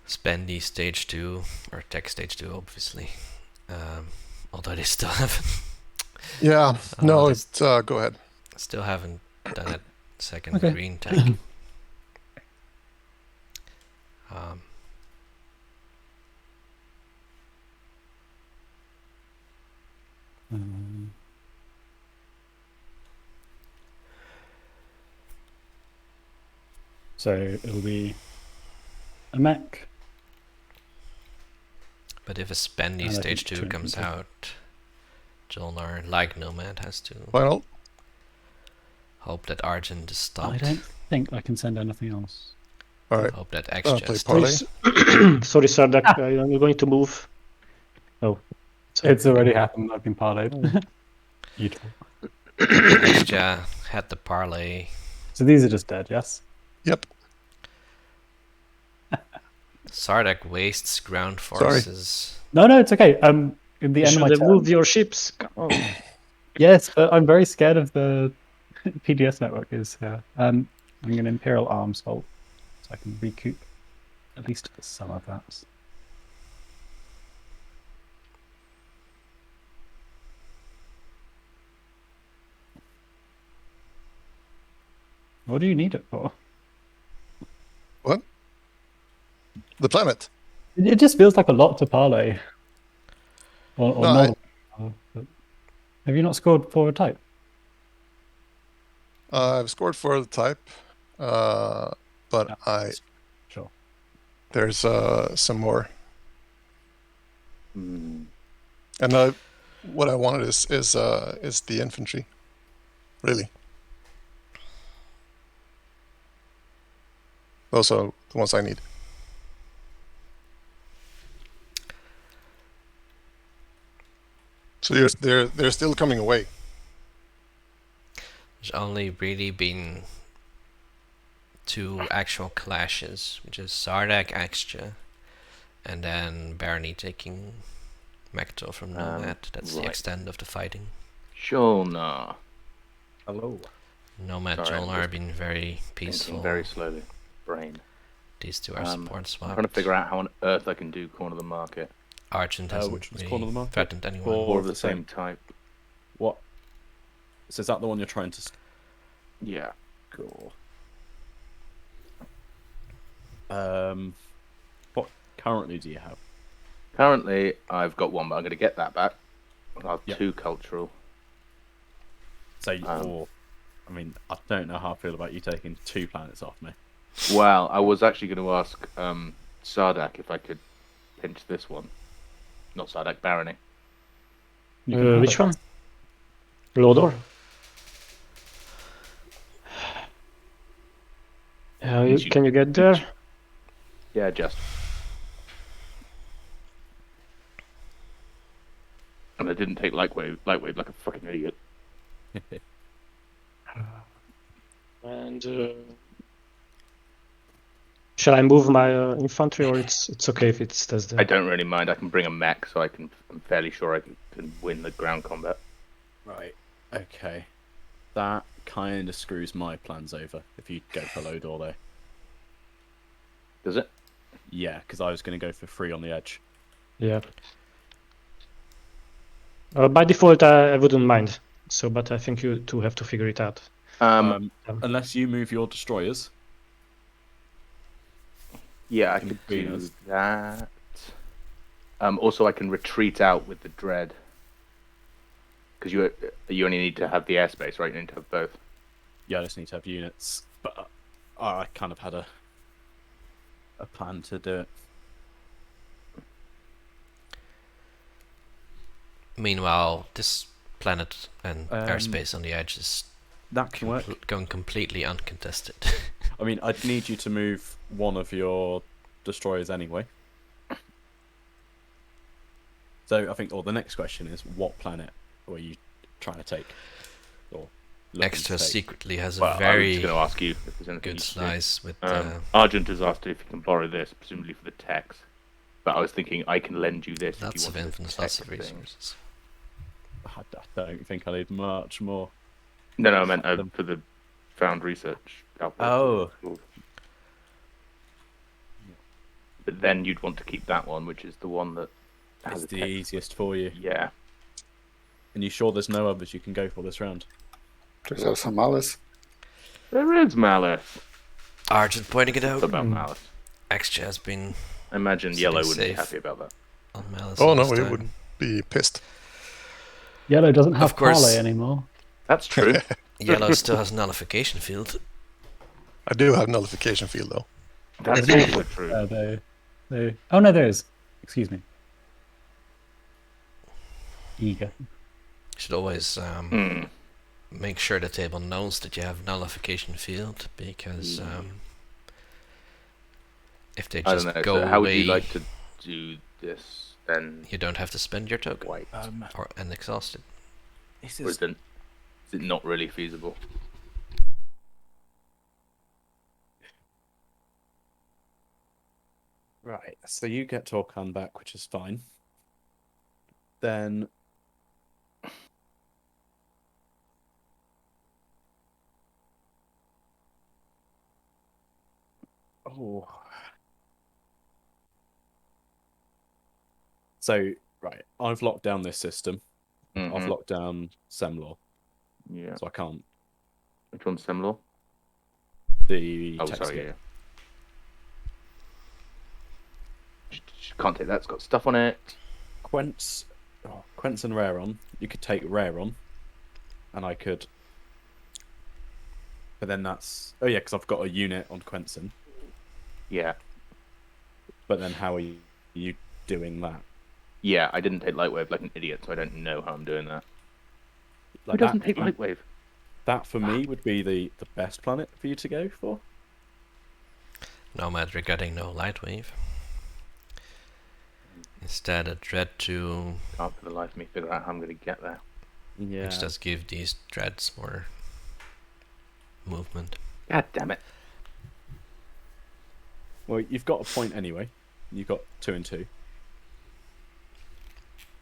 S2: Spendy stage 2, or tech stage 2 obviously, although they still haven't.
S3: Yeah, no, it's go ahead.
S2: Still haven't done it. Second green tech.
S4: So it'll be a mech.
S2: But if a Spendy
S4: And I
S2: stage
S4: think
S2: 2 comes
S4: Trinity.
S2: out, Jolnar, like Nomad, has to
S3: Final.
S2: hope that Argent is
S4: I
S2: stopped.
S4: don't think I can send anything else.
S3: All right.
S2: Hope that X
S3: Play
S2: just
S3: parlay.
S6: Sorry, Sardak, I'm going to move.
S4: Oh, it's already happened. I've been parlayed. You talk.
S2: Extra had the parlay.
S4: So these are just dead, yes?
S3: Yep.
S2: Sardak wastes ground
S3: Sorry.
S2: forces.
S4: No, it's okay. In the
S6: You
S4: end of my
S6: should have
S4: turn.
S6: moved your ships. Come on.
S4: Yes, but I'm very scared of the PDS network is here. I'm going to Imperial Arms Vault so I can recoup at least some of that. What do you need it for?
S3: What? The planet.
S4: It just feels like a lot to parlay. Or
S3: No,
S4: more. But have you not scored forward type?
S3: I've scored for the type, but
S4: Yeah. Sure.
S3: there's some more.
S1: Hmm.
S3: And what I wanted is the infantry, really. Those are the ones I need. So they're still coming away.
S2: There's only really been 2 actual clashes, which is Sardak Extra, and then Barony taking Mekto from Nomad. That's the
S1: right.
S2: extent of the fighting.
S1: Jolnar.
S5: Hello.
S2: Nomad
S1: Sorry, I'm
S2: Jolnar
S1: just
S2: have been very peaceful.
S1: Thinking very slowly. Brain.
S2: These 2 are support
S1: I'm
S2: swapped.
S1: trying to figure out how on earth I can do corner of the market.
S2: Argent hasn't
S5: which was
S2: really
S5: corner of the market?
S2: threatened anyone.
S5: Or
S1: Or of
S5: the
S1: the same type.
S5: What? So is that the one you're trying to?
S1: Yeah.
S5: Cool. What currently do you have?
S1: Currently, I've got 1, but I'm going to get that back. I'll have
S5: Yep.
S1: 2 cultural.
S5: So, I mean, I don't know how I feel about you taking 2 planets off me.
S1: Well, I was actually going to ask Sardak if I could pinch this one. Not Sardak, Barony.
S4: You can have
S6: Which
S4: it.
S6: one? Lodor? Can you get there?
S1: Yeah, just. And I didn't take lightweight like a fucking idiot.
S6: And shall I move my infantry, or it's okay if it stays there?
S1: I don't really mind. I can bring a mech, so I'm fairly sure I can win the ground combat.
S5: Right. Okay. That kind of screws my plans over if you go for Lodor, though.
S1: Does it?
S5: Yeah, because I was going to go for 3 on the edge.
S6: Yeah. By default, I wouldn't mind. So, but I think you 2 have to figure it out.
S5: Unless you move your destroyers.
S1: Yeah, I
S5: In
S1: could
S5: between
S1: do
S5: us.
S1: that. Also, I can retreat out with the dread. Because you only need to have the airspace, right? You need to have both.
S5: Yeah, I just need to have units. But I kind of had a plan to do it.
S2: Meanwhile, this planet and
S5: Um,
S2: airspace on the edge is
S5: That can work.
S2: going completely uncontested.
S5: I mean, I'd need you to move one of your destroyers anyway. So I think, the next question is, what planet were you trying to take? Or looking
S2: Extra
S5: to take?
S2: secretly has a
S1: Well, I was
S2: very
S1: going to ask you if there's anything
S2: good
S1: you can do.
S2: slice with.
S1: Argent has asked if you can borrow this, presumably for the techs. But I was thinking I can lend you this if
S2: Lots
S1: you
S2: of
S1: want
S2: infants, lots of resources.
S5: I don't think I need much more.
S1: No, I meant for the found research. Outpost.
S5: Oh.
S1: But then you'd want to keep that one, which is the one that has
S5: It's
S1: a
S5: the
S1: tech.
S5: easiest for you.
S1: Yeah.
S5: And you sure there's no others you can go for this round?
S7: There's also Malice.
S1: There is Malice.
S2: Argent pointing it out.
S1: What about Malice?
S2: Extra has been
S1: I imagine
S2: Sitting
S1: Yellow wouldn't be
S2: safe.
S1: happy about that.
S2: on Malice.
S3: Oh
S2: all
S3: no,
S2: this
S3: he
S2: time.
S3: would be pissed.
S4: Yellow doesn't have
S2: Of course.
S4: parlay anymore.
S1: That's true.
S2: Yellow still has nullification field.
S3: I do have nullification field though.
S1: That's also true.
S4: They. Oh no, there is. Excuse me. Eager.
S2: Should always
S1: Hmm.
S2: make sure the table knows that you have nullification field, because if they
S1: I
S2: just
S1: don't know.
S2: go
S1: So how would
S2: away,
S1: you like to do this then?
S2: you don't have to spend your token
S1: White.
S2: and exhaust it.
S5: This
S1: Or is it not really feasible?
S5: Right, so you get Torkan back, which is fine. Then... Oh. So, right, I've locked down this system. I've
S1: Mhm.
S5: locked down Semlor,
S1: Yeah.
S5: so I can't.
S1: Which one's Semlor?
S5: The
S1: Oh,
S5: text
S1: sorry.
S5: kit.
S1: Yeah. Can't take that. It's got stuff on it.
S5: Quents and Raron. You could take Raron, and I could. But then that's because I've got a unit on Quentin.
S1: Yeah.
S5: But then how are you doing that?
S1: Yeah. I didn't take Lightwave like an idiot, so I don't know how I'm doing that. Who
S5: Like
S1: doesn't
S5: that,
S1: take Lightwave?
S5: that for me would be the best planet for you to go for.
S2: Nomad regretting no light wave. Instead, a dread to
S1: Can't for the life of me figure out how I'm going to get there.
S5: Yeah.
S2: which does give these dreads more movement.
S1: God damn it.
S5: Well, you've got a point anyway. You've got 2 and 2.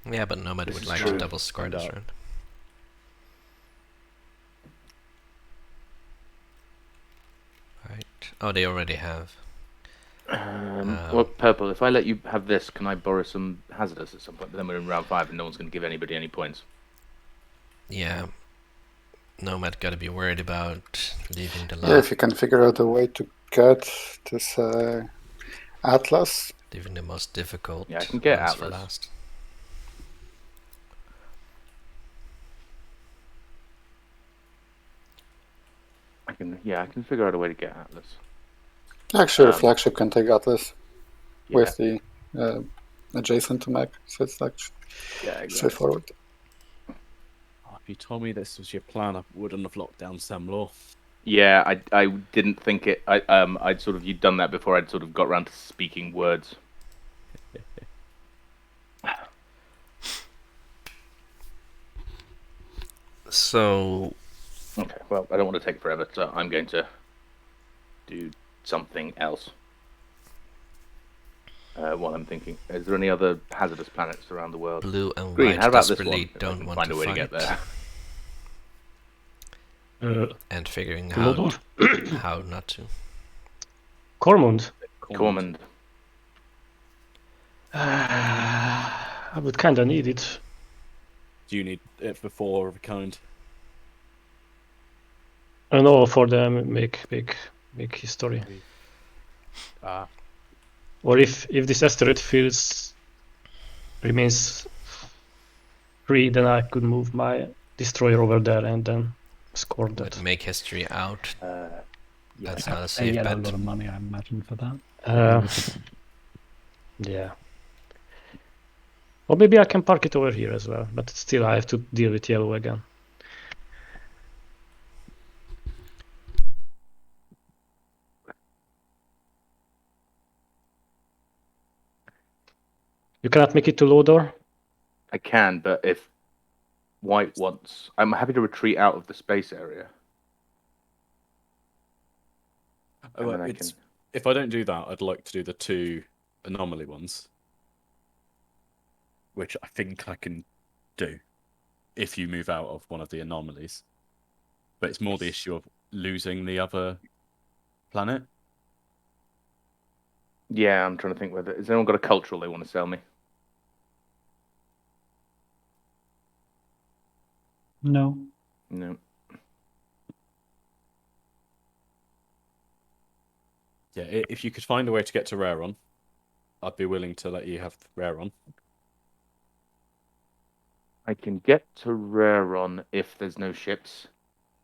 S2: Yeah, but Nomad
S1: This
S2: would
S1: is
S2: like
S1: true.
S2: to double score
S5: Find
S2: this
S5: out.
S2: round. Right. Oh, they already have.
S1: Well, Purple, if I let you have this, can I borrow some hazardous at some point? But then we're in round 5 and no one's going to give anybody any points.
S2: Yeah. Nomad gotta be worried about leaving the
S7: Yeah, if you can figure out a way to get this Atlas.
S2: leaving the most difficult
S1: Yeah, I can get
S2: ones for
S1: Atlas.
S2: last.
S1: I can figure out a way to get Atlas.
S7: Actually, a flagship can take Atlas
S1: Yeah,
S7: with the adjacent to mech, so it's like
S1: yeah, exactly.
S7: straightforward.
S5: Oh, if you told me this was your plan, I wouldn't have locked down Semlor.
S1: Yeah, I didn't think it. I'd sort of you'd done that before. I'd sort of got around to speaking words.
S2: So
S1: Okay, well, I don't want to take forever, so I'm going to do something else. While I'm thinking, is there any other hazardous planets around the world?
S2: blue and
S1: Green,
S2: white
S1: how about this
S2: desperately
S1: one? If I
S2: don't
S1: can
S2: want
S1: find
S2: to
S1: a way to
S2: fight.
S1: get there.
S2: And figuring out
S6: Blood.
S2: how not to.
S6: Cormund.
S1: Cormand.
S6: I would kinda need it.
S5: Do you need it for 4 of a kind?
S6: I don't know, for the make history. Or if this asteroid field remains free, then I could move my destroyer over there and then score that.
S2: Would make history out. That's
S4: They
S2: not a
S4: they
S2: safe
S4: get a
S2: bet.
S4: lot of money, I imagine, for that.
S6: Yeah. Or maybe I can park it over here as well, but still I have to deal with yellow again. You cannot make it to low door?
S1: I can, but if white wants, I'm happy to retreat out of the space area. And
S5: Well,
S1: then I
S5: it's
S1: can.
S5: if I don't do that, I'd like to do the 2 anomaly ones, which I think I can do if you move out of one of the anomalies. But it's more the issue of losing the other planet.
S1: Yeah, I'm trying to think whether has anyone got a cultural they want to sell me.
S4: No.
S1: No.
S5: Yeah, if you could find a way to get to Raron, I'd be willing to let you have Raron.
S1: I can get to Raron if there's no ships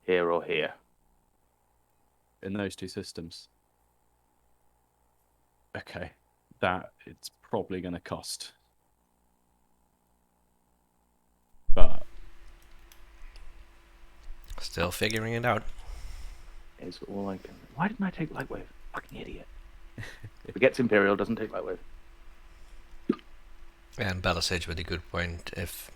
S1: here or here.
S5: In those 2 systems. Okay, that it's probably going to cost. But
S2: Still figuring it out.
S1: Is all I can. Why didn't I take Lightwave? Fucking idiot. Forgets Imperial, doesn't take Lightwave.
S2: And Balasage with a good point. If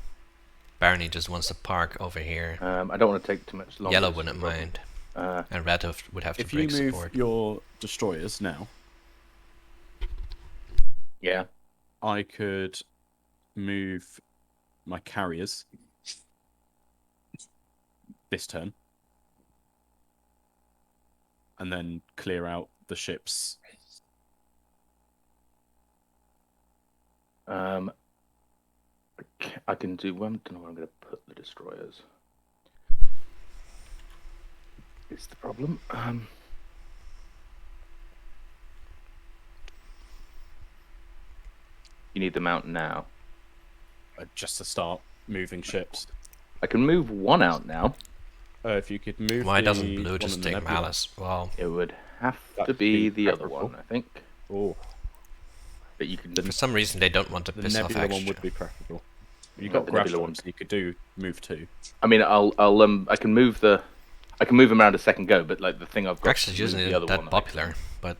S2: Barney just wants to park over here,
S1: I don't want to take too much longer.
S2: yellow wouldn't mind.
S1: Uh,
S2: And red would have to
S5: if you
S2: break
S5: move
S2: support.
S5: your destroyers now,
S1: yeah.
S5: I could move my carriers this turn, and then clear out the ships.
S1: I can do. Well, I don't know where I'm going to put the destroyers. Is the problem? You need them out now.
S5: Just to start moving ships.
S1: I can move one out now.
S5: If you could move.
S2: Why
S5: the
S2: doesn't blue
S5: one
S2: just
S5: in the
S2: take
S5: nebula.
S2: Malice? Well,
S1: It would have
S5: That
S1: to
S5: would
S1: be
S5: be
S1: the other
S5: preferable.
S1: one, I think.
S5: Oh,
S1: But you can.
S2: for some reason they don't want to
S5: the
S2: piss off
S5: nebula one
S2: extra.
S5: would be preferable. You
S1: No,
S5: got
S1: the
S5: grass
S1: nebula
S5: one,
S1: one.
S5: so you could do move 2.
S1: I mean, I can move the. I can move them around a second go, but like the thing I've got.
S2: Actually,
S1: to move
S2: isn't
S1: the other
S2: that
S1: one,
S2: popular, but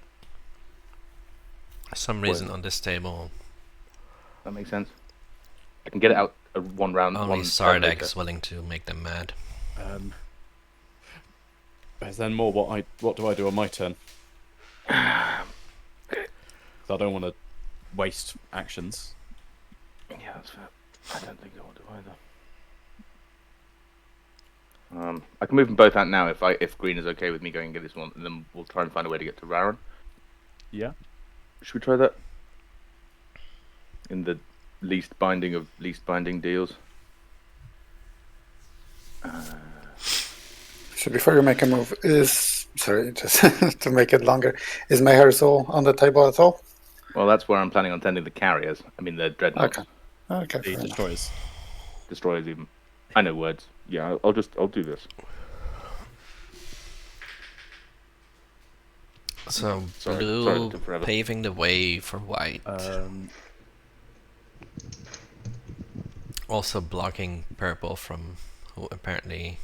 S2: for some reason on this table,
S1: That makes sense. I can get it out one round.
S2: only
S1: one turn
S2: Sardeg
S1: later.
S2: is willing to make them mad.
S5: But then more, what do I do on my turn? So I don't want to waste actions.
S1: Yeah, that's fair. I don't think I want to either. I can move them both out now if green is okay with me going and get this one, and then we'll try and find a way to get to Raron.
S5: Yeah.
S1: Should we try that? In the least binding of least binding deals.
S7: So before you make a move, sorry, just to make it longer, is Meherzul on the table at all?
S1: Well, that's where I'm planning on sending the carriers. I mean, the dreadnoughts.
S7: Okay,
S5: The
S7: fair enough.
S5: destroyers.
S1: Destroyers even. I know words. Yeah, I'll do this.
S2: So
S1: Sorry,
S2: blue
S1: it took forever.
S2: paving the way for white. Also blocking purple from who apparently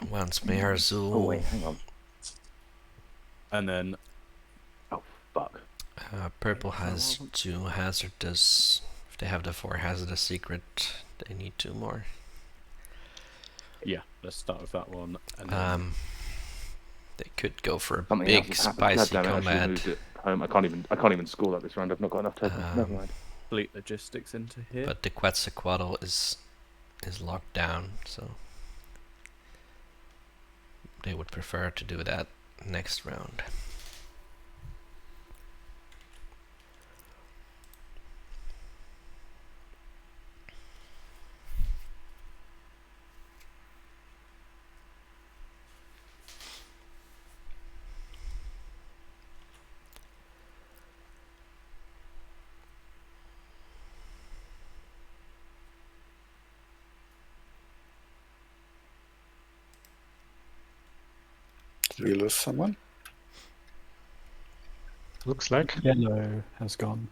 S2: wants Meherzul.
S1: Oh wait, hang on.
S5: And then
S1: Oh fuck.
S2: Purple has 2 hazardous. If they have the 4 hazardous secret, they need 2 more.
S5: yeah, let's start with that one. And then
S2: They could go for a
S1: Something
S2: big
S1: else has happened.
S2: spicy
S1: God damn it, I should've
S2: combat.
S1: moved it home. I can't even score that this round. I've not got enough tokens. Never mind.
S5: fleet logistics into here.
S2: But the Quetzalcoatl is locked down, so they would prefer to do that next round.
S7: Did we lose someone?
S6: Looks like.
S4: Yellow has gone.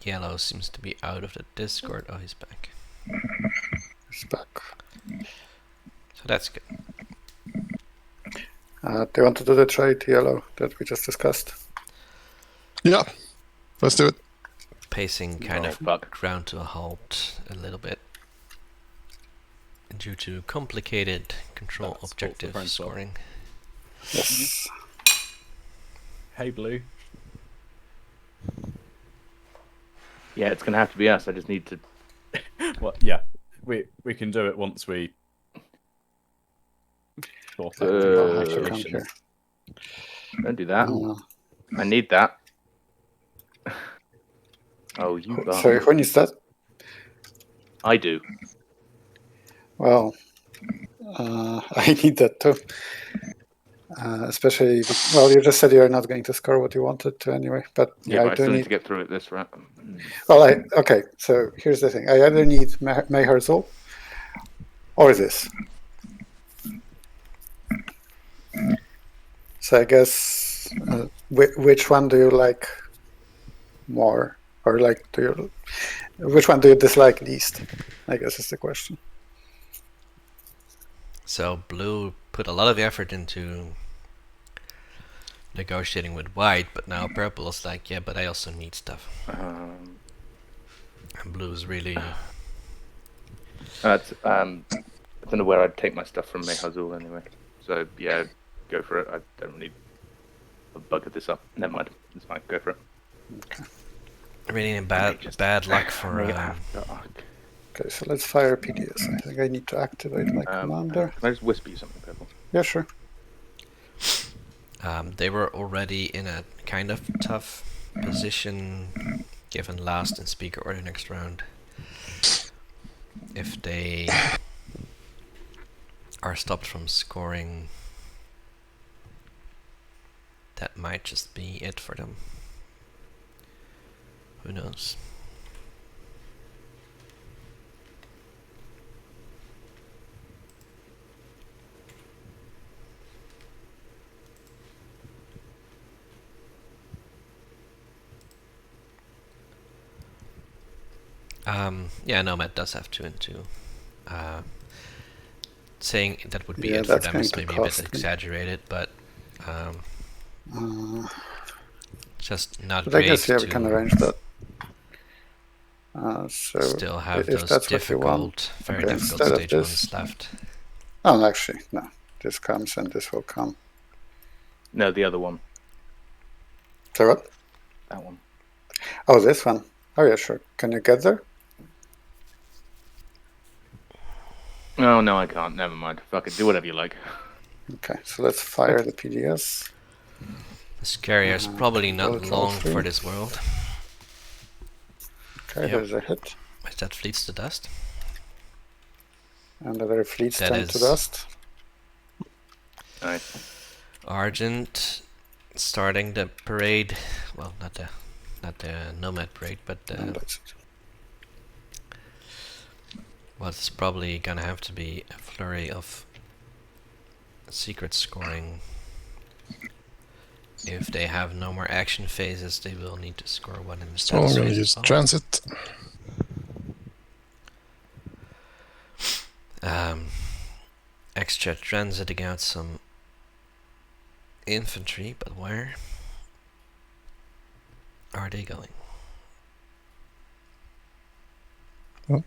S2: Yellow seems to be out of the Discord. Oh, he's back.
S7: He's back.
S2: So that's good.
S7: Do you want to do the trade, Yellow, that we just discussed?
S3: Yeah, let's do it.
S2: Pacing kind
S1: Oh,
S2: of
S1: fuck.
S2: ground to a halt a little bit due to complicated control
S5: That's
S2: objective
S5: also French law.
S2: scoring.
S7: Yes.
S5: Hey, Blue.
S1: Yeah, it's gonna have to be us. I just need to.
S5: Well, yeah, we can do it once we sort out the
S7: I'll have to come
S5: negotiations.
S7: here.
S1: Don't do that. I need that. Oh, you
S7: Sorry,
S1: bastard.
S7: who needs that?
S1: I do.
S7: Well, I need that too. Especially, well, you just said you're not going to score what you wanted to anyway. But
S1: Yeah,
S7: I
S1: but I
S7: do
S1: still need
S7: need.
S1: to get through it this round.
S7: Well, okay. So here's the thing: I either need Mayherzl or this. So I guess which one do you like more, or like which one do you dislike least? I guess is the question.
S2: So blue put a lot of effort into negotiating with white, but now purple is like, yeah, but I also need stuff. And blue is really...
S1: I don't know where I'd take my stuff from Mehazul anyway. So yeah, go for it. I don't really bugger this up. Never mind. It's fine. Go for it.
S7: Okay.
S2: really in bad luck for...
S7: Okay, so let's fire PDS. I think I need to activate my commander.
S1: Can I just whisper you something, Purple?
S7: Yeah, sure.
S2: They were already in a kind of tough position given last in speaker order next round. If they are stopped from scoring, that might just be it for them. Who knows? Yeah, Nomad does have 2 and 2. Saying that would be it for them is maybe a bit exaggerated, but just not
S7: but
S2: great.
S7: I guess, yeah, we can arrange that. So
S2: still have
S7: if
S2: those
S7: that's what you want,
S2: very
S7: okay,
S2: difficult
S7: instead of
S2: stage
S7: this-
S2: ones left.
S7: Oh, actually, no. This comes and this will come.
S1: No, the other one.
S7: So what?
S1: That one.
S7: Oh, this one. Oh, yeah, sure. Can you get there?
S1: Oh, no, I can't. Never mind. Fuck it. Do whatever you like.
S7: Okay, so let's fire the PDS.
S2: This carrier's probably not
S7: bullet
S2: long
S7: roll
S2: for
S7: through.
S2: this world.
S7: Okay,
S2: Yep.
S7: there's a hit.
S2: Is that fleets to dust?
S7: And the very fleets
S2: That
S7: turn to
S2: is-
S7: dust.
S1: Nice.
S2: Argent starting the parade. Well, not the Nomad parade, but
S7: And that's it.
S2: what's probably gonna have to be a flurry of secret scoring. If they have no more action phases, they will need to score one in the
S3: So I'm
S2: status
S3: going to
S2: phase
S3: use
S2: as well.
S3: transit.
S2: Extra transit against some infantry, but where are they going?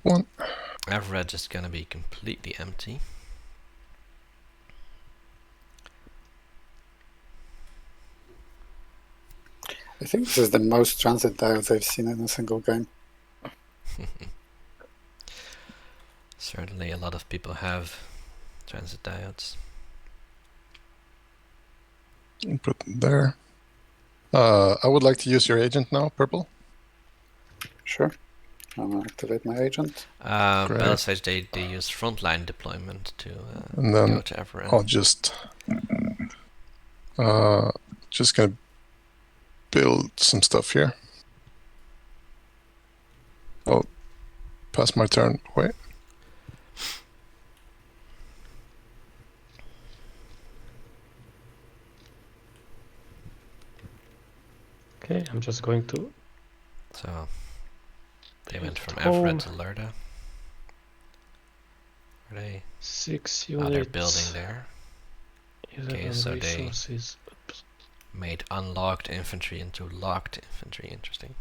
S3: One.
S2: Average is gonna be completely empty.
S7: I think this is the most transit diodes I've seen in a single game.
S2: Certainly a lot of people have transit diodes.
S3: Put it there. I would like to use your agent now, Purple.
S7: Sure. I'm going to activate my agent.
S3: Great.
S2: Besides, they use frontline deployment to
S3: And then
S2: go to Everend.
S3: I'll just gonna build some stuff here. I'll pass my turn away.
S6: Okay, I'm just going to.
S2: So they went from
S6: home.
S2: Evra to Lerda. Are they?
S6: 6
S2: Oh,
S6: units.
S2: they're building there.
S6: 11
S2: Okay, so they
S6: resources.
S2: made unlocked infantry into locked infantry. Interesting.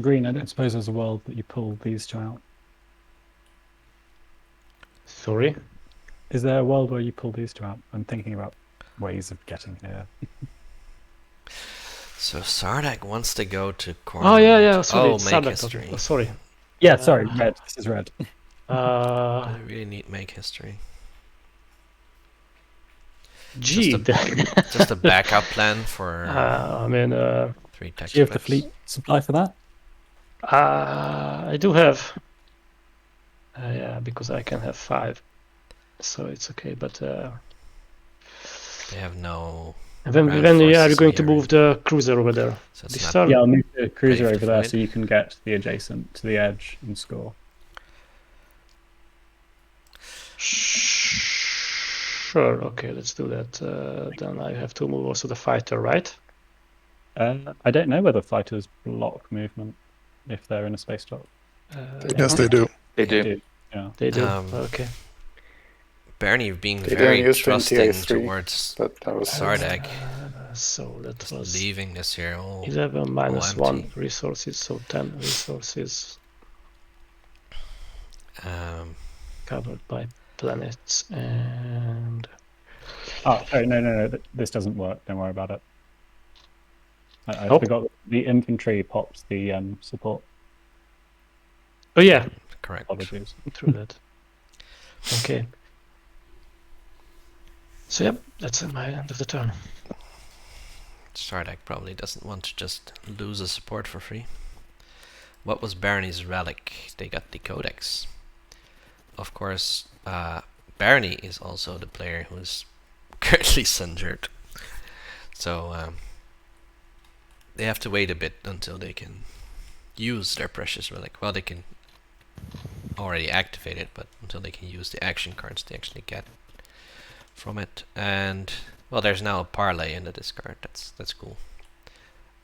S4: Green, I don't suppose there's a world that you pull these two out.
S6: Sorry?
S4: Is there a world where you pull these two out? I'm thinking about ways of getting here.
S2: So Sardak wants to go to corner.
S6: Oh, yeah, sorry.
S2: Oh,
S6: it's
S2: make
S6: Sardak.
S2: history.
S6: Oh, sorry.
S4: Yeah, sorry, red. This is red.
S2: I really need make history.
S6: Gee.
S2: Just a backup plan for
S6: I mean,
S2: 3 text
S4: Do you have the
S2: packs.
S4: fleet supply for that?
S6: I do have. Yeah, because I can have 5. So it's okay, but.
S2: They have no.
S6: When
S2: ground
S6: are you
S2: forces
S6: going to
S2: near
S6: move the cruiser over there?
S2: So it's
S6: This
S2: not-
S6: turn?
S4: Yeah, I'll move the cruiser
S2: Brave
S4: over there
S2: define.
S4: so you can get the adjacent to the edge and score.
S6: Sure, okay, let's do that. Then I have to move also the fighter, right?
S4: I don't know whether fighters block movement if they're in a space dock.
S3: Yes, they do.
S1: They
S4: They
S1: do.
S4: do. Yeah.
S6: They do.
S2: Um,
S6: Okay.
S2: Bernie being
S7: They
S2: very
S7: didn't use
S2: trusting
S7: 28-3,
S2: towards
S7: but that was
S2: Sardak.
S6: So that
S2: Just
S6: was
S2: leaving this here all
S6: 11 minus
S2: empty.
S6: 1 resources, so 10 resources covered by planets and.
S4: Oh, sorry, no. This doesn't work. Don't worry about it. I
S6: Oh.
S4: forgot the infantry pops the support.
S6: Oh yeah,
S2: Correct.
S4: Apologies.
S6: through that. Okay. So yep, that's my end of the turn.
S2: Sardak probably doesn't want to just lose a support for free. What was Barney's relic? They got the Codex. Of course, Barney is also the player who is currently injured. So they have to wait a bit until they can use their precious relic. Well, they can already activate it, but until they can use the action cards they actually get from it. And well, there's now a parlay in the discard. That's cool.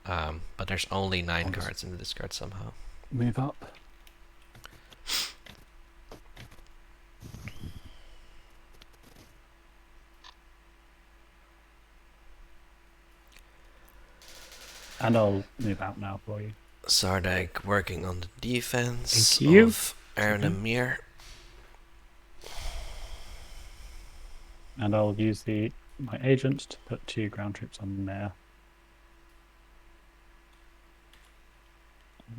S2: But there's only 9 cards in the discard somehow.
S4: Move up. And I'll move out now for you.
S2: Sardak working on the defense
S6: Thank you.
S2: of Arnamir.
S4: And I'll use my agent to put 2 ground troops on there.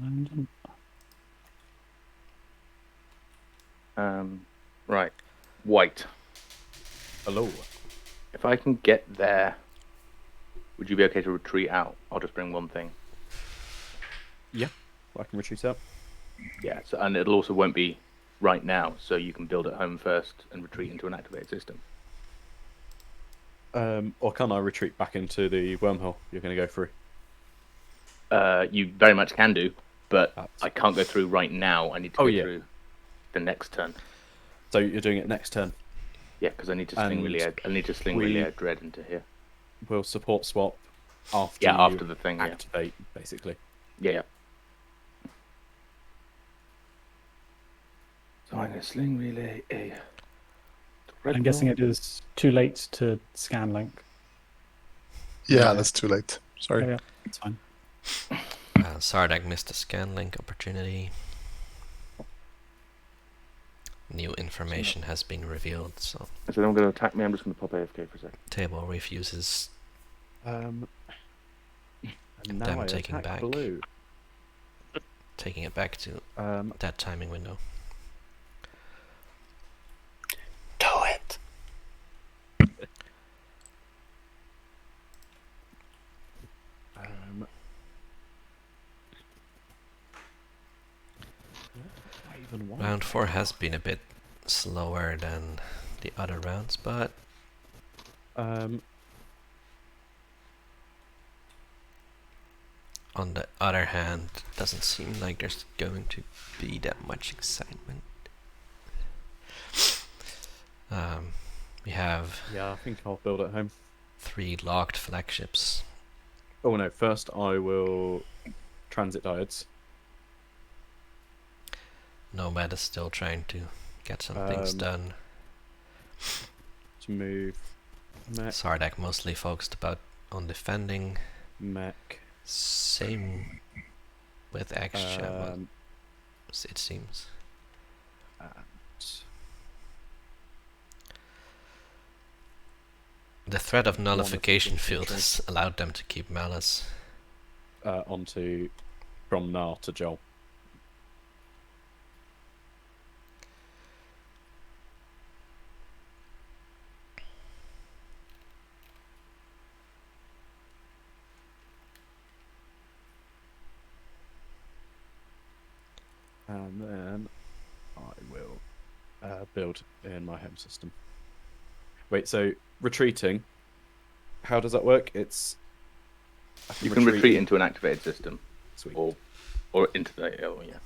S4: And
S1: Right. White.
S5: Hello.
S1: If I can get there, would you be okay to retreat out? I'll just bring one thing.
S5: I can retreat up.
S1: Yeah, so, and it also won't be right now, so you can build at home first and retreat into an activated system.
S5: Or can I retreat back into the wormhole you're going to go through?
S1: You very much can do, but
S5: That's-
S1: I can't go through right now. I need to go through the next turn.
S5: So you're doing it next turn.
S1: Yeah, because I need to sling
S5: And
S1: Relay Dread into here.
S5: We'll support swap after
S1: Yeah,
S5: you
S1: after the thing. Yeah.
S5: activate, basically.
S1: Yeah. So I'm going to Sling Relay a.
S4: I'm guessing it is too late to scan link.
S3: Yeah, that's too late. Sorry.
S4: Yeah, it's fine.
S2: Sardak missed a scan link opportunity. New information has been revealed, so
S1: So I'm going to attack me. I'm just going to pop AFK for a second.
S2: table refuses.
S5: And
S2: Them
S5: now I
S2: taking
S5: attack
S2: back.
S5: blue.
S2: Taking it back to that timing window.
S7: do it.
S5: I even want
S2: Round 4 has been a bit slower than the other rounds, but on the other hand, doesn't seem like there's going to be that much excitement. We have
S5: Yeah, I think I'll build at home.
S2: 3 locked flagships.
S5: Oh no, first I will transit diodes.
S2: Nomad is still trying to get some things done.
S5: To move mech.
S2: Sardak mostly focused on defending.
S5: Mech.
S2: Same with Extra, it seems. The threat of nullification field has allowed them to keep Malice.
S5: Onto from Nar to Joel. And then I will build in my home system. Wait, so retreating, how does that work? It's
S1: you can retreat into an activated system.
S5: Sweet.
S1: Or into the other one, yeah.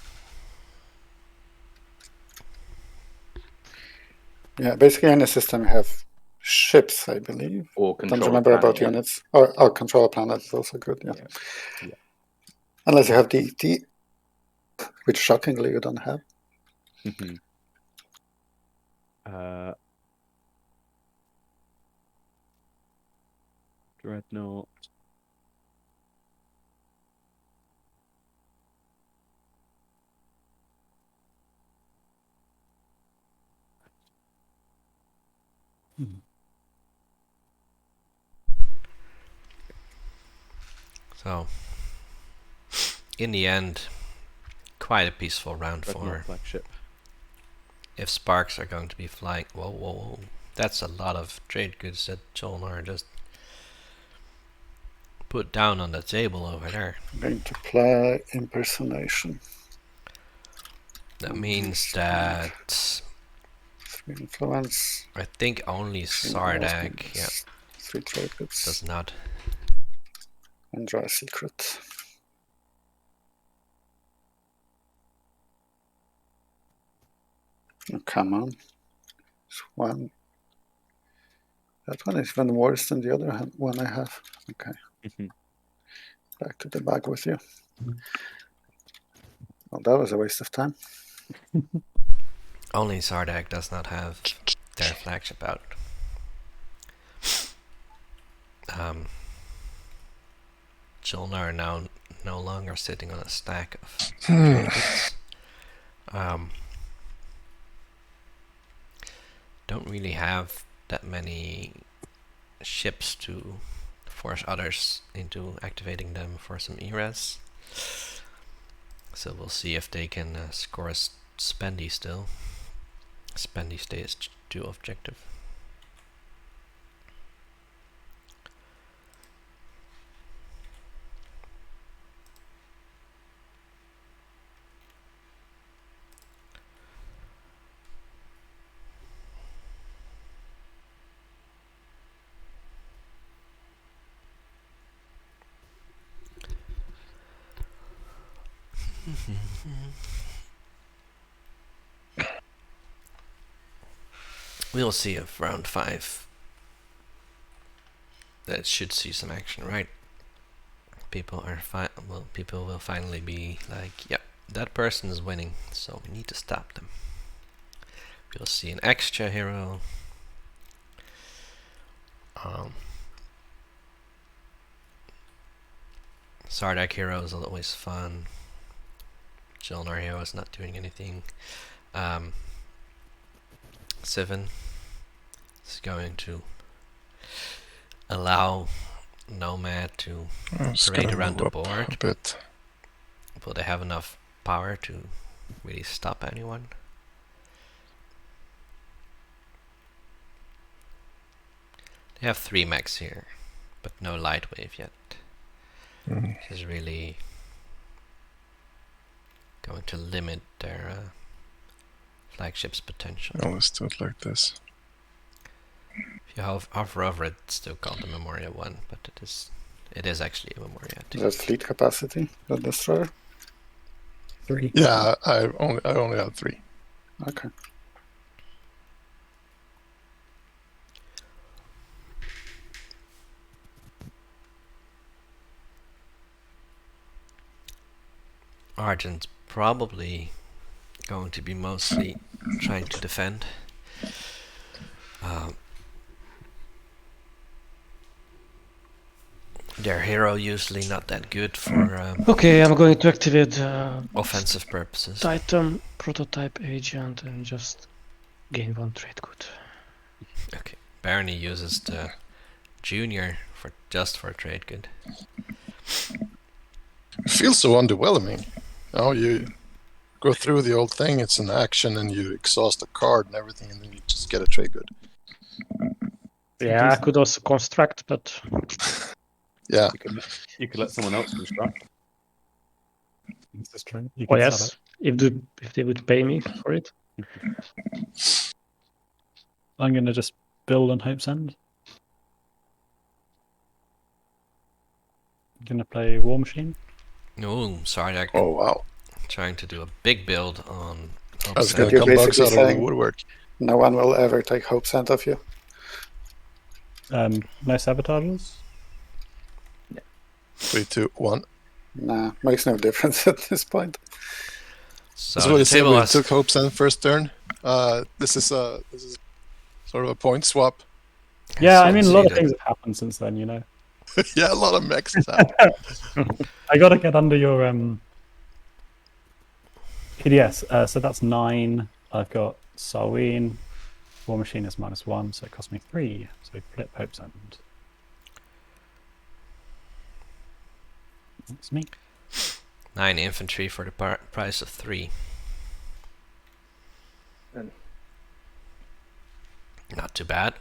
S7: Yeah, basically in a system you have ships, I believe.
S1: Or control.
S7: Don't remember
S1: planet,
S7: about units. Oh, control a planet is also good, yeah. Unless you have DT, which shockingly you don't have.
S5: Dreadnought.
S2: So, in the end, quite a peaceful round
S5: Dreadnought
S2: for.
S5: flagship.
S2: If sparks are going to be flying, whoa, that's a lot of trade goods that Jolnar just put down on the table over there.
S7: I'm going to play impersonation.
S2: That means that
S7: 3 influence.
S2: I think only Sardak,
S7: 3 trade goods.
S2: does not.
S7: And draw a secret. Oh, come on. It's one. That one is even worse than the other one I have. Okay. Back to the bag with you. Well, that was a waste of time.
S2: Only Sardak does not have their flagship out. Jolnar now no longer sitting on a stack of trinkets. Don't really have that many ships to force others into activating them for some ERAS. So we'll see if they can score a spendy still. Spendy stays 2 objective. We'll see if round 5 that should see some action, right? People are people will finally be like, yep, that person is winning, so we need to stop them. We'll see an extra hero. Sardak hero is always fun. Jolnar hero is not doing anything. Seven is going to allow Nomad to parade around the board. Will they have enough power to really stop anyone? They have 3 mechs here, but no light wave yet. Which is really going to limit their flagship's potential.
S3: Let's do it like this.
S2: If you hover over it, it's still called the Memorial 1, but it is It is actually a Memoria
S7: Is
S2: too.
S7: that fleet capacity, the destroyer?
S4: 3.
S3: Yeah, I only have 3.
S7: Okay.
S2: Argent's probably going to be mostly trying to defend. Their hero usually not that good for
S6: Okay, I'm going to activate
S2: offensive purposes.
S6: Titan prototype agent and just gain 1 trade good.
S2: Okay, Barney uses the junior for trade good.
S3: It feels so underwhelming. Oh, you go through the old thing, it's an action, and you exhaust a card and everything, and then you just get a trade good.
S6: Yeah, I could also construct, but
S3: Yeah.
S5: You could let someone else construct.
S4: This is true. You
S6: oh
S4: can sell
S6: yes, if they would pay me for it.
S4: I'm going to just build on Hope's End. I'm going to play War Machine.
S2: Oh, Sardak
S3: Oh, wow.
S2: trying to do a big build on
S3: I was
S2: Hope's
S3: going
S2: End.
S3: to
S7: You're
S3: come bugs
S7: basically
S3: out of the
S7: saying-
S3: woodwork.
S7: No one will ever take Hope's End of you.
S4: No sabotages.
S3: 3, 2, 1.
S7: Nah, makes no difference at this point.
S2: So
S3: That's what
S2: the
S3: it said
S2: table
S3: when we
S2: has
S3: took Hope's End first turn. This is sort of a point swap.
S4: Yeah, I mean, a lot of
S2: succeeded.
S4: things have happened since then, you know.
S3: Yeah, a lot of mechs has happened.
S4: I got to get under your PDS. So that's 9. I've got Sarween. War Machine is -1, so it cost me 3. So we flip Hope's End. That's me.
S2: 9 infantry for the price of 3.
S1: And-
S2: Not too bad.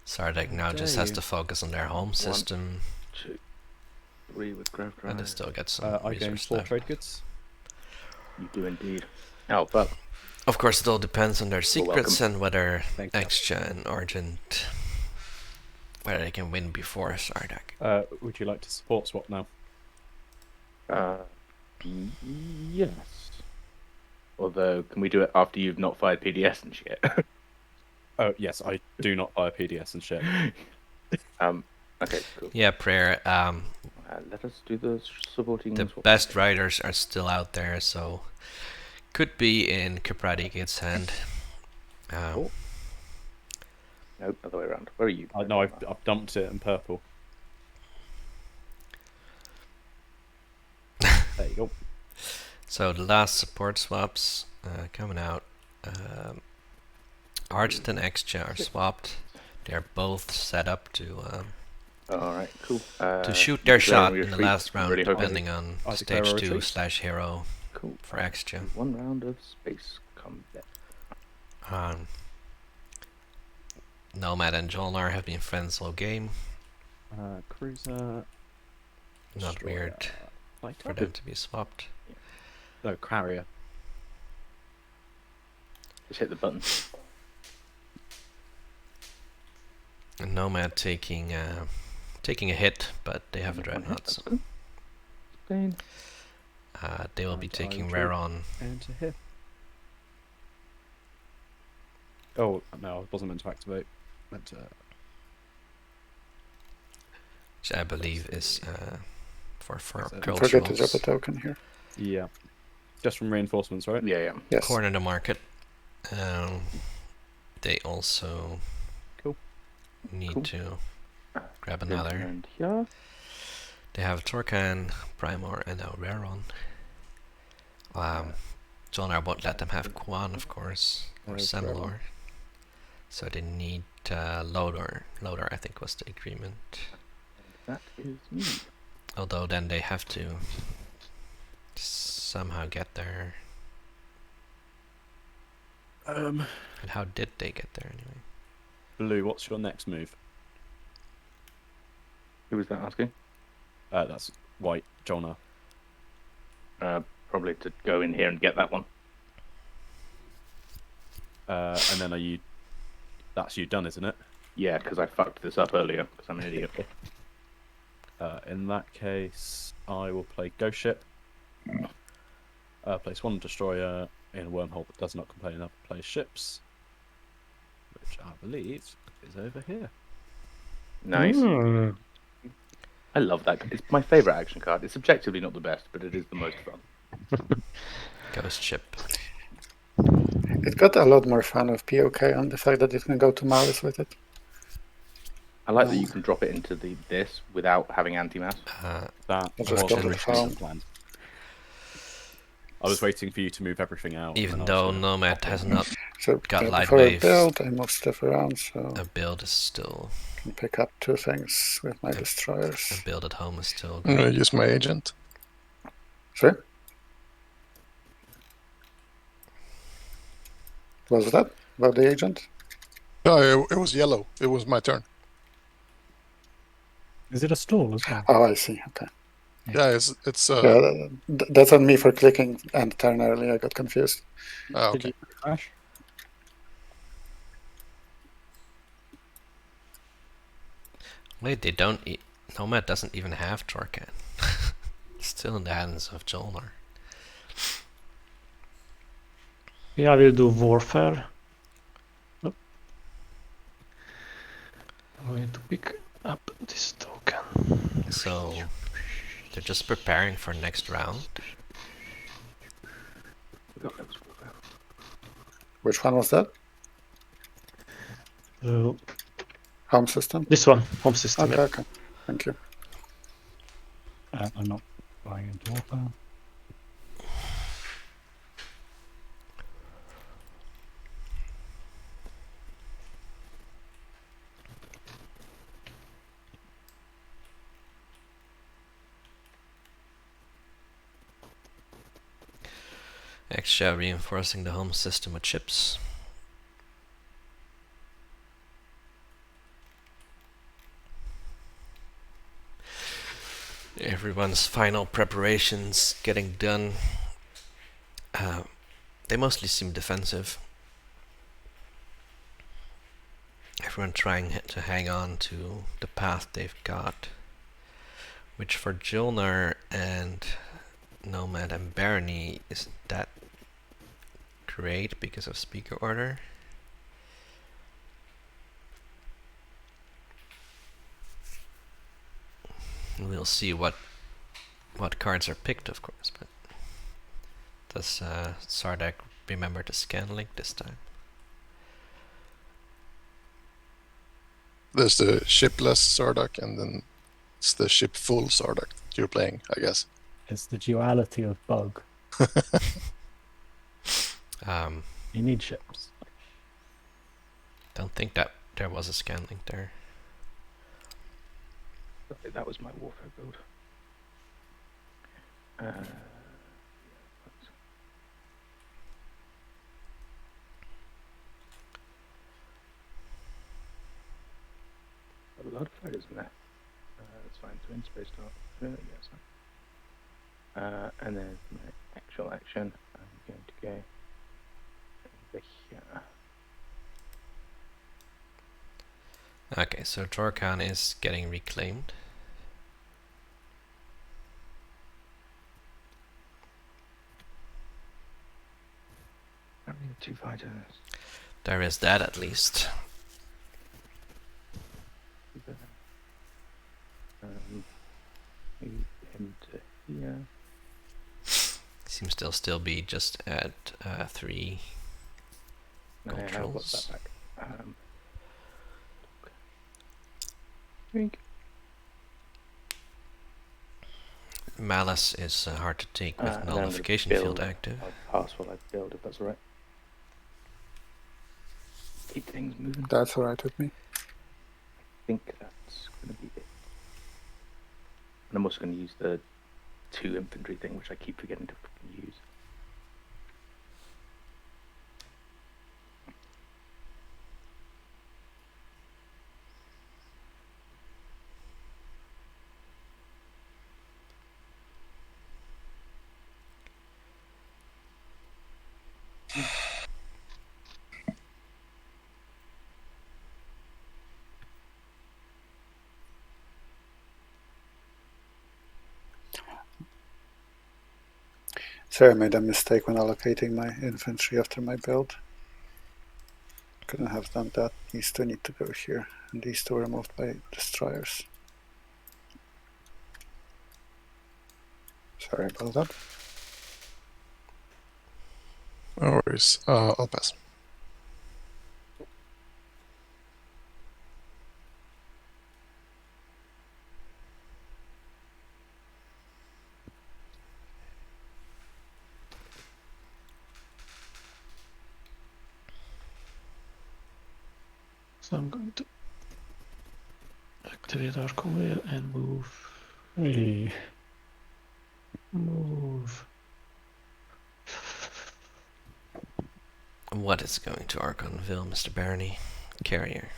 S2: Sardak now just has to focus on their home system,
S1: 2, 3 with Grove
S2: and they
S1: Drive.
S2: still get some
S5: I gain
S2: resource
S5: 4
S2: left.
S5: trade goods.
S1: You do indeed. Oh, fuck.
S2: Of course, it all depends on their secrets
S1: welcome.
S2: and whether
S5: Thank you.
S2: Excha and Argent, whether they can win before Sardak.
S5: Would you like to support swap now?
S1: Yes. Although, can we do it after you've not fired PDS and shit?
S5: Oh yes, I do not buy a PDS and shit.
S1: Okay, cool.
S2: Yeah, prayer.
S1: Let us do the supporting.
S2: The
S1: swap.
S2: best riders are still out there, so could be in Kapradigate's hand.
S1: Cool. No, other way around. Where are you?
S5: No, I've dumped it in purple. There you go.
S2: So the last support swaps coming out. Argent and Excha are swapped. They're both set up to
S1: Alright, cool.
S2: shoot their shot in the
S1: retreat.
S2: last round,
S1: Really hoping-
S2: depending on
S5: I declare a
S2: stage 2
S5: retreat.
S2: /hero
S1: Cool.
S2: for Excha.
S1: 1 round of space combat.
S2: Nomad and Jolnar have been friends all game.
S5: Cruiser.
S2: Not
S5: Destroyer,
S2: weird for
S5: Fighter.
S2: them to be swapped.
S5: No, carrier.
S1: Just hit the button.
S2: And Nomad taking a hit, but they have a dreadnought, so
S1: Fine.
S2: they will be
S5: Right,
S2: taking
S5: I'm
S2: rare on.
S5: Enter here. Oh no, I wasn't meant to activate. Meant to.
S2: Which I believe is for
S5: Don't
S2: curl
S7: Forget to drop
S2: trolls.
S7: a token here.
S5: Yeah. Just from reinforcements, right?
S1: Yeah.
S7: Yes.
S2: Corner the market. They also
S5: Cool.
S2: need
S1: Cool.
S2: to grab another.
S1: And here.
S2: They have Torcan, Primor, and now Raron. Jolnar won't let them have Quan, of course, or
S5: Okay,
S2: Semilor. So they need Loader. Loader, I think, was the agreement.
S1: That is me.
S2: Although then they have to somehow get there. And how did they get there anyway?
S5: Blue, what's your next move?
S1: Who was that asking?
S5: That's white, Jonah.
S1: Probably to go in here and get that one.
S5: And then are you? That's you done, isn't it?
S1: Yeah, because I fucked this up earlier because I'm an idiot.
S5: In that case, I will play Ghost Ship. Place 1 destroyer in a wormhole that does not complain enough to play ships, which I believe is over here.
S1: Nice.
S6: Hmm.
S1: I love that. It's my favorite action card. It's objectively not the best, but it is the most fun.
S2: Ghost ship.
S7: It got a lot more fun with POK on the fact that you can go to Malice with it.
S1: I like that you can drop it into this without having anti-mass.
S5: That
S7: I'll just
S5: wasn't
S7: go to farm.
S5: the plan. I was waiting for you to move everything out.
S2: Even
S5: and
S2: though
S5: I was gonna
S2: Nomad
S5: pop
S2: has
S5: in.
S2: not
S7: So
S2: got light
S7: before I
S2: waves,
S7: build, I move stuff around, so
S2: a build is still
S7: I can pick up 2 things with my
S2: a
S7: destroyers.
S2: build at home is still
S3: I'm gonna
S2: great.
S3: use my agent.
S7: Sorry? What was that about the agent?
S3: No, it was yellow. It was my turn.
S4: Is it a stall as well?
S7: Oh, I see. Okay.
S3: Yeah, it's
S7: Yeah, that's on me for clicking end turn early. I got confused.
S3: okay.
S4: Did you refresh?
S2: Wait, they don't. Nomad doesn't even have Torcan. Still in the hands of Jolnar.
S6: Yeah, I will do Warfare. Oh. I'm going to pick up this token.
S2: So they're just preparing for next round.
S7: Which one was that? Home system?
S6: This one, home system.
S7: Okay,
S6: Yep.
S7: okay. Thank you.
S4: I'm not buying into Warfare.
S2: Extra reinforcing the home system with chips. Everyone's final preparations getting done. They mostly seem defensive. Everyone trying to hang on to the path they've got, which for Jolnar and Nomad and Barony isn't that great because of speaker order. We'll see what cards are picked, of course, but does Sardak remember to scan link this time?
S3: There's the shipless Sardak, and then it's the ship full Sardak that you're playing, I guess.
S4: It's the duality of bug. You need ships.
S2: Don't think that there was a scan link there.
S1: That was my warfare build. A lot of fighters in there. That's fine. Twin space start. Yeah, that's fine. And then my actual action, I'm going to go over here.
S2: Okay, so Torcan is getting reclaimed.
S1: I need 2 fighters.
S2: There is that at least.
S1: Move him to here.
S2: Seems to still be just at 3
S1: No, I have got
S2: controls.
S1: that back. Drink.
S2: Malice is hard to take with
S1: And then I'm gonna
S2: nullification
S1: build.
S2: field active.
S1: I'll pass while I build, if that's alright. Keep things moving.
S7: That's alright with me.
S1: I think that's going to be it. And I'm also going to use the 2 infantry thing, which I keep forgetting to fucking use.
S7: Sorry, I made a mistake when allocating my infantry after my build. Couldn't have done that. These two need to go here, and these two were removed by destroyers. Sorry about that.
S3: No worries. I'll pass.
S6: So I'm going to activate our conveyor and move.
S4: Hey.
S6: Move.
S2: What is going to Archonville, Mr. Barney? Carrier.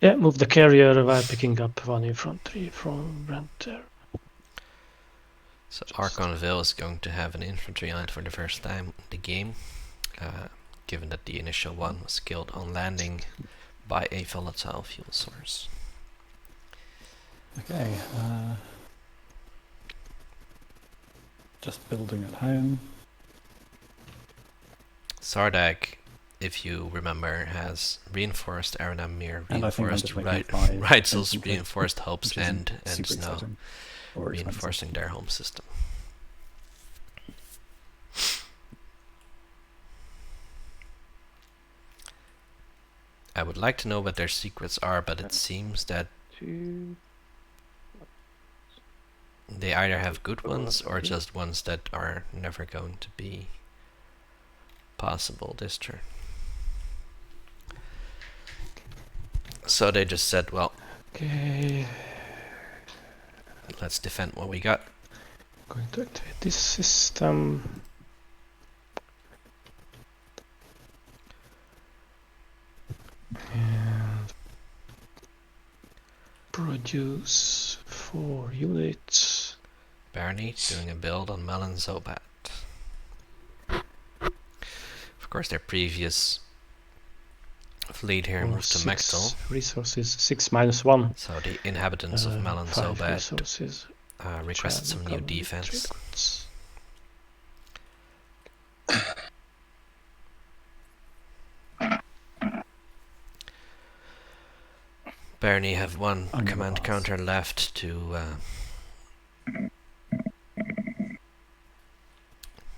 S6: Yeah, move the carrier while picking up one infantry from Brent there.
S2: So Archonville is going to have an infantry on it for the first time in the game, given that the initial one was killed on landing by a volatile fuel source.
S4: Okay. Just building at home.
S2: Sardak, if you remember, has reinforced Aranamir,
S4: And I think I'm
S2: reinforced
S4: just making 5
S2: Reitzel's,
S4: infantry,
S2: reinforced Hopes
S4: which isn't
S2: End, and
S4: super
S2: is now
S4: exciting or expensive.
S2: reinforcing their home system. I would like to know what their secrets are, but it seems that they either have good ones or just ones that are never going to be possible this turn. So they just said, well,
S6: Okay,
S2: let's defend what we got.
S6: going to activate this system. And produce 4 units.
S2: Barney doing a build on Melon Zobat. Of course, their previous fleet here
S6: Or
S2: moved to
S6: 6
S2: Mechtel,
S6: resources, 6 minus 1.
S2: so the inhabitants of Melon
S6: 5
S2: Zobat
S6: resources.
S2: requested some new defense. Barney have one
S4: I'm gonna
S2: command
S4: pass.
S2: counter left to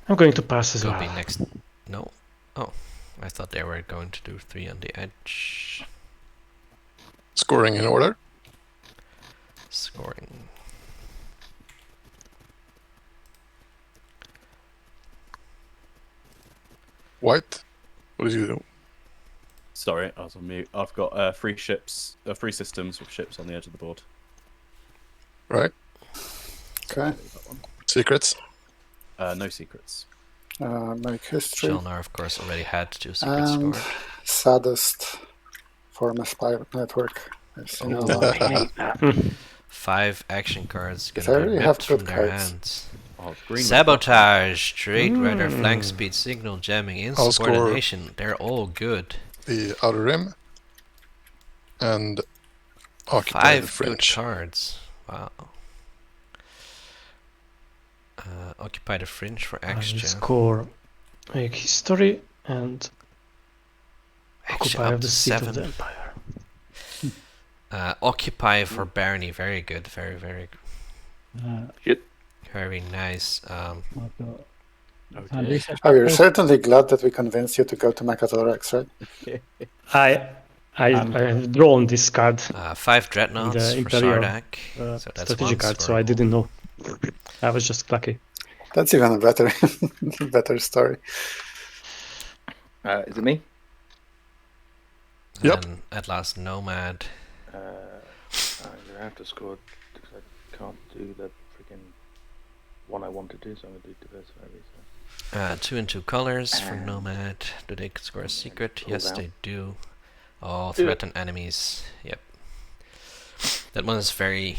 S6: I'm going to pass as
S2: go
S6: well.
S2: be next. No. Oh, I thought they were going to do 3 on the edge.
S3: Scoring in order.
S2: Scoring.
S3: White. What did you do?
S5: Sorry, I was on mute. I've got 3 ships, 3 systems with ships on the edge of the board.
S3: Right.
S7: Okay.
S3: Secrets.
S5: No secrets.
S7: Make history.
S2: Shelnar, of course, already had 2 secrets
S7: And
S2: scored.
S7: saddest former spy network I've seen in a
S2: Oh.
S7: while.
S2: 5 action cards
S7: If
S2: gonna
S7: I
S2: be
S7: really have
S2: ripped from
S7: good
S2: their
S7: cards.
S2: hands.
S5: Oh, green.
S2: Sabotage, Trade Radar, Flank Speed, Signal Jamming,
S3: I'll score-
S2: Insubordination. They're all good.
S3: The Outer Rim. And Occupy
S2: 5
S3: the
S2: good
S3: Fringe.
S2: cards. Wow. Occupy the Fringe for
S6: I will
S2: extra.
S6: score make history and
S2: Extra
S6: occupy
S2: up
S6: of the
S2: to
S6: seat
S2: 7.
S6: of the empire.
S2: Occupy for Barney. Very good. Very, very, very nice.
S4: I've got
S5: Okay.
S4: research.
S7: Oh, you're certainly glad that we convinced you to go to Mechatorax, right?
S6: I have drawn this card,
S2: 5 Dreadnoughts
S6: The
S2: for
S6: Imperial,
S2: Sardak. So that's
S6: strategic
S2: one
S6: card, so I
S2: scoreable.
S6: didn't know. I was just lucky.
S7: That's even a better, better story.
S1: Is it me?
S3: Yep.
S2: And at last, Nomad.
S1: I'm gonna have to score because I can't do the freaking one I want to do, so I'm gonna do diversify research.
S2: 2 and 2 colors for
S1: And-
S2: Nomad. Do they score a secret?
S1: pull
S2: Yes,
S1: down.
S2: they do. All
S1: Do it.
S2: threaten enemies. Yep. That one is very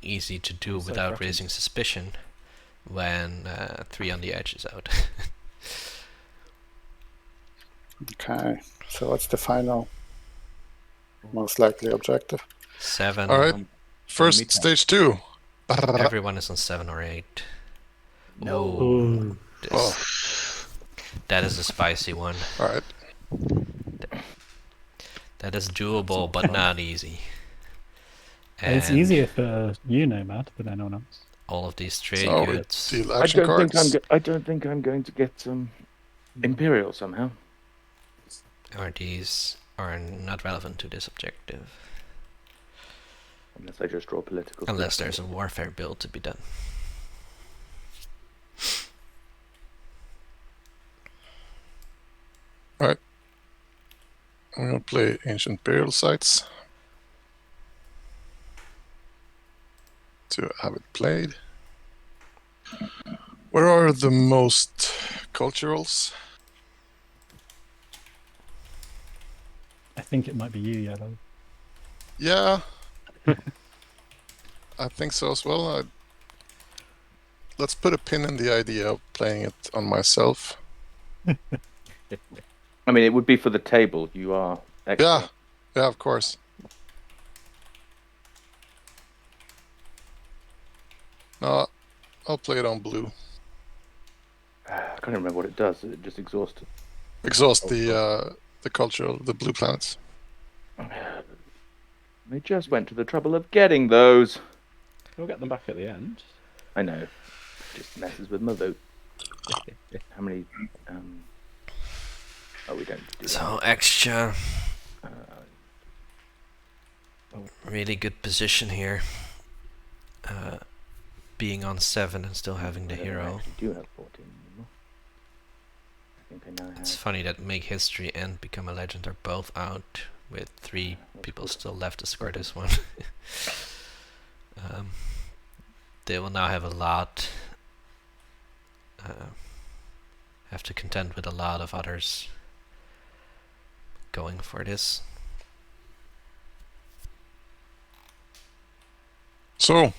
S2: easy to do
S5: So
S2: without
S5: threatened.
S2: raising suspicion when 3 on the edge is out.
S7: Okay, so what's the final? most likely objective.
S2: 7.
S3: All right.
S5: me
S3: First
S5: too.
S3: stage 2.
S2: Everyone is on 7 or 8.
S5: No.
S6: Ooh.
S2: That is a spicy one.
S3: All right.
S2: That is doable, but not easy.
S4: It's
S2: And
S4: easier for you, Nomad, than anyone else.
S2: all of these trade
S3: So we
S2: goods
S3: deal
S1: I
S3: action
S1: don't think
S3: cards.
S1: I don't think I'm going to get some Imperial somehow.
S2: are not relevant to this objective.
S1: Unless I just draw political.
S2: Unless there's a warfare build to be done.
S3: I'm gonna play Ancient Burial Sites to have it played. Where are the most culturals?
S4: I think it might be you, Yellow.
S3: Yeah, I think so as well. Let's put a pin in the idea of playing it on myself.
S1: I mean, it would be for the table. You are extra.
S3: Yeah, of course. No, I'll play it on blue.
S1: I can't remember what it does. It just exhausts.
S3: Exhaust the cultural, the blue planets.
S1: They just went to the trouble of getting those.
S5: We'll get them back at the end.
S1: I know. Just messes with my vote. How many? Oh, we don't do that.
S2: So extra. Really good position here. Being on 7 and still having the
S1: I don't know, I
S2: hero.
S1: actually do have 14 anymore. I think I now have.
S2: It's funny that Make History and Become a Legend are both out, with 3 people still left to score this one. They will now have a lot. Have to contend with a lot of others going for this.
S3: So,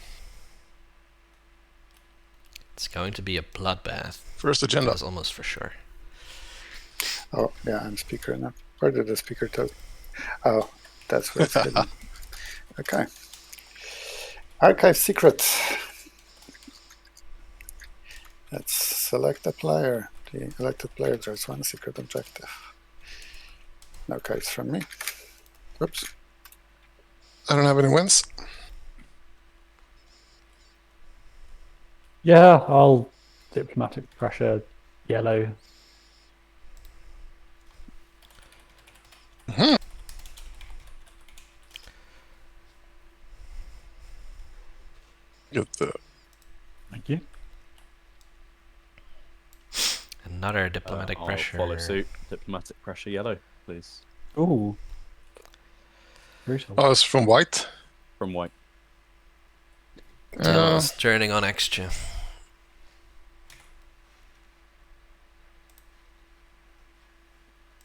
S2: It's going to be a bloodbath.
S3: first agenda.
S2: That's almost for sure.
S7: Oh, yeah, I'm speaker now. Where did the speaker tell? Oh, that's where it's hidden. Okay. Archive secret. Let's select a player. The elected player draws 1 secret objective. No cards from me. Whoops.
S3: I don't have any wins.
S4: Yeah, I'll diplomatic pressure Yellow.
S3: Get the
S4: Thank you.
S2: Another diplomatic
S5: I'll
S2: pressure.
S5: follow suit. Diplomatic pressure yellow, please.
S4: Ooh. Brutal.
S3: Oh, it's from white.
S5: From white.
S2: Till's turning on extra.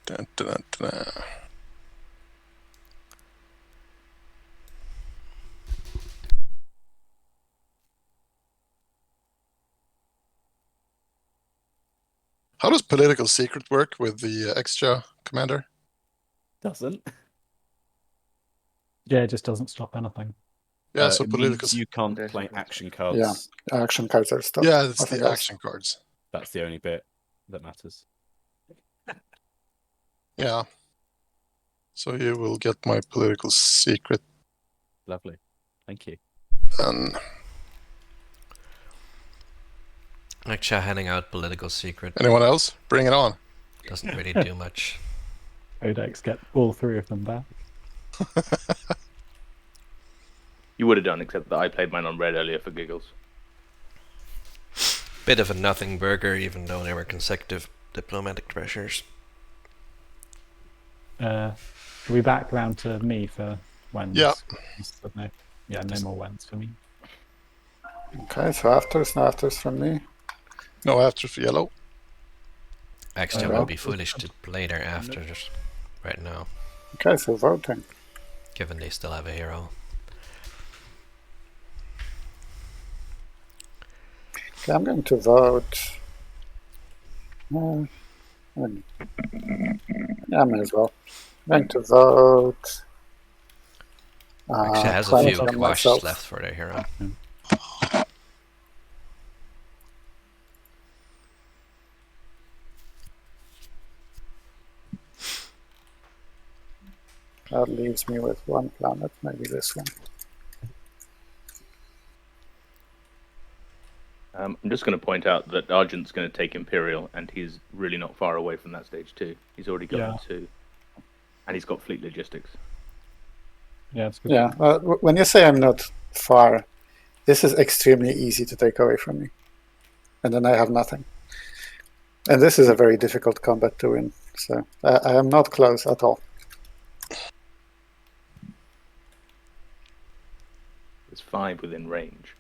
S3: Dun, dun, dun, dun. How does political secret work with the extra commander?
S5: Doesn't.
S4: Yeah, it just doesn't stop anything.
S3: Yeah, so
S5: it
S3: political.
S5: means you can't
S1: There's
S5: play
S1: no
S5: action cards.
S7: Yeah. Action cards are stuff.
S3: Yeah, it's
S7: Nothing
S3: the
S7: else.
S3: action cards.
S5: That's the only bit that matters.
S3: Yeah. So you will get my political secret
S5: Lovely. Thank you.
S3: and
S2: Extra handing out political secret
S3: anyone else? Bring it on.
S2: doesn't really do much.
S4: Codex get all 3 of them back.
S1: You would have done, except that I played mine on red earlier for giggles.
S2: Bit of a nothing burger, even though they were consecutive diplomatic pressures.
S4: Are we back round to me for wins?
S3: Yeah.
S4: No. Yeah, no more wins for me.
S7: Okay, so afters, no afters from me.
S3: No after for yellow.
S2: Extra
S7: well.
S2: would be foolish to play their afters right now,
S7: Okay, so voting.
S2: given they still have a hero.
S7: Okay, I'm going to vote. Yeah, I may as well. I'm going to vote
S2: Actually has a
S7: planet
S2: few
S7: on
S2: quashes
S7: myself.
S2: left for their hero.
S7: That leaves me with one planet, maybe this one.
S1: I'm just going to point out that Argent's going to take Imperial, and he's really not far away from that stage 2. He's already got 2. And he's got fleet logistics.
S4: Yeah, it's good.
S7: Yeah, when you say I'm not far, this is extremely easy to take away from me. And then I have nothing. And this is a very difficult combat to win. So I am not close at all.
S1: There's 5 within range.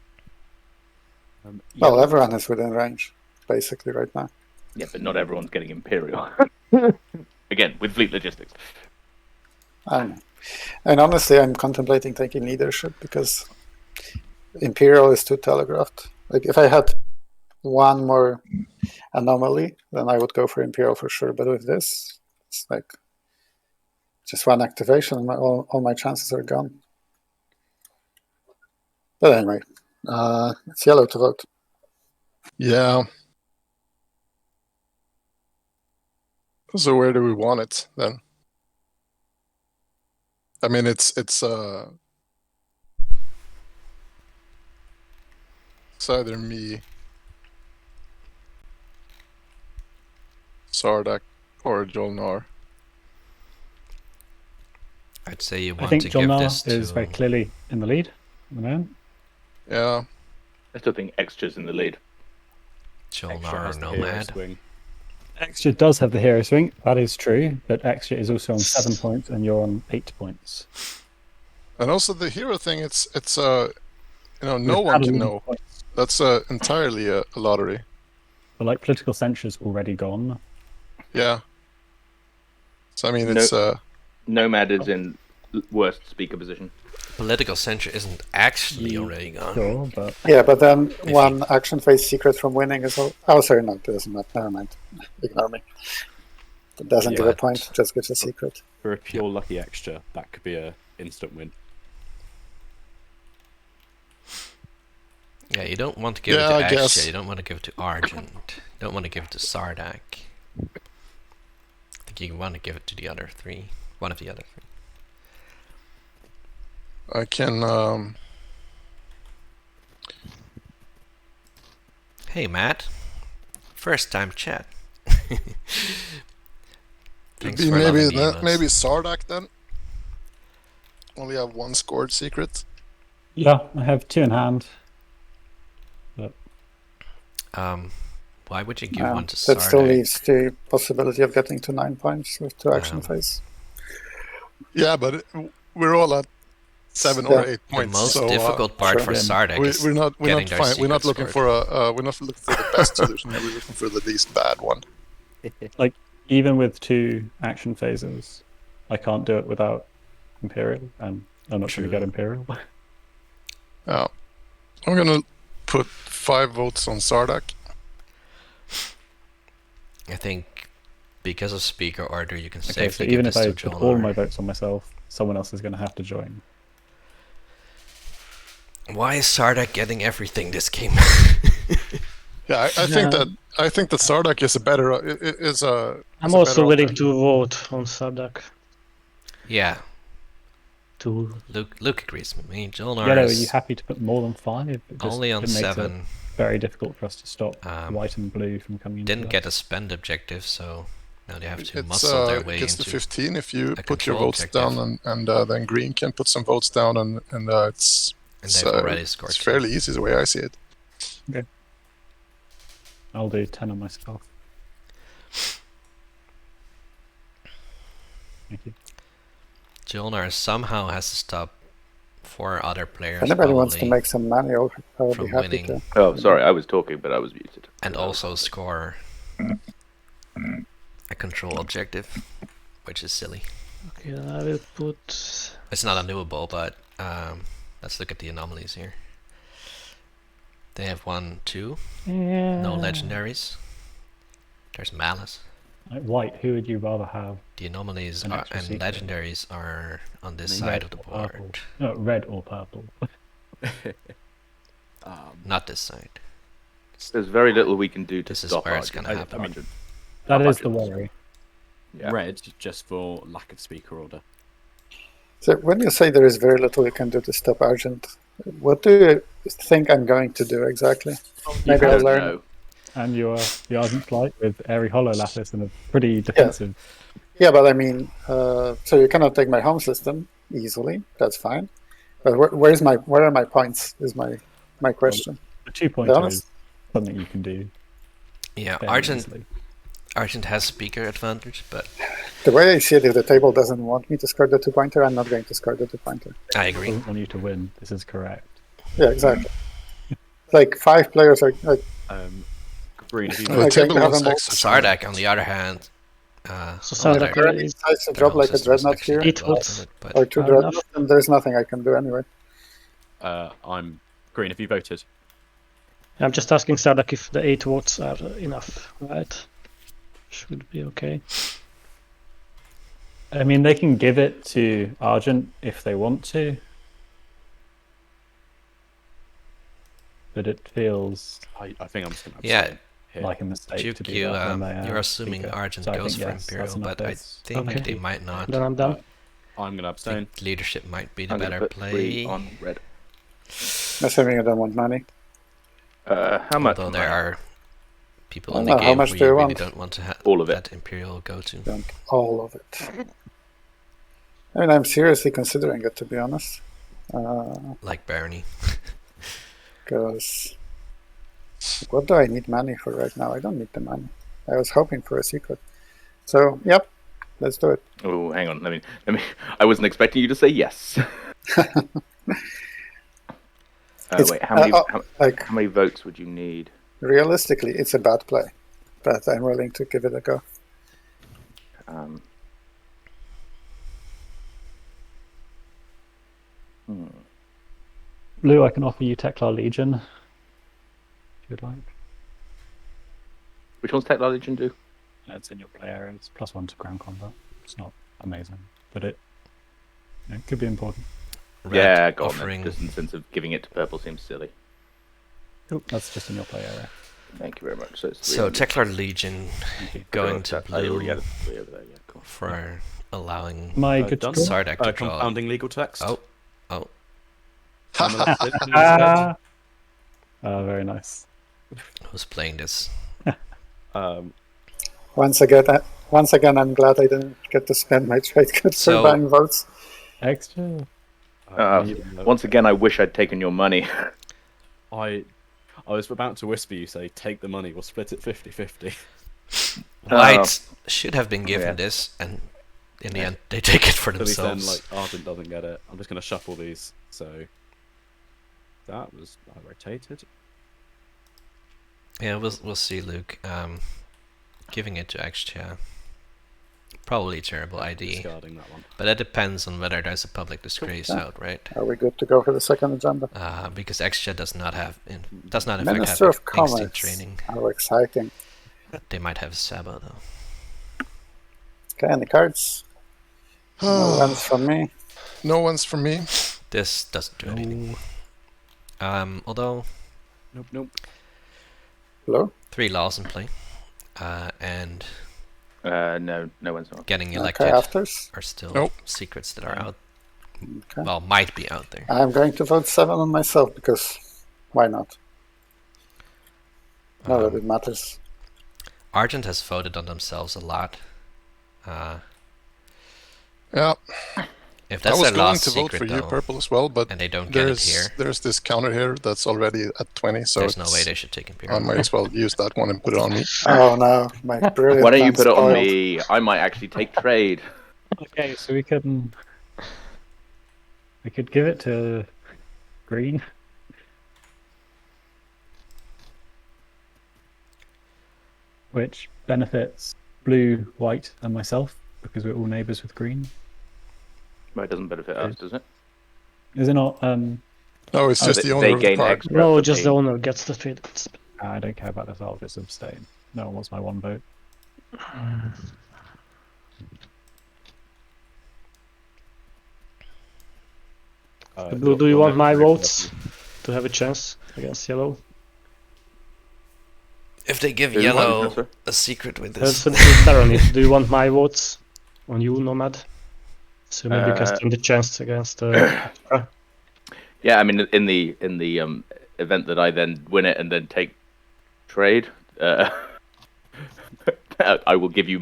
S7: Well, everyone is within range, basically, right now.
S1: Yeah, but not everyone's getting Imperial. Again, with fleet logistics.
S7: I know. And honestly, I'm contemplating taking leadership because Imperial is too telegraphed. Like, if I had one more anomaly, then I would go for Imperial for sure. But with this, it's like just one activation and all my chances are gone. But anyway, it's yellow to vote.
S3: Yeah. So where do we want it then? I mean, it's either me, Sardak, or Jolnar.
S2: I'd say you
S4: I
S2: want
S4: think
S2: to
S4: John
S2: give
S4: Mar
S2: this
S4: is
S2: to...
S4: very clearly in the lead at the moment.
S3: Yeah.
S1: I still think Extra's in the lead.
S2: Jolnar or Nomad.
S4: Extra does have the hero swing, that is true, but Extra is also on 7 points and you're on 8 points.
S3: And also the hero thing, it's no
S4: We've
S3: one
S4: had
S3: can
S4: 11
S3: know.
S4: points.
S3: That's entirely a lottery.
S4: But like political censure's already gone.
S3: Yeah. So I mean,
S1: No-
S3: it's
S1: Nomad is in worst speaker position.
S2: Political censure isn't actually already gone.
S4: Sure, but
S7: Yeah, but then
S2: If
S7: one action phase secret from winning is all. Oh, sorry, no, it doesn't matter. Never mind. Ignore me. It doesn't give a
S2: But-
S7: point, just gives a secret.
S5: For a pure lucky extra, that could be a instant win.
S2: Yeah, you don't want to give it
S3: Yeah,
S2: to
S3: I
S2: Extra,
S3: guess.
S2: you don't want to give it to Argent, you don't want to give it to Sardak. I think you want to give it to the other 3. One of the other 3.
S3: I can.
S2: Hey Matt, first time chat. Thanks for loving me, Emos.
S3: Maybe Sardak then. Only have one scored secret.
S4: yeah, I have 2 in hand.
S2: Why would you give one to
S7: That still
S2: Sardak?
S7: leaves the possibility of getting to 9 points with 2 action phase.
S3: Yeah, but we're all at 7 or 8
S2: The
S3: points.
S2: most
S3: so,
S2: difficult part
S7: sure.
S2: for Sardak is
S3: we're not
S2: getting their
S3: fine. We're not
S2: secret
S3: looking
S2: scored.
S3: for we're not looking for the best solution. We're looking for the least bad one.
S4: Like, even with 2 action phases, I can't do it without Imperial, and I'm not going to
S2: True.
S4: get Imperial.
S3: Yeah, I'm gonna put 5 votes on Sardak.
S2: I think because of speaker order, you can
S4: Okay, so
S2: safely
S4: even
S2: give
S4: if
S2: this
S4: I
S2: to
S4: put all
S2: Jolnar.
S4: my votes on myself, someone else is going to have to join.
S2: Why is Sardak getting everything this game?
S3: Yeah, I think that Sardak is a better
S6: I'm also willing to vote on Sardak.
S2: Yeah,
S6: To
S2: Luke agrees with me. Jolnar
S4: Yellow, are
S2: is
S4: you happy to put more than 5? It just-
S2: only on
S4: it makes it
S2: 7.
S4: very difficult for us to stop
S2: Um,
S4: white and blue from coming in.
S2: Didn't get a spend objective, so now they have to
S3: It's
S2: muscle their way
S3: gets to
S2: into
S3: 15 if you
S2: a
S3: put your
S2: control
S3: votes
S2: objective.
S3: down, and then green can put some votes down, and it's
S2: And they've already scored
S3: it's
S2: 2.
S3: fairly easy the way I see it.
S4: I'll do 10 on myself. Thank you.
S2: Jolnar somehow has to stop 4 other players
S7: If anybody wants to
S2: probably,
S7: make some money, I'll be
S2: from
S7: happy
S2: winning.
S7: to.
S1: Oh, sorry, I was talking, but I was muted.
S2: and also score a control objective, which is silly.
S6: okay, then I will put.
S2: It's not undoable, but let's look at the anomalies here. They have 1, 2, no legendaries. There's Malice.
S4: Like white, who would you rather have?
S2: The anomalies
S4: An
S2: are,
S4: extra
S2: and
S4: secret.
S2: legendaries are on this
S5: Me.
S2: side
S4: Red
S2: of the
S4: or
S2: board,
S4: purple? No, red or purple.
S2: not this side.
S1: There's very little we can do to
S2: This is
S1: stop
S2: where it's
S1: Argent.
S2: gonna happen.
S1: Argent.
S4: That is the
S1: Argent's-
S4: worry.
S1: Yeah.
S5: Red, just for lack of speaker order.
S7: So when you say there is very little you can do to stop Argent, what do you think I'm going to do exactly?
S1: You
S7: Maybe I'll
S1: don't
S7: learn.
S1: know.
S4: And the Argent Flight with Airy Hollow Lapis and a pretty defensive.
S7: Yeah, but I mean, so you cannot take my home system easily. That's fine. But where are my points? Is my question.
S4: The 2
S7: Be
S4: pointer
S7: honest.
S4: is something you can do.
S2: Yeah,
S4: fairly
S2: Argent
S4: easily.
S2: has speaker advantage, but
S7: The way I see it, if the table doesn't want me to score the 2 pointer, I'm not going to score the 2 pointer.
S2: I
S4: It
S2: agree.
S4: doesn't want you to win. This is correct.
S7: Yeah, exactly. Like 5 players are like
S5: Green, if you
S3: The
S7: Like,
S3: table
S7: I have
S3: was
S7: them all-
S3: extra strong.
S2: Sardak, on the other hand,
S6: So
S2: oh,
S6: Sardak
S2: their-
S6: is
S7: decides to
S2: their
S7: drop
S2: whole
S7: like a
S2: system is
S7: dreadnought
S2: actually
S7: here,
S6: Eight
S2: involved
S6: votes.
S2: in it, but
S7: or 2
S6: Fair
S7: dreadnoughts,
S6: enough.
S7: and there's nothing I can do anyway.
S5: I'm Green, if you voted.
S6: I'm just asking Sardak if the 8 votes are enough, right? Should be okay.
S4: I mean, they can give it to Argent if they want to. But it feels
S5: I think I'm just going to
S2: Yeah,
S5: abstain here.
S4: like a mistake
S2: Duke,
S4: to do
S2: you,
S4: that when they
S2: you're
S4: are
S2: assuming
S4: speaker.
S2: Argent
S4: So I
S2: goes
S4: think
S2: for
S4: yes,
S2: Imperial,
S4: that's enough
S2: but I
S4: votes.
S2: think
S6: Okay.
S2: they might not.
S6: Then I'm done.
S5: I'm going to
S2: I
S5: abstain.
S2: think leadership might be the
S1: I'm going to
S2: better
S1: put 3
S2: play.
S1: on red.
S7: Assuming I don't want money.
S1: How much?
S2: Although
S1: am
S2: there
S1: I?
S2: are people
S7: I
S2: in
S7: don't
S2: the
S7: know, how
S2: game
S7: much
S2: who
S7: do
S2: you
S7: you
S2: really
S7: want?
S2: don't want to have
S1: All of it.
S2: that Imperial go to.
S7: Don't all of it. I mean, I'm seriously considering it, to be honest.
S2: Like Barony.
S7: Because what do I need money for right now? I don't need the money. I was hoping for a secret. So, yep, let's do it.
S1: Oh, hang on. Let me. I wasn't expecting you to say yes.
S7: It's-
S1: Wait, how many?
S7: Like,
S1: How many votes would you need?
S7: realistically, it's a bad play, but I'm willing to give it a go.
S4: Blue, I can offer you Tekla Legion. If you'd like.
S1: Which one's Tech Legion do?
S4: It's in your play area. It's +1 to ground combat. It's not amazing, but it could be important.
S2: Red
S1: Yeah, go on.
S2: offering.
S1: Then. Just in the sense of giving it to purple seems silly.
S4: That's just in your play area.
S1: Thank you very much. So, it's
S2: So
S1: 300.
S2: Teklar Legion
S4: Thank you.
S2: going to
S1: I already
S2: blue
S1: had 3 over there. Yeah, cool.
S2: for allowing
S4: Am I good to
S5: done.
S4: go?
S2: Sardak to draw.
S5: Compounding legal text.
S2: Oh,
S5: I'm elected.
S4: Ah, very nice.
S2: who's playing this?
S7: Once again, I'm glad I didn't get to spend my trade card
S2: So-
S7: for buying votes.
S4: Extra.
S1: Once again, I wish I'd taken your money.
S5: I was about to whisper you, say, take the money, we'll split it 50-50.
S2: White should have been given
S1: yeah.
S2: this, and in the end, they take it for
S5: At least then,
S2: themselves.
S5: like, Argent doesn't get it. I'm just going to shuffle these, so... That was... I rotated.
S2: Yeah, we'll see, Luke. Giving it to Extia, probably a terrible idea,
S5: Discarding that one.
S2: but it depends on whether there's a public disgrace
S7: Yeah.
S2: out, right?
S7: Are we good to go for the second agenda?
S2: Because Extia does not in fact have
S7: Minister of
S2: instinct
S7: Commerce.
S2: training.
S7: How exciting.
S2: They might have Sabo though.
S7: Okay, any cards? No ones from me.
S3: No one's from me.
S2: This doesn't do anything. Although
S5: Nope.
S7: Hello?
S2: 3 laws in play, and
S1: No one's not.
S2: getting
S7: Okay,
S2: elected
S7: afters.
S2: are still
S3: Nope.
S2: secrets that are out.
S7: Okay.
S2: Well, might be out there.
S7: I'm going to vote 7 on myself because why not? Not that it matters.
S2: Argent has voted on themselves a lot.
S3: Yeah,
S2: If
S3: I
S2: that's
S3: was
S2: their
S3: going
S2: last
S3: to vote
S2: secret,
S3: for you,
S2: though,
S3: purple as well, but
S2: and they don't get it
S3: there's
S2: here,
S3: there's this counter here that's already at 20, so
S2: there's no
S3: it's-
S2: way they should take Imperial.
S3: I might as well use that one and put it on me.
S7: Oh no, my brilliant
S1: Why don't you
S7: plan
S1: put it on
S7: spoiled.
S1: me? I might actually take trade.
S4: Okay, so we could give it to green. Which benefits blue, white, and myself because we're all neighbours with green.
S1: Well, it doesn't benefit us, does it?
S4: Is it not?
S3: No, it's just
S1: they-
S3: the owner
S1: they
S3: of the
S1: gain
S3: card.
S1: extra.
S6: No,
S1: for
S6: just the
S1: being-
S6: owner gets the trade.
S4: I don't care about this. I'll just abstain. No one wants my one vote.
S6: Blue, do you want my votes to have a chance against yellow?
S2: If they give
S1: Who won?
S2: yellow
S1: No, sir.
S2: a secret with
S6: That's
S2: this,
S6: with Barony. Do you want my votes on you, Nomad? So maybe you can
S1: Uh,
S6: stand a chance against
S1: Yeah, I mean, in the event that I then win it and then take trade, I will give you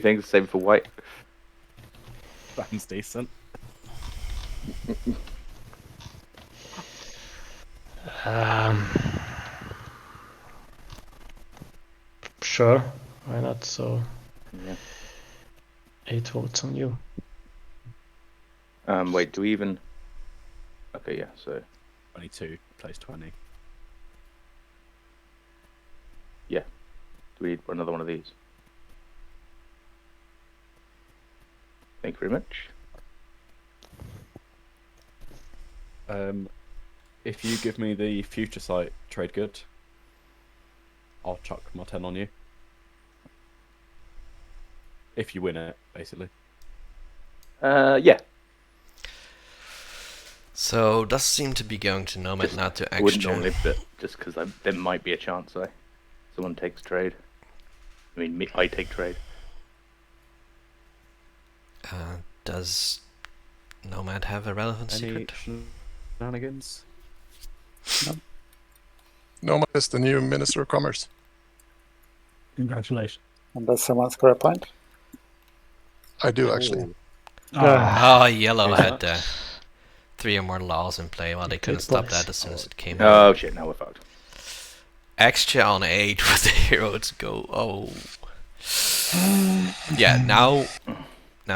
S1: things. Same for white.
S5: Sounds decent.
S6: Sure, why not? So
S1: Yeah.
S6: 8 votes on you.
S1: Wait, do we even? Okay, yeah. So
S5: 22 plays 20.
S1: do we need another one of these? Thank you very much.
S5: If you give me the future site trade good, I'll chuck my 10 on you. If you win it, basically.
S1: Yeah.
S2: so does seem to be going to Nomad, not to
S1: I wouldn't
S2: Extra.
S1: normally, but just because there might be a chance someone takes trade. I mean, I take trade.
S2: Does Nomad have a relevant
S5: Any
S2: secret?
S5: shenanigans?
S3: Nomad is the new Minister of Commerce.
S4: Congratulations.
S7: And does someone score a point?
S3: I do actually.
S5: Ooh.
S2: Oh, yellow
S5: Who's
S2: had
S5: that?
S2: 3 or more laws in play. Well, they couldn't
S6: Good
S2: stop
S6: points.
S2: that as soon as it came out.
S1: Oh shit! Now we're fucked.
S2: Extra on 8 with the heroes go. Oh. Yeah, now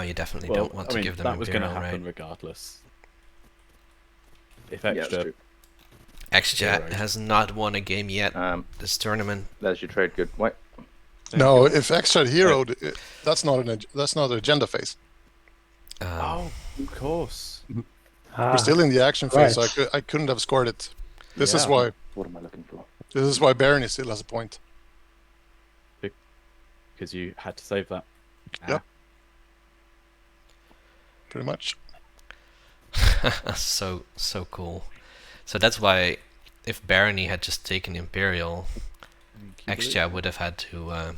S2: you definitely
S5: Well,
S2: don't want
S5: I
S2: to
S5: mean,
S2: give them
S5: that was going to
S2: Imperial,
S5: happen
S2: right?
S5: regardless. If
S1: Yeah, that's
S5: extra,
S1: true.
S2: Extra
S5: Heroes.
S2: has not won a game yet this tournament.
S1: There's your trade. Good. White.
S3: No, if extra hero, that's not an agenda phase.
S5: oh, of course.
S3: We're still in the action phase, so
S6: right.
S3: I couldn't have scored it. This is
S5: Yeah.
S3: why
S1: What am I looking for?
S3: Barony still has a point.
S5: Because you had to save that.
S3: Yep. Pretty much.
S2: so cool. So that's why if Barony had just taken Imperial, Extra would have had to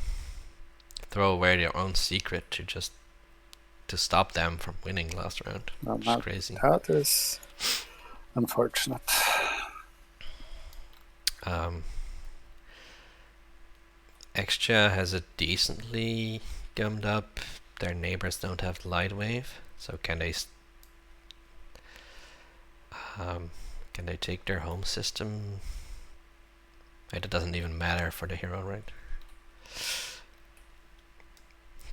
S2: throw away their own secret to stop them from winning last round.
S7: No,
S2: Which is
S7: not
S2: crazy.
S7: that is unfortunate.
S2: Extra has a decently gummed up. Their neighbors don't have the light wave, so can they take their home system? It doesn't even matter for the hero, right?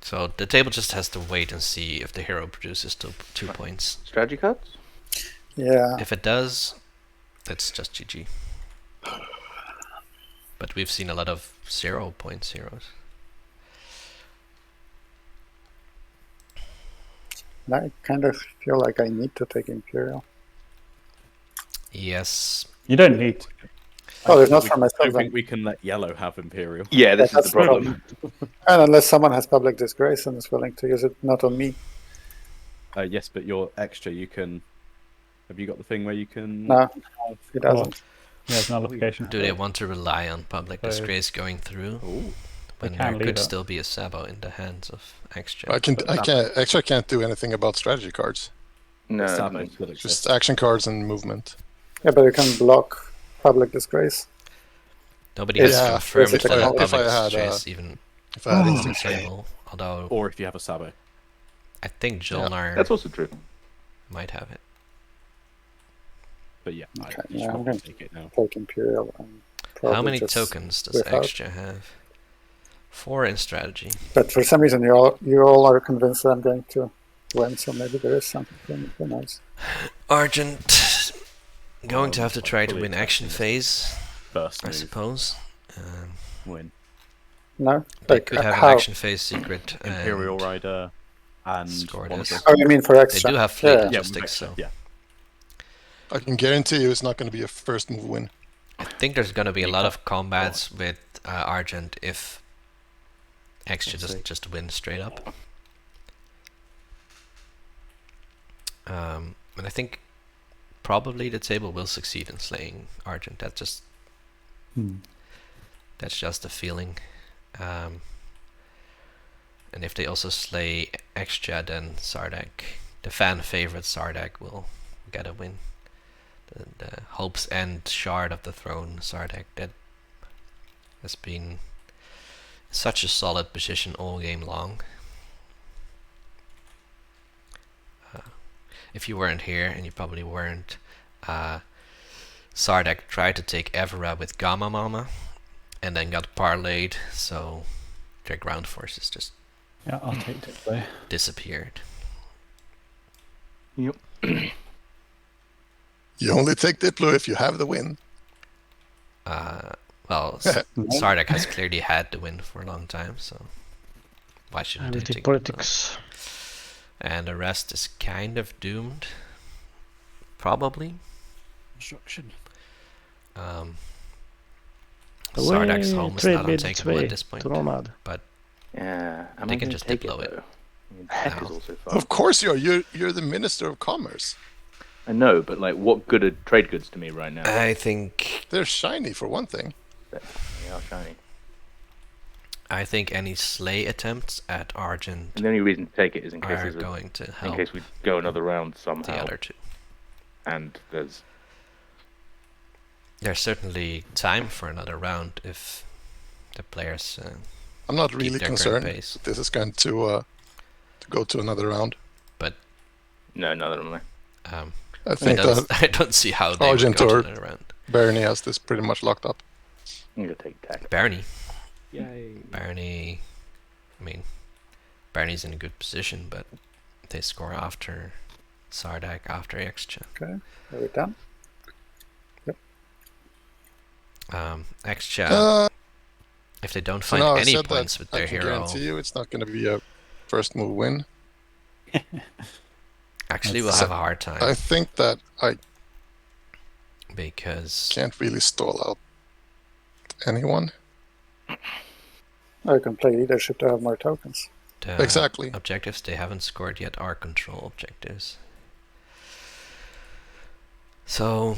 S2: So the table just has to wait and see if the hero produces 2 points.
S1: Strategy cards.
S7: Yeah.
S2: If it does, it's just GG. But we've seen a lot of 0 points heroes.
S7: I kind of feel like I need to take Imperial.
S2: Yes.
S4: You don't need to.
S7: Oh, it's not
S5: We-
S7: for
S5: I
S7: myself
S5: don't
S7: then.
S5: think we can let yellow have Imperial.
S1: Yeah, this is
S7: That's
S1: the problem.
S7: And unless someone has public disgrace and is willing to use it, not on me.
S5: Yes, but you're extra. You can. Have you got the thing where you can?
S7: No, he doesn't.
S4: There's an application.
S2: Do they want to rely on public
S4: So-
S2: disgrace going through
S5: Ooh.
S2: when
S4: They
S2: there
S4: can
S2: could
S4: leave it.
S2: still be a Sabo in the hands of Extra?
S3: Extra can't do anything about strategy cards.
S1: No,
S5: Sabo
S1: no.
S5: still
S3: Just
S5: exists.
S3: action cards and movement.
S7: Yeah, but you can block public disgrace.
S2: Nobody has
S3: Yeah,
S2: confirmed
S7: if I-
S2: that
S7: if
S2: public
S3: I had,
S2: disgrace even
S3: If I had
S2: is
S3: instant play.
S2: disabled. Although
S5: Or if you have a Sabo.
S2: I think Jolnar
S1: That's also true.
S2: might have it.
S5: But yeah,
S7: Okay,
S5: I
S7: yeah,
S5: just
S7: I'm
S5: want
S7: going
S5: to take it now.
S7: Take Imperial. And
S2: How
S7: probably
S2: many
S7: just
S2: tokens does
S7: without.
S2: Extra have? 4 in strategy.
S7: But for some reason, you all are convinced that I'm going to win, so maybe there is something. Who knows?
S2: Argent going to have to
S5: I'm
S2: try to
S5: fully
S2: win action
S5: expecting
S2: phase,
S5: First
S2: I
S5: move,
S2: suppose.
S5: win.
S7: No?
S2: They
S7: Like,
S2: could have
S7: how?
S2: an action phase secret.
S5: Imperial
S2: and
S5: Rider and
S2: score
S5: one of
S2: this.
S5: the-
S7: Oh, you mean for
S2: They
S7: extra?
S2: do have fleet
S7: Yeah.
S5: Yeah, with
S2: logistics,
S5: extra,
S2: so
S5: yeah.
S3: I can guarantee you it's not going to be a first move win.
S2: I think there's going to be a
S5: You
S2: lot
S5: can't-
S2: of combats with Argent if Extra
S5: Let's
S2: doesn't
S5: see.
S2: just win straight up. And I think probably the table will succeed in slaying Argent. That's just a feeling. And if they also slay Extra, then Sardak, the fan favorite Sardak, will get a win. The Hope's End Shard of the Throne Sardak, that has been such a solid position all game long. If you weren't here, and you probably weren't, Sardak tried to take Evera with Gamma Mama, and then got parlayed, so their ground forces just
S4: Yeah, I'll take Diplo.
S2: disappeared.
S5: Yep.
S3: You only take Diplo if you have the win.
S2: Well, Sardak has clearly had the win for a long time, so why shouldn't they take
S6: Politics.
S2: And the rest is kind of doomed, probably.
S5: Construction.
S2: Sardak's home is
S6: trade
S2: not
S6: bid
S2: untakeable
S6: way
S2: at this point,
S6: to Nomad.
S2: but
S1: Yeah, am
S2: They
S1: I
S2: can
S1: gonna
S2: just
S1: take
S2: diplo it.
S1: though? I mean, tech is
S2: No.
S1: also fun.
S3: Of course you are. You're the Minister of Commerce.
S1: I know, but like, what good are trade goods to me right now?
S2: I think
S3: They're shiny for one thing.
S1: They are shiny.
S2: any slay attempts at Argent
S1: And the only reason to take it is in case
S2: are
S1: there's
S2: going to
S1: in
S2: help
S1: case we go another round
S2: the
S1: somehow,
S2: other two.
S1: and there's
S2: There's certainly time for another round if the players.
S3: I'm not
S2: Keep
S3: really
S2: their current
S3: concerned
S2: pace.
S3: that this is going to go to another round.
S1: no, neither am I.
S3: I think that
S2: I don't see how they would
S3: Argent
S2: go to
S3: or-
S2: another round.
S3: Bernie has this pretty much locked up.
S1: I'm gonna take tech.
S2: Barney.
S5: Yay.
S2: Barney. I mean, Barney's in a good position, but they score after Sardak, after Extra.
S7: Okay, are we done?
S2: Extra, if they don't
S3: So
S2: find
S3: now I
S2: any
S3: said
S2: points
S3: that
S2: with
S3: I
S2: their
S3: can
S2: hero,
S3: guarantee you it's not going to be a first move win.
S2: actually we'll have a hard time
S3: I think that I
S2: because
S3: can't really stall out anyone.
S7: I can play leadership to have more tokens.
S2: the
S3: Exactly.
S2: objectives they haven't scored yet are control objectives. So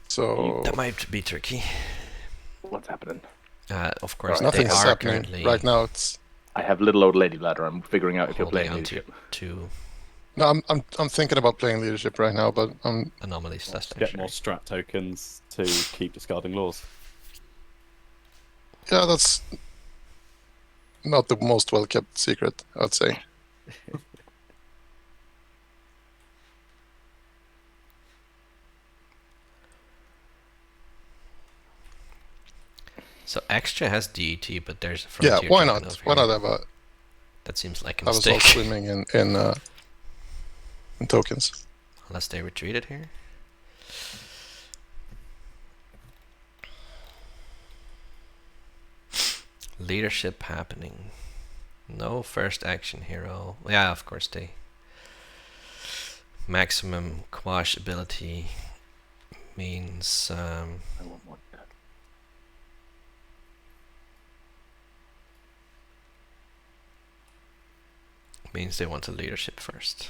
S3: So
S2: that might be tricky.
S1: What's happening?
S2: Of course, they
S3: nothing is
S2: are
S3: happening
S2: currently
S3: right now. It's
S1: I have little old lady ladder. I'm figuring out if you're
S2: holding
S1: playing
S2: on to
S1: leadership.
S2: two
S3: no. I'm thinking about playing leadership right now, but
S2: anomalies less than
S5: Get more strat tokens to keep discarding laws.
S3: yeah, that's not the most well kept secret, I'd say.
S2: So Extra has DET, but there's a
S3: Yeah,
S2: frontier
S3: why
S2: token
S3: not?
S2: over
S3: Why
S2: here.
S3: not have a?
S2: That seems like a
S3: I was all
S2: mistake.
S3: swimming in tokens.
S2: Unless they retreated here. Leadership happening. No first action hero. Yeah, of course they. Maximum quash ability means
S1: I want more.
S2: they want the leadership first.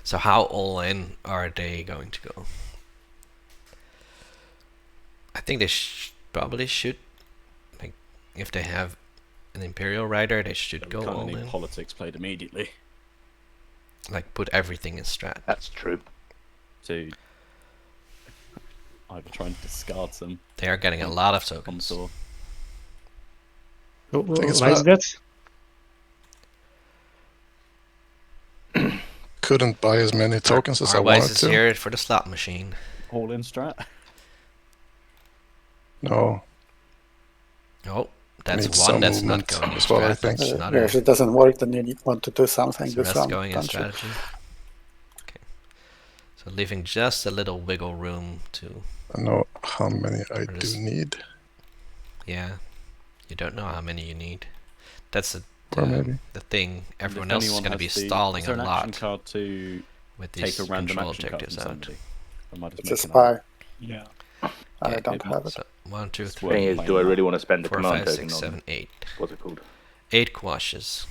S2: So how all in are they going to go? I think they probably should. Like, if they have an Imperial Rider, they should go
S5: Kind of
S2: all
S5: need
S2: in.
S5: politics played immediately
S2: Like, put everything in strat.
S1: That's true.
S5: to either try and discard some
S2: They are getting a lot of tokens.
S5: or
S3: think it's
S6: Why is that?
S3: Couldn't buy as many tokens as I
S2: Otherwise,
S3: wanted
S2: it's
S3: to.
S2: here for the slot machine.
S5: all in strat.
S3: No,
S2: Oh, that's
S3: Needs
S2: one
S3: some
S2: that's
S3: movement
S2: not going in
S3: as well, I
S2: strat.
S3: think.
S2: That's
S7: Yeah,
S2: another.
S7: if it doesn't work, then you want to do something
S2: So
S7: this
S2: that's
S7: round.
S2: going in
S7: don't you?
S2: strategy. Okay. So leaving just a little wiggle room to.
S3: I know how many I
S2: Or just-
S3: do need.
S2: Yeah. You don't know how many you need. That's
S3: Or maybe.
S2: the thing.
S5: And
S2: Everyone
S5: if
S2: else is
S5: anyone
S2: going to be
S5: has the-
S2: stalling
S5: is there
S2: a
S5: an action
S2: lot
S5: card to
S2: with these
S5: take a random
S2: control
S5: action card
S2: objectives
S5: from
S2: out.
S5: somebody? I might just
S7: It's a
S5: make another.
S7: spy.
S4: Yeah.
S7: I
S2: Yeah,
S7: don't
S5: it
S7: have it.
S2: So 1, 2,
S5: It's
S2: 3,
S5: worth
S1: Thing is,
S5: playing
S1: do I
S5: that.
S1: really want to spend the
S2: 4,
S1: command
S2: 5,
S1: token
S2: 6,
S1: on
S2: 7, 8.
S1: what's it called?
S2: 8 quashes.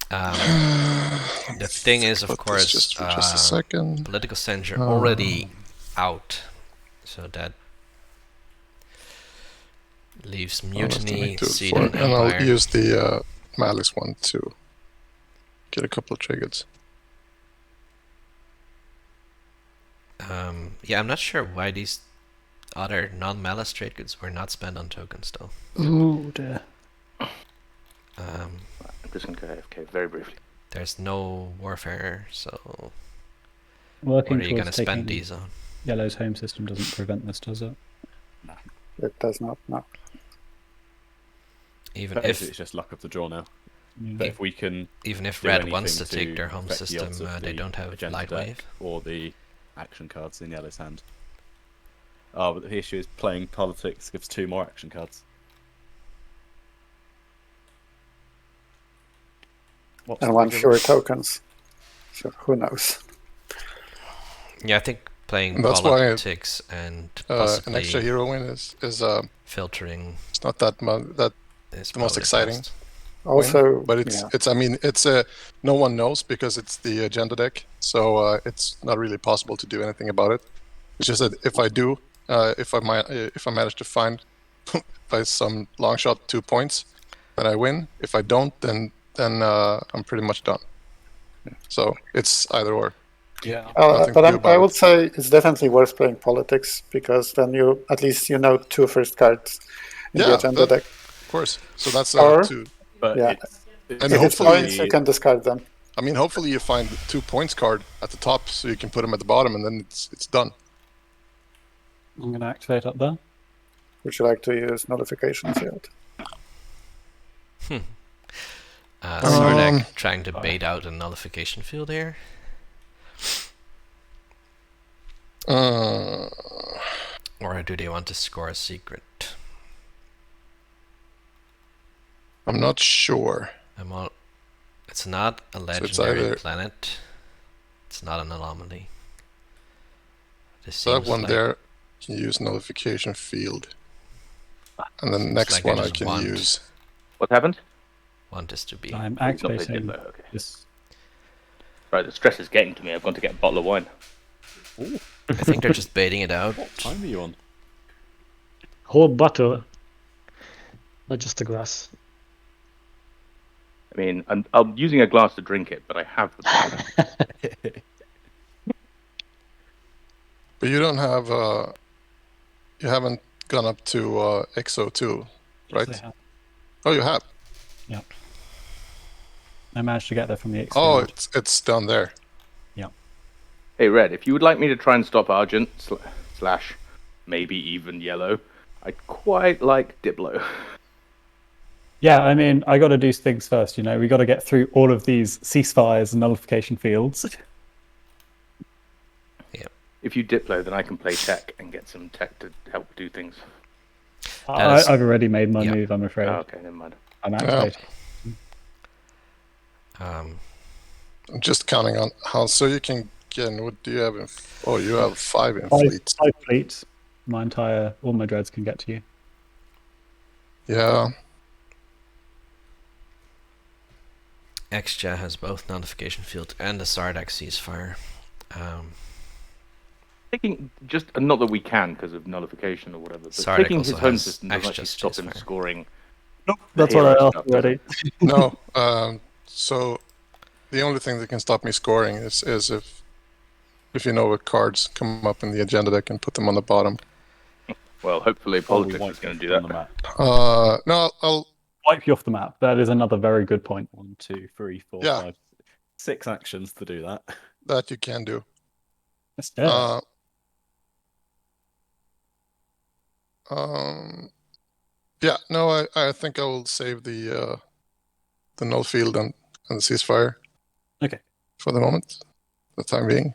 S2: The thing is, of
S3: Put this
S2: course,
S3: just for just a second.
S2: political censure already out, so that leaves
S3: I'll have to
S2: mutiny,
S3: make do it
S2: seed,
S3: for
S2: and
S3: it. And I'll
S2: empire.
S3: use the malice one to get a couple of triggers.
S2: Yeah, I'm not sure why these other non-malice trade goods were not spent on tokens, though.
S4: Ooh, dear.
S2: Um,
S1: I'm just going to go AFK very briefly.
S2: there's no warfare, so
S4: Working
S2: what are you going
S4: towards
S2: to spend
S4: taking
S2: these on?
S4: Yellow's home system doesn't prevent this, does it?
S7: It does not. No.
S2: Even
S5: Basically,
S2: if
S5: it's just luck of the draw now.
S4: Yeah.
S5: But if we can
S2: even if
S5: do
S2: red wants
S5: anything
S2: to take their home
S5: affect the
S2: system,
S5: odds of
S2: they
S5: the
S2: don't have
S5: agenda
S2: light
S5: deck
S2: wave.
S5: or the action cards in yellow's hand. Oh, but the issue is playing politics gives 2 more action cards. What's
S7: And
S5: the
S7: 1
S5: bigger
S7: fewer
S5: risk?
S7: tokens. So who knows?
S2: Yeah, I think playing
S3: And that's why
S2: politics and
S3: an
S2: possibly
S3: extra hero win is
S2: filtering
S3: it's not that that
S2: is
S3: the most
S2: probably
S3: exciting.
S2: best.
S7: Also,
S3: But it's
S7: yeah.
S3: it's I mean it's no one knows because it's the agenda deck, so it's not really possible to do anything about it. It's just that if I do, if I manage to find by some long shot 2 points, then I win. If I don't, then I'm pretty much done. So it's either or.
S4: Yeah.
S3: Nothing
S7: But
S3: to do about
S7: I
S3: it.
S7: would say it's definitely worth playing politics because then you at least 2 first cards in the
S3: Yeah,
S7: agenda deck.
S3: of course. So that's
S7: Or-
S3: 2.
S5: But
S7: Yeah.
S5: it's
S3: And
S7: If it's
S3: hopefully-
S7: points, you can discard them.
S3: I mean, hopefully you find the 2 points card at the top, so you can put them at the bottom, and then it's done.
S4: I'm going to activate up there.
S7: Would you like to use nullification field?
S2: Sardek trying to bait out a nullification field here. Or do they want to score a secret?
S3: I'm not sure.
S2: It's not a
S3: it's
S2: legendary
S3: either-
S2: planet. It's not an anomaly. This
S3: So that
S2: seems
S3: one
S2: like
S3: there can use nullification field, and the
S2: Seems
S3: next
S2: like I
S3: one I
S2: just
S3: can
S2: want-
S3: use.
S1: What happened?
S2: want this to be.
S4: I'm
S1: He's not played
S4: activating
S1: Diplo, okay.
S4: this.
S1: Right, the stress is getting to me. I've gone to get a bottle of wine.
S2: I think they're just baiting it out.
S5: what time are you on?
S6: Whole bottle, not just a glass.
S1: I mean, I'm using a glass to drink it, but I have the bottle.
S3: But you don't have you haven't gone up to XO2, right?
S4: Yes, I have.
S3: Oh, you have.
S4: I managed to get there from the X.
S3: Oh,
S4: field.
S3: it's down there.
S1: Hey, Red, if you would like me to try and stop Argent slash maybe even Yellow, I'd quite like Diplo.
S4: Yeah, I mean, I got to do things first. We got to get through all of these ceasefires and nullification fields.
S1: If you Diplo, then I can play tech and get some tech to help do things.
S2: That is-
S4: I've already made my
S2: yeah.
S4: move. I'm afraid.
S1: Oh, okay, never mind.
S4: I'm activating.
S3: I'm just counting on how. So you can get. What do you have? You have 5 in fleets.
S4: 5 fleets. All my dreads can get to you.
S3: Yeah.
S2: Xja has both nullification field and the Sardek ceasefire.
S1: Taking just not that we can because of nullification or whatever, but
S2: Sardic
S1: taking
S2: also
S1: his home
S2: has
S1: system doesn't actually
S2: extra
S1: stop him
S2: ceasefire.
S1: scoring.
S4: Nope,
S1: the
S4: that's what I
S1: hero
S4: asked
S1: stuff, does
S4: already.
S1: it?
S3: No. So the only thing that can stop me scoring is if cards come up in the agenda deck and put them on the bottom.
S1: Well, hopefully politics
S5: won't
S1: is going to
S5: put
S1: do
S5: it on
S1: that.
S5: the map.
S3: No, I'll.
S4: Wipe you off the map. That is another very good point.
S5: 1, 2, 3, 4,
S3: Yeah.
S5: 5, 6 actions to do that.
S3: That you can do.
S4: Let's do it.
S3: Yeah, no, I think I will save the null field and the ceasefire.
S4: Okay.
S3: For the moment, for the time being.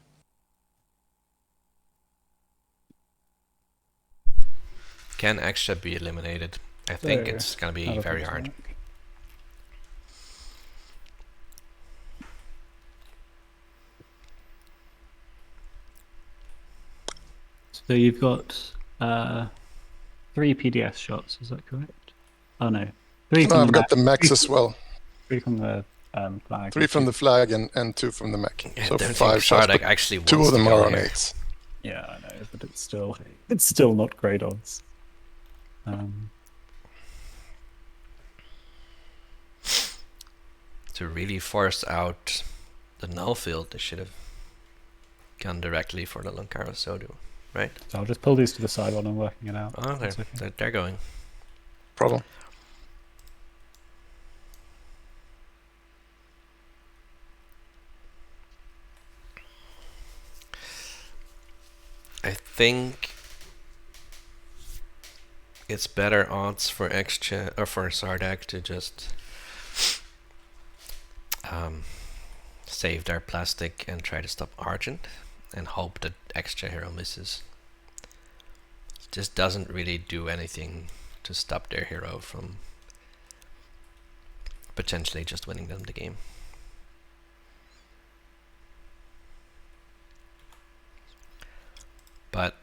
S2: Can Xja be eliminated? I think
S4: So,
S2: it's going to be
S4: have a
S2: very
S4: think
S2: hard.
S4: about it. So you've got 3 PDS shots, is that correct? Oh no. 3
S3: No,
S4: from
S3: I've
S4: the
S3: got
S4: mech,
S3: the max as well.
S4: 3 from the flag.
S3: 3 from the flag and 2 from the mech.
S2: I
S3: So
S2: don't
S3: 5
S2: think
S3: shots,
S2: Sardak
S3: but
S2: actually
S3: 2
S2: wants
S3: of them
S2: to go
S3: are on
S2: here.
S3: 8s.
S4: Yeah, I know, but it's still not great odds.
S2: To really force out the null field, they should have gone directly for the Lankara Sodu, right?
S4: So I'll just pull these to the side while I'm working it out.
S2: Oh,
S4: That's okay.
S2: they're going.
S3: Problem.
S2: I think it's better odds for or for Sardak to just save their plastic and try to stop Argent and hope that extra hero misses. It just doesn't really do anything to stop their hero from potentially just winning them the game. But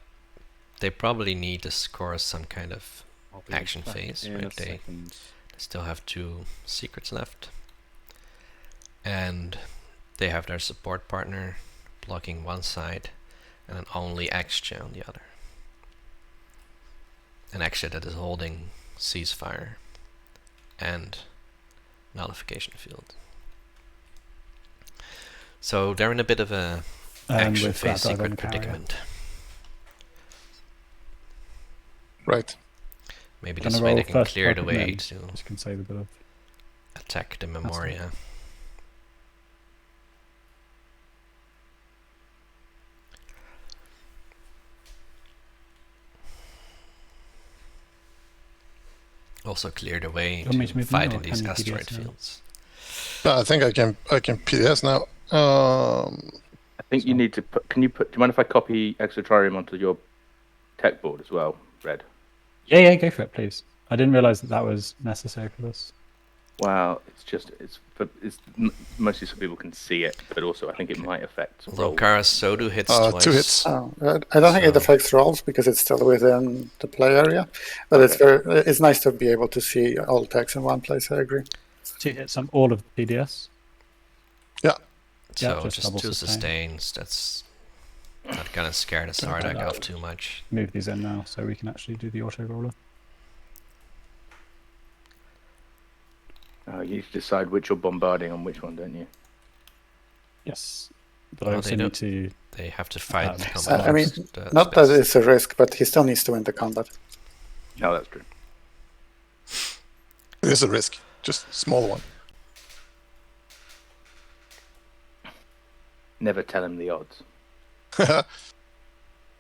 S2: they probably need to score some kind of
S5: I'll be
S2: action
S5: back
S2: phase,
S5: in
S2: right?
S5: a
S2: They
S5: second.
S2: still have 2 secrets left. And they have their support partner blocking one side and then only Extra on the other. An Extra that is holding ceasefire and nullification field. So they're in a bit of a action
S4: with flat
S2: phase
S4: dive on
S2: secret
S4: the carrier.
S2: predicament.
S3: Right.
S2: Maybe
S4: Gonna
S2: this way
S4: roll
S2: they can
S4: first
S2: clear the
S4: target
S2: way
S4: men.
S2: to
S4: Just can save a bit of.
S2: attack the Memoria. Also clear the way
S4: You want me
S2: to
S4: to move now,
S2: fight
S4: or
S2: in these
S4: can you
S2: asteroid
S4: PDS now?
S2: fields.
S3: No, I think I can PDS now.
S1: I think you need to put. Do you mind if I copy Exotrarium onto your tech board as well, Red?
S4: Yeah, go for it, please. I didn't realize that was necessary for this.
S1: Wow, it's mostly so people can see it, but also I think it might affect rolls.
S2: Lankara Sodu hits
S3: 2
S2: twice.
S3: hits.
S7: Oh, I don't think it
S2: So-
S7: affects rolls because it's still within the play area. But it's nice to be able to see all text in one place. I agree.
S4: 2 hits on all of the PDS.
S2: So
S4: Yeah, just
S2: just
S4: double
S2: 2
S4: sustain.
S2: sustains. That's not gonna scare the Sardak off too much.
S4: Move these in now so we can actually do the auto roller.
S1: You need to decide which you're bombarding on which one, don't you?
S4: Yes. But I
S2: Oh,
S4: also
S2: they
S4: need
S2: don't-
S4: to.
S2: They have to fight
S4: Um,
S2: combat.
S7: I mean,
S2: the
S7: Not that
S2: space.
S7: it's a risk, but he still needs to win the combat.
S1: No, that's true.
S3: It is a risk. Just small one.
S1: Never tell him the odds.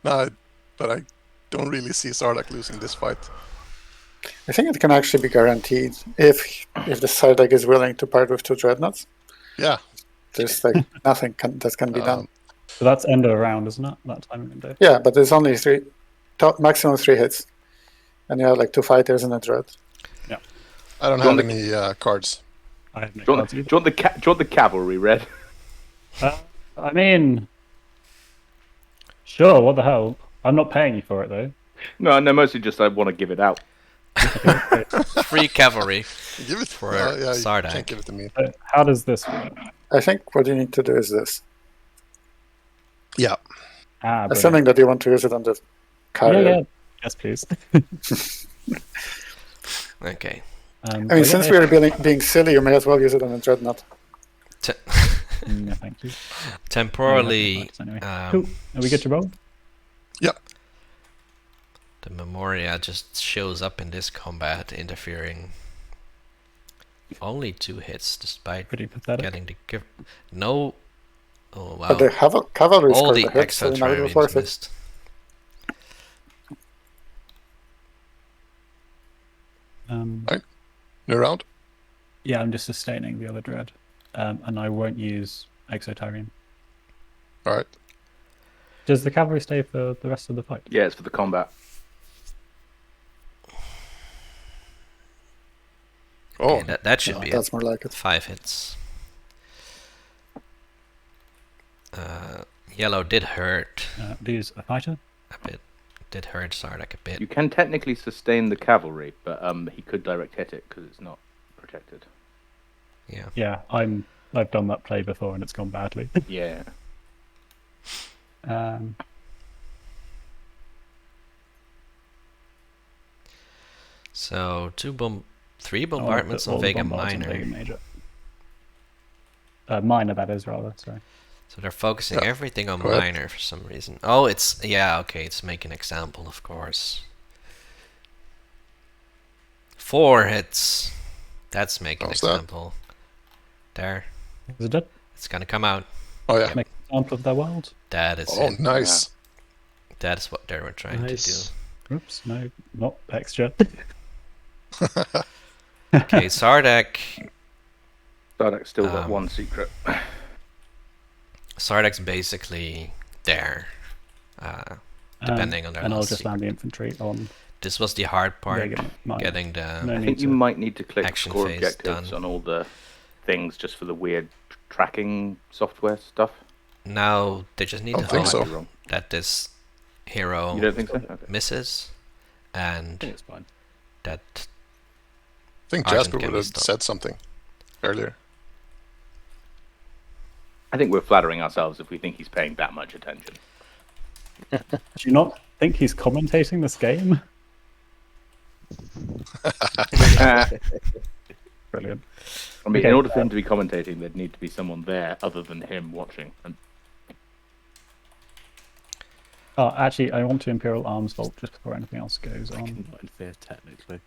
S3: No, but I don't really see Sardak losing this fight.
S7: I think it can actually be guaranteed if the side deck is willing to part with 2 dreadnoughts.
S3: Yeah.
S7: There's like nothing that can be done.
S4: So that's end of the round, isn't it? That timing window.
S7: Yeah, but there's only maximum 3 hits, and you have like 2 fighters and a dread.
S3: I don't
S1: Do you
S3: have
S1: want
S3: any cards.
S4: I have no
S1: Do you
S4: cards
S1: want,
S4: either.
S1: do you want the cavalry, Red?
S4: I mean, sure. What the hell? I'm not paying you for it though.
S1: No, mostly just I want to give it out.
S2: Free cavalry.
S3: Give it
S2: For
S3: yeah, you
S2: Sardak.
S3: can't give it to me.
S4: How does this work?
S7: I think what you need to do is this.
S3: Yeah.
S4: Brilliant.
S7: Assuming that you want to use it on the carrier.
S4: Yeah. Yes, please.
S2: Okay.
S7: I mean, since we are being silly, you may as well use it on a dreadnought.
S4: No, thank you.
S2: Temporally,
S4: Anyway.
S2: um,
S4: Cool. Are we good to roll?
S2: the Memoria just shows up in this combat, interfering. Only 2 hits, despite
S4: Pretty pathetic.
S2: getting the no. Oh wow!
S7: But the cavalry
S2: All
S7: scored
S2: the
S7: the hit, so now it was
S2: exotriremes
S7: worth it.
S2: missed.
S3: New round?
S4: Yeah, I'm just sustaining the other dread, and I won't use Exotarium.
S3: Alright.
S4: Does the cavalry stay for the rest of the fight?
S1: Yeah, it's for the combat.
S3: Oh,
S2: Okay, that should
S7: Yeah,
S2: be
S7: that's more like it.
S2: 5 hits. Yellow did hurt
S4: Lose a fighter.
S2: a bit. did hurt Sardak a bit.
S1: You can technically sustain the cavalry, but he could direct hit it because it's not protected.
S2: Yeah.
S4: Yeah, I've done that play before and it's gone badly.
S1: Yeah.
S2: So 3 bombardments on Vega Minor.
S4: Major. Minor, that is, rather, sorry.
S2: So they're focusing everything on minor for some reason. Oh, it's okay. It's make an example, of course. 4 hits. That's make an example. There.
S4: Is it dead?
S2: It's gonna come out.
S3: Oh yeah.
S4: Make an example of their world.
S2: That is
S3: Oh,
S2: it.
S3: nice.
S2: Yeah. That's what they were trying to do.
S4: Oops, no, not extra.
S2: Okay, Sardak.
S1: Sardak's still got one secret.
S2: Sardak's basically there, depending on their
S4: and I'll
S2: last
S4: just land the infantry on.
S2: This was the hard part, getting the
S1: I think you might need to click
S2: action
S1: score
S2: phase
S1: objectives
S2: done.
S1: on all the things just for the weird tracking software stuff.
S2: Now they just need to
S3: think
S2: hope
S3: so.
S2: that this hero
S1: You don't think so? Okay.
S2: misses, and
S4: It's fine.
S2: that
S3: I think
S2: Argent
S3: Jasper
S2: can
S3: would
S2: be
S3: have
S2: stopped.
S3: said something earlier.
S1: I think we're flattering ourselves if we think he's paying that much attention.
S4: Do you not think he's commentating this game? Brilliant.
S1: I mean,
S4: Okay,
S1: in order for him to be commentating, there'd need to be someone there other than him watching. And
S4: Oh, actually, I want to Imperial Arms Vault just before anything else goes
S5: I
S4: on.
S5: can not interfere technically.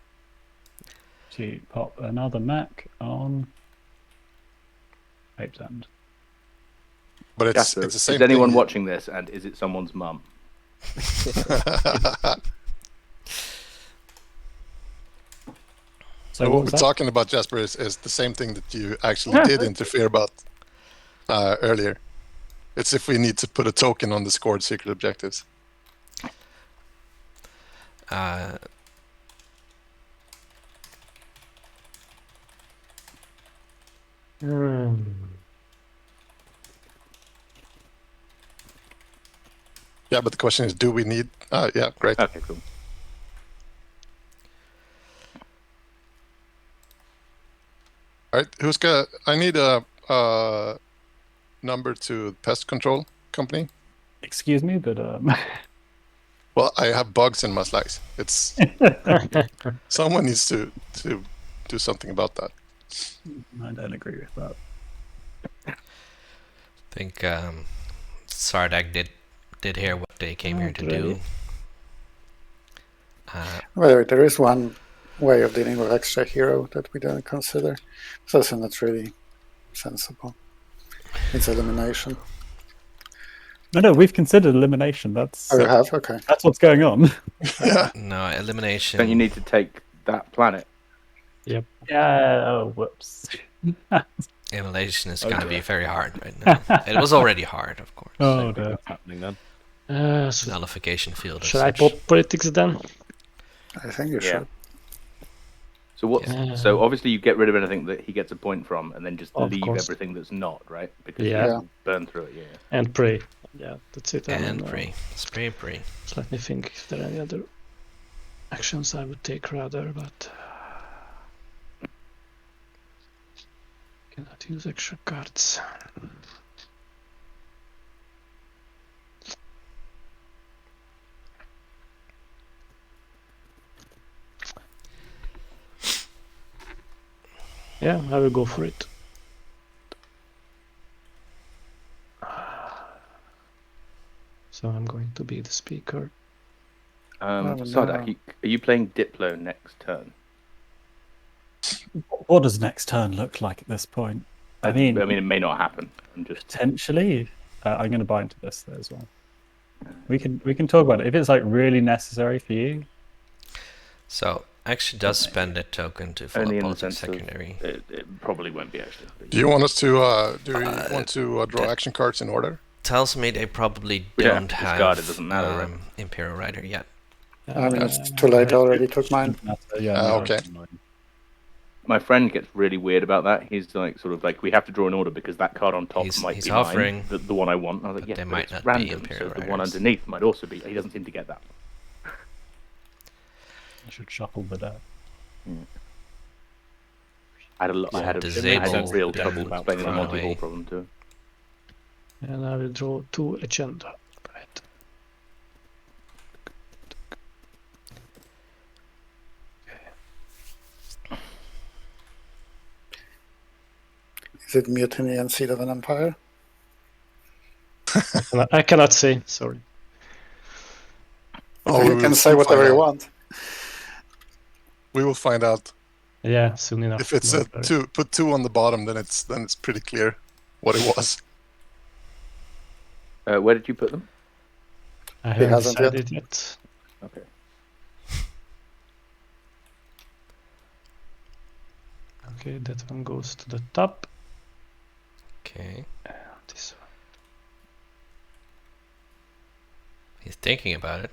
S4: To pop another Mac on Ape's End.
S3: But it's
S1: Jasper,
S3: the same
S1: is anyone
S3: thing.
S1: watching this, and is it someone's mum?
S4: So
S3: what
S4: what
S3: we're
S4: was that?
S3: talking about, Jasper, is the same thing that you actually did interfere about earlier. It's if we need to put a token on the scored secret objectives. Yeah, but the question is, do we need... yeah, great.
S1: Okay, cool.
S3: All right, who's got... I need a number to pest control company.
S4: Excuse me, but
S3: Well, I have bugs in my slice. It's... Someone needs to do something about that.
S4: I don't agree with that.
S2: I think Sardak did hear what they came here to do.
S7: Well, there is one way of dealing with extra hero that we didn't consider. It's also not really sensible. It's elimination.
S4: No, we've considered elimination. That's
S7: Oh, you have? Okay.
S4: that's what's going on.
S2: No, elimination.
S1: Don't you need to take that planet?
S4: Yeah. Oh, whoops.
S2: Elimination is going to be very hard right now. It was already hard, of course.
S4: Oh, dear.
S5: What's happening then?
S6: So
S2: Nullification field.
S6: should I pop politics then?
S7: I think you should.
S1: So what's so obviously you get rid of anything that he gets a point from, and then just
S6: Of
S1: leave
S6: course.
S1: everything that's not, right? Because
S6: Yeah.
S1: you can burn through it. Yeah.
S6: And pray. Yeah, that's it.
S2: And pray. Spray.
S6: So let me think if there are any other actions I would take rather, but cannot use extra cards. Yeah, I will go for it. So I'm going to be the speaker.
S1: Sardak, are you playing Diplo next turn?
S4: What does next turn look like at this point? I mean,
S1: it may not happen. I'm just
S4: potentially. I'm going to buy into this as well. We can talk about it if it's like really necessary for you.
S2: So actually does spend a token to follow
S1: only in the
S2: politics
S1: sense of
S2: secondary.
S1: it probably won't be actually.
S3: Do you want us to... do you want to draw action cards in order?
S2: Tells me they probably
S1: We don't
S2: don't
S1: have to discard
S2: have
S1: it, doesn't matter, right?
S2: Imperial Rider yet.
S7: I mean, it's too late. I already took mine.
S4: Yeah.
S3: Okay.
S1: My friend gets really weird about that. He's like, sort of like, we have to draw an order because that card on top
S2: He's
S1: might be
S2: offering,
S1: mine, the one I want. I was like,
S2: but
S1: yeah,
S2: they
S1: but
S2: might
S1: it's
S2: not be
S1: random,
S2: Imperial
S1: so the one
S2: Riders.
S1: underneath might also be. He doesn't seem to get that.
S4: I should shuffle the deck.
S1: I had a lot.
S2: So
S1: I had
S2: disable
S1: real
S5: the
S1: trouble
S5: deck about
S1: explaining the
S2: run
S1: Monty Hall
S2: away.
S1: problem too.
S6: And I will draw 2 agenda. Right.
S7: Is it Mutiny and Seed of an Empire?
S6: I cannot say. Sorry.
S3: Oh,
S7: You can say
S3: we'll
S7: whatever
S3: find
S7: you
S3: out.
S7: want.
S3: We will find out.
S6: Yeah, soon enough.
S3: If it's a
S6: Don't worry.
S3: 2, put 2 on the bottom, then it's pretty clear what it was.
S1: Where did you put them?
S6: I haven't
S7: hasn't yet.
S6: decided yet.
S1: Okay.
S6: Okay, that one goes to the top.
S2: Okay.
S6: This one.
S2: He's thinking about it.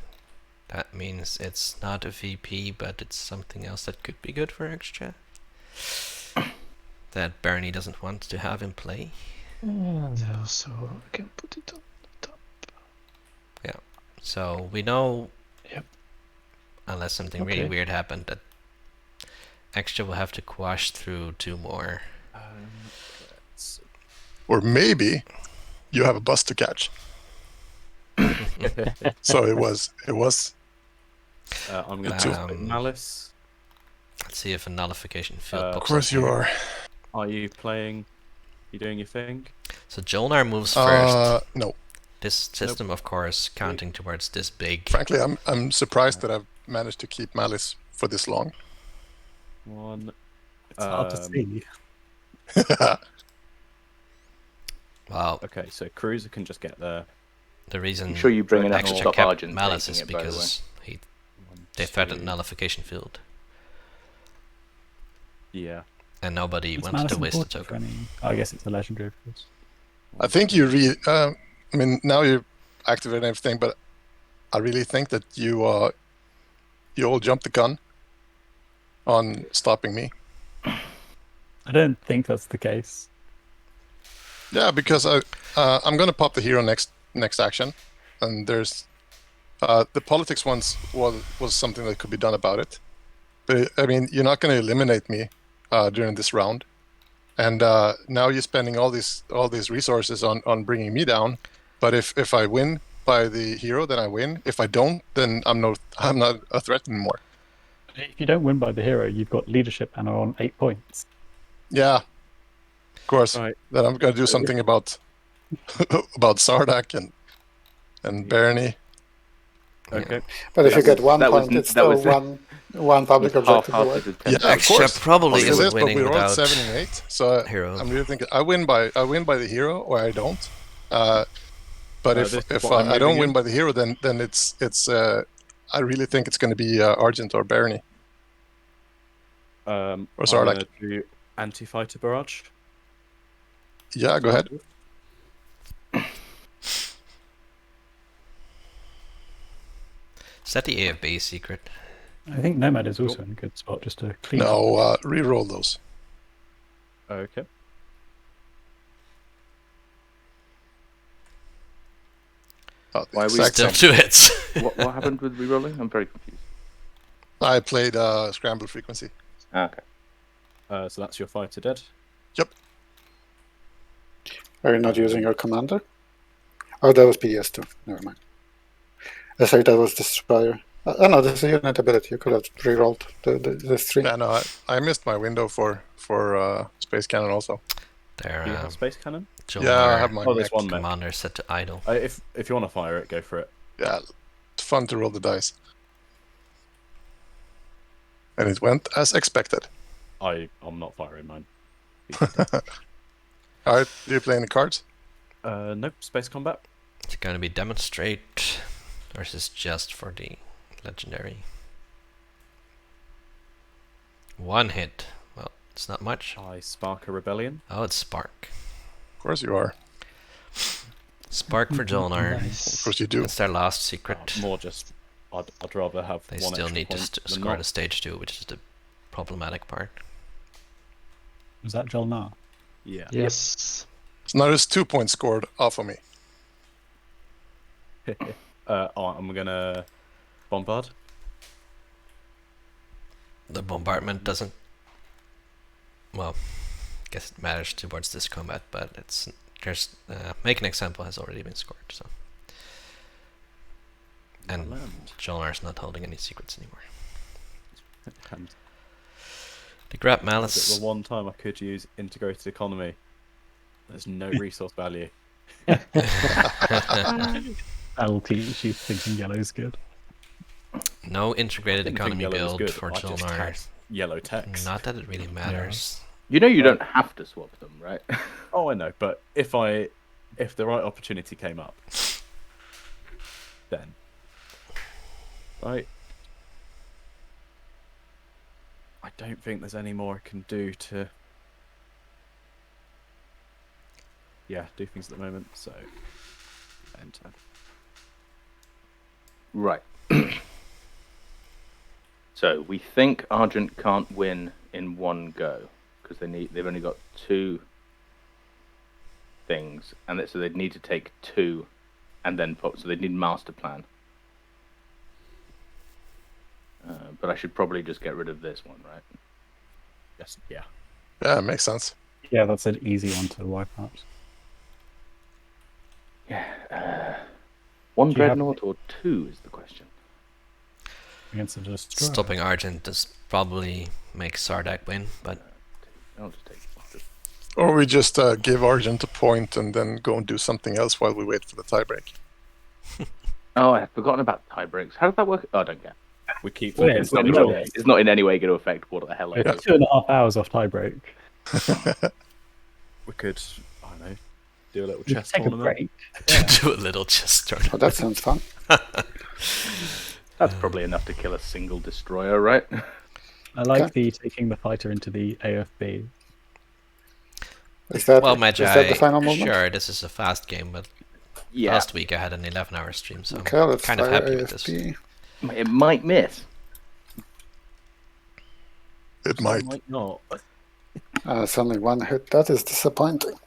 S2: That means it's not a VP, but it's something else that could be good for extra. That Bernie doesn't want to have in play.
S6: And also I can put it on the top.
S2: So we know,
S6: Yep.
S2: unless something really
S6: Okay.
S2: weird happened, that extra will have to quash through 2 more.
S5: let's-
S3: Or maybe you have a bus to catch. So it was.
S5: I'm going
S3: Two.
S5: to Malice.
S2: Let's see if a nullification field
S5: Of
S3: Of
S2: pops
S3: course
S2: up
S3: you
S2: here.
S3: are.
S5: Are you playing? You doing your thing?
S2: So Jolnar moves first.
S3: No.
S2: This system, of course, counting towards this big.
S3: Frankly, I'm surprised that I've managed to keep Malice for this long.
S5: 1.
S4: It's hard to see.
S2: Wow,
S5: Okay, so Cruiser can just get there.
S2: the reason
S1: You sure you bring enough
S2: extra
S1: stop
S2: kept
S1: Argent
S2: Malice
S1: taking
S2: is
S1: it, by the way?
S2: because
S5: One,
S2: they threatened
S5: two,
S2: nullification field,
S5: Yeah.
S2: and nobody
S4: Is
S2: wanted
S4: Malice
S2: to waste a
S4: important for
S2: token.
S4: any- Oh, I guess it's a legendary, of course.
S3: I think you I mean, now you activate everything, but I really think that you all jumped the gun on stopping me.
S4: I don't think that's the case.
S3: Yeah, because I'm gonna pop the hero next action, and there's the politics ones was something that could be done about it, but I mean, you're not gonna eliminate me during this round, and now you're spending all these resources on bringing me down. But if I win by the hero, then I win. If I don't, then I'm not a threat anymore.
S4: If you don't win by the hero, you've got leadership and are on 8 points.
S3: Yeah, of course.
S5: Right.
S3: Then I'm gonna do something about about Sardak and Bernie.
S5: Okay.
S7: But if you get 1
S1: that was-
S7: point, it's
S1: that was
S7: still one public objective away.
S1: half-hearted
S3: Yeah,
S1: attempt.
S3: of
S2: Extra
S3: course.
S2: probably
S3: It
S2: isn't
S3: is, but
S2: winning
S3: we're all at
S2: without
S3: 7 and 8, so
S2: hero.
S3: I'm really thinking I win by the hero or I don't. But
S5: this is
S3: if
S5: what I'm
S3: I don't
S5: moving
S3: win
S5: in.
S3: by the hero, then it's I really think it's going to be Argent or Bernie. Or
S5: I'm
S3: Sardak.
S5: gonna do anti-fighter barrage.
S3: Yeah, go ahead.
S2: Is that the AFB secret?
S4: I think Nomad is also in a good spot just to clean up.
S3: No, re-roll those.
S5: Okay.
S3: Oh, the
S1: Why are we
S3: exact
S2: Still
S3: same.
S2: 2 hits.
S1: What happened with rerolling? I'm very confused.
S3: I played Scramble Frequency.
S1: Okay.
S5: So that's your fighter dead.
S7: Are you not using your commander? Oh, that was PS2. Never mind. Sorry, that was Destroyer. Oh no, this is a unit ability. You could have rerolled the 3.
S3: Yeah, no, I missed my window for Space Cannon also.
S2: There,
S5: Do you have space cannon?
S3: Yeah, I have my
S5: Oh, there's
S3: mech.
S5: one mech.
S2: commander set to idle.
S5: If you want to fire it, go for it.
S3: Yeah, it's fun to roll the dice. And it went as expected.
S5: I'm not firing mine.
S3: Alright, do you play any cards?
S5: Nope. Space combat.
S2: It's going to be demonstrate versus just for the legendary. 1 hit. Well, it's not much.
S5: I spark a rebellion.
S2: Oh, it's Spark.
S3: Of course you are.
S2: Spark for Jolnar.
S3: Of
S6: Nice.
S3: course you do.
S2: That's their last secret.
S5: More just. I'd rather have
S2: They
S5: one
S2: still
S5: extra
S2: need to
S5: point than
S2: score
S5: not.
S2: the stage 2, which is the problematic part.
S4: Was that Jolnar?
S5: Yeah.
S6: Yes.
S3: So now there's 2 points scored off of me.
S5: I'm gonna bombard.
S2: the bombardment doesn't. Well, I guess it matters towards this combat, but it's make an example has already been scored. So, and Jolnar's not holding any secrets anymore.
S5: And
S2: The grab
S5: the
S2: malice.
S5: one time I could use integrated economy, there's no resource value.
S4: That'll teach you thinking yellow's good.
S2: No integrated
S5: Didn't think
S2: economy
S5: yellow was
S2: build
S5: good,
S2: for
S5: I just
S2: Jolnar.
S5: had yellow text.
S2: Not that it really matters.
S1: You know you don't have to swap them, right?
S5: Oh, I know, but if the right opportunity came up, then right. I don't think there's any more I can do to do things at the moment. So enter.
S1: Right. So we think Argent can't win in one go because they've only got 2 things, and so they'd need to take 2 and then pop. So they'd need master plan. But I should probably just get rid of this one, right?
S5: Yes, yeah.
S3: Yeah, makes sense.
S4: Yeah, that's an easy one to wipe out.
S1: Yeah. 1
S4: Do you have-
S1: dreadnought or 2 is the question.
S4: Against the destroyer.
S2: Stopping Argent does probably make Sardak win, but
S1: I'll just take.
S3: Or we just give Argent a point and then go and do something else while we wait for the tiebreak.
S1: Oh, I had forgotten about tie breaks. How does that work? Oh, I don't care.
S5: We keep
S4: Well,
S1: It's not in any way going to affect what the hell I
S4: It's
S1: do.
S4: 2.5 hours off tiebreak.
S5: we could, I don't know, do a little
S4: You
S5: chess
S4: take a
S5: tournament.
S4: break.
S2: do a little chess tournament.
S7: Oh, that sounds fun.
S1: That's probably enough to kill a single destroyer, right?
S4: I like the taking the fighter into the AFB.
S7: Is that,
S2: Well,
S7: is
S2: Magi,
S7: that the final movement?
S2: sure, this is a fast game, but
S1: Yeah.
S2: last week I had an 11-hour stream, so
S7: Okay,
S2: I'm
S7: let's
S2: kind of
S7: fire
S2: happy with this.
S7: AFP.
S1: It might miss.
S3: It might.
S5: not.
S7: It's only 1 hit. That is disappointing.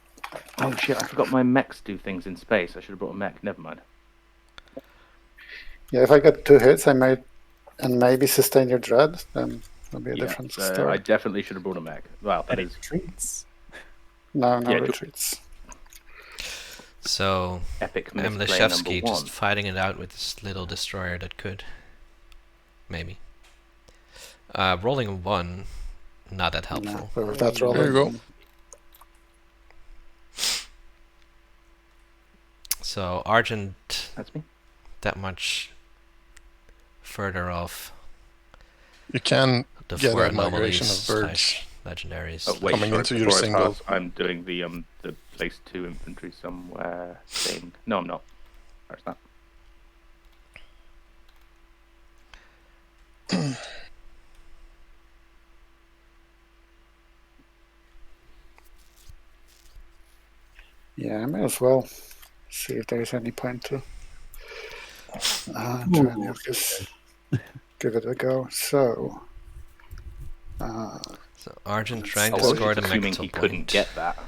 S1: Oh shit! I forgot my mechs do things in space. I should have brought a mech. Never mind.
S7: Yeah, if I get 2 hits, I might and maybe sustain your dread, then it'll be a
S1: Yeah,
S7: different
S1: so
S7: story.
S1: I definitely should have brought a mech. Well, that is
S4: Treats.
S7: No
S1: Yeah,
S7: retreats.
S2: So
S1: epic misplay number
S2: Mleshevsky
S1: 1.
S2: just fighting it out with this little destroyer that could. Maybe. Rolling a 1, not that helpful.
S7: No, with that roll.
S3: There you go.
S2: So Argent
S1: That's me.
S2: that much further off
S3: You can
S2: the
S3: get
S2: 4
S3: a migration
S2: anomalies
S3: of birds.
S2: / legendaries.
S1: Oh, wait,
S3: Coming
S1: sorry,
S3: into your
S1: before I
S3: single.
S1: pass, I'm doing the place 2 infantry somewhere thing. No, I'm not. Where's that?
S7: Yeah, I may as well see if there's any point to try and just give it a go. So,
S2: So Argent trying
S1: I
S2: to
S1: was
S2: score the
S1: assuming
S2: Mectal
S1: he couldn't
S2: point.
S1: get that.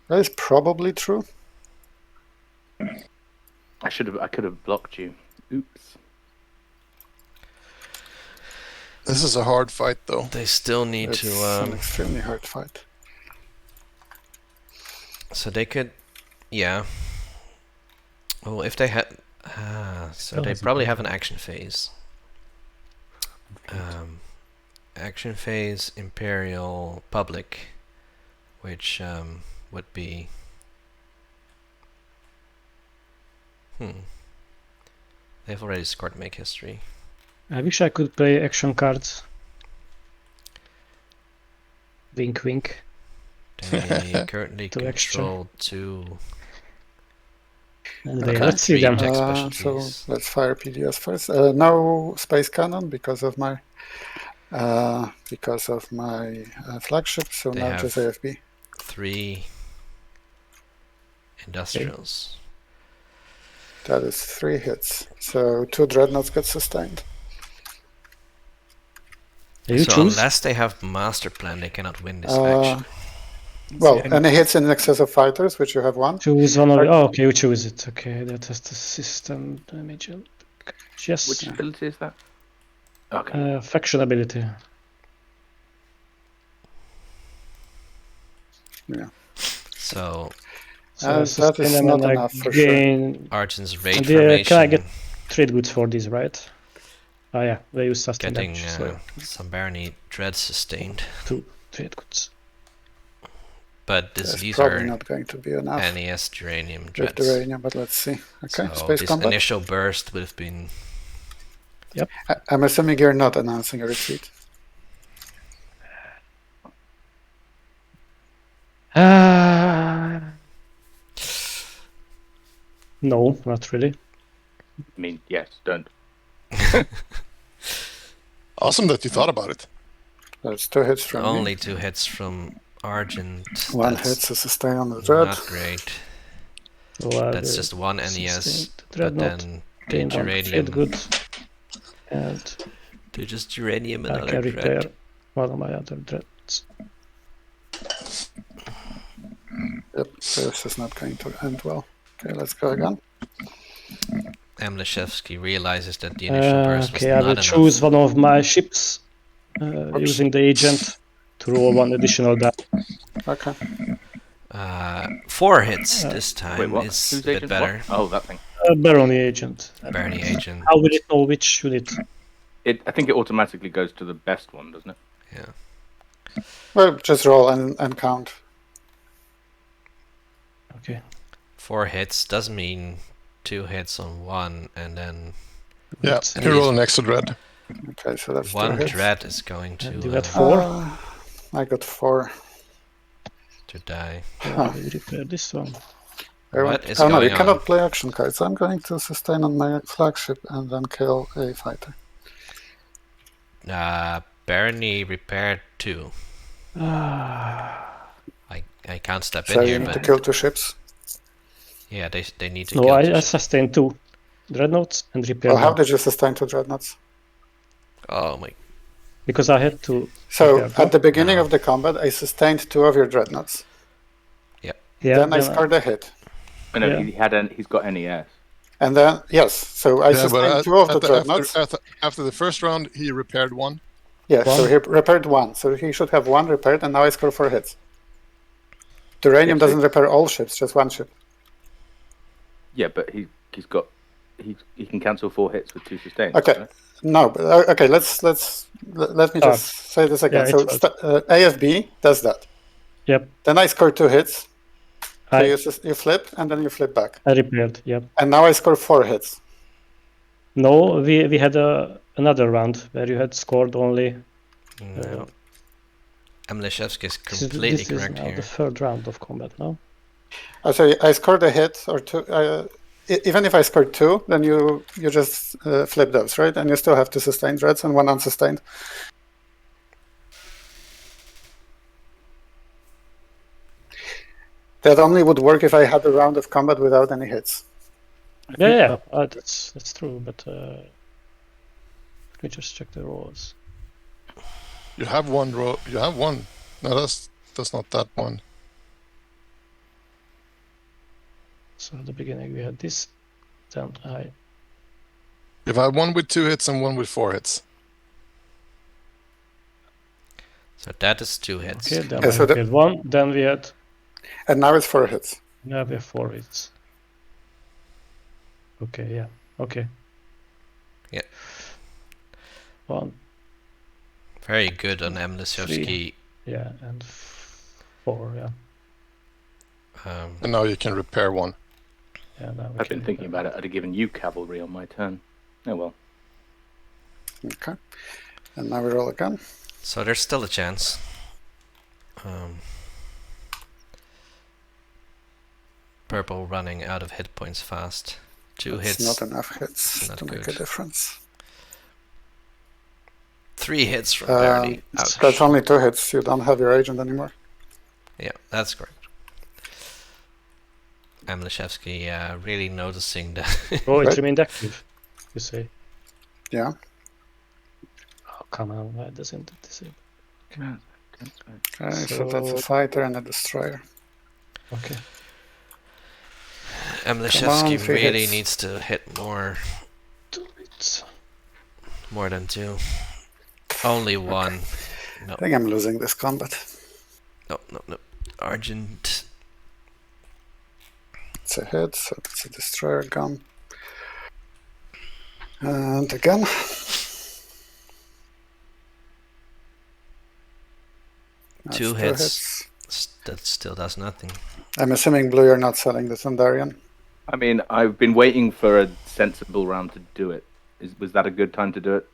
S7: that is probably true.
S1: I could have blocked you. Oops.
S3: This is a hard fight, though.
S2: They still need
S7: It's
S2: to.
S7: an extremely hard fight.
S2: So they could, yeah. Well, if they had, so
S4: Still
S2: they
S4: hasn't
S2: probably
S4: played
S2: have an action phase. Action phase, Imperial, Public, which would be. They've already scored Make History.
S6: I wish I could play action cards. Wink, wink.
S2: They currently
S6: Two extra.
S2: control 2.
S6: Anyway,
S2: Okay.
S6: let's see them.
S2: Tech
S7: So
S2: specialties.
S7: let's fire PDS first. No space cannon because of my flagship. So
S2: They
S7: now
S2: have-
S7: just AFB.
S2: 3 industrials.
S7: That is 3 hits. So 2 dreadnoughts get sustained.
S6: Do you
S2: So
S6: choose?
S2: unless they have master plan, they cannot win this
S7: Uh,
S2: action.
S7: Well, any hits in excess of fighters, which you have 1.
S6: Choose one of the. Oh, okay, you choose it. Okay, that has the system damage. Yes.
S1: Which ability is that? Okay.
S6: Faction ability.
S7: Yeah.
S2: So
S6: So
S7: That
S6: sustain
S7: is
S6: them
S7: not
S6: and I
S7: enough for sure.
S6: gain.
S2: Argent's raid
S6: And
S2: formation.
S6: can I get trade goods for these, right? Oh yeah, they use sustain
S2: getting
S6: damage. So
S2: some barony dread sustained.
S6: 2 trade goods.
S2: But
S7: That's
S2: these
S7: probably
S2: are
S7: not going to be enough
S2: NES Geranium
S7: with
S2: dreads.
S7: Duranium, but let's see. Okay,
S2: So
S7: space
S2: this
S7: combat.
S2: initial burst would have been
S7: I'm assuming you're not announcing a retreat.
S6: No, not really.
S1: I mean, yes, don't.
S3: Awesome that you thought about it.
S7: That's 2 hits from
S2: only
S7: me.
S2: 2 hits from Argent.
S7: 1
S2: That's
S7: hit, so sustain on the dread.
S2: not great.
S6: So
S2: That's just 1 NES,
S6: sustain
S2: but
S6: dreadnought,
S2: then the
S6: gain 1
S2: Geranium.
S6: trade good, and
S2: They just Geranium
S6: I
S2: another
S6: can repair
S2: dread.
S6: one of my other dreads.
S7: Yep, this is not going to end well. Okay, let's go again.
S2: Amlashevsky realizes that the initial burst was
S6: Okay, I
S2: not
S6: will
S2: enough.
S6: choose one of my ships using the agent to roll 1 additional die.
S7: Okay.
S2: 4 hits this time
S1: Wait, what?
S2: is
S1: Who's
S2: a bit
S1: agent?
S2: better.
S1: What? Oh, that thing.
S6: Barony agent.
S2: Barony agent.
S6: How will it know which unit?
S1: I think it automatically goes to the best one, doesn't it?
S2: Yeah.
S7: Well, just roll and count.
S6: Okay.
S2: 4 hits does mean 2 hits on 1, and then
S3: Yeah,
S6: Good.
S3: you roll an extra dread.
S7: Okay, so that's 2
S2: 1
S7: hits.
S2: dread is going
S6: And you
S2: to
S6: got 4.
S7: I got 4.
S2: die.
S6: I will repair this one.
S2: What is
S7: oh no, you
S2: going on?
S7: cannot play action cards. I'm going to sustain on my flagship and then kill a fighter.
S2: Barony repaired 2.
S6: Ah.
S2: I can't step
S7: So
S2: in
S7: you
S2: here,
S7: need
S2: but
S7: to kill 2 ships.
S2: yeah, they need to
S6: No,
S2: kill
S6: I
S2: 2
S6: sustained 2 dreadnoughts and repaired
S7: Well, how
S6: one.
S7: did you sustain 2 dreadnoughts?
S2: Oh my.
S6: Because I had to.
S7: So
S6: repair
S7: at the beginning
S2: No.
S7: of the combat, I sustained 2 of your dreadnoughts.
S6: yeah,
S7: Then I scored a hit.
S1: I know
S6: Yeah.
S1: he's got NES.
S7: And then, yes, so I
S3: Yeah, but
S7: sustained 2 of the dreadnoughts.
S3: after the first round, he repaired 1.
S7: Yeah, so
S6: One.
S7: he repaired 1. So he should have 1 repaired, and now I score 4 hits. Duranium doesn't repair all ships, just 1 ship.
S1: Yeah, but he can cancel 4 hits with 2 sustains.
S7: Okay.
S1: Right?
S7: No, but okay. Let me just say this again.
S6: Yeah,
S7: So
S6: it's
S7: AFB does that.
S6: Yep.
S7: Then I score 2 hits. So
S6: I
S7: you flip and then you flip back.
S6: I repaired. Yep.
S7: And now I score 4 hits.
S6: No, we had another round where you had scored only.
S2: No. Amlashevsky is
S6: This
S2: completely
S6: is
S2: correct
S6: now
S2: here.
S6: the 3rd round of combat now.
S7: So I scored a hit or 2. Even if I scored 2, then you just flip those, right? And you still have 2 sustained dreads and 1 unsustained. That only would work if I had a round of combat without any hits.
S6: Yeah, that's true. But let me just check the rolls.
S3: You have 1 row. You have 1. No, that's not that one.
S6: So at the beginning we had this. Then I.
S3: You've had 1 with 2 hits and 1 with 4 hits.
S2: So that is 2 hits.
S6: Okay, then
S7: Yeah,
S6: I
S7: so
S6: repaired 1. Then we had.
S7: And now it's 4 hits.
S6: Now we have 4 hits. Okay. Yeah. Okay.
S2: Yeah.
S6: 1.
S2: Very good on Amlashevsky.
S6: Yeah, and 4. Yeah.
S3: And now you can repair 1.
S6: Yeah. Now we
S1: I've
S6: can
S1: been thinking
S6: repair.
S1: about it. I'd have given you cavalry on my turn. Oh well.
S7: Okay. And now we roll again.
S2: So there's still a chance. Purple running out of hit points fast. 2
S7: It's
S2: hits.
S7: not enough hits
S2: Not
S7: to make a
S2: good.
S7: difference.
S2: 3 hits from Barony. Ouch.
S7: That's only 2 hits. You don't have your agent anymore.
S2: Yeah, that's correct. Amlashevsky really noticing that.
S6: Oh, it
S7: Right.
S6: remained active. You say.
S7: Yeah.
S6: Oh, come on! Why doesn't it disable?
S7: Okay, so that's a
S6: So-
S7: fighter and a destroyer.
S6: Okay.
S2: Amlashevsky
S7: Come on, 3
S2: really
S7: hits.
S2: needs to hit more.
S6: 2 hits. ghosts.
S2: More than 2. Only 1. No.
S7: I think I'm losing this combat.
S2: No. Argent.
S7: It's a hit, so it's a destroyer gun. And again. That's
S2: 2 hits. That still does nothing.
S7: I'm assuming blue, you're not selling the Thundarian.
S1: I mean, I've been waiting for a sensible round to do it. Was that a good time to do it?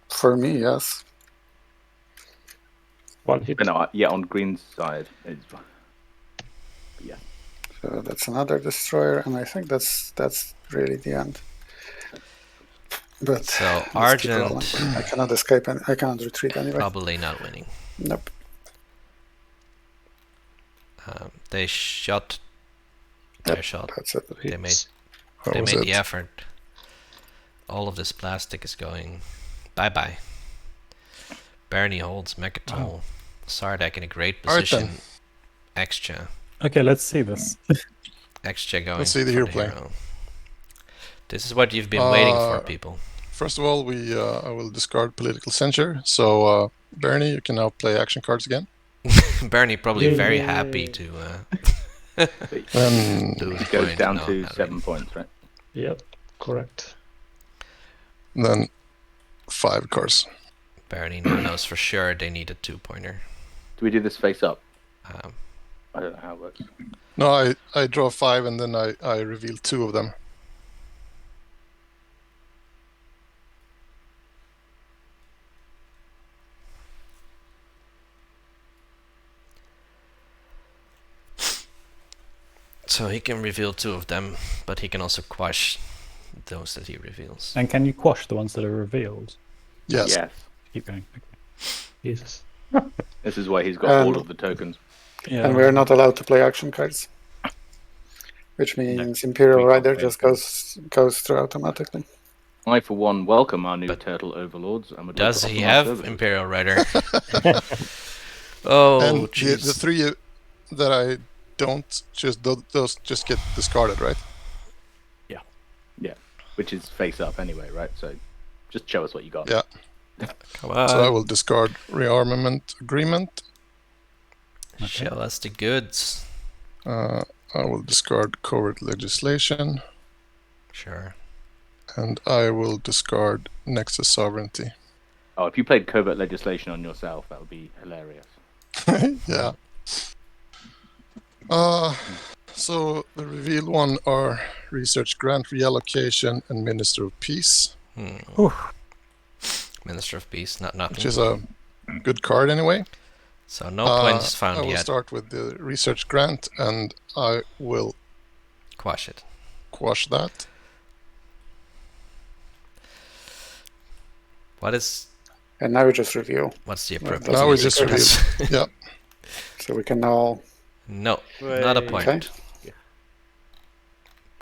S7: For me, yes.
S6: 1 hit.
S1: No, yeah, on green's side. Yeah.
S7: So that's another destroyer, and I think that's really the end. But
S2: So
S7: let's keep
S2: Argent
S7: rolling. I cannot escape and I cannot retreat anyway.
S2: probably not winning.
S7: Nope.
S2: They shot their shot.
S7: That's it.
S2: They made
S3: That
S2: they
S3: was
S2: made
S3: it.
S2: the effort. All of this plastic is going bye-bye. Bernie holds Mechatol. Sardek in a great
S3: All right,
S2: position.
S3: then.
S2: Xcha.
S4: Okay, let's see this.
S2: Xcha going
S3: Let's see the
S2: for
S3: hero
S2: the
S3: play.
S2: hero. This is what you've been waiting for, people.
S3: First of all, I will discard political censure. So, Bernie, you can now play action cards again.
S2: Bernie probably
S6: Yay.
S2: very happy to
S3: Then,
S2: lose
S1: It goes
S2: point.
S1: down
S2: No,
S1: to
S2: not
S1: 7
S2: really.
S1: points, right?
S6: Yep, correct.
S3: then 5 cards.
S2: Bernie now knows for sure they need a 2-pointer.
S1: Do we do this face up?
S2: Um,
S1: I don't know how it works.
S3: No, I draw 5 and then I reveal 2 of them.
S2: so he can reveal 2 of them, but he can also quash those that he reveals.
S4: And can you quash the ones that are revealed?
S3: Yes.
S1: Yes.
S4: Keep going. Okay.
S6: Jesus.
S1: This is why he's got all of the tokens.
S4: Yeah.
S7: And we're not allowed to play action cards. Which means Imperial
S1: we can't
S7: Rider
S1: play
S7: just goes through automatically.
S1: I, for one, welcome our new
S2: But
S1: turtle overlords. And would like
S2: Does
S1: to
S2: he
S1: offer my
S2: have
S1: services.
S2: Imperial Rider? Oh,
S3: And the
S2: jeez.
S3: 3 that I don't, those just get discarded, right?
S1: Yeah, which is face up anyway, right? So just show us what you got.
S3: Yeah.
S2: Come on.
S3: So I will discard rearmament agreement.
S2: Show us the goods.
S3: I will discard covert legislation,
S2: Sure.
S3: and I will discard Nexus sovereignty.
S1: Oh, if you played covert legislation on yourself, that would be hilarious.
S3: Yeah. So the revealed one are research grant reallocation and Minister of Peace,
S2: Minister of Peace, not
S3: which
S2: nothing.
S3: is a good card anyway.
S2: So no points
S3: I
S2: found
S3: will
S2: yet.
S3: start with the research grant, and I will
S2: Quash it.
S3: quash that.
S2: What's
S7: And now we just review.
S2: the
S7: Well,
S2: appropriate
S3: Now we
S2: use
S3: just
S2: of this?
S3: Yeah.
S7: So we can now.
S2: No, not a point.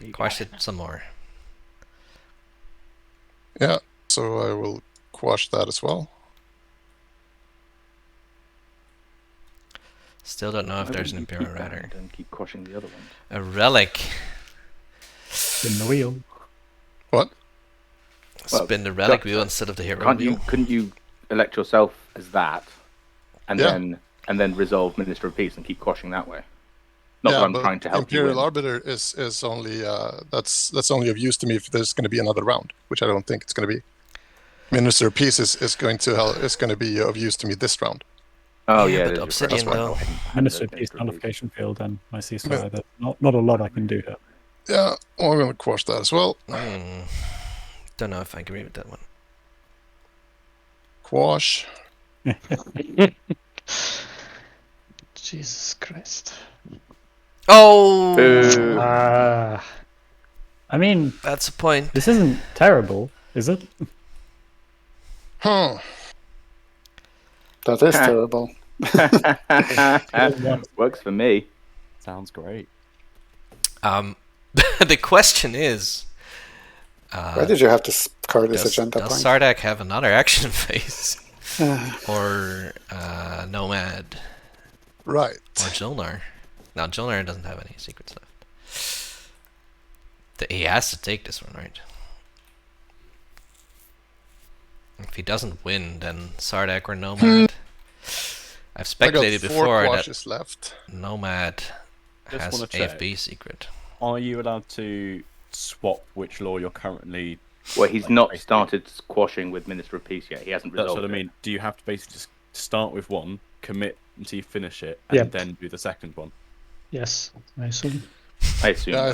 S7: Okay.
S2: Quash it some more.
S3: Yeah. So I will quash that as well.
S2: Still don't know if
S1: Why
S2: there's an
S1: wouldn't you
S2: Imperial
S1: keep that
S2: Rider.
S1: and keep quashing the other ones.
S2: A relic.
S4: Spin the wheel.
S3: What?
S1: Well,
S2: Spin the relic
S1: that-
S2: wheel instead of the hero
S1: Can't
S2: wheel.
S1: you? Couldn't you elect yourself as that, and
S3: Yeah.
S1: then resolve Minister of Peace and keep quashing that way? Not that I'm
S3: but
S1: trying to help
S3: Imperial
S1: you win.
S3: Arbiter is only that's only of use to me if there's going to be another round, which I don't think it's going to be. Minister of Peace is going to be of use to me this round.
S1: Oh
S2: Yeah,
S1: yeah,
S2: but
S1: it is
S2: Obsidian,
S1: refreshed.
S2: though.
S4: Minister of Peace nullification field and my ceasefire. There's not a lot I can do here.
S3: Yeah, well, I'm going to quash that as well.
S2: Don't know if I agree with that one.
S3: Quash.
S6: Jesus Christ.
S2: Oh,
S1: Boo.
S6: Ah,
S4: I mean,
S2: that's a point.
S4: this isn't terrible, is it?
S3: Huh.
S7: That is terrible.
S1: Works for me.
S5: Sounds great.
S2: The question is,
S7: Why did you have to card this
S2: does
S7: agenda point?
S2: Sardek have another action phase? Or Nomad?
S3: Right.
S2: Or Jolnar? Now, Jolnar doesn't have any secrets left. He has to take this one, right? he doesn't win, then Sardak or Nomad. I've speculated
S3: I got 4
S2: before that
S3: quashes left.
S2: Nomad
S5: Just
S2: has
S5: wanna check.
S2: AFB secret.
S5: Are you allowed to swap which law you're currently?
S1: Well, he's
S5: like,
S1: not
S5: basically-
S1: started quashing with Minister of Peace yet. He hasn't
S5: That's
S1: resolved
S5: what I
S1: it.
S5: mean. Do you have to basically just start with one, commit until you finish it, and
S6: Yep.
S5: then do the second one?
S6: Yes, I assume.
S1: I assume.
S3: Yeah,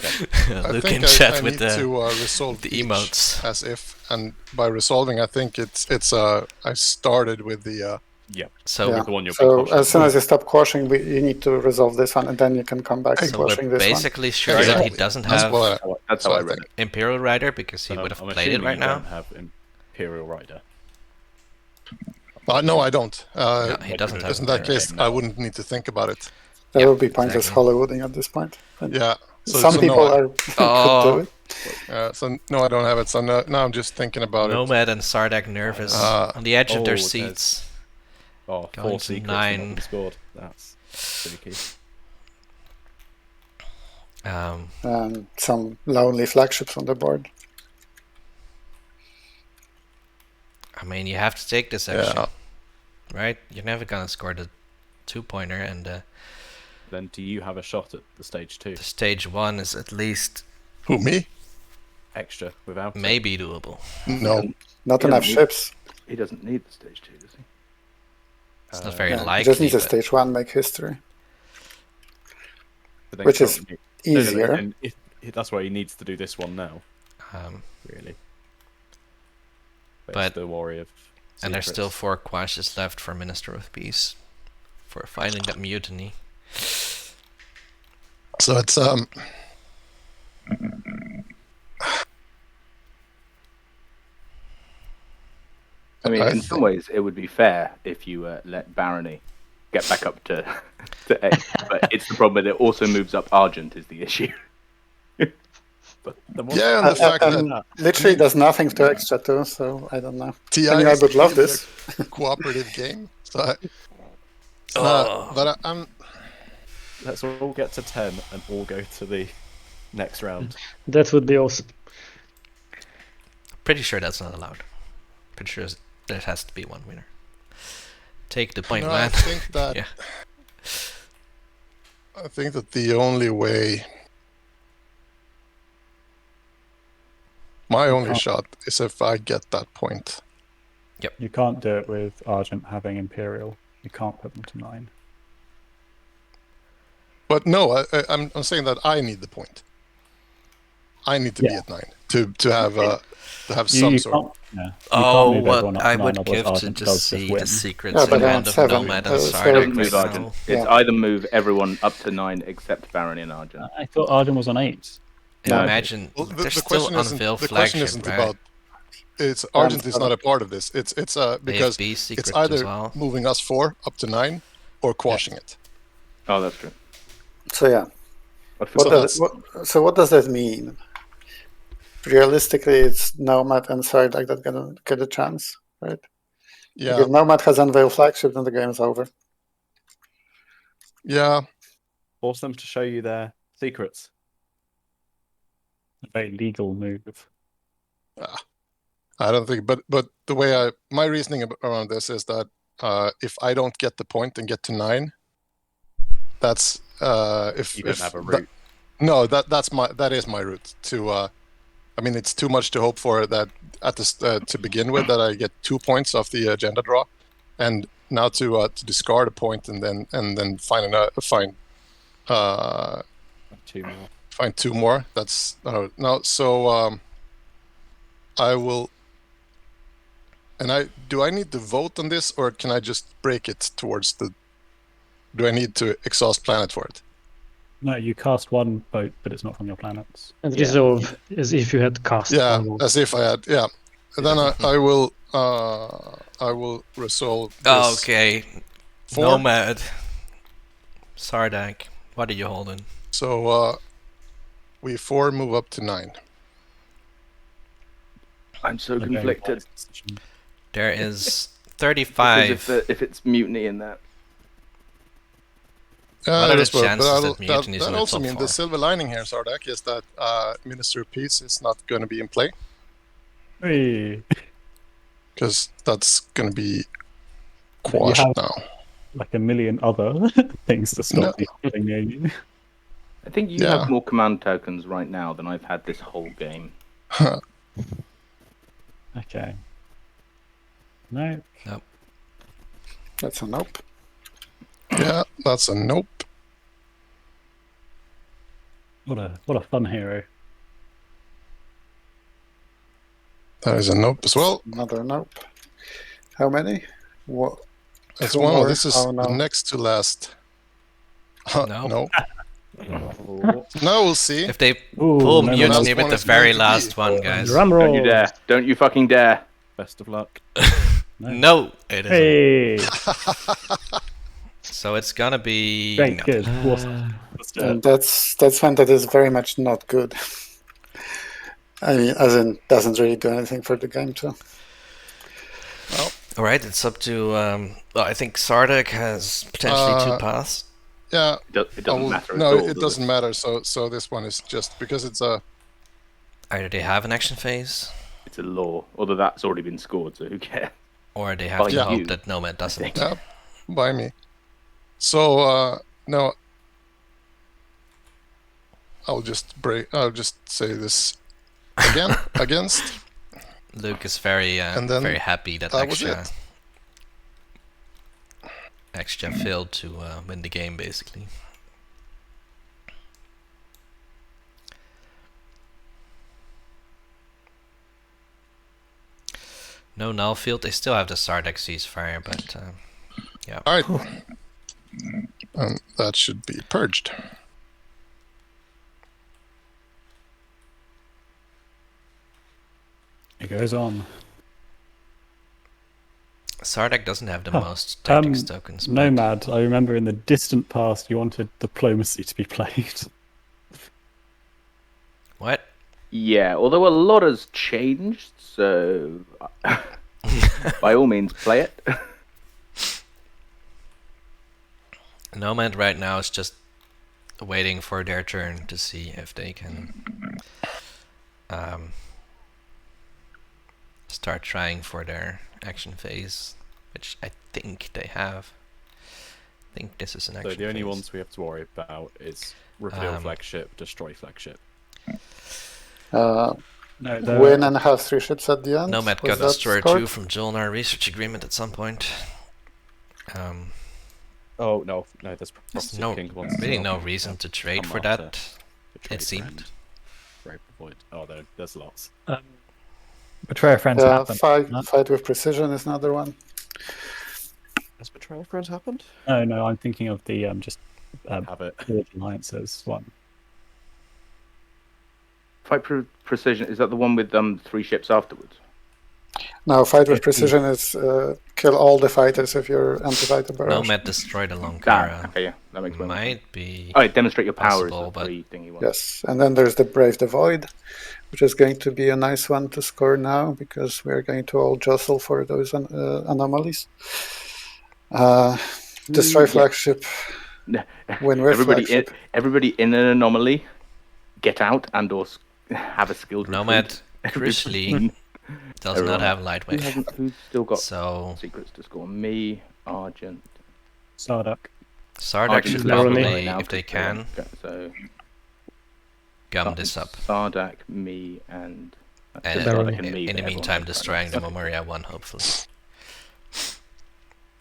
S3: I
S2: Luke
S3: think
S2: in chat
S3: I
S2: with
S3: need
S2: the
S3: to resolve
S2: the
S3: each
S2: emotes.
S3: as if, and by resolving, I think it's I started with the
S5: Yeah.
S2: So
S7: Yeah.
S5: The one you're
S7: So
S5: quashing.
S7: as soon as you stop quashing, you need to resolve this one, and then you can come back to
S2: so we're
S7: quashing this one.
S2: basically sure that he
S3: Exactly.
S2: doesn't
S3: That's
S2: have
S3: what
S1: That's how I read
S3: think.
S1: it.
S2: Imperial Rider because he
S5: So
S2: would have
S5: I'm
S2: played it
S5: assuming
S2: right
S5: you
S2: now.
S5: don't have Imperial Rider.
S3: No, I don't.
S2: No, he doesn't have
S3: In that
S2: Imperial.
S3: case, I wouldn't need to think about it.
S7: That
S2: Yeah,
S7: would be pointless
S2: exactly.
S7: Hollywooding at this point. And
S3: Yeah. So,
S7: some
S3: so
S7: people
S3: no,
S7: are could do it.
S3: so no, I don't have it. So now I'm just thinking about it.
S2: Nomad and Sardak nervous on the edge of their seats.
S5: Oh,
S2: Going
S5: 4
S2: to
S5: secrets
S2: 9.
S5: and not been scored. That's spooky.
S7: And some lonely flagships on the board.
S2: I mean, you have to take this action,
S3: Yeah.
S2: right? You're never gonna score the 2-pointer, and
S5: Then do you have a shot at the stage 2?
S2: the stage 1 is at least
S3: Who, me?
S5: Extra without it?
S2: maybe doable.
S3: No.
S7: Not
S1: Yeah,
S7: enough
S1: he-
S7: ships.
S1: He doesn't need the stage 2, does he?
S2: It's not very
S7: Yeah, he
S2: likely.
S7: just needs a
S2: but
S7: stage 1 make history.
S5: But then
S7: which
S5: you
S7: is
S5: probably-
S7: Easier.
S5: and if that's why he needs to do this one now, really.
S2: But-
S5: it's the worry of.
S2: and there's still
S5: secrets.
S2: 4 quashes left for Minister of Peace for filing that mutiny.
S3: So it's
S1: I mean,
S3: I
S1: in some ways, it would be fair if you let Barony get back up to 8. But it's the problem that it also moves up Argent is the issue.
S5: But then what's-
S3: yeah, and the fact
S7: And
S3: that
S7: literally does nothing to extra 2, so I don't know.
S3: TI
S7: I mean, I
S3: is
S7: would love
S3: really
S7: this.
S3: a cooperative game. So
S2: Oh.
S3: but I'm
S5: Let's all get to 10 and all go to the next round.
S6: That would be awesome.
S2: Pretty sure that's not allowed. Pretty sure there has to be one winner. Take the point,
S3: no,
S2: man.
S3: I think that
S2: Yeah.
S3: I think that the only way, my only
S4: can't-
S3: shot is if I get that point.
S4: You can't do it with Argent having Imperial. You can't put them to 9.
S3: But no, I'm saying that I need the point. I need to be
S4: Yeah.
S3: at 9 to have
S4: You,
S3: some
S4: you
S3: sort.
S4: can't, yeah, you
S2: Oh,
S4: can't move
S2: what
S4: everyone up
S2: I
S4: to 9,
S2: would
S4: otherwise
S2: give to
S4: Argent
S2: just
S4: does
S2: see
S4: win.
S2: the secrets
S7: Yeah,
S2: in
S7: but then
S2: hand of
S7: 7,
S2: Nomad and
S7: so
S2: Sardak
S1: Doesn't
S7: it's
S1: move
S2: right now.
S1: Argent. It's
S7: Yeah.
S1: either move everyone up to 9 except Barony and Argent.
S4: I thought Argent was on 8.
S1: No.
S2: Imagine
S3: Well,
S2: there's
S3: the
S2: still
S3: question isn't
S2: unveiled
S3: the question
S2: flagship,
S3: isn't
S2: right?
S3: about. It's Argent is not a part of this. It's because
S2: AFB secret
S3: it's either
S2: as well.
S3: moving us 4 up to 9 or quashing it.
S1: Oh, that's true.
S7: So yeah,
S1: I feel
S7: what does that mean? Realistically, it's Nomad and Sardak that get a chance, right?
S3: Yeah,
S7: If Nomad has unveiled flagship, then the game is over.
S3: yeah.
S5: Force them to show you their secrets.
S4: A very legal move.
S3: I don't think, but the way my reasoning around this is that if I don't get the point and get to 9, that's if
S5: You don't
S3: if
S5: have a
S3: that-
S5: route.
S3: no, that is my route to. I mean, it's too much to hope for that at the to begin with that I get 2 points off the agenda draw, and now to discard a point and then find
S5: 2 more.
S3: find 2 more. That's no. So I will. And do I need to vote on this, or can I just break it towards the? Do I need to exhaust planet for it?
S4: No, you cast 1 vote, but it's not from your planets.
S6: And resolve as if you had cast
S3: Yeah,
S6: one vote.
S3: as if I had. Yeah, and then I will resolve. This
S2: Oh, okay.
S3: 4.
S2: Nomad. Sardak. What are you holding?
S3: So we 4 move up to 9.
S1: I'm so
S4: A very
S1: conflicted.
S4: wise decision.
S2: There is
S1: Because
S2: 35.
S1: if it's mutiny in that.
S2: What are the
S3: Yes, but
S2: chances
S3: that'll-
S2: that mutiny is
S3: that
S2: in the
S3: also
S2: top
S3: means
S2: 4?
S3: the silver lining here, Sardak, is that Minister of Peace is not going to be in play.
S4: Hey.
S3: because that's going to be
S4: But you
S3: quashed
S4: have-
S3: now.
S4: Like a million other things to stop
S3: No.
S4: people getting near you.
S1: I think you
S3: Yeah.
S1: have more command tokens right now than I've had this whole game.
S4: Okay. No.
S7: That's a nope.
S3: Yeah, that's a nope.
S4: What a fun hero.
S3: That is a nope as well.
S7: Another nope. How many? What?
S3: That's
S7: Two
S3: one more.
S7: more?
S3: This is
S7: Oh, no.
S3: the next to last.
S2: No.
S3: No.
S5: Oh,
S3: Now we'll see.
S2: If they
S4: Ooh,
S2: pull
S4: no,
S2: Mutiny
S3: last
S2: with
S3: one
S2: the
S3: is going
S2: very
S3: to
S2: last
S3: be-
S2: one, guys.
S6: Drum
S1: Don't you
S6: roll.
S1: dare! Don't you fucking dare!
S5: best of luck.
S2: No, it isn't.
S4: Hey,
S2: So it's gonna be
S4: great,
S2: no.
S4: good, awesome. Let's do
S7: And
S4: it.
S7: that's one that is very much not good. I mean, as in, doesn't really do anything for the game too.
S2: All right, it's up to. Well, I think Sardek has potentially two paths.
S3: Yeah.
S1: It doesn't matter.
S3: No,
S1: at all,
S3: it
S1: does
S3: doesn't matter. So this one is just because it's a.
S2: Either they have an action phase,
S1: It's a law. Although that's already been scored, so who cares?
S2: or they have
S1: By
S2: to
S1: you,
S2: hope that Nomad doesn't.
S3: Yeah, by me. So no. I'll just say this again against.
S2: Luke is very,
S3: And then
S2: very happy that
S3: that was
S2: extra failed to win the game, basically. No Nullfield. They still have the Sardek ceasefire, but yeah.
S3: All right. And that should be purged.
S4: It goes on.
S2: Sardek doesn't have the
S4: Huh.
S2: most tactics tokens. but-
S4: Nomad, I remember in the distant past you wanted diplomacy to be played.
S2: What?
S1: Yeah, although a lot has changed, so by all means, play it.
S2: Nomad right now is just waiting for their turn to see if they can start trying for their action phase, which I think they have. I think this is an action
S5: So the only
S2: phase.
S5: ones we have to worry about is reveal
S2: Um,
S5: flagship, destroy flagship.
S4: No,
S7: Win and have 3 ships at the end.
S2: Nomad
S7: Was
S2: got
S7: that
S2: Destroyer
S7: scored?
S2: 2 from Jolnar research agreement at some point.
S5: Oh no, there's
S2: There's
S5: Prophecy
S2: no,
S5: of King ones as
S2: really
S5: well.
S2: no reason to trade
S5: Come
S2: for
S5: after
S2: that.
S5: Betrayed
S2: It seemed.
S5: Friend, Brave Void. Oh, there's lots.
S4: Betrayer friends
S7: Yeah,
S4: happen.
S7: fight with precision is another one.
S5: Has Betrayal Friend happened?
S4: No, I'm thinking of the just
S5: Have it.
S4: Forge Alliances one.
S1: Fight precision, is that the one with 3 ships afterwards?
S7: No, fight with precision is kill all the fighters if you're anti-fighter barrage.
S2: Nomad destroyed a
S1: Ah,
S2: Lonkara.
S1: okay, yeah, that makes sense.
S2: Might be.
S1: Oh, demonstrate your power is
S2: possible,
S1: the
S2: but-
S1: 3 thingy one.
S7: Yes, and then there's the Brave the Void, which is going to be a nice one to score now because we're going to all jostle for those anomalies. Destroy
S1: Yeah.
S7: flagship, win with flagship.
S1: Everybody in an anomaly, get out and or have a skilled
S2: Nomad crucially does not
S1: Everyone.
S2: have lightweight.
S1: Who's still got
S2: So
S1: secrets to score? Me, Argent.
S4: Sarduk.
S2: Sardek
S1: Argent
S2: should
S1: is
S6: Barony.
S2: probably,
S1: now
S2: if they
S1: 'cause
S2: can,
S1: won't get- so
S2: gum this up.
S1: Sardak, me, and
S2: And
S1: Sardak and
S2: in,
S1: me.
S2: in the
S1: then
S2: meantime,
S1: everyone's
S2: destroying the
S1: fine.
S2: Memoria 1, hopefully.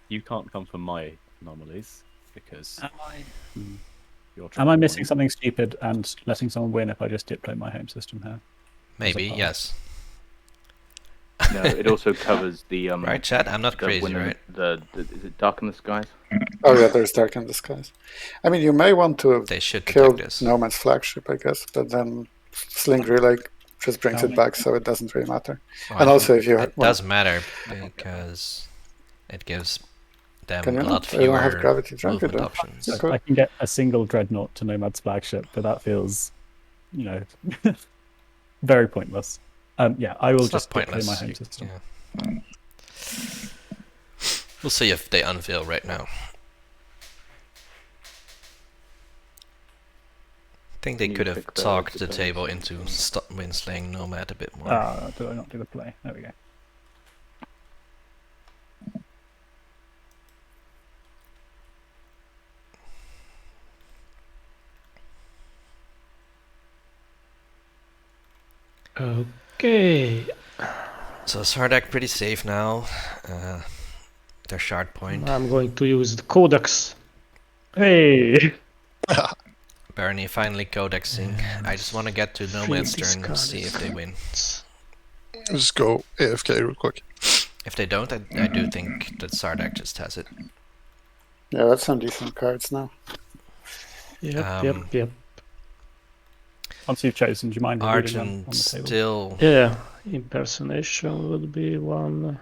S5: You can't come for my anomalies because you're
S4: Am I
S5: triple
S4: missing
S5: one.
S4: something stupid and letting someone win if I just diplomat my home system here?
S2: Maybe,
S4: path.
S2: yes.
S1: No, it also covers the
S2: Right, chat? I'm not
S1: the
S2: crazy,
S1: winner-
S2: right?
S1: is it Dark in the Skies?
S7: Oh yeah, there's Dark in the Skies. I mean, you may want to
S2: They should
S7: kill
S2: protect this.
S7: Nomad's flagship, I guess, but then Sling Relay just brings
S4: Tell
S7: it
S4: me.
S7: back, so it doesn't really matter.
S2: Oh,
S7: And
S2: I
S7: also,
S2: think
S7: if you
S2: it
S7: well,
S2: does matter because it gives them
S7: Can you
S2: a lot
S7: not? I don't have
S2: fewer
S7: gravity drunk,
S2: movement
S7: do I?
S2: options.
S7: Yeah.
S4: I,
S7: Cool.
S4: I can get a single dreadnought to Nomad's flagship, but that feels, very pointless. Yeah, I will
S2: It's not
S4: just deploy
S2: pointless.
S4: my home
S2: you-
S4: system.
S2: yeah. We'll see if they unveil right now. I think they
S1: Can you
S2: could have
S1: pick those
S2: talked the
S1: depends?
S2: table into winslaying Nomad a bit more.
S4: Do I not do the play? There we go.
S6: Okay.
S2: So Sardak pretty safe now. Their shard point.
S6: I'm going to use the Codex. Hey!
S2: Bernie finally codexing.
S6: And
S2: I just want to get to Nomad's turn and see if they win.
S3: Just go AFK real quick.
S2: If they don't, I do think that Sardak just has it.
S7: Yeah, that's some decent cards now.
S6: Yep.
S4: Once you've chosen, do you mind reading them
S2: Argent
S4: on the table?
S2: still
S6: Yeah, impersonation would be one.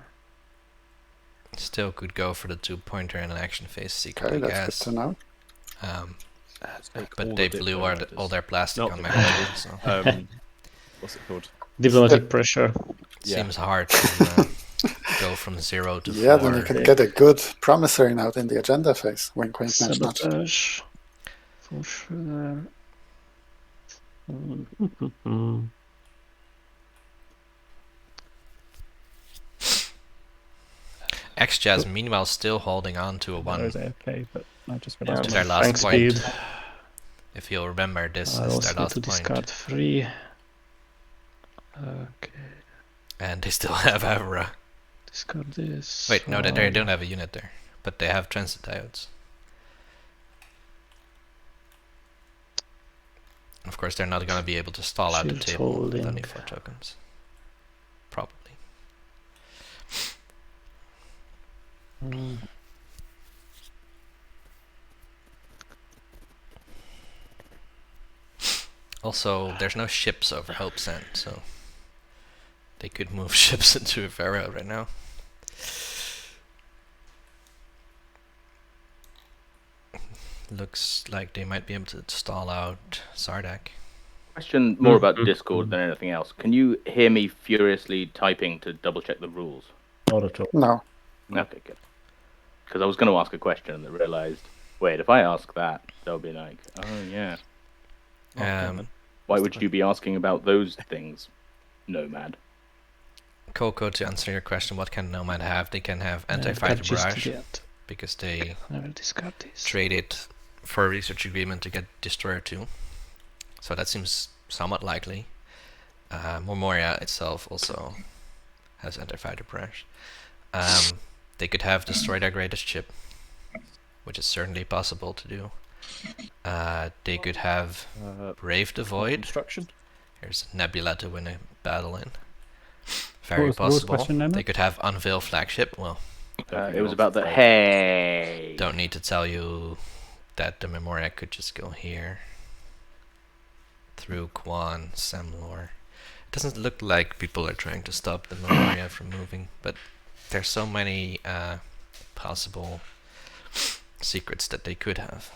S2: still could go for the 2-pointer and an action phase secret,
S7: Okay,
S2: I
S7: that's
S2: guess.
S7: good to know.
S2: But they blew all their plastic
S5: Not
S2: on
S5: the
S2: Megatron, so
S5: what's it called?
S6: Diplomatic pressure.
S5: Yeah.
S2: seems hard to go from 0 to 4.
S7: Yeah, then you can get a good promissory note in the agenda phase. Wink, wink, nudge, nudge.
S6: Sabotage. For sure.
S2: X-Jazz meanwhile still holding on to a 1
S4: Those AFK, but I just
S6: Yeah,
S4: realised
S2: to their last
S6: flank
S2: point.
S6: speed.
S2: If you'll remember, this
S6: I
S2: is
S6: also
S2: their
S6: need
S2: last
S6: to
S2: point.
S6: discard 3. Okay.
S2: And they still have Avra.
S6: Discard this.
S2: Wait, no, they don't have a unit there. But they have transit diodes. Of course, they're not going to be able to stall out the
S6: Shield
S2: table with
S6: holding.
S2: only 4 tokens. Probably.
S6: Mm.
S2: Also, there's no ships over Hope's End, so they could move ships into Vera right now. Looks like they might be able to stall out Sardak.
S1: Question more about Discord than anything else. Can you hear me furiously typing to double check the rules?
S4: Not at all.
S7: No.
S1: Okay, good. Because I was going to ask a question and I realized, wait, if I ask that, they'll be like, oh yeah. Why would you be asking about those things, Nomad?
S2: Coco, to answer your question, what can Nomad have? They can have
S6: Can't
S2: anti-fighter
S6: just
S2: barrage
S6: yet.
S2: because they
S6: I will discard this.
S2: traded for a research agreement to get Destroyer 2. So that seems somewhat likely. Memoria itself also has anti-fighter barrage. They could have destroyed their greatest ship, which is certainly possible to do. They could have Brave the Void.
S5: Construction.
S2: Here's Nebula to win a battle in.
S4: What
S2: Very
S4: was the
S2: possible.
S4: question, Nomad?
S2: They could have Unveil Flagship. Well,
S1: It was about the hey.
S2: don't need to tell you that the Memoria could just go here. Through Quan, Samlor. It doesn't look like people are trying to stop the Memoria from moving, but there's so many possible secrets that they could have.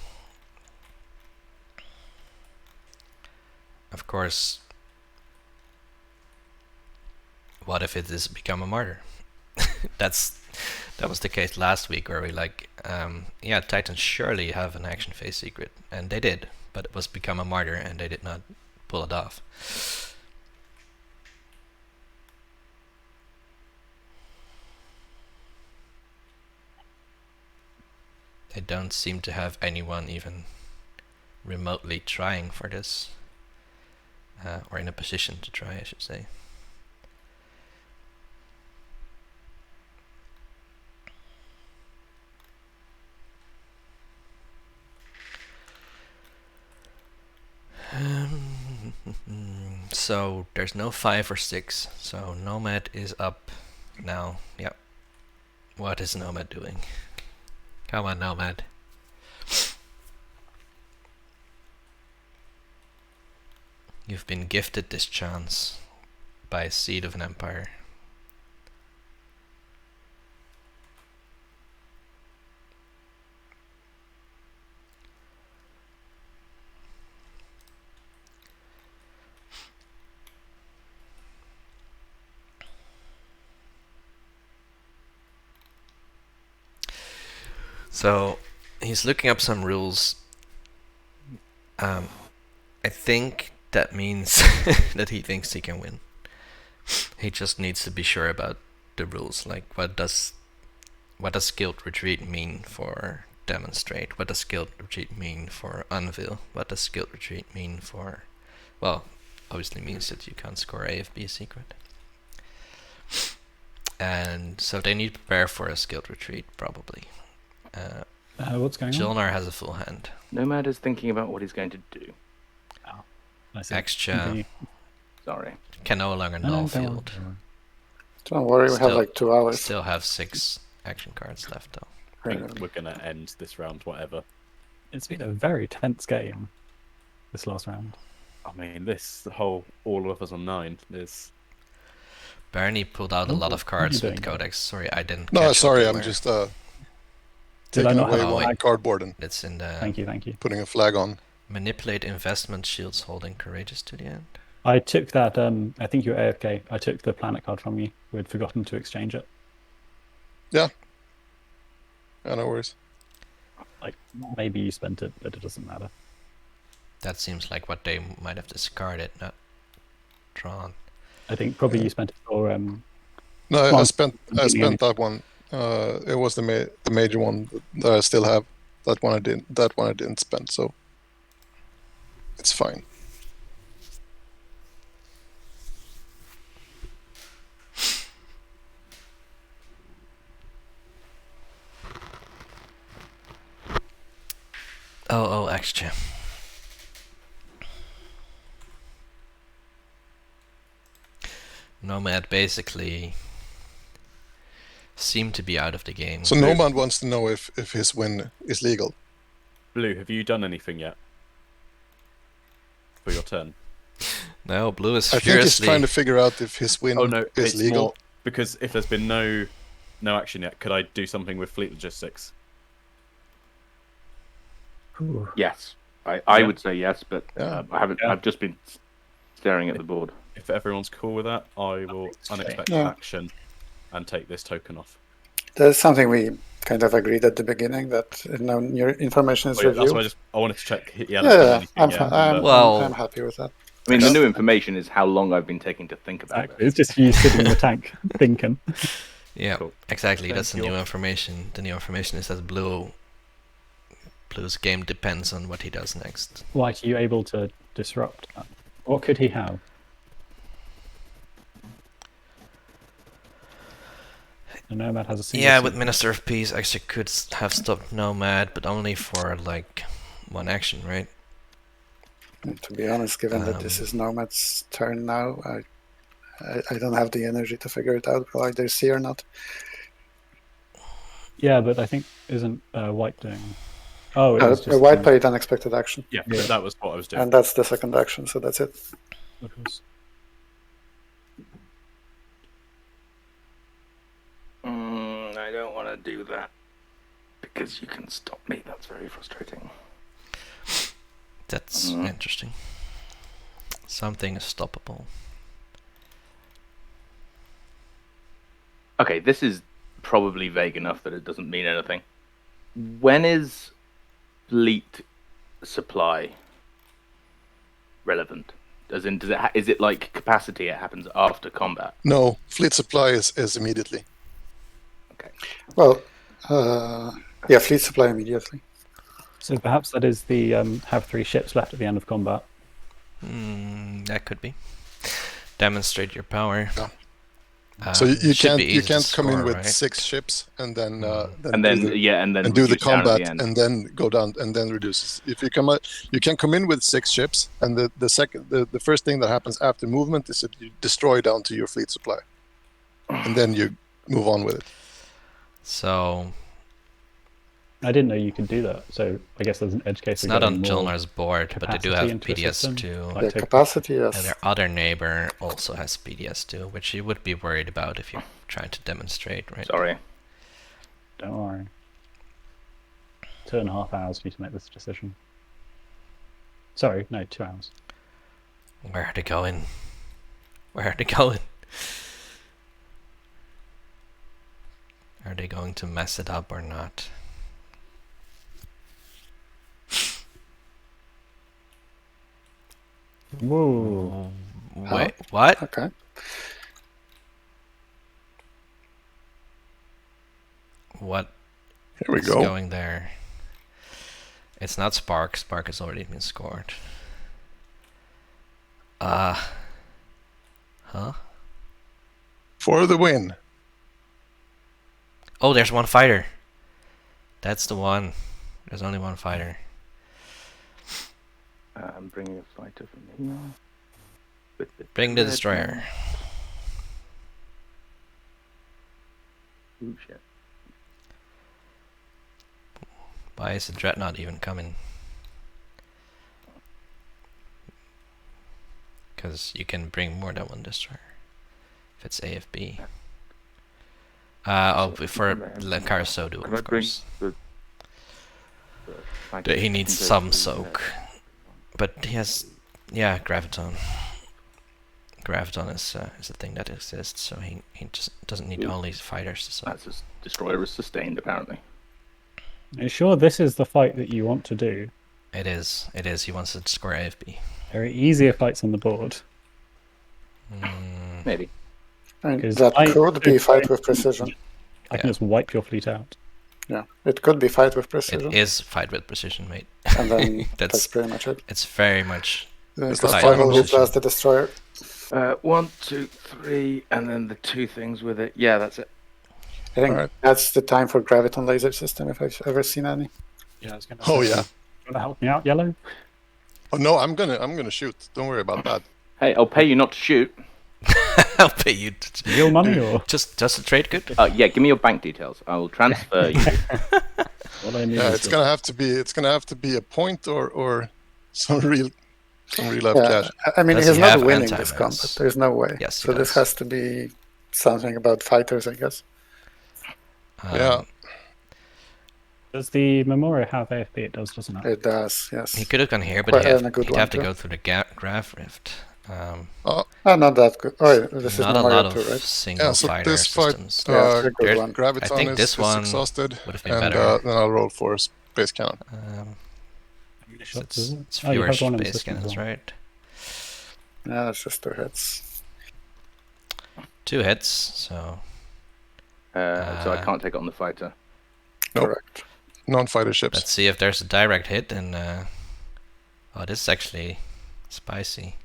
S2: Of course, what if it has become a martyr? That was the case last week where we yeah, Titans surely have an action phase secret, and they did, but it was become a martyr and they did not pull it off. They don't seem to have anyone even remotely trying for this, or in a position to try, I should say. So there's no 5 or 6, so Nomad is up now. Yep. What is Nomad doing? Come on, Nomad. You've been gifted this chance by a seed of an empire. So he's looking up some rules. I think that means that he thinks he can win. He just needs to be sure about the rules. Like, what does Guild Retreat mean for Demonstrate? What does Guild Retreat mean for Unveil? What does Guild Retreat mean for... Well, obviously means that you can't score AFB secret. And so they need to prepare for a skilled retreat, probably.
S4: What's going on?
S2: Jilnar has a full hand.
S1: Nomad is thinking about what he's going to do.
S4: I see.
S2: Extra
S4: Continue.
S1: Sorry.
S2: can no longer
S4: No,
S2: null
S4: no, don't worry,
S2: field.
S4: don't worry.
S7: Don't worry, we have
S2: Still-
S7: like 2 hours.
S2: Still have 6 action cards left though.
S5: I think we're gonna end this round, whatever.
S4: It's been a very tense game, this last round.
S5: I mean, the whole all of us on 9 is.
S2: Bernie pulled out a
S4: Oh,
S2: lot of
S4: what are
S2: cards
S4: you
S2: with
S4: doing?
S2: Codex. Sorry, I didn't.
S3: No,
S2: catch what
S3: sorry,
S2: they
S3: I'm
S2: were.
S3: just
S4: Did I
S3: taking
S4: not
S3: away
S4: have
S3: one cardboard and
S2: It's in the
S4: Thank you, thank you.
S3: putting a flag on.
S2: manipulate investment shields holding courageous to the end.
S4: I took that, I think you were AFK. I took the planet card from you. We'd forgotten to exchange it.
S3: Yeah, no worries.
S4: Like, maybe you spent it, but it doesn't matter.
S2: That seems like what they might have discarded, not drawn.
S4: I think probably
S3: Yeah.
S4: you spent it for,
S3: No, I
S4: Well,
S3: spent that one. It was the major one that I still have. That one I didn't spend, so it's fine.
S2: Oh, extra. Nomad basically seemed to be out of the game.
S3: So Nomad wants to know if his win is legal.
S5: Blue, have you done anything yet for your turn?
S2: No, Blue is
S3: I think he's
S2: furiously.
S3: trying to figure out if his win
S5: Oh no,
S3: is
S5: it's
S3: legal.
S5: more because if there's been no action yet, could I do something with fleet logistics?
S1: Yes. I
S5: Yeah.
S1: would say yes, but
S3: Yeah.
S1: I haven't.
S4: Yeah.
S1: I've just been staring at the board.
S5: If everyone's cool with that, I will unexpected
S7: Yeah.
S5: action and take this token off.
S7: That's something we kind of agreed at the beginning that your information is
S5: Oh, yeah, that's
S7: reviewed.
S5: why I wanted to check. He hadn't
S7: Yeah,
S5: done anything
S7: I'm,
S5: yet,
S7: fi-
S5: and,
S2: Well-
S7: I'm happy with that.
S1: I mean, the new information is how long I've been taking to think about
S4: Exactly.
S1: it.
S4: It's just you sitting in the tank thinking.
S2: Yeah,
S5: Cool.
S2: exactly.
S5: Thank
S2: That's the
S5: you.
S2: new information. The new information is that Blue's game depends on what he does next.
S4: White, are you able to disrupt that? What could he have? The Nomad has a single
S2: Yeah, with
S4: suit.
S2: Minister of Peace, actually could have stopped Nomad, but only for like one action, right?
S7: And to be honest, given that this is Nomad's turn now, I don't have the energy to figure it out. Will I either see or not?
S4: Yeah, but I think isn't White doing? Oh, it was just
S7: White paid unexpected action,
S5: yeah,
S4: Yeah.
S5: but that was what I was doing.
S7: and that's the second action, so that's it.
S4: What was-
S1: I don't want to do that because you can stop me. That's very frustrating.
S2: That's interesting. Something is stoppable.
S1: Okay, this is probably vague enough that it doesn't mean anything. When is fleet supply relevant? As in, is it like capacity? It happens after combat.
S3: No, fleet supply is immediately.
S1: Okay.
S7: Well, yeah, fleet supply immediately.
S4: So perhaps that is the have 3 ships left at the end of combat.
S2: That could be. Demonstrate your power.
S3: Yeah. So you
S2: should be
S3: can't
S2: easy to
S3: come in
S2: score,
S3: with
S2: right?
S3: 6 ships and then
S1: And then
S3: do the,
S1: and then
S3: and do the
S1: reduce down at
S3: combat
S1: the end.
S3: and then go down and then reduces. If you come out, you can come in with 6 ships, and the first thing that happens after movement is that you destroy down to your fleet supply, and then you move on with it.
S2: So
S4: I didn't know you could do that. So I guess there's an edge case.
S2: it's
S4: of
S2: not on
S4: getting more
S2: Jilnar's board, but they do
S4: capacity
S2: have
S4: into a system.
S2: PDS2.
S4: Like
S7: Yeah,
S4: take-
S7: capacity,
S2: And
S7: yes.
S2: their other neighbor also has PDS2, which you would be worried about if you're trying to demonstrate, right?
S1: Sorry.
S4: Don't worry. 2.5 hours for you to make this decision. Sorry, no, 2 hours.
S2: Where are they going? Where are they going? Are they going to mess it up or not?
S4: Whoa.
S2: Wait, what?
S7: Okay.
S2: What
S3: Here we
S2: is
S3: go.
S2: going there? It's not Spark. Spark has already been scored. Huh?
S3: For the win.
S2: Oh, there's one fighter. That's the one. There's only one fighter.
S1: I'm bringing a fighter from here.
S2: Bring the destroyer.
S1: Ooh, shit.
S2: Why is the dreadnought even coming? Because you can bring more than one destroyer if it's AFB. For Carusodo,
S1: Can I
S2: of
S1: bring
S2: course.
S1: the
S2: He needs some soak. But he has, yeah, Graviton. Graviton is a thing that exists, so he just doesn't need only fighters to soak.
S1: That's his destroyer is sustained, apparently.
S4: Are you sure this is the fight that you want to do?
S2: It is. He wants to score AFB.
S4: There are easier fights on the board.
S1: Maybe.
S7: I mean,
S4: 'Cause
S7: that
S4: I-
S7: could be fight with precision.
S4: I can just wipe your fleet out.
S7: Yeah, it could be fight with precision.
S2: It is fight with precision, mate.
S7: And then that's
S2: That's
S7: pretty much it.
S2: it's very much.
S3: It's
S7: Because
S3: like
S2: fight
S7: Fireball
S2: with
S7: hits
S2: precision.
S7: as the destroyer.
S1: 1, 2, 3, and then the 2 things with it. Yeah, that's it.
S7: I think
S3: Alright.
S7: that's the time for Graviton laser system if I've ever seen any.
S4: Yeah, I was gonna
S3: Oh
S4: say,
S3: yeah.
S4: You want to help me out, Yellow?
S3: Oh no, I'm gonna shoot. Don't worry about that.
S1: Hey, I'll pay you not to shoot.
S2: I'll pay you.
S4: Real money or
S2: Just a trade good.
S1: Yeah, give me your bank details. I will transfer you.
S4: what I need?
S3: Yeah,
S4: is
S3: it's gonna have to be a point or some real life
S7: Yeah,
S3: cash.
S7: I mean,
S2: Does
S7: he's
S2: he
S7: not
S2: have
S7: winning this
S2: anti-mass?
S7: combat. There's no way.
S2: Yes, he
S7: so this
S2: does.
S7: has to be something about fighters, I guess.
S3: Yeah.
S4: Does the Memoria have AFB? It does, doesn't it?
S7: It does, yes.
S2: He could have gone here, but
S7: Quite a good
S2: he'd
S7: one,
S2: have to
S7: too.
S2: go through the graph rift.
S7: Oh, not that good. Oh, yeah, this is
S2: Not a
S7: Memoria
S2: lot
S7: too,
S2: of
S7: right?
S2: single
S3: Yeah, so
S2: fighter
S3: this fight,
S2: systems.
S7: Yeah, it's a good
S2: there's-
S7: one.
S2: I
S3: Graviton
S2: think this
S3: is
S2: one
S3: exhausted,
S2: would have been
S3: and
S2: better.
S3: then I'll roll for space cannon.
S4: Shots, is it?
S2: It's
S4: Oh, you
S2: fewer
S4: have one in the
S2: space
S4: system as
S2: cannons,
S4: well.
S2: right?
S7: Yeah, that's just 2 hits.
S2: 2 hits, so
S1: So I can't take it on the fighter.
S3: Nope.
S7: Correct.
S3: Non-fighter ships.
S2: let's see if there's a direct hit. And oh, this is actually spicy.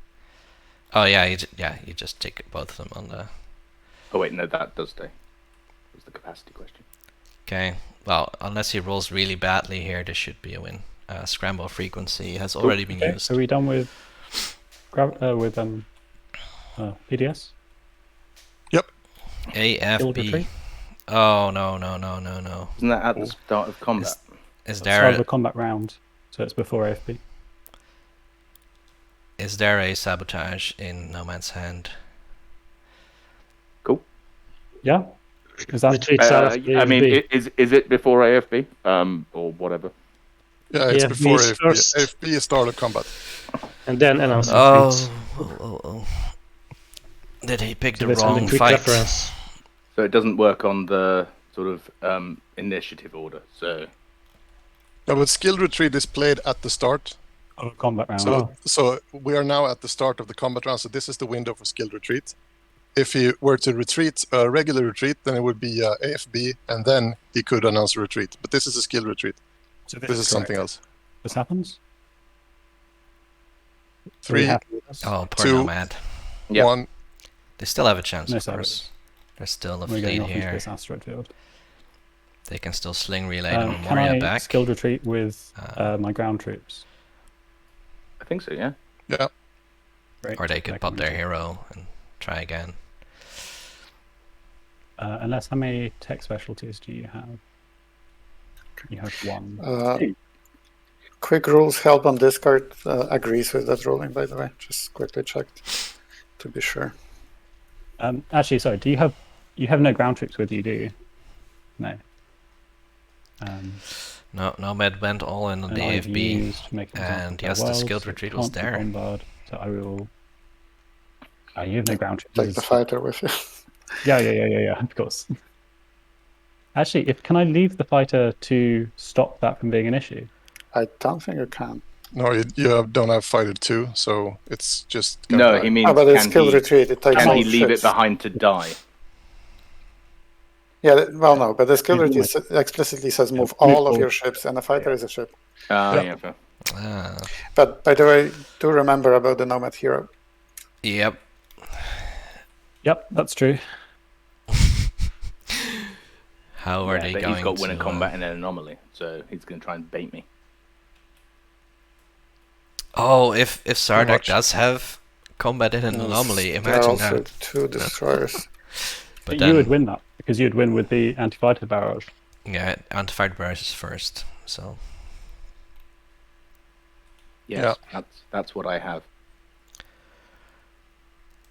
S2: Oh yeah, you just take both of them on the.
S1: Oh wait, no, that does stay. That was the capacity question.
S2: Okay, well, unless he rolls really badly here, this should be a win. Scramble frequency has already been
S4: Okay,
S2: used.
S4: are we done with PDS? Field
S2: AFB.
S4: retreat?
S2: Oh no.
S1: Isn't that at the start of combat?
S2: Is
S4: Start
S2: there
S4: of the combat round, so it's before AFB.
S2: is there a sabotage in No Man's Hand?
S1: Cool.
S4: Yeah? Is that
S6: Retreats out of
S1: I mean,
S6: AFB.
S1: is it before AFB? Or whatever.
S3: Yeah, it's
S6: AFB
S3: before
S6: is
S3: AFB.
S6: first.
S3: AFB is start of combat.
S6: And then announce retreats.
S2: Oh. Did he pick
S4: So
S2: the
S4: this one,
S2: wrong
S6: Quick
S2: fight?
S6: reference.
S1: So it doesn't work on the sort of initiative order. So
S3: Yeah, but skilled retreat is played at the start.
S4: of combat round?
S3: So we are now at the start of the combat round. So this is the window for skilled retreat. If he were to retreat a regular retreat, then it would be AFB, and then he could announce a retreat. But this is a skilled retreat.
S4: So
S3: This is something else.
S4: This happens? Are we
S3: 3,
S4: happy with this?
S2: Oh, poor
S3: 2,
S2: Nomad.
S1: yeah.
S3: 1.
S2: They still have a chance,
S4: No
S2: of
S4: saboteurs.
S2: course. There's still a
S4: We're going
S2: fleet
S4: off into
S2: here.
S4: this asteroid field.
S2: They can still sling relay the
S4: Can
S2: Memoria
S4: I
S2: back.
S4: skilled retreat with
S2: Um,
S4: my ground troops?
S1: I think so. Yeah.
S3: Yeah.
S4: Great.
S2: Or they could
S4: That
S2: pop
S4: can
S2: their
S4: retreat.
S2: hero and try again.
S4: Unless, how many tech specialties do you have? You have 1.
S7: Quick rules help on discard agrees with that ruling, by the way. Just quickly checked to be sure.
S4: Actually, sorry. Do you have no ground troops with you? Do you? No.
S2: No, Nomad went all in on
S4: And
S2: the
S4: I've
S2: AFB.
S4: used to make an example
S2: and
S4: of
S2: yes, the
S4: world,
S2: skilled
S4: so
S2: retreat
S4: it
S2: was
S4: can't be
S2: there.
S4: bombard, so I will. You have no ground troops.
S7: Take the fighter with you.
S4: Yeah. Of course. Actually, can I leave the fighter to stop that from being an issue?
S7: I don't think you can.
S3: No, don't have fighter 2, so it's just. gonna
S1: No,
S3: die.
S1: he means
S7: But it's
S1: can
S7: skilled
S1: he,
S7: retreat. It takes
S1: can
S7: all
S1: he leave it
S7: ships.
S1: behind to die?
S7: Yeah, well, no, but the skill
S4: Move
S7: retreat explicitly says move
S4: move
S7: all of
S4: all.
S7: your ships, and a fighter is a ship.
S1: Yeah.
S3: Yeah.
S1: Fair.
S2: Ah,
S7: But by the way, do remember about the Nomad hero.
S2: Yep.
S4: Yep, that's true.
S2: How are they
S1: but
S2: going
S1: he's got winner
S2: to,
S1: combat in an anomaly, so he's going to try and bait me.
S2: Oh, if Sardak
S3: much.
S2: does have combat in an
S7: Yes,
S2: anomaly,
S7: there are
S2: imagine
S7: also
S2: that.
S7: 2 destroyers.
S2: But
S4: you
S2: then,
S4: would win that because you'd win with the anti-fighter barrage.
S2: yeah, anti-fighter barrage is first. So
S1: Yes, that's what I have.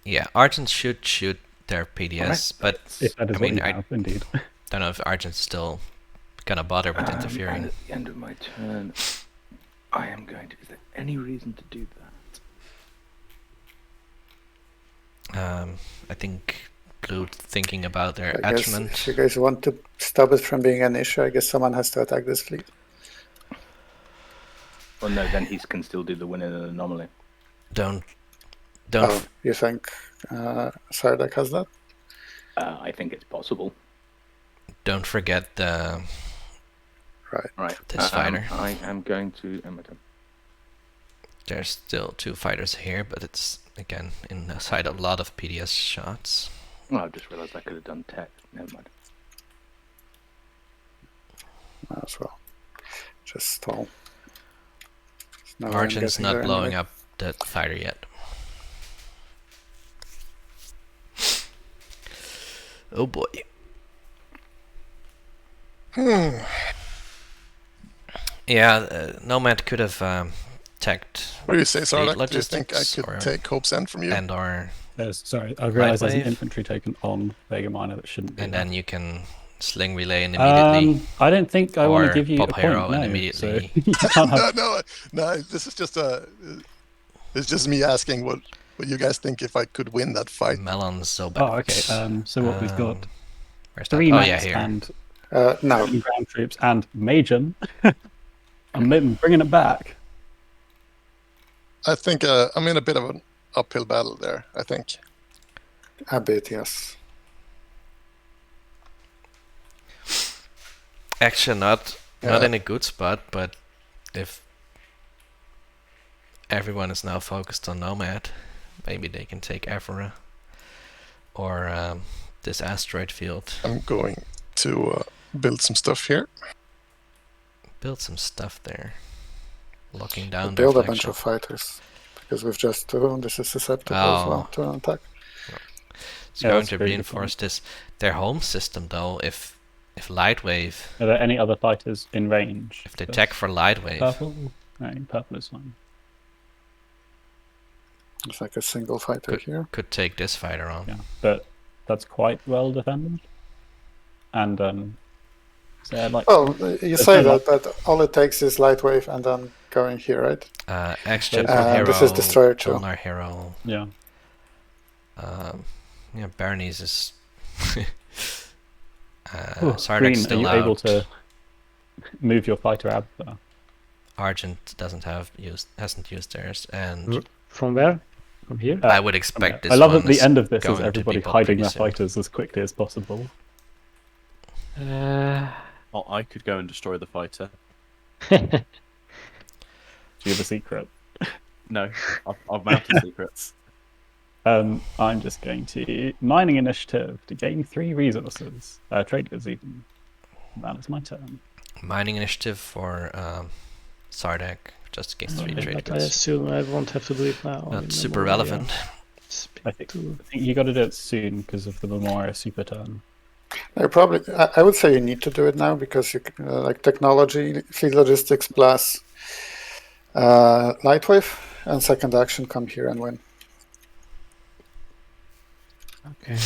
S2: yeah, Argents should shoot their PDS, but
S4: If that is
S2: I
S4: what
S2: mean,
S4: you
S2: I
S4: have, indeed.
S2: don't know if Argent's still gonna bother with
S1: And
S2: interfering.
S1: at the end of my turn, I am going to. Is there any reason to do that?
S2: I think Blue thinking about their
S7: I guess
S2: attunement.
S7: if you guys want to stop it from being an issue, I guess someone has to attack this fleet.
S1: Well, no, then he can still do the win in an anomaly.
S2: Don't
S7: Oh, you think Sardak has that?
S1: I think it's possible.
S2: don't forget the
S1: Right.
S2: this fighter.
S1: I am going to end my turn.
S2: There's still 2 fighters here, but it's again inside a lot of PDS shots.
S1: Oh, I've just realised I could have done tech. Never mind.
S7: As well. Just stall. No way I'm
S2: Argent's
S7: getting
S2: not
S7: there
S2: blowing
S7: anyway.
S2: up that fighter yet. Oh boy. Yeah, Nomad could have tagged
S3: What do you say,
S2: the
S3: Sardak? Do you think I
S2: logistics or-
S3: could take Hope's End from you?
S2: and or
S4: Sorry, I realised there's an
S2: Lightwave.
S4: infantry taken on Vega Minor that shouldn't be.
S2: and
S4: there.
S2: then you can sling relay and immediately.
S4: I don't think I want
S2: or
S4: to give you
S2: pop
S4: a point
S2: hero and
S4: now,
S2: immediately-
S4: so you can't have.
S3: No. This is just it's just me asking what you guys think if I could win that fight.
S2: Melon's so bad.
S4: Oh, okay. So what we've got
S2: Where's that?
S4: 3
S2: Oh
S4: mechs
S2: yeah, here.
S4: and
S7: No,
S4: 7 ground troops and Magen. I'm bringing it back.
S3: I think I'm in a bit of an uphill battle there. I think.
S7: a bit, yes.
S2: Actually, not in a good spot, but if everyone is now focused on Nomad, maybe they can take Evora or this asteroid field.
S3: I'm going to build some stuff here.
S2: Build some stuff there. Locking down
S7: Build a
S2: deflection.
S7: bunch of fighters. Because with just 2, this is susceptible as well to an attack.
S2: It's
S4: Yeah,
S2: going
S4: that's
S2: to
S4: a very good
S2: reinforce this. Their home system, though, if Lightwave,
S4: Are there any other fighters in range?
S2: if they tech for Lightwave,
S4: Purple? No, purple is fine.
S7: It's like a single fighter here.
S2: could take this fighter on.
S4: Yeah, but that's quite well defended. And so like
S7: Well, you say
S4: no
S7: that, but all it takes is light wave and then going here, right?
S2: X-Jet
S7: And
S2: hero,
S7: this is Destroyer too.
S2: Lunar hero.
S4: yeah.
S2: Yeah, Bernice is.
S4: Ooh,
S2: Sardac's
S4: Green, are
S2: still
S4: you
S2: out.
S4: able to move your fighter out there?
S2: Argent hasn't used theirs, and
S6: From where? From here?
S2: I would expect this.
S4: I love
S2: one
S4: that the
S2: is
S4: end of this is
S2: going to be
S4: everybody
S2: popped
S4: hiding
S2: pretty
S4: their
S2: soon.
S4: fighters as quickly as possible.
S5: Oh, I could go and destroy the fighter.
S4: Do you have a secret?
S5: No, I've mounted secrets.
S4: I'm just going to mining initiative to gain 3 resources. Trade goods even. That is my turn.
S2: Mining initiative for Sardak just against 3
S6: Okay,
S2: trade
S6: but I
S2: goods.
S6: assume I won't have to do it now.
S2: Not
S6: in
S2: super
S6: Memoria.
S2: relevant.
S4: I think you got to do it soon because of the Memoria super turn.
S7: I probably, I would say you need to do it now because you like technology, fleet logistics plus light wave, and second action come here and win.
S6: Okay.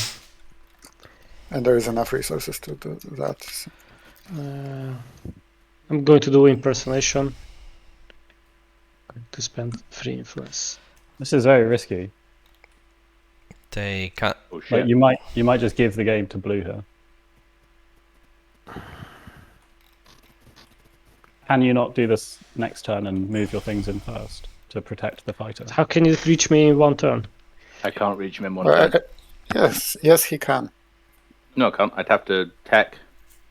S7: And there is enough resources to do that.
S6: I'm going to do impersonation. Going to spend 3 influence.
S4: This is very risky.
S2: They can't.
S1: Oh shit!
S4: Like you might just give the game to blue here. Can you not do this next turn and move your things in first to protect the fighter?
S6: How can you reach me in 1 turn?
S1: I can't reach him in one
S7: Well,
S1: turn.
S7: yes, he can.
S1: No, I can't. I'd have to tech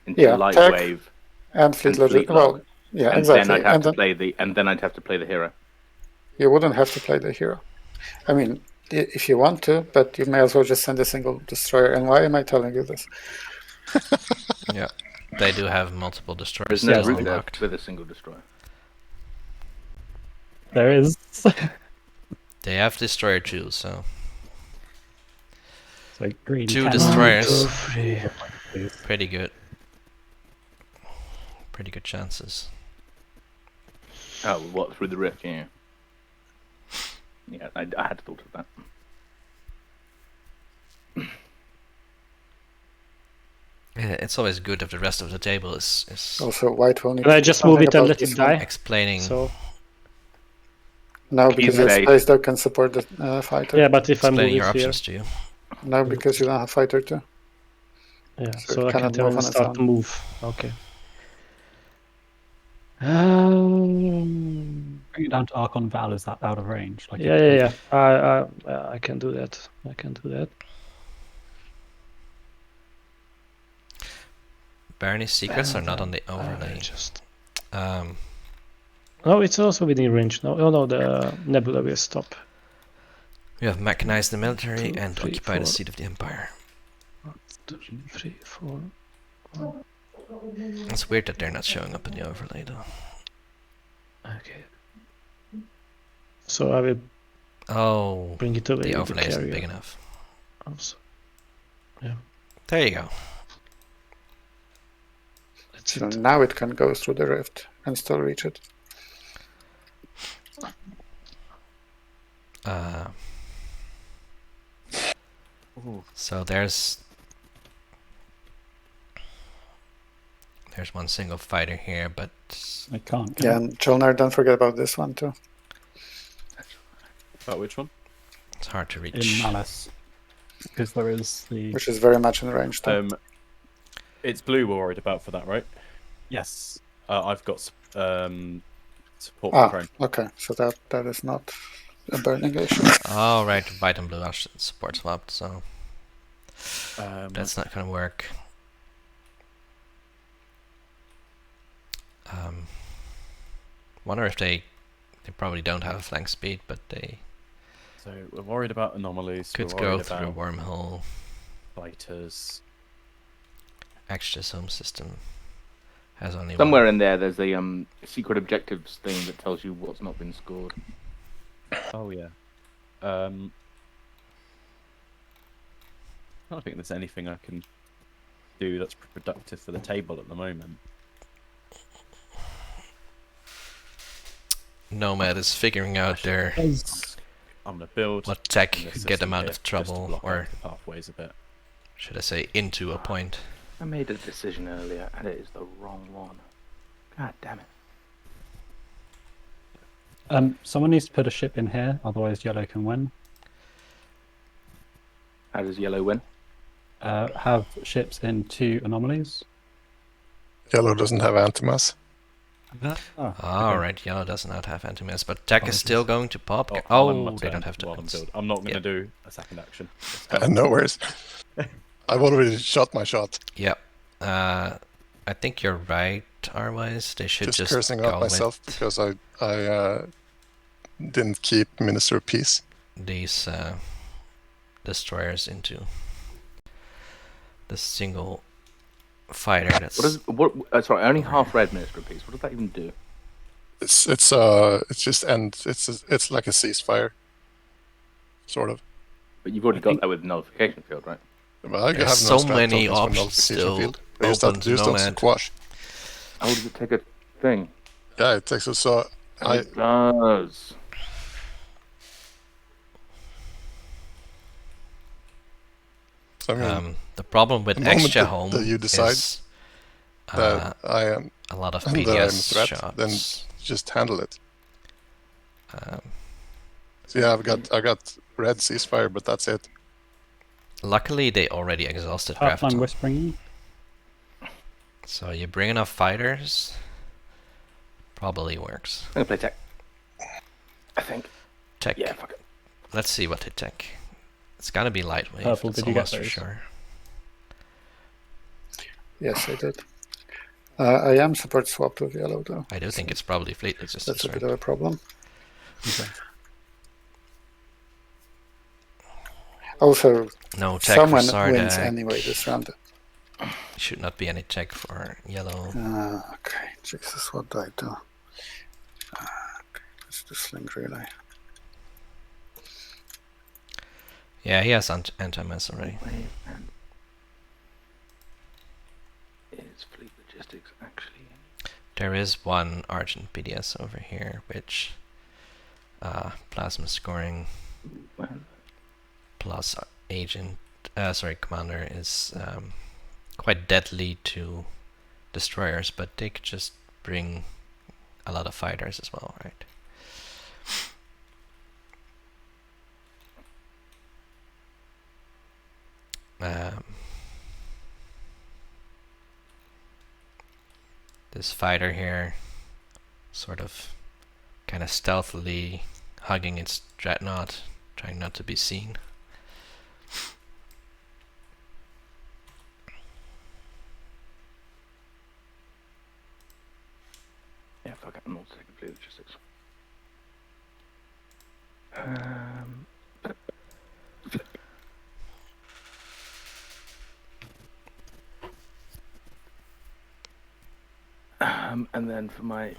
S1: into
S7: Yeah,
S1: light
S7: tech,
S1: wave,
S7: And fleet
S1: And
S7: logic.
S1: fleet
S7: Well,
S1: log.
S7: yeah,
S1: and
S7: exactly.
S1: then I'd have
S7: And
S1: to
S7: then
S1: play the, and then I'd have to play the hero.
S7: you wouldn't have to play the hero. I mean, if you want to, but you may as well just send a single destroyer. And why am I telling you this?
S2: Yeah, they do have multiple destroyers
S1: There's no
S2: still
S1: route there
S2: unlocked.
S1: with a single destroyer.
S4: There is.
S2: They have destroyer too, so
S4: So green.
S2: 2
S4: can-
S2: destroyers.
S6: 3.
S4: Please.
S2: Pretty good. Pretty good chances.
S1: Oh, what, through the rift? Yeah. Yeah, I had thought of that.
S2: Yeah, it's always good if the rest of the table is
S7: Also, white will need
S6: Can I
S7: to do
S6: just move
S7: something
S6: it and
S7: about
S6: let
S7: this
S6: it
S7: one.
S6: die?
S2: explaining.
S6: So
S7: No, because your
S1: safe.
S7: space dog can support the fighter.
S6: yeah, but if I move
S2: Explaining
S6: it
S2: your
S6: here,
S2: options to you.
S7: No, because you don't have fighter too.
S6: yeah,
S7: So
S6: so
S7: it
S6: I can
S7: cannot
S6: turn
S7: move
S6: and
S7: on its
S6: start to
S7: own.
S6: move. Okay.
S4: Bring it down to Archon Val. Is that out of range? Like
S6: Yeah, yeah, yeah. I can do that. I can do that.
S2: Barony's secrets are not on the overlay.
S6: Just.
S2: Um,
S6: No, it's also within range. No, no, the Nebula will stop.
S2: we have mechanized the military
S6: 2,
S2: and
S6: 3,
S2: occupy the
S6: 4.
S2: seat of the empire.
S6: 1, 2, 3, 4.
S2: It's weird that they're not showing up in the overlay though.
S6: Okay. So I will
S2: Oh,
S6: bring it away
S2: the
S6: with
S2: overlay isn't
S6: carrier
S2: big enough.
S6: also.
S2: There you go.
S6: That's
S7: So
S6: it.
S7: now it can go through the rift and still reach it.
S2: So there's one single fighter here, but
S4: I can't.
S7: Yeah, and Jolnar, don't forget about this one too.
S5: Oh, which one?
S2: it's hard to
S4: In
S2: reach.
S4: Malice, because there is the
S7: Which is very much in range too.
S5: It's blue we're worried about for that, right?
S4: yes.
S5: I've got support for Crane.
S7: Okay, so that is not a burning issue.
S2: Oh right, white and blue are support swapped, so that's not gonna work. Wonder if they probably don't have a flank speed, but they
S5: So we're worried about anomalies.
S2: could
S5: we're
S2: go
S5: worried
S2: through a
S5: about
S2: wormhole.
S5: fighters.
S2: Actually, home system has only
S1: Somewhere
S2: one.
S1: in there, there's a secret objectives thing that tells you what's not been scored.
S5: Oh yeah. I don't think there's anything I can do that's productive for the table at the moment.
S2: Nomad is figuring out their
S5: I'm gonna build
S2: what tech
S5: in this
S2: could get them
S5: system
S2: out
S5: here
S2: of
S5: just to
S2: trouble,
S5: block
S2: or
S5: out the pathways a bit.
S2: should I say into a point.
S1: I made a decision earlier, and it is the wrong one. God damn it.
S4: Someone needs to put a ship in here, otherwise yellow can win.
S1: How does yellow win?
S4: Have ships in 2 anomalies.
S3: Yellow doesn't have antimass.
S2: Alright, yellow does not have antimass, but tech is still going to pop.
S5: I'm
S2: Oh,
S5: on my
S2: they
S5: turn
S2: don't have
S5: while I'm
S2: tokens.
S5: build. I'm not gonna
S2: Yeah.
S5: do a second action.
S3: No worries. I've already shot my shot.
S2: Yep. I think you're right, Arwise. They should just
S3: cursing
S2: go
S3: out myself
S2: with
S3: because I didn't keep Minister of Peace.
S2: these destroyers into the single fighter. That's
S1: Sorry, only half red Minister of Peace. What does that even do?
S3: It's just it's like a ceasefire, sort of.
S1: But you've already got that with nullification field, right?
S3: Well, I
S2: There's
S3: have
S2: so
S3: no strat
S2: many
S3: tokens for
S2: options
S3: nullification
S2: still
S3: field. I
S2: open to
S3: used that
S2: Nomad.
S3: squash.
S1: How does it take a thing?
S3: Yeah, it takes us. So
S1: It does.
S3: I mean,
S2: the problem with
S3: the moment
S2: extra
S3: that-
S2: home
S3: that you decide
S2: is
S3: that I am
S2: a lot of
S3: that I'm a
S2: PDS
S3: threat,
S2: shots.
S3: then just handle it.
S2: Um,
S3: So yeah, I got red ceasefire, but that's it.
S2: luckily, they already exhausted
S4: Half-Line
S2: Graviton.
S4: Whispering.
S2: So you bring enough fighters, probably works.
S1: I'm gonna play tech. I think.
S2: Tech.
S1: Yeah, fuck it.
S2: Let's see what they tech. It's gotta be lightweight.
S4: Purple,
S2: That's
S4: did you get
S2: almost for
S4: those?
S2: sure.
S7: Yes, I did. I am support swapped with yellow though.
S2: I do think it's probably fleet
S7: That's
S2: resistance,
S7: a bit
S2: right?
S7: of a problem. Also,
S2: No tech for
S7: someone wins
S2: Sardak.
S7: anyway this round.
S2: Should not be any tech for yellow.
S7: Okay, Jesus, what do I do? It's the sling relay.
S2: Yeah, he has anti-mess already.
S1: Is fleet logistics actually?
S2: There is one Argent BDS over here, which plasma scoring plus agent, commander is quite deadly to destroyers, but they could just bring a lot of fighters as well, right? This fighter here, sort of, kind of stealthily hugging its dreadnought, trying not to be seen.
S1: Yeah, fuck it, I'm not taking fleet logistics. And then for my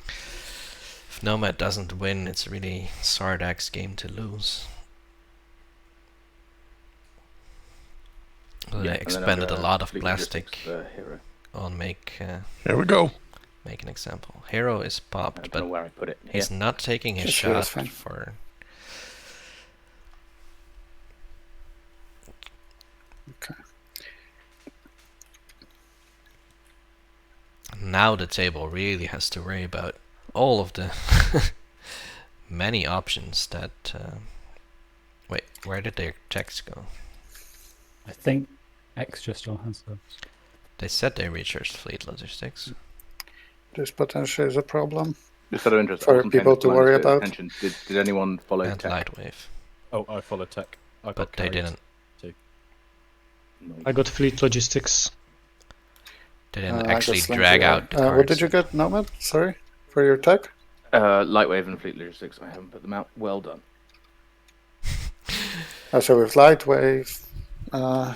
S2: If Nomad doesn't win, it's really Sardak's game to lose. Well, they expended a lot of plastic on
S3: Here we go.
S2: make an example. Hero is popped,
S1: I don't
S2: but
S1: know where I put it.
S2: he's
S1: Here.
S2: not taking his
S7: Yes, here
S2: shot
S7: is fine.
S2: for.
S7: Okay.
S2: Now the table really has to worry about all of the many options that. Wait, where did their text go?
S4: I think Extra still has those.
S2: They said they researched fleet logistics.
S7: This potentially is a problem.
S1: Just out of interest, I
S7: For
S1: wasn't paying
S7: people to
S1: the slightest
S7: worry
S1: bit of
S7: about.
S1: attention. Did anyone follow
S2: And
S1: tech?
S2: Lightwave.
S5: Oh, I followed tech. I got
S2: But they
S5: carried.
S2: didn't.
S1: No.
S6: I got fleet logistics.
S2: They didn't
S7: I got
S2: actually
S7: sling
S2: drag
S7: relay.
S2: out the cards.
S7: What did you get, Nomad? Sorry, for your tech?
S1: Lightwave and fleet logistics. I haven't put them out. Well done.
S7: So with light wave,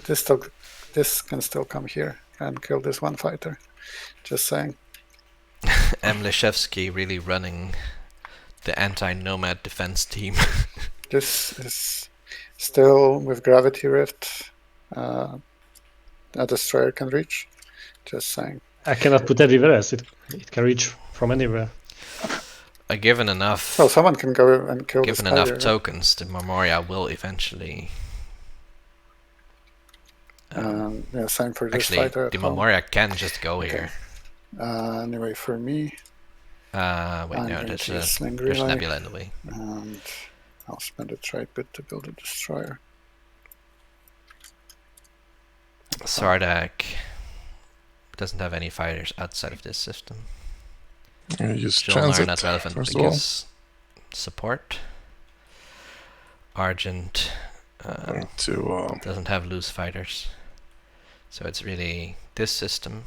S7: this can still come here and kill this one fighter. Just saying.
S2: M. Leshevsky really running the anti-nomad defense team.
S7: This is still with gravity rift. A destroyer can reach. Just saying.
S6: I cannot put everywhere else. It can reach from anywhere.
S2: Given enough,
S7: Well, someone can go and kill
S2: given
S7: the
S2: enough
S7: spider.
S2: tokens, the Memoria will eventually.
S7: Yeah, same for this
S2: Actually,
S7: fighter at
S2: the
S7: home.
S2: Memoria can just go
S7: Okay.
S2: here.
S7: Anyway, for me,
S2: Wait,
S7: I'm
S2: no,
S7: going
S2: there's,
S7: to sling
S2: there's
S7: relay,
S2: Nebula in the way.
S7: and I'll spend a trade bit to build a destroyer.
S2: Sardak doesn't have any fighters outside of this system.
S3: You use
S2: Jolnar
S3: transit
S2: not relevant
S3: first of all.
S2: because support. Argent
S3: To
S2: doesn't have loose fighters, so it's really this system,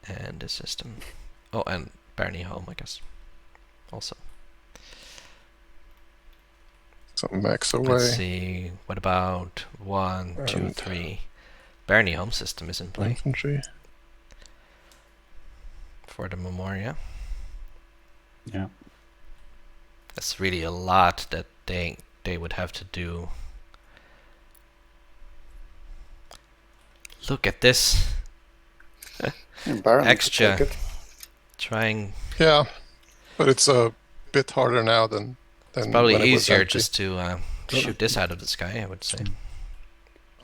S2: and this system. Oh, and Barney Home, I guess. Also,
S3: some max away.
S2: let's see. What about 1, 2,
S3: And
S2: 3? Barney Home system is in play
S3: Infantry.
S2: for the Memoria.
S4: Yeah.
S2: That's really a lot that they would have to do. Look at this.
S7: And Baron could
S2: Extra.
S7: take it.
S2: Trying.
S3: Yeah, but it's a bit harder now than
S2: It's probably
S3: when it was
S2: easier
S3: empty.
S2: just to shoot this out of the sky, I would say.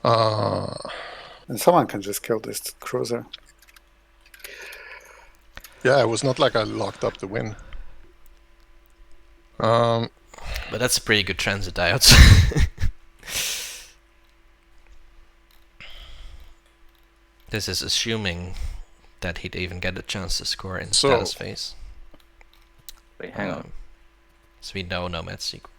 S7: And someone can just kill this cruiser.
S3: Yeah, it was not like I locked up the win.
S2: But that's a pretty good transit diodes. This is assuming that he'd even get a chance to score in
S3: So-
S2: status phase.
S1: Wait, hang on.
S2: So we know Nomad's secret.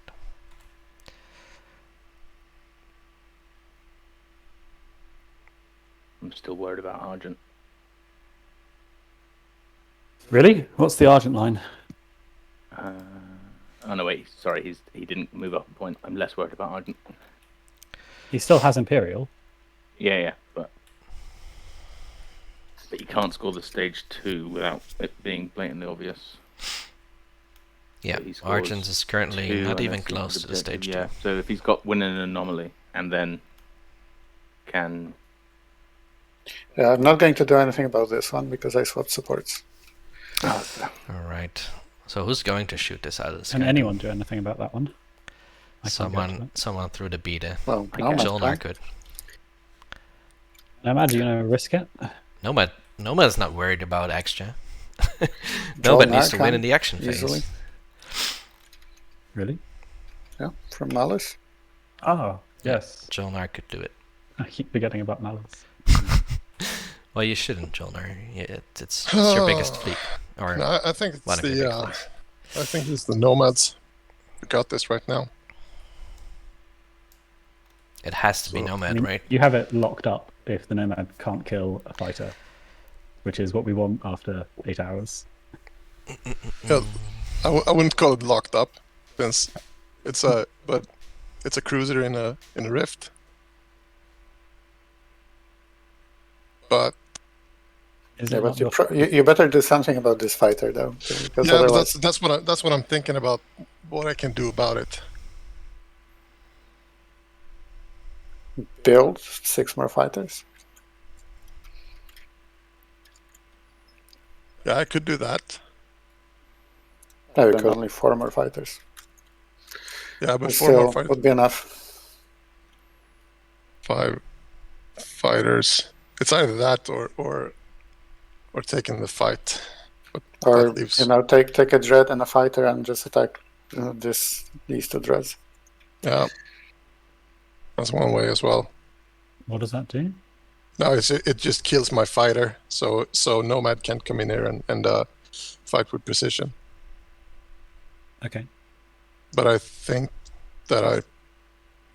S1: I'm still worried about Argent.
S4: Really? What's the Argent line?
S1: Oh no, wait. Sorry, he didn't move up a point. I'm less worried about Argent.
S4: He still has Imperial.
S1: Yeah, but you can't score the stage 2 without it being blatantly obvious.
S2: Yeah,
S1: So he scores
S2: Argent is currently
S1: 2
S2: not even
S1: unless he
S2: close
S1: has
S2: to the
S1: objective,
S2: stage 2.
S1: Yeah, so if he's got win an anomaly and then can.
S7: Yeah, I'm not going to do anything about this one because I swapped supports.
S2: Alright. So who's going to shoot this out of the sky?
S4: Can anyone do anything about that one? I can't get to
S2: Someone threw the beta.
S7: Well,
S1: I
S7: no,
S1: guess
S2: Jolnar could.
S4: Nomad, are you going to risk it?
S2: Nomad's not worried about extra. Nomad needs to win in the action
S7: easily.
S2: phase.
S4: Really?
S7: Yeah, from Malice.
S4: Oh, yes.
S2: Jolnar could do it.
S4: I keep forgetting about Malice.
S2: Well, you shouldn't, Jolnar. It's your biggest fleet. Or
S3: No, I think it's
S2: one of your big fleets.
S3: I think it's the Nomads who got this right now.
S2: It has to be
S3: So,
S2: Nomad,
S4: I mean,
S2: right?
S4: you have it locked up if the Nomad can't kill a fighter, which is what we want after 8 hours.
S3: Yeah, I wouldn't call it locked up, since it's a cruiser in a rift. But
S4: Is
S7: Yeah,
S4: it
S7: but
S4: not
S7: you better do something about this fighter, though, because
S3: yeah,
S7: otherwise,
S3: that's what I'm thinking about. What I can do about it.
S7: build 6 more fighters.
S3: Yeah, I could do that.
S7: No, we could only 4 more fighters.
S3: Yeah, but
S7: But
S3: 4 more
S7: still,
S3: fighters.
S7: would be enough.
S3: 5 fighters. It's either that or taking the fight. But
S7: Or
S3: that leaves.
S7: take a dread and a fighter and just attack these 2 dreads.
S3: Yeah, that's one way as well.
S4: What does that do?
S3: No, it just kills my fighter, so Nomad can't come in here and fight with precision.
S4: Okay.
S3: But I think that I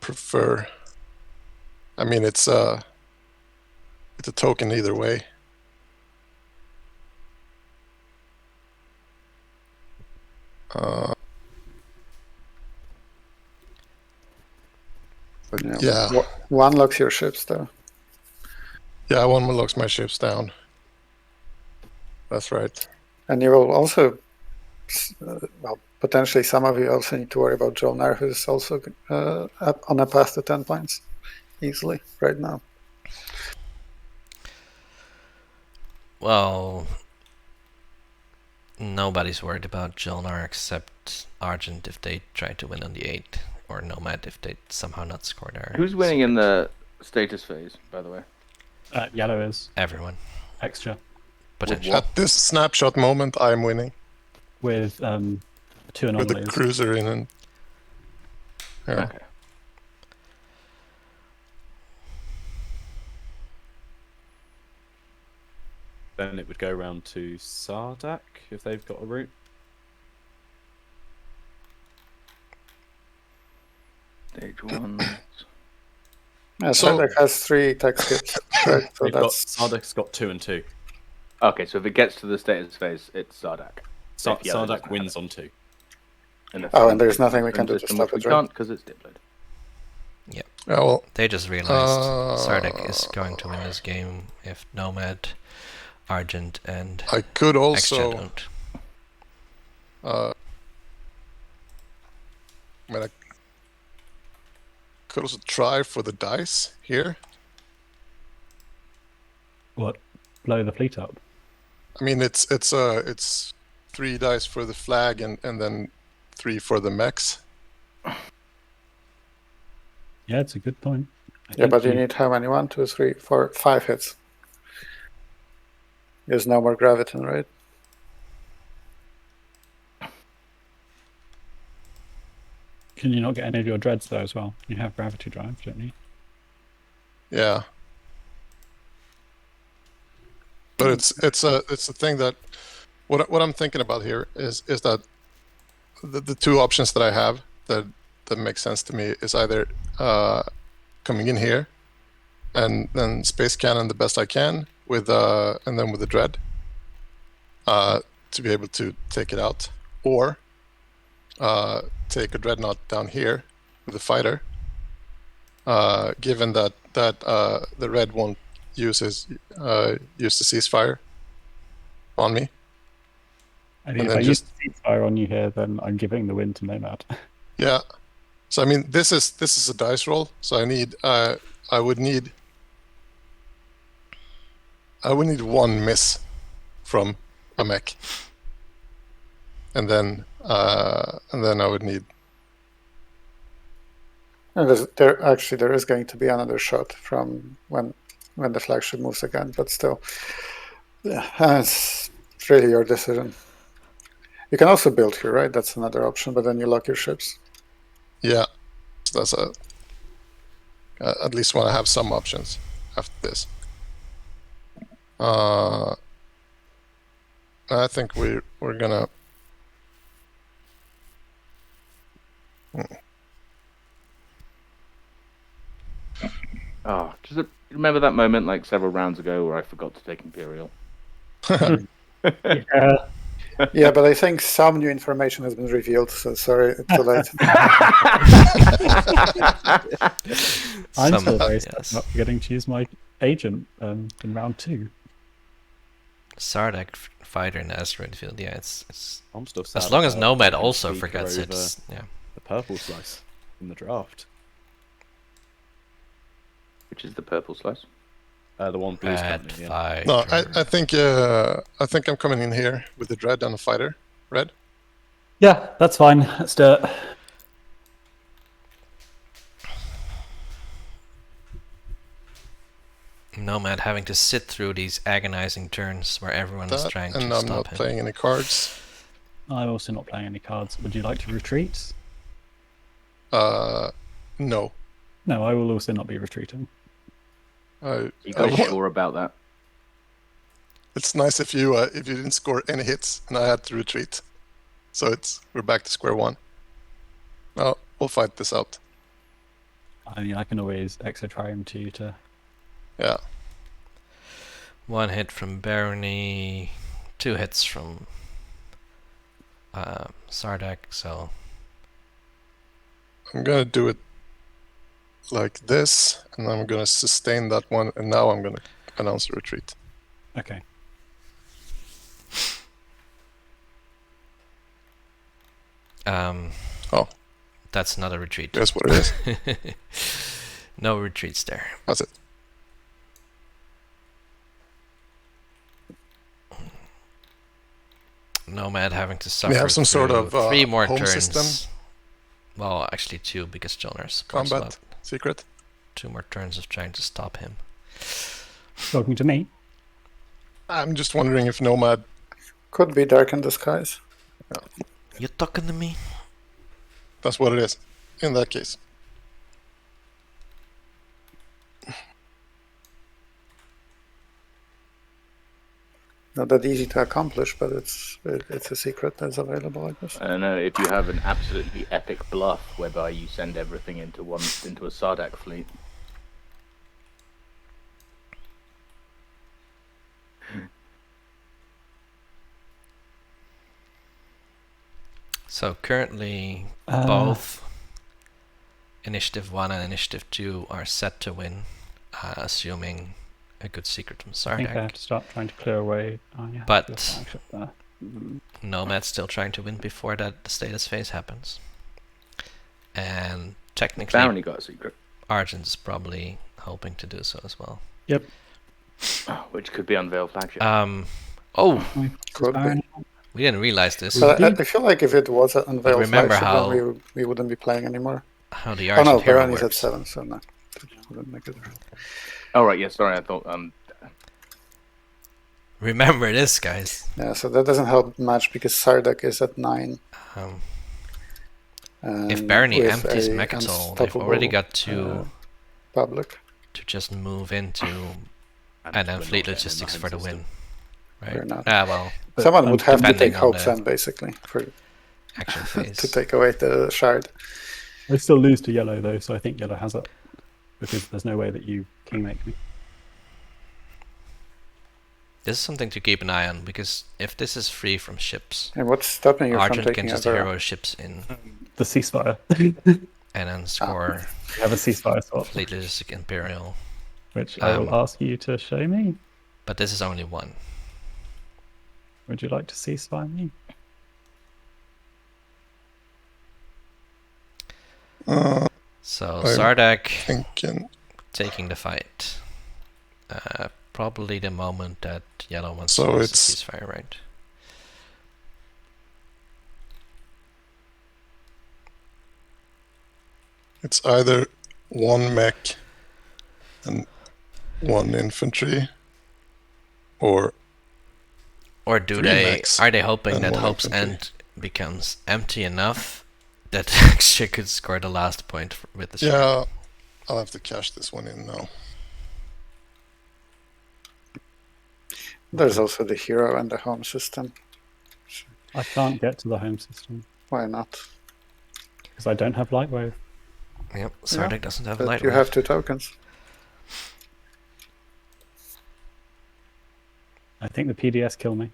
S3: prefer. I mean, it's a token either way. But yeah,
S7: One locks your ships, though.
S3: yeah, one locks my ships down. That's right.
S7: And you will also, potentially some of you also need to worry about Jolnar, who's also on a path to 10 points easily right now.
S2: Well, nobody's worried about Jolnar except Argent if they try to win on the 8, or Nomad if they somehow not score their...
S1: Who's winning in the status phase, by the way?
S4: Yellow is
S2: Everyone.
S4: extra
S2: Potentially.
S3: At this snapshot moment, I'm winning
S4: with 2
S3: with
S4: anomalies.
S3: the cruiser in. And yeah.
S1: Okay.
S5: Then it would go round to Sardak if they've got a route.
S1: Stage 1.
S7: Yeah,
S3: So-
S7: Sardak has 3 tech skips, right? So
S5: Sardak's got 2 and 2.
S1: Okay, so if it gets to the status phase, it's Sardak. If yellow doesn't
S5: Sardak
S1: have
S5: wins
S1: it.
S5: on 2.
S1: In the
S7: and there's
S1: system,
S7: nothing we can do to
S1: system,
S7: stop
S1: which
S7: it,
S1: we
S7: right?
S1: can't because it's diploid.
S3: Yeah, well,
S2: They just realized Sardak is going to win this game if Nomad, Argent, and
S3: I could
S2: Extra
S3: also.
S2: don't.
S3: I mean, I could also try for the dice here.
S4: What? Blow the fleet up?
S3: I mean, it's 3 dice for the flag and then 3 for the mechs.
S4: Yeah, it's a good point. I
S7: Yeah,
S4: think
S7: but you need how many? 1, 2, 3, 4, 5 hits. There's no more graviton, right?
S4: Can you not get any of your dreads though as well? You have gravity drive, don't you?
S3: Yeah. But it's a thing that what I'm thinking about here is that the 2 options that I have that make sense to me is either coming in here and then space cannon the best I can with and then with the dread to be able to take it out, or take a dreadnought down here with the fighter. Given that the red won't use the ceasefire on me.
S4: I think
S3: And
S4: if
S3: then
S4: I
S3: just-
S4: use Ceasefire on you here, then I'm giving the win to Nomad.
S3: Yeah. So I mean, this is a dice roll. So I need I would need one miss from a mech, and then I would need.
S7: And there is going to be another shot from when the flagship moves again, but still, it's really your decision. You can also build here, right? That's another option, but then you lock your ships.
S3: Yeah, so that's at least want to have some options after this. I think we're gonna.
S1: Oh, remember that moment like several rounds ago where I forgot to take Imperial?
S6: Yeah.
S7: Yeah, but I think some new information has been revealed, so sorry, too late.
S4: I'm
S2: Some-
S4: still very sad
S2: yes.
S4: not getting to use my agent in round 2.
S2: Sardak fighter in the asteroid field. Yeah, it's
S5: I'm still sad
S2: as long as
S5: about
S2: Nomad
S5: taking
S2: also
S5: Speaker
S2: forgets it.
S5: over
S2: Yeah.
S5: the purple slice in the draft.
S1: Which is the purple slice.
S5: The one blue's
S2: Bad
S5: currently in.
S2: fighter.
S3: No, I think I'm coming in here with the dread and the fighter. Red.
S4: Yeah, that's fine. Let's do it.
S2: Nomad having to sit through these agonizing turns where everyone is
S3: That,
S2: trying
S3: and
S2: to
S3: I'm
S2: stop
S3: not
S2: him.
S3: playing any cards.
S4: I'm also not playing any cards. Would you like to retreat?
S3: No.
S4: No, I will also not be retreating.
S1: You guys sure about that?
S3: It's nice if you didn't score any hits and I had to retreat. So we're back to square one. No, we'll fight this out.
S4: I mean, I can always exotrium to you to.
S3: Yeah.
S2: One hit from Barony, 2 hits from Sardak, so
S3: I'm gonna do it like this, and I'm gonna sustain that one, and now I'm gonna announce a retreat.
S4: Okay.
S3: Oh.
S2: That's not a retreat.
S3: That's what it is.
S2: No retreats there.
S3: That's it.
S2: Nomad having to suffer
S3: We have some sort
S2: through
S3: of
S2: 3 more
S3: home
S2: turns.
S3: system
S2: Well, actually 2 because Jonar supports
S3: combat
S2: that.
S3: secret.
S2: 2 more turns of trying to stop him.
S4: Talking to me.
S3: I'm just wondering if Nomad.
S7: Could be Dark in Disguise.
S2: You talking to me?
S3: That's what it is. In that case.
S7: Not that easy to accomplish, but it's a secret that's available, I guess.
S1: I don't know if you have an absolutely epic bluff whereby you send everything into a Sardak fleet.
S2: So currently both Initiative 1 and Initiative 2 are set to win, assuming a good secret from
S4: I think I have
S2: Sardak.
S4: to start trying to clear away. Oh, yeah,
S2: But-
S4: your flagship there.
S2: Nomad's still trying to win before that the status phase happens. And technically
S1: Barony got a secret,
S2: Argent's probably hoping to do so as well.
S1: which could be unveiled flagship.
S2: Oh,
S7: Could be.
S2: we didn't realize this.
S7: But I feel like if it was an unveiled
S2: remember
S7: flagship, then
S2: how-
S7: we wouldn't be playing anymore.
S2: How the
S7: Oh
S2: Argent
S7: no,
S2: hero
S7: Barony's at
S2: works.
S7: 7, so no. It wouldn't make a difference.
S1: Oh right, yeah, sorry, I thought
S2: Remember this, guys.
S7: Yeah, so that doesn't help much because Sardak is at 9.
S2: Um,
S7: And
S2: if Barony
S7: with
S2: empties
S7: a
S2: Mechatol, they've already
S7: unstoppable,
S2: got 2
S7: public.
S2: to just move into, and then
S5: we're not
S2: Fleet
S5: getting
S2: Logistics
S5: the
S2: for the
S5: system.
S2: win.
S7: We're
S2: Right?
S7: not.
S2: Well,
S4: But
S7: Someone would have to
S2: depending
S7: take
S2: on
S7: Hopes
S2: the-
S7: then, basically, for
S2: action phase.
S7: to take away the shard.
S4: I still lose to yellow though, so I think yellow has it because there's no way that you kingmake me.
S2: This is something to keep an eye on, because if this is free from ships,
S7: And what's stopping you from
S2: Argent can
S7: taking
S2: just
S7: Avera?
S2: hero ships in
S4: The ceasefire.
S2: and then score
S4: We have a ceasefire swap,
S2: Fleetlistic Imperial.
S4: which I will ask you to show me.
S2: But this is only one.
S4: Would you like to ceasefire me?
S2: So
S3: I'm
S2: Sardak
S3: thinking.
S2: taking the fight. Probably the moment that yellow wants
S3: So
S2: to use
S3: it's-
S2: the ceasefire, right?
S3: It's either one mech and one infantry, or
S2: Or do
S3: 3
S2: they?
S3: mechs
S2: Are they hoping
S3: and
S2: that
S3: 1
S2: Hope's
S3: infantry.
S2: End becomes empty enough that Extra could score the last point with the strike?
S3: Yeah, I'll have to cash this one in now.
S7: There's also the hero and the home system.
S4: I can't get to the home system
S7: Why not?
S4: because I don't have Lightwave.
S2: Yep, Sardak doesn't have
S7: But
S2: light.
S7: you have 2 tokens.
S4: I think the PDS kill me.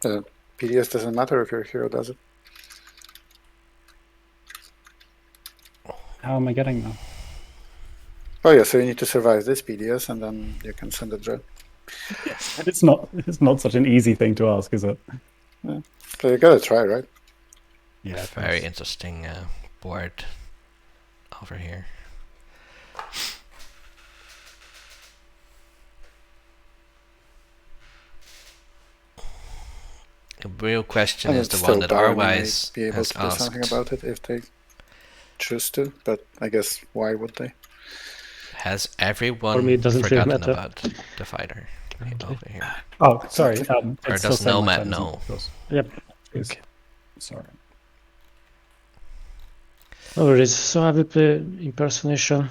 S7: PDS doesn't matter if your hero does it.
S4: How am I getting there?
S7: Oh yeah, so you need to survive this PDS and then you can send a dread.
S4: Yes, and it's not such an easy thing to ask, is it?
S7: So you gotta try, right?
S4: Yeah,
S2: Very interesting board over here. The real question
S7: And
S2: is
S7: it's
S2: the one
S7: still
S2: that
S7: Darwin may
S2: Arwise
S7: be able
S2: has
S7: to do something
S2: asked.
S7: about it if they choose to, but I guess why would they?
S2: Has everyone
S6: For me, it doesn't really
S2: forgotten
S6: matter.
S2: about the fighter over here?
S4: Oh, sorry.
S2: Or
S4: It's still
S2: does
S4: saying my
S2: Nomad
S4: turn, isn't
S2: know?
S4: it? Of course.
S6: Yep.
S4: It's- Sorry.
S6: No worries. So I will play impersonation.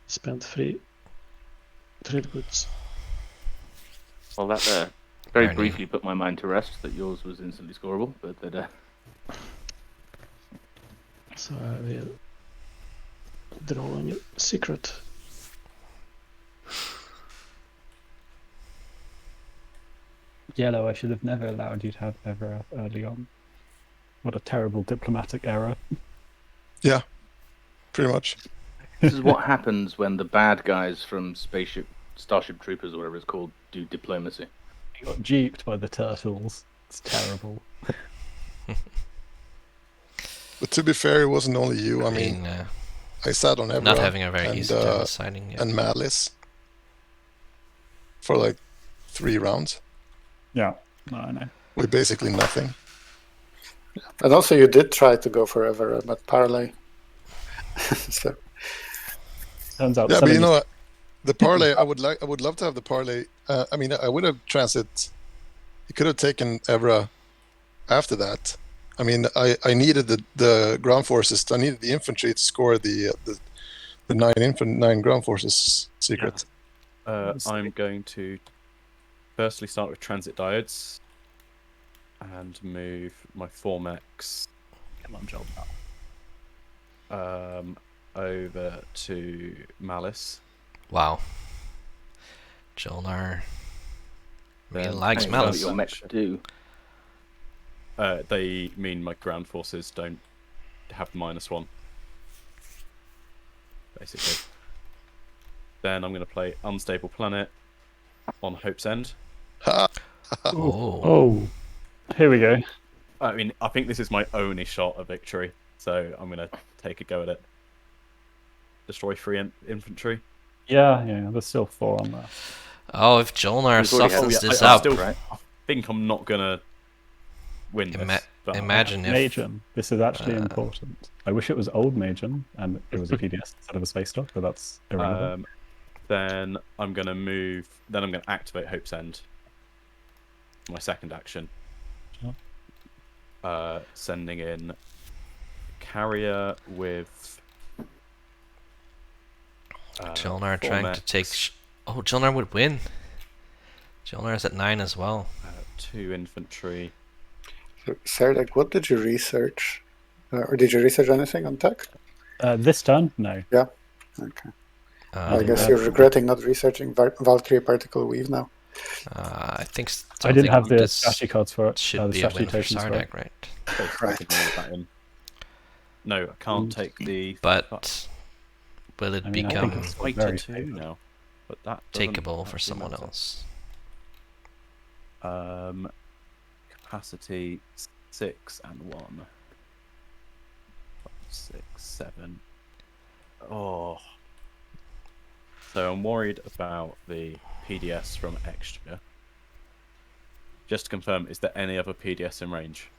S6: Spend 3 trade goods.
S1: Well, that very
S2: Ernie.
S1: briefly put my mind to rest that yours was instantly scoreable, but that
S6: So I will draw a new secret.
S4: Yellow, I should have never allowed you to have Evera early on. What a terrible diplomatic error.
S3: Yeah, pretty much.
S1: this is what happens when the bad guys from Starship Troopers or whatever it's called do diplomacy.
S4: You got jeeped by the turtles. It's terrible.
S3: But to be fair, it wasn't only you. I mean, I sat on Evra
S2: not having a very
S3: and,
S2: easy time deciding yet.
S3: and Malice for like 3 rounds
S4: Yeah, no, I know.
S3: with basically nothing.
S7: And also you did try to go for Evera, but parlay. So
S4: Turns out
S3: Yeah, but
S4: selling
S3: you know
S4: is-
S3: what? The parlay, I would love to have the parlay. I mean, I would have transit. You could have taken Evra after that. I mean, I needed the ground forces. I needed the infantry to score the 9 ground forces secret.
S5: I'm going to firstly start with transit diodes and move my 4 mechs
S4: Come on, Joel.
S5: over to Malice.
S2: Wow. Jolnar really
S5: Then
S2: likes
S5: I
S1: What
S2: Malice.
S1: your mechs do.
S5: They mean my ground forces don't have -1, basically. Then I'm going to play Unstable Planet on Hope's End.
S2: Oh.
S6: Oh,
S4: Here we go.
S5: I mean, I think this is my only shot of victory, so I'm going to take a go at it. Destroy 3 infantry.
S4: Yeah, there's still 4 on there.
S2: Oh, if Jolnar
S1: We've already had-
S2: softens
S1: Oh, yeah,
S2: this
S5: I
S2: up,
S5: still-
S1: right?
S5: I think I'm not going to win this. but
S2: imagine if
S4: Magen. This is actually important. I wish it was old Magen and it was a PDS instead of a space dock, but that's irrelevant.
S5: Then I'm going to move. Then I'm going to activate Hope's End. My second action.
S4: Sure.
S5: Sending in carrier with.
S2: Jolnar
S5: 4
S2: trying to
S5: mechs,
S2: take. Oh, Jolnar would win. Jolnar is at 9 as well.
S5: 2 infantry.
S7: So, Sarah, what did you research? Or did you research anything on tech?
S4: This turn? No.
S7: Okay. I guess you're regretting not researching Valkyrie Particle Weave now.
S2: I think
S4: I didn't have the
S2: this
S4: strategy cards for it.
S2: should
S4: the
S2: be a
S4: strategy
S2: win for
S4: tokens for it.
S2: Sardak, right?
S7: Right.
S5: That in. No, I can't take the.
S2: But will it
S4: I mean, I
S2: become
S4: think it's
S5: Fighter
S4: very
S5: 2
S4: favored.
S5: now? But that doesn't
S2: takeable for
S5: actually
S2: someone
S5: matter.
S2: else?
S5: Capacity 6 and 1. 5, 6, 7. Oh. So I'm worried about the PDS from extra. Just to confirm, is there any other PDS in range?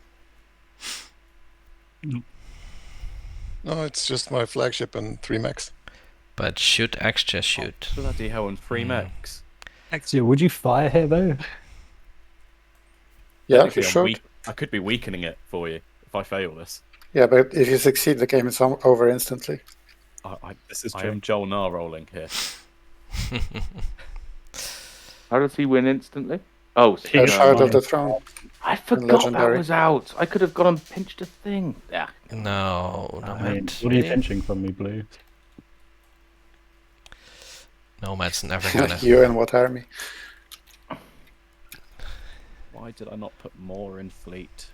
S3: No, it's just my flagship and 3 mechs.
S2: But should extra shoot?
S5: Oh, bloody hell, and 3 mechs.
S4: Actually, would you fire here though?
S7: Yeah,
S5: Technically,
S7: you should.
S5: I could be weakening it for you if I fail this.
S7: Yeah, but if you succeed, the game is over instantly.
S5: This is I am Joel Nar rolling here.
S1: How does he win instantly? Oh,
S7: Shard of the Throne.
S1: I forgot that
S7: Legendary.
S1: was out. I could have gone and pinched a thing. Yeah.
S2: No,
S4: I mean,
S2: Nomad.
S4: what are you pinching from me, Blue?
S2: Nomad's never gonna.
S7: You and what army?
S5: Why did I not put more in fleet?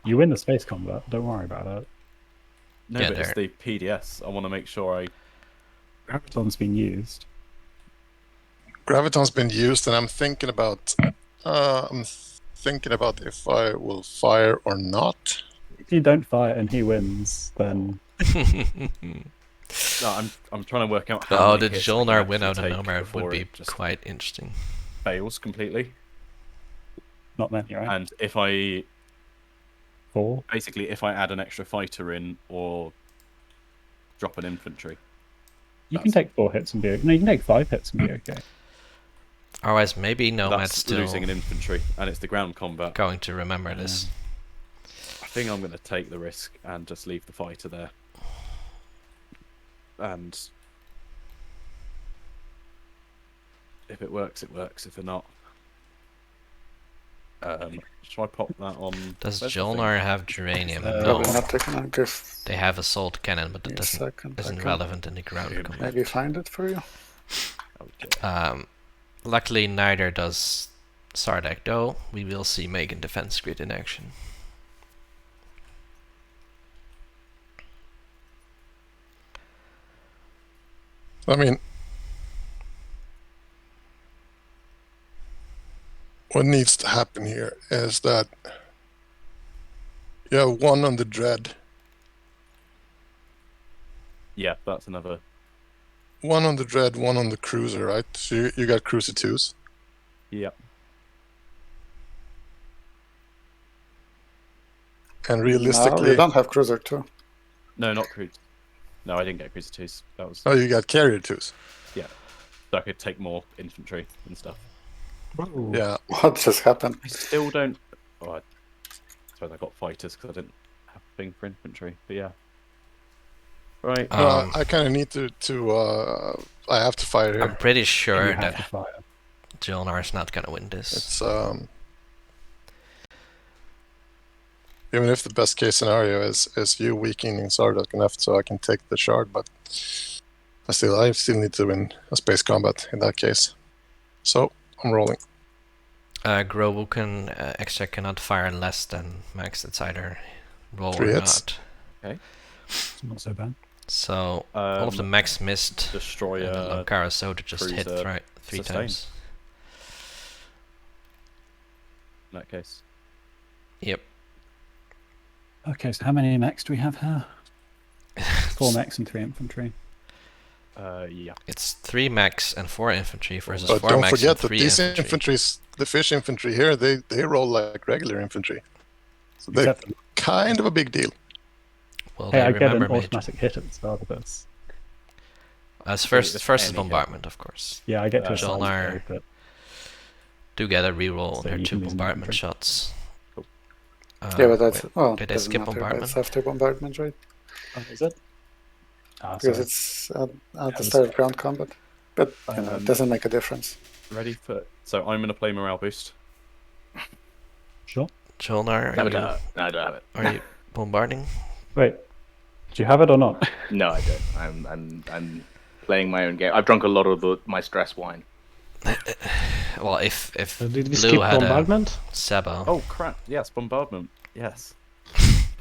S4: You win the space combat. Don't worry about it.
S5: No,
S2: Yeah,
S5: but it's the PDS. I want to make sure
S4: Graviton's been used.
S3: Graviton's been used, and I'm thinking about if I will fire or not.
S4: If you don't fire and he wins, then
S5: No, I'm trying to work out how.
S2: Oh, the
S5: hits I can
S2: Jolnar win
S5: actually
S2: out of
S5: take
S2: nowhere
S5: before
S2: would be
S5: it just
S2: quite interesting.
S5: fails completely.
S4: not many, right?
S5: And if I
S4: 4.
S5: if I add an extra fighter in or drop an infantry,
S4: You can take 4 hits and be okay. No, you can take 5 hits and be okay.
S2: Otherwise, maybe Nomad's
S5: that's
S2: still
S5: losing an infantry, and it's the ground combat.
S2: going to remember this.
S5: I think I'm going to take the risk and just leave the fighter there. And if it works, it works. If it not, shall I pop that on?
S2: Does
S5: where's the thing?
S2: Jolnar have geranium? No.
S7: Probably not taking a give.
S2: They have assault cannon, but
S7: Me
S2: that
S7: a
S2: doesn't
S7: second. I
S2: isn't
S7: can
S2: relevant in the ground combat.
S7: maybe find it for you.
S5: Okay.
S2: Luckily, neither does Sardak, though. We will see Megan Defense Grid in action.
S3: I mean, what needs to happen here is that you have 1 on the Dread,
S5: Yeah, that's another.
S3: 1 on the Dread, 1 on the Cruiser, right? So you got Cruiser 2s.
S5: Yep.
S3: And
S7: No,
S3: realistically,
S7: you don't have Cruiser 2.
S5: No, not cruise. No, I didn't get cruiser 2s. That was
S3: oh, you got Carrier 2s.
S5: so I could take more infantry and stuff.
S3: Yeah,
S7: What just happened?
S5: I still don't. Oh, I suppose I got fighters because I didn't have a thing for infantry. But yeah. Right.
S3: I kind of need to I have to fire here.
S2: I'm pretty sure
S4: You have to
S2: that
S4: fire.
S2: Jolnar's not gonna win this.
S3: It's even if the best case scenario is you weakening Sardak enough so I can take the shard, but I still need to win a space combat in that case. So I'm rolling.
S2: Grovuken extra cannot fire less than max. It's either roll
S3: 3
S2: or
S3: hits.
S2: not.
S4: It's not so bad.
S2: So all of the max missed. And the
S5: Destroyer.
S2: Lunkara Soda just hit
S5: Cruiser,
S2: 3
S5: sustain.
S2: times.
S5: In that case.
S2: Yep.
S4: Okay, so how many mechs do we have here? 4 mechs and 3 infantry.
S5: Yeah.
S2: It's 3 mechs and 4 infantry versus
S3: But
S2: 4
S3: don't
S2: mechs
S3: forget
S2: and
S3: that
S2: 3
S3: these
S2: infantry.
S3: infantries, the fish infantry here, they roll like regular infantry. So they're
S4: Except,
S3: kind of a big deal.
S2: Well,
S4: hey,
S2: they
S4: I get an
S2: remember Mage.
S4: automatic hit at the start of this.
S2: As
S5: Just
S2: first is
S5: any hit.
S2: bombardment, of course.
S4: Yeah, I get to a size
S2: Jolnar
S4: grade, but
S2: Do get a reroll on
S4: So
S2: their
S4: you
S2: 2
S4: can use an
S2: bombardment
S4: infantry.
S2: shots.
S5: Cool.
S7: Yeah, but that's
S2: wait,
S7: well.
S2: did I
S7: doesn't
S2: skip
S7: matter, but
S2: bombardment?
S7: It's after bombardment, right?
S4: is it?
S7: Because
S4: Sorry.
S7: it's at the
S4: it's-
S7: start of ground combat. But you know, it
S5: Um,
S7: doesn't make a difference.
S5: Ready for. So I'm going to play morale boost.
S4: Sure.
S2: Jolnar,
S1: No, I don't have it.
S2: are you bombarding?
S4: Wait. Do you have it or not?
S1: No, I don't. I'm playing my own game. I've drunk a lot of my stress wine.
S2: Well, if
S6: Did we
S2: Blue
S6: skip
S2: had
S6: bombardment?
S2: a Sebo,
S5: Oh crap! Yes, bombardment. Yes,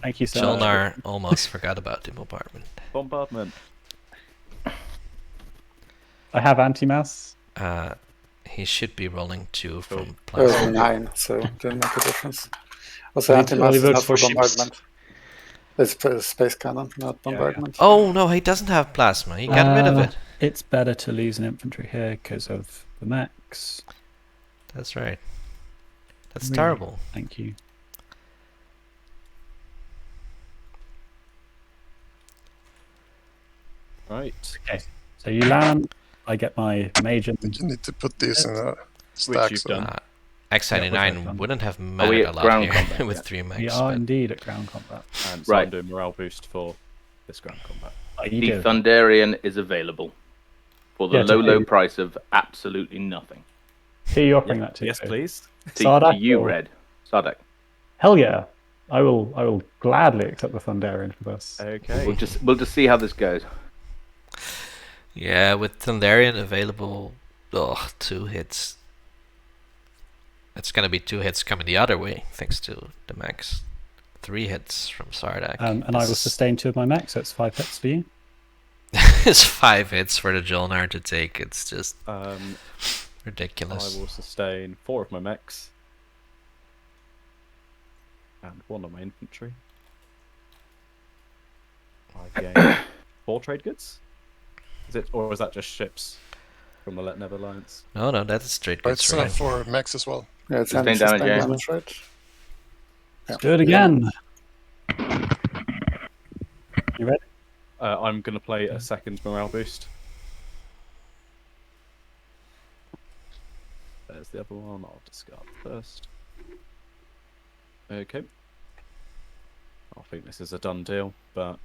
S4: Thank you so much.
S2: Jolnar almost forgot about the bombardment.
S5: bombardment.
S4: I have anti-mass.
S2: He should be rolling 2 from
S7: It
S2: plus.
S7: was 9, so it didn't make a difference. Also,
S6: It
S7: anti-mass
S6: only
S7: is
S6: works
S7: not for
S6: for ships.
S7: bombardment. It's for space cannon, not bombardment.
S2: Oh no, he doesn't have plasma. He got rid of it.
S4: It's better to lose an infantry here because of the mechs.
S2: That's right. That's
S4: Really?
S2: terrible.
S4: Thank you.
S5: Right.
S4: Okay, so you land. I get my major.
S3: I think you need to put these in a
S5: Which
S3: stack.
S5: you've
S3: So
S5: done.
S2: X99
S4: Yeah, which I've
S2: wouldn't have
S1: we
S2: mattered
S1: at
S2: a lot
S1: ground
S2: here
S1: combat
S2: with
S1: yet?
S2: 3
S4: We
S2: mechs.
S4: are
S2: but-
S4: indeed at ground combat.
S5: And so
S1: Right.
S5: I'm doing morale boost for this ground combat.
S4: Oh, you
S1: The
S4: do.
S1: Thunderian is available for the
S4: Yeah, to
S1: low
S4: who?
S1: price of absolutely nothing.
S4: Who are you offering that to?
S5: Yes, please.
S1: To
S4: Sardak
S1: you,
S4: or-
S1: Red. Sardak.
S4: Hell yeah! I will gladly accept the Thunderian for this.
S5: Okay.
S1: We'll just see how this goes.
S2: Yeah, with Thunderian available, 2 hits. It's gonna be 2 hits coming the other way, thanks to the max. 3 hits from Sardak.
S4: And I will
S2: This
S4: sustain 2 of my mechs, so it's 5 hits for you.
S2: is 5 hits for the Jolnar to take. It's just
S5: I
S2: ridiculous.
S5: will sustain 4 of my mechs and 1 of my infantry. I gain 4 trade goods. Is it, or is that just ships from the Let Never Alliance?
S2: No, that's straight
S3: but
S2: goods
S3: it's
S2: for him.
S3: for max as well.
S7: Yeah, it's
S1: Sustained
S7: sustained
S1: damage, yeah.
S7: damage, right? Yeah.
S4: Do it again. You ready?
S5: I'm going to play a second morale boost. There's the other one. I'll discard first. Okay. I think this is a done deal, but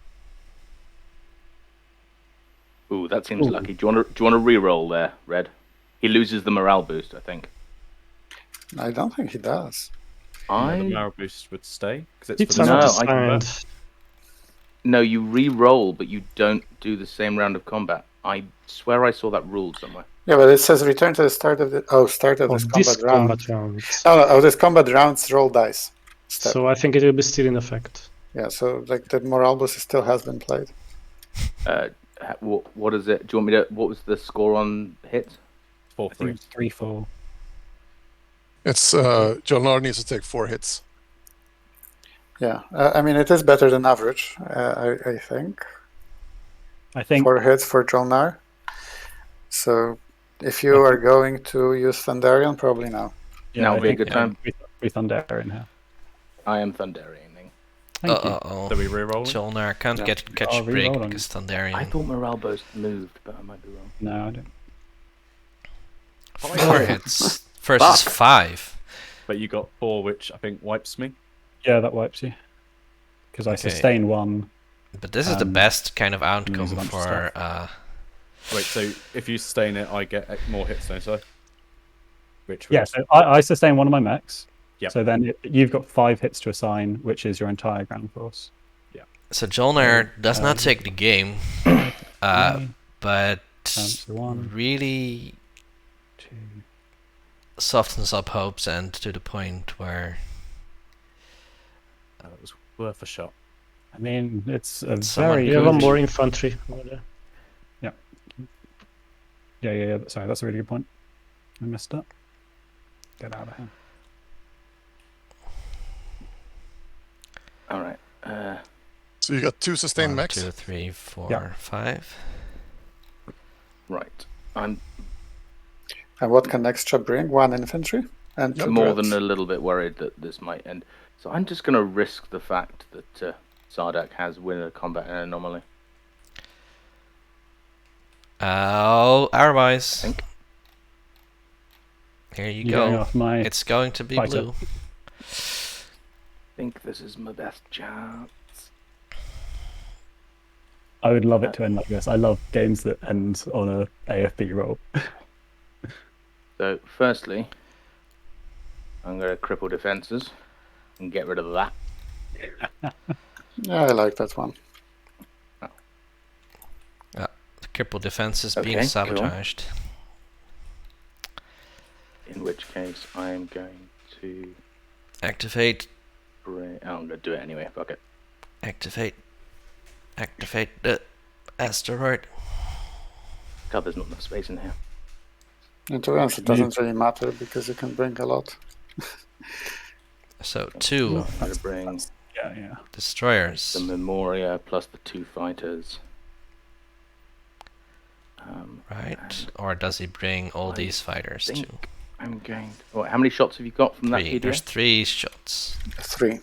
S1: Ooh, that seems
S4: Ooh.
S1: lucky. Do you want to re-roll there, Red? He loses the morale boost, I think.
S7: I don't think he does.
S5: the morale boost would stay because it's
S6: It's
S5: for the
S1: No,
S6: not
S1: I can
S6: assigned.
S1: No, you re-roll, but you don't do the same round of combat. I swear I saw that rule somewhere.
S7: Yeah, but it says return to the start of the start of
S6: Of
S7: this
S6: this
S7: combat round.
S6: combat round.
S7: Oh, this combat round's roll dice. Step.
S6: So I think it will be still in effect.
S7: Yeah, so like the morale boost still has been played.
S1: What is it? Do you want me to? What was the score on hits?
S5: for
S4: I think
S5: free.
S4: it's 3-4.
S3: It's Jolnar needs to take 4 hits.
S7: Yeah, I mean it is better than average. I think
S4: I think
S7: 4 hits for Jolnar. So if you are going to use Thunderian, probably now.
S1: Now
S4: I
S1: would be a
S4: think
S1: good time.
S4: we Thunderian here.
S1: I am Thunderianing.
S4: Thank you.
S2: Uh-oh.
S5: Do we re-roll?
S2: Jolnar can't
S1: No.
S2: catch
S4: I'll
S2: break
S4: re-roll on
S2: because
S1: I
S2: Thunderian.
S1: thought morale boost moved, but I might be wrong.
S4: No, I don't.
S2: 4 hits versus 5.
S5: But you got 4, which I think wipes me.
S4: Yeah, that wipes you. Because I
S2: Okay.
S4: sustain 1.
S2: But this is the best kind of outcome
S4: there's a bunch of
S2: for
S5: Wait, so if you sustain it, I get more hits, don't I? Which would-
S4: Yeah, so I sustain 1 of my mechs.
S5: Yep.
S4: So then you've got 5 hits to assign, which is your entire ground force.
S2: So Jolnar does not take the game, but
S4: Cancel 1,
S2: really
S4: 2.
S2: softens up hopes and to the point where
S5: it was worth a shot.
S4: I mean, it's a
S2: Someone
S4: very.
S6: We have
S2: Good.
S6: one more infantry over there.
S4: Yeah. Sorry, that's a really good point. I messed up. Get out of here.
S1: All right.
S3: So you got 2 sustained
S2: 1,
S3: max.
S2: 2, 3, 4,
S4: Yeah.
S2: 5.
S1: Right. I'm
S7: And what can extra bring? 1 infantry and 2
S1: more
S7: dreads.
S1: than a little bit worried that this might end. So I'm just going to risk the fact that Sardak has winner combat and anomaly.
S2: Oh, Arabise.
S1: Think.
S2: Here you
S4: You're going
S2: go.
S4: off my.
S2: It's going to be
S4: Fighter.
S2: blue.
S1: I think this is my best chance.
S4: I would love it to end like this. I love games that end on a AFB roll.
S1: So, firstly, I'm going to cripple defenses and get rid of that.
S7: Yeah, I like that one.
S2: Cripple defense is being
S1: Okay, cool.
S2: sabotaged.
S1: In which case, I am going to
S2: Activate.
S1: bring. Oh, I'm going to do it anyway. Fuck it.
S2: Activate. Activate the asteroid.
S1: God, there's not enough space in here.
S7: And to be honest, it doesn't really matter because you can bring a lot.
S2: So 2
S1: I'm going to bring
S4: Yeah.
S2: destroyers.
S1: the Memoria plus the 2 fighters.
S2: Right. Or does he bring all
S1: I
S2: these fighters
S1: think
S2: too?
S1: I'm going. Oh, how many shots have you got from that
S2: 3.
S1: PDA?
S2: There's 3 shots.
S7: 3.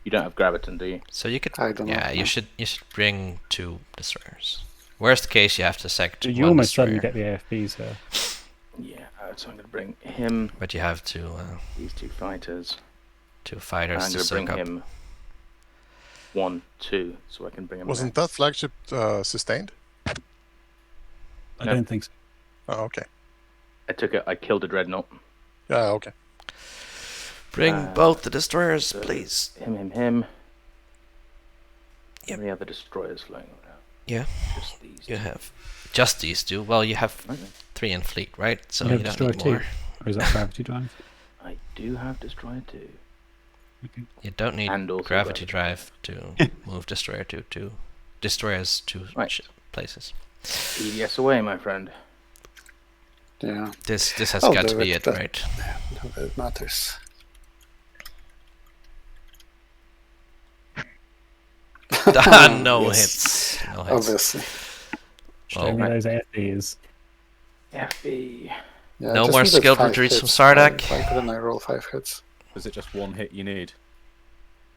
S1: You don't have Graviton, do you?
S2: So you could.
S7: I don't know.
S2: Yeah, you should bring 2 destroyers. Worst case, you have to sect
S4: You
S2: one
S4: almost
S2: destroyer.
S4: suddenly get the AFBs here.
S1: Yeah. So I'm going to bring him.
S2: But you have to
S1: These 2 fighters.
S2: 2
S1: And
S2: fighters
S1: I'm
S2: to
S1: going to bring
S2: soak up.
S1: him 1, 2, so I can bring him.
S3: Wasn't that flagship sustained?
S4: I
S1: No.
S4: don't think so.
S3: Oh, okay.
S1: I took it. I killed a dreadnought.
S3: Yeah, okay.
S2: Bring both the destroyers, please.
S1: Him.
S2: Yep.
S1: Any other destroyers flying around?
S2: Yeah.
S1: Just these.
S2: You have just these 2. Well, you have
S1: Okay.
S2: 3 in fleet, right? So
S4: You
S2: you
S4: have
S2: don't
S4: destroyer
S2: need
S4: 2.
S2: more.
S4: Or is that gravity drive?
S1: I do have destroyer 2.
S4: Okay.
S2: You don't need
S1: And also
S2: gravity
S1: gravity.
S2: drive to move destroyer to destroyers to
S1: Right.
S2: places.
S1: PDS away, my friend.
S7: Yeah,
S2: This has
S7: I'll
S2: got to
S7: do
S2: be
S7: it,
S2: it, right?
S7: it matters.
S2: No
S7: Yes.
S2: hits. No hits.
S7: Obviously.
S4: Show
S2: Well,
S4: me those AFBs.
S1: FB.
S7: Yeah,
S2: No
S7: I just
S2: more
S7: needed
S2: skilled
S7: 5
S2: retreats from
S7: hits.
S2: Sardak.
S7: Why couldn't I roll 5 hits?
S5: Is it just 1 hit you need?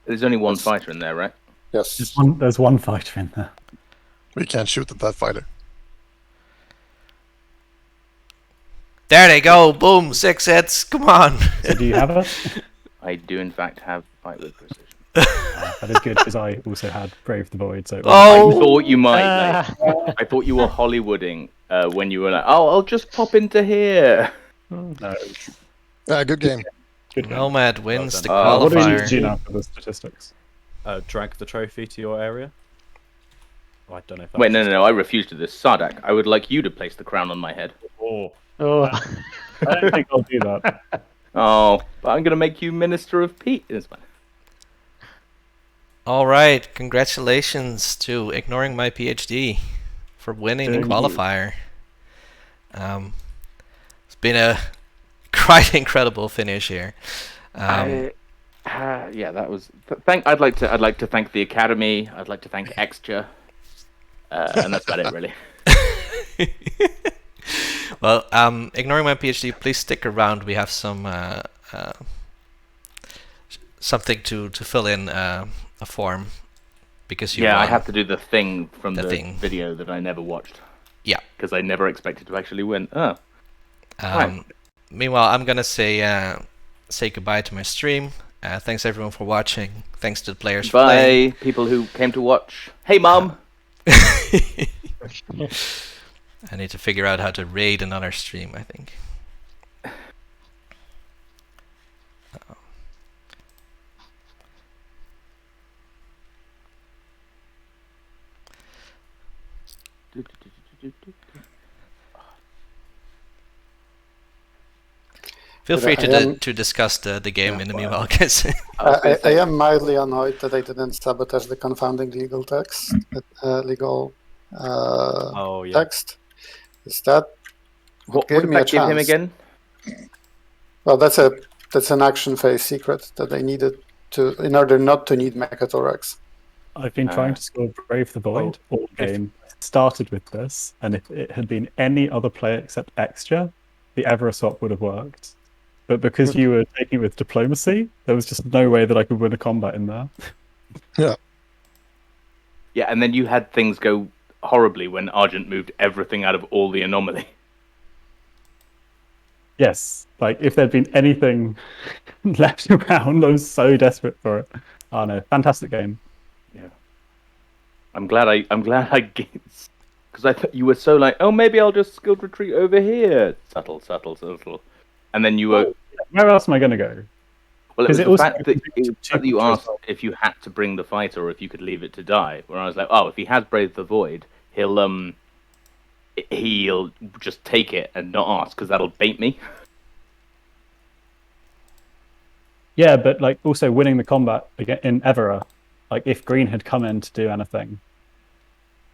S1: There's only 1
S7: Yes.
S1: fighter in there, right?
S7: Yes.
S4: There's one fighter in there.
S3: We can't shoot at that fighter.
S2: There they go. Boom. 6 hits. Come on.
S4: So do you have it?
S1: I do, in fact, have fight with precision.
S4: That is good because I also had Brave the Void. So
S2: Oh.
S1: I thought you might. I thought you were Hollywooding when you were like, "Oh, I'll just pop into here."
S4: no,
S3: Good game.
S4: good.
S2: Nomad wins the
S1: Oh,
S4: What do we need to
S2: qualifier.
S4: do now for the statistics?
S5: Drag the trophy to your area. Oh, I don't know if that
S1: Wait, no. I refuse to this. Sardak, I would like you to place the crown on my head.
S5: Oh,
S6: Oh,
S4: I don't think I'll do that.
S1: Oh, but I'm gonna make you Minister of Peace. It's fine.
S2: All right. Congratulations to Ignoring My PhD for winning the
S4: Thank you.
S2: qualifier. It's been a quite incredible finish here.
S1: Yeah, that was. I'd like to thank the Academy. I'd like to thank Extra, and that's about it, really.
S2: Well, Ignoring My PhD, please stick around. We have some something to fill in a form because you
S1: Yeah, I
S2: won.
S1: have to do the thing from
S2: The
S1: the
S2: thing.
S1: video that I never watched.
S2: Yeah.
S1: Because I never expected to actually win. Oh, right.
S2: Meanwhile, I'm gonna say goodbye to my stream. Thanks everyone for watching. Thanks to the players for playing.
S1: Bye, people who came to watch. Hey, Mum.
S2: I need to figure out how to raid another stream, I think. Feel
S7: But
S2: free
S7: I am-
S2: to discuss the game
S7: Yeah,
S2: in the
S7: well,
S2: meanwhile, guys.
S7: I am mildly annoyed that I didn't sabotage the confounding legal text.
S5: oh yeah.
S7: Text. Is that
S1: What
S7: gave
S1: did
S7: me a
S1: that give him
S7: chance?
S1: again?
S7: Well, that's an action phase secret that I needed to in order not to need Mechathorax.
S4: I've been trying to score Brave the Void all game. Started with this, and if it had been any other player except Extra, the Everswap would have worked. But because you were taking it with diplomacy, there was just no way that I could win a combat in there.
S1: Yeah, and then you had things go horribly when Argent moved everything out of all the anomaly.
S4: Yes, like if there'd been anything left around, I was so desperate for it. Oh no, fantastic game.
S1: Yeah, I'm glad I because I thought you were so like, oh, maybe I'll just skilled retreat over here. Subtle, and then you were.
S4: Where else am I going to go?
S1: Well, it
S4: 'Cause
S1: was
S4: it
S1: the
S4: also
S1: fact that,
S4: contributed to
S1: you asked
S4: yourself.
S1: if you had to bring the fighter or if you could leave it to die. Where I was like, oh, if he has Brave the Void, he'll he'll just take it and not ask because that'll bait me.
S4: Yeah, but like also winning the combat again in Evera, like if green had come in to do anything,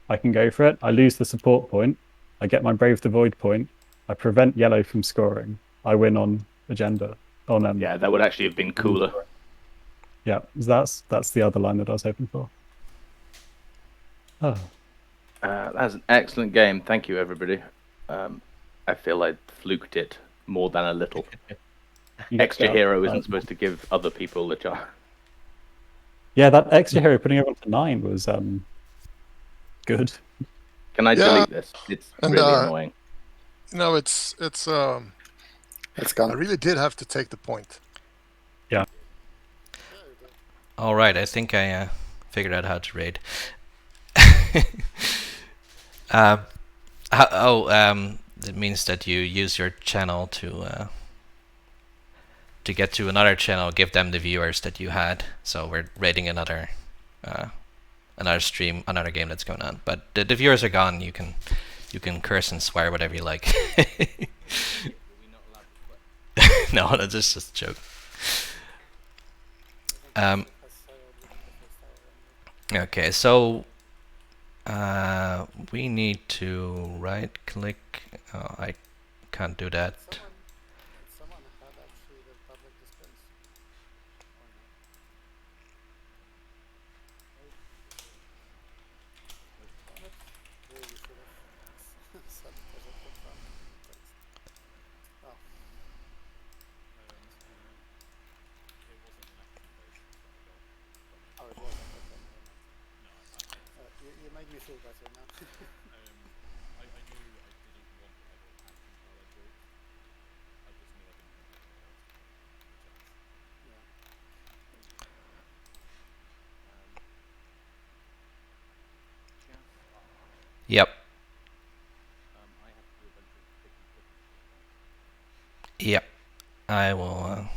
S4: I can go for it. I lose the support point. I get my Brave the Void point. I prevent yellow from scoring. I win on agenda. On
S1: Yeah, that would actually have been cooler.
S4: Yeah, that's the other line that I was hoping for. Oh.
S1: That's an excellent game. Thank you, everybody. I feel I fluked it more than a little. Extra hero isn't supposed to give other people the chance.
S4: Yeah, that extra hero putting everyone to 9 was good.
S1: Can I delete this? It's
S3: And,
S1: really annoying.
S3: No, it's
S7: It's gone.
S3: I really did have to take the point.
S4: Yeah.
S2: All right, I think I figured out how to raid. It means that you use your channel to get to another channel, give them the viewers that you had. So we're raiding another stream, another game that's going on. But the viewers are gone. You can curse and swear whatever you like. No, that's just a joke. Okay, so we need to right click. Oh, I can't do that.
S7: Someone had actually the public dispense. Really should have said projected from text. Oh. Oh, it wasn't. Okay, never mind. You made me feel better now.
S2: Yep. Yep. I will.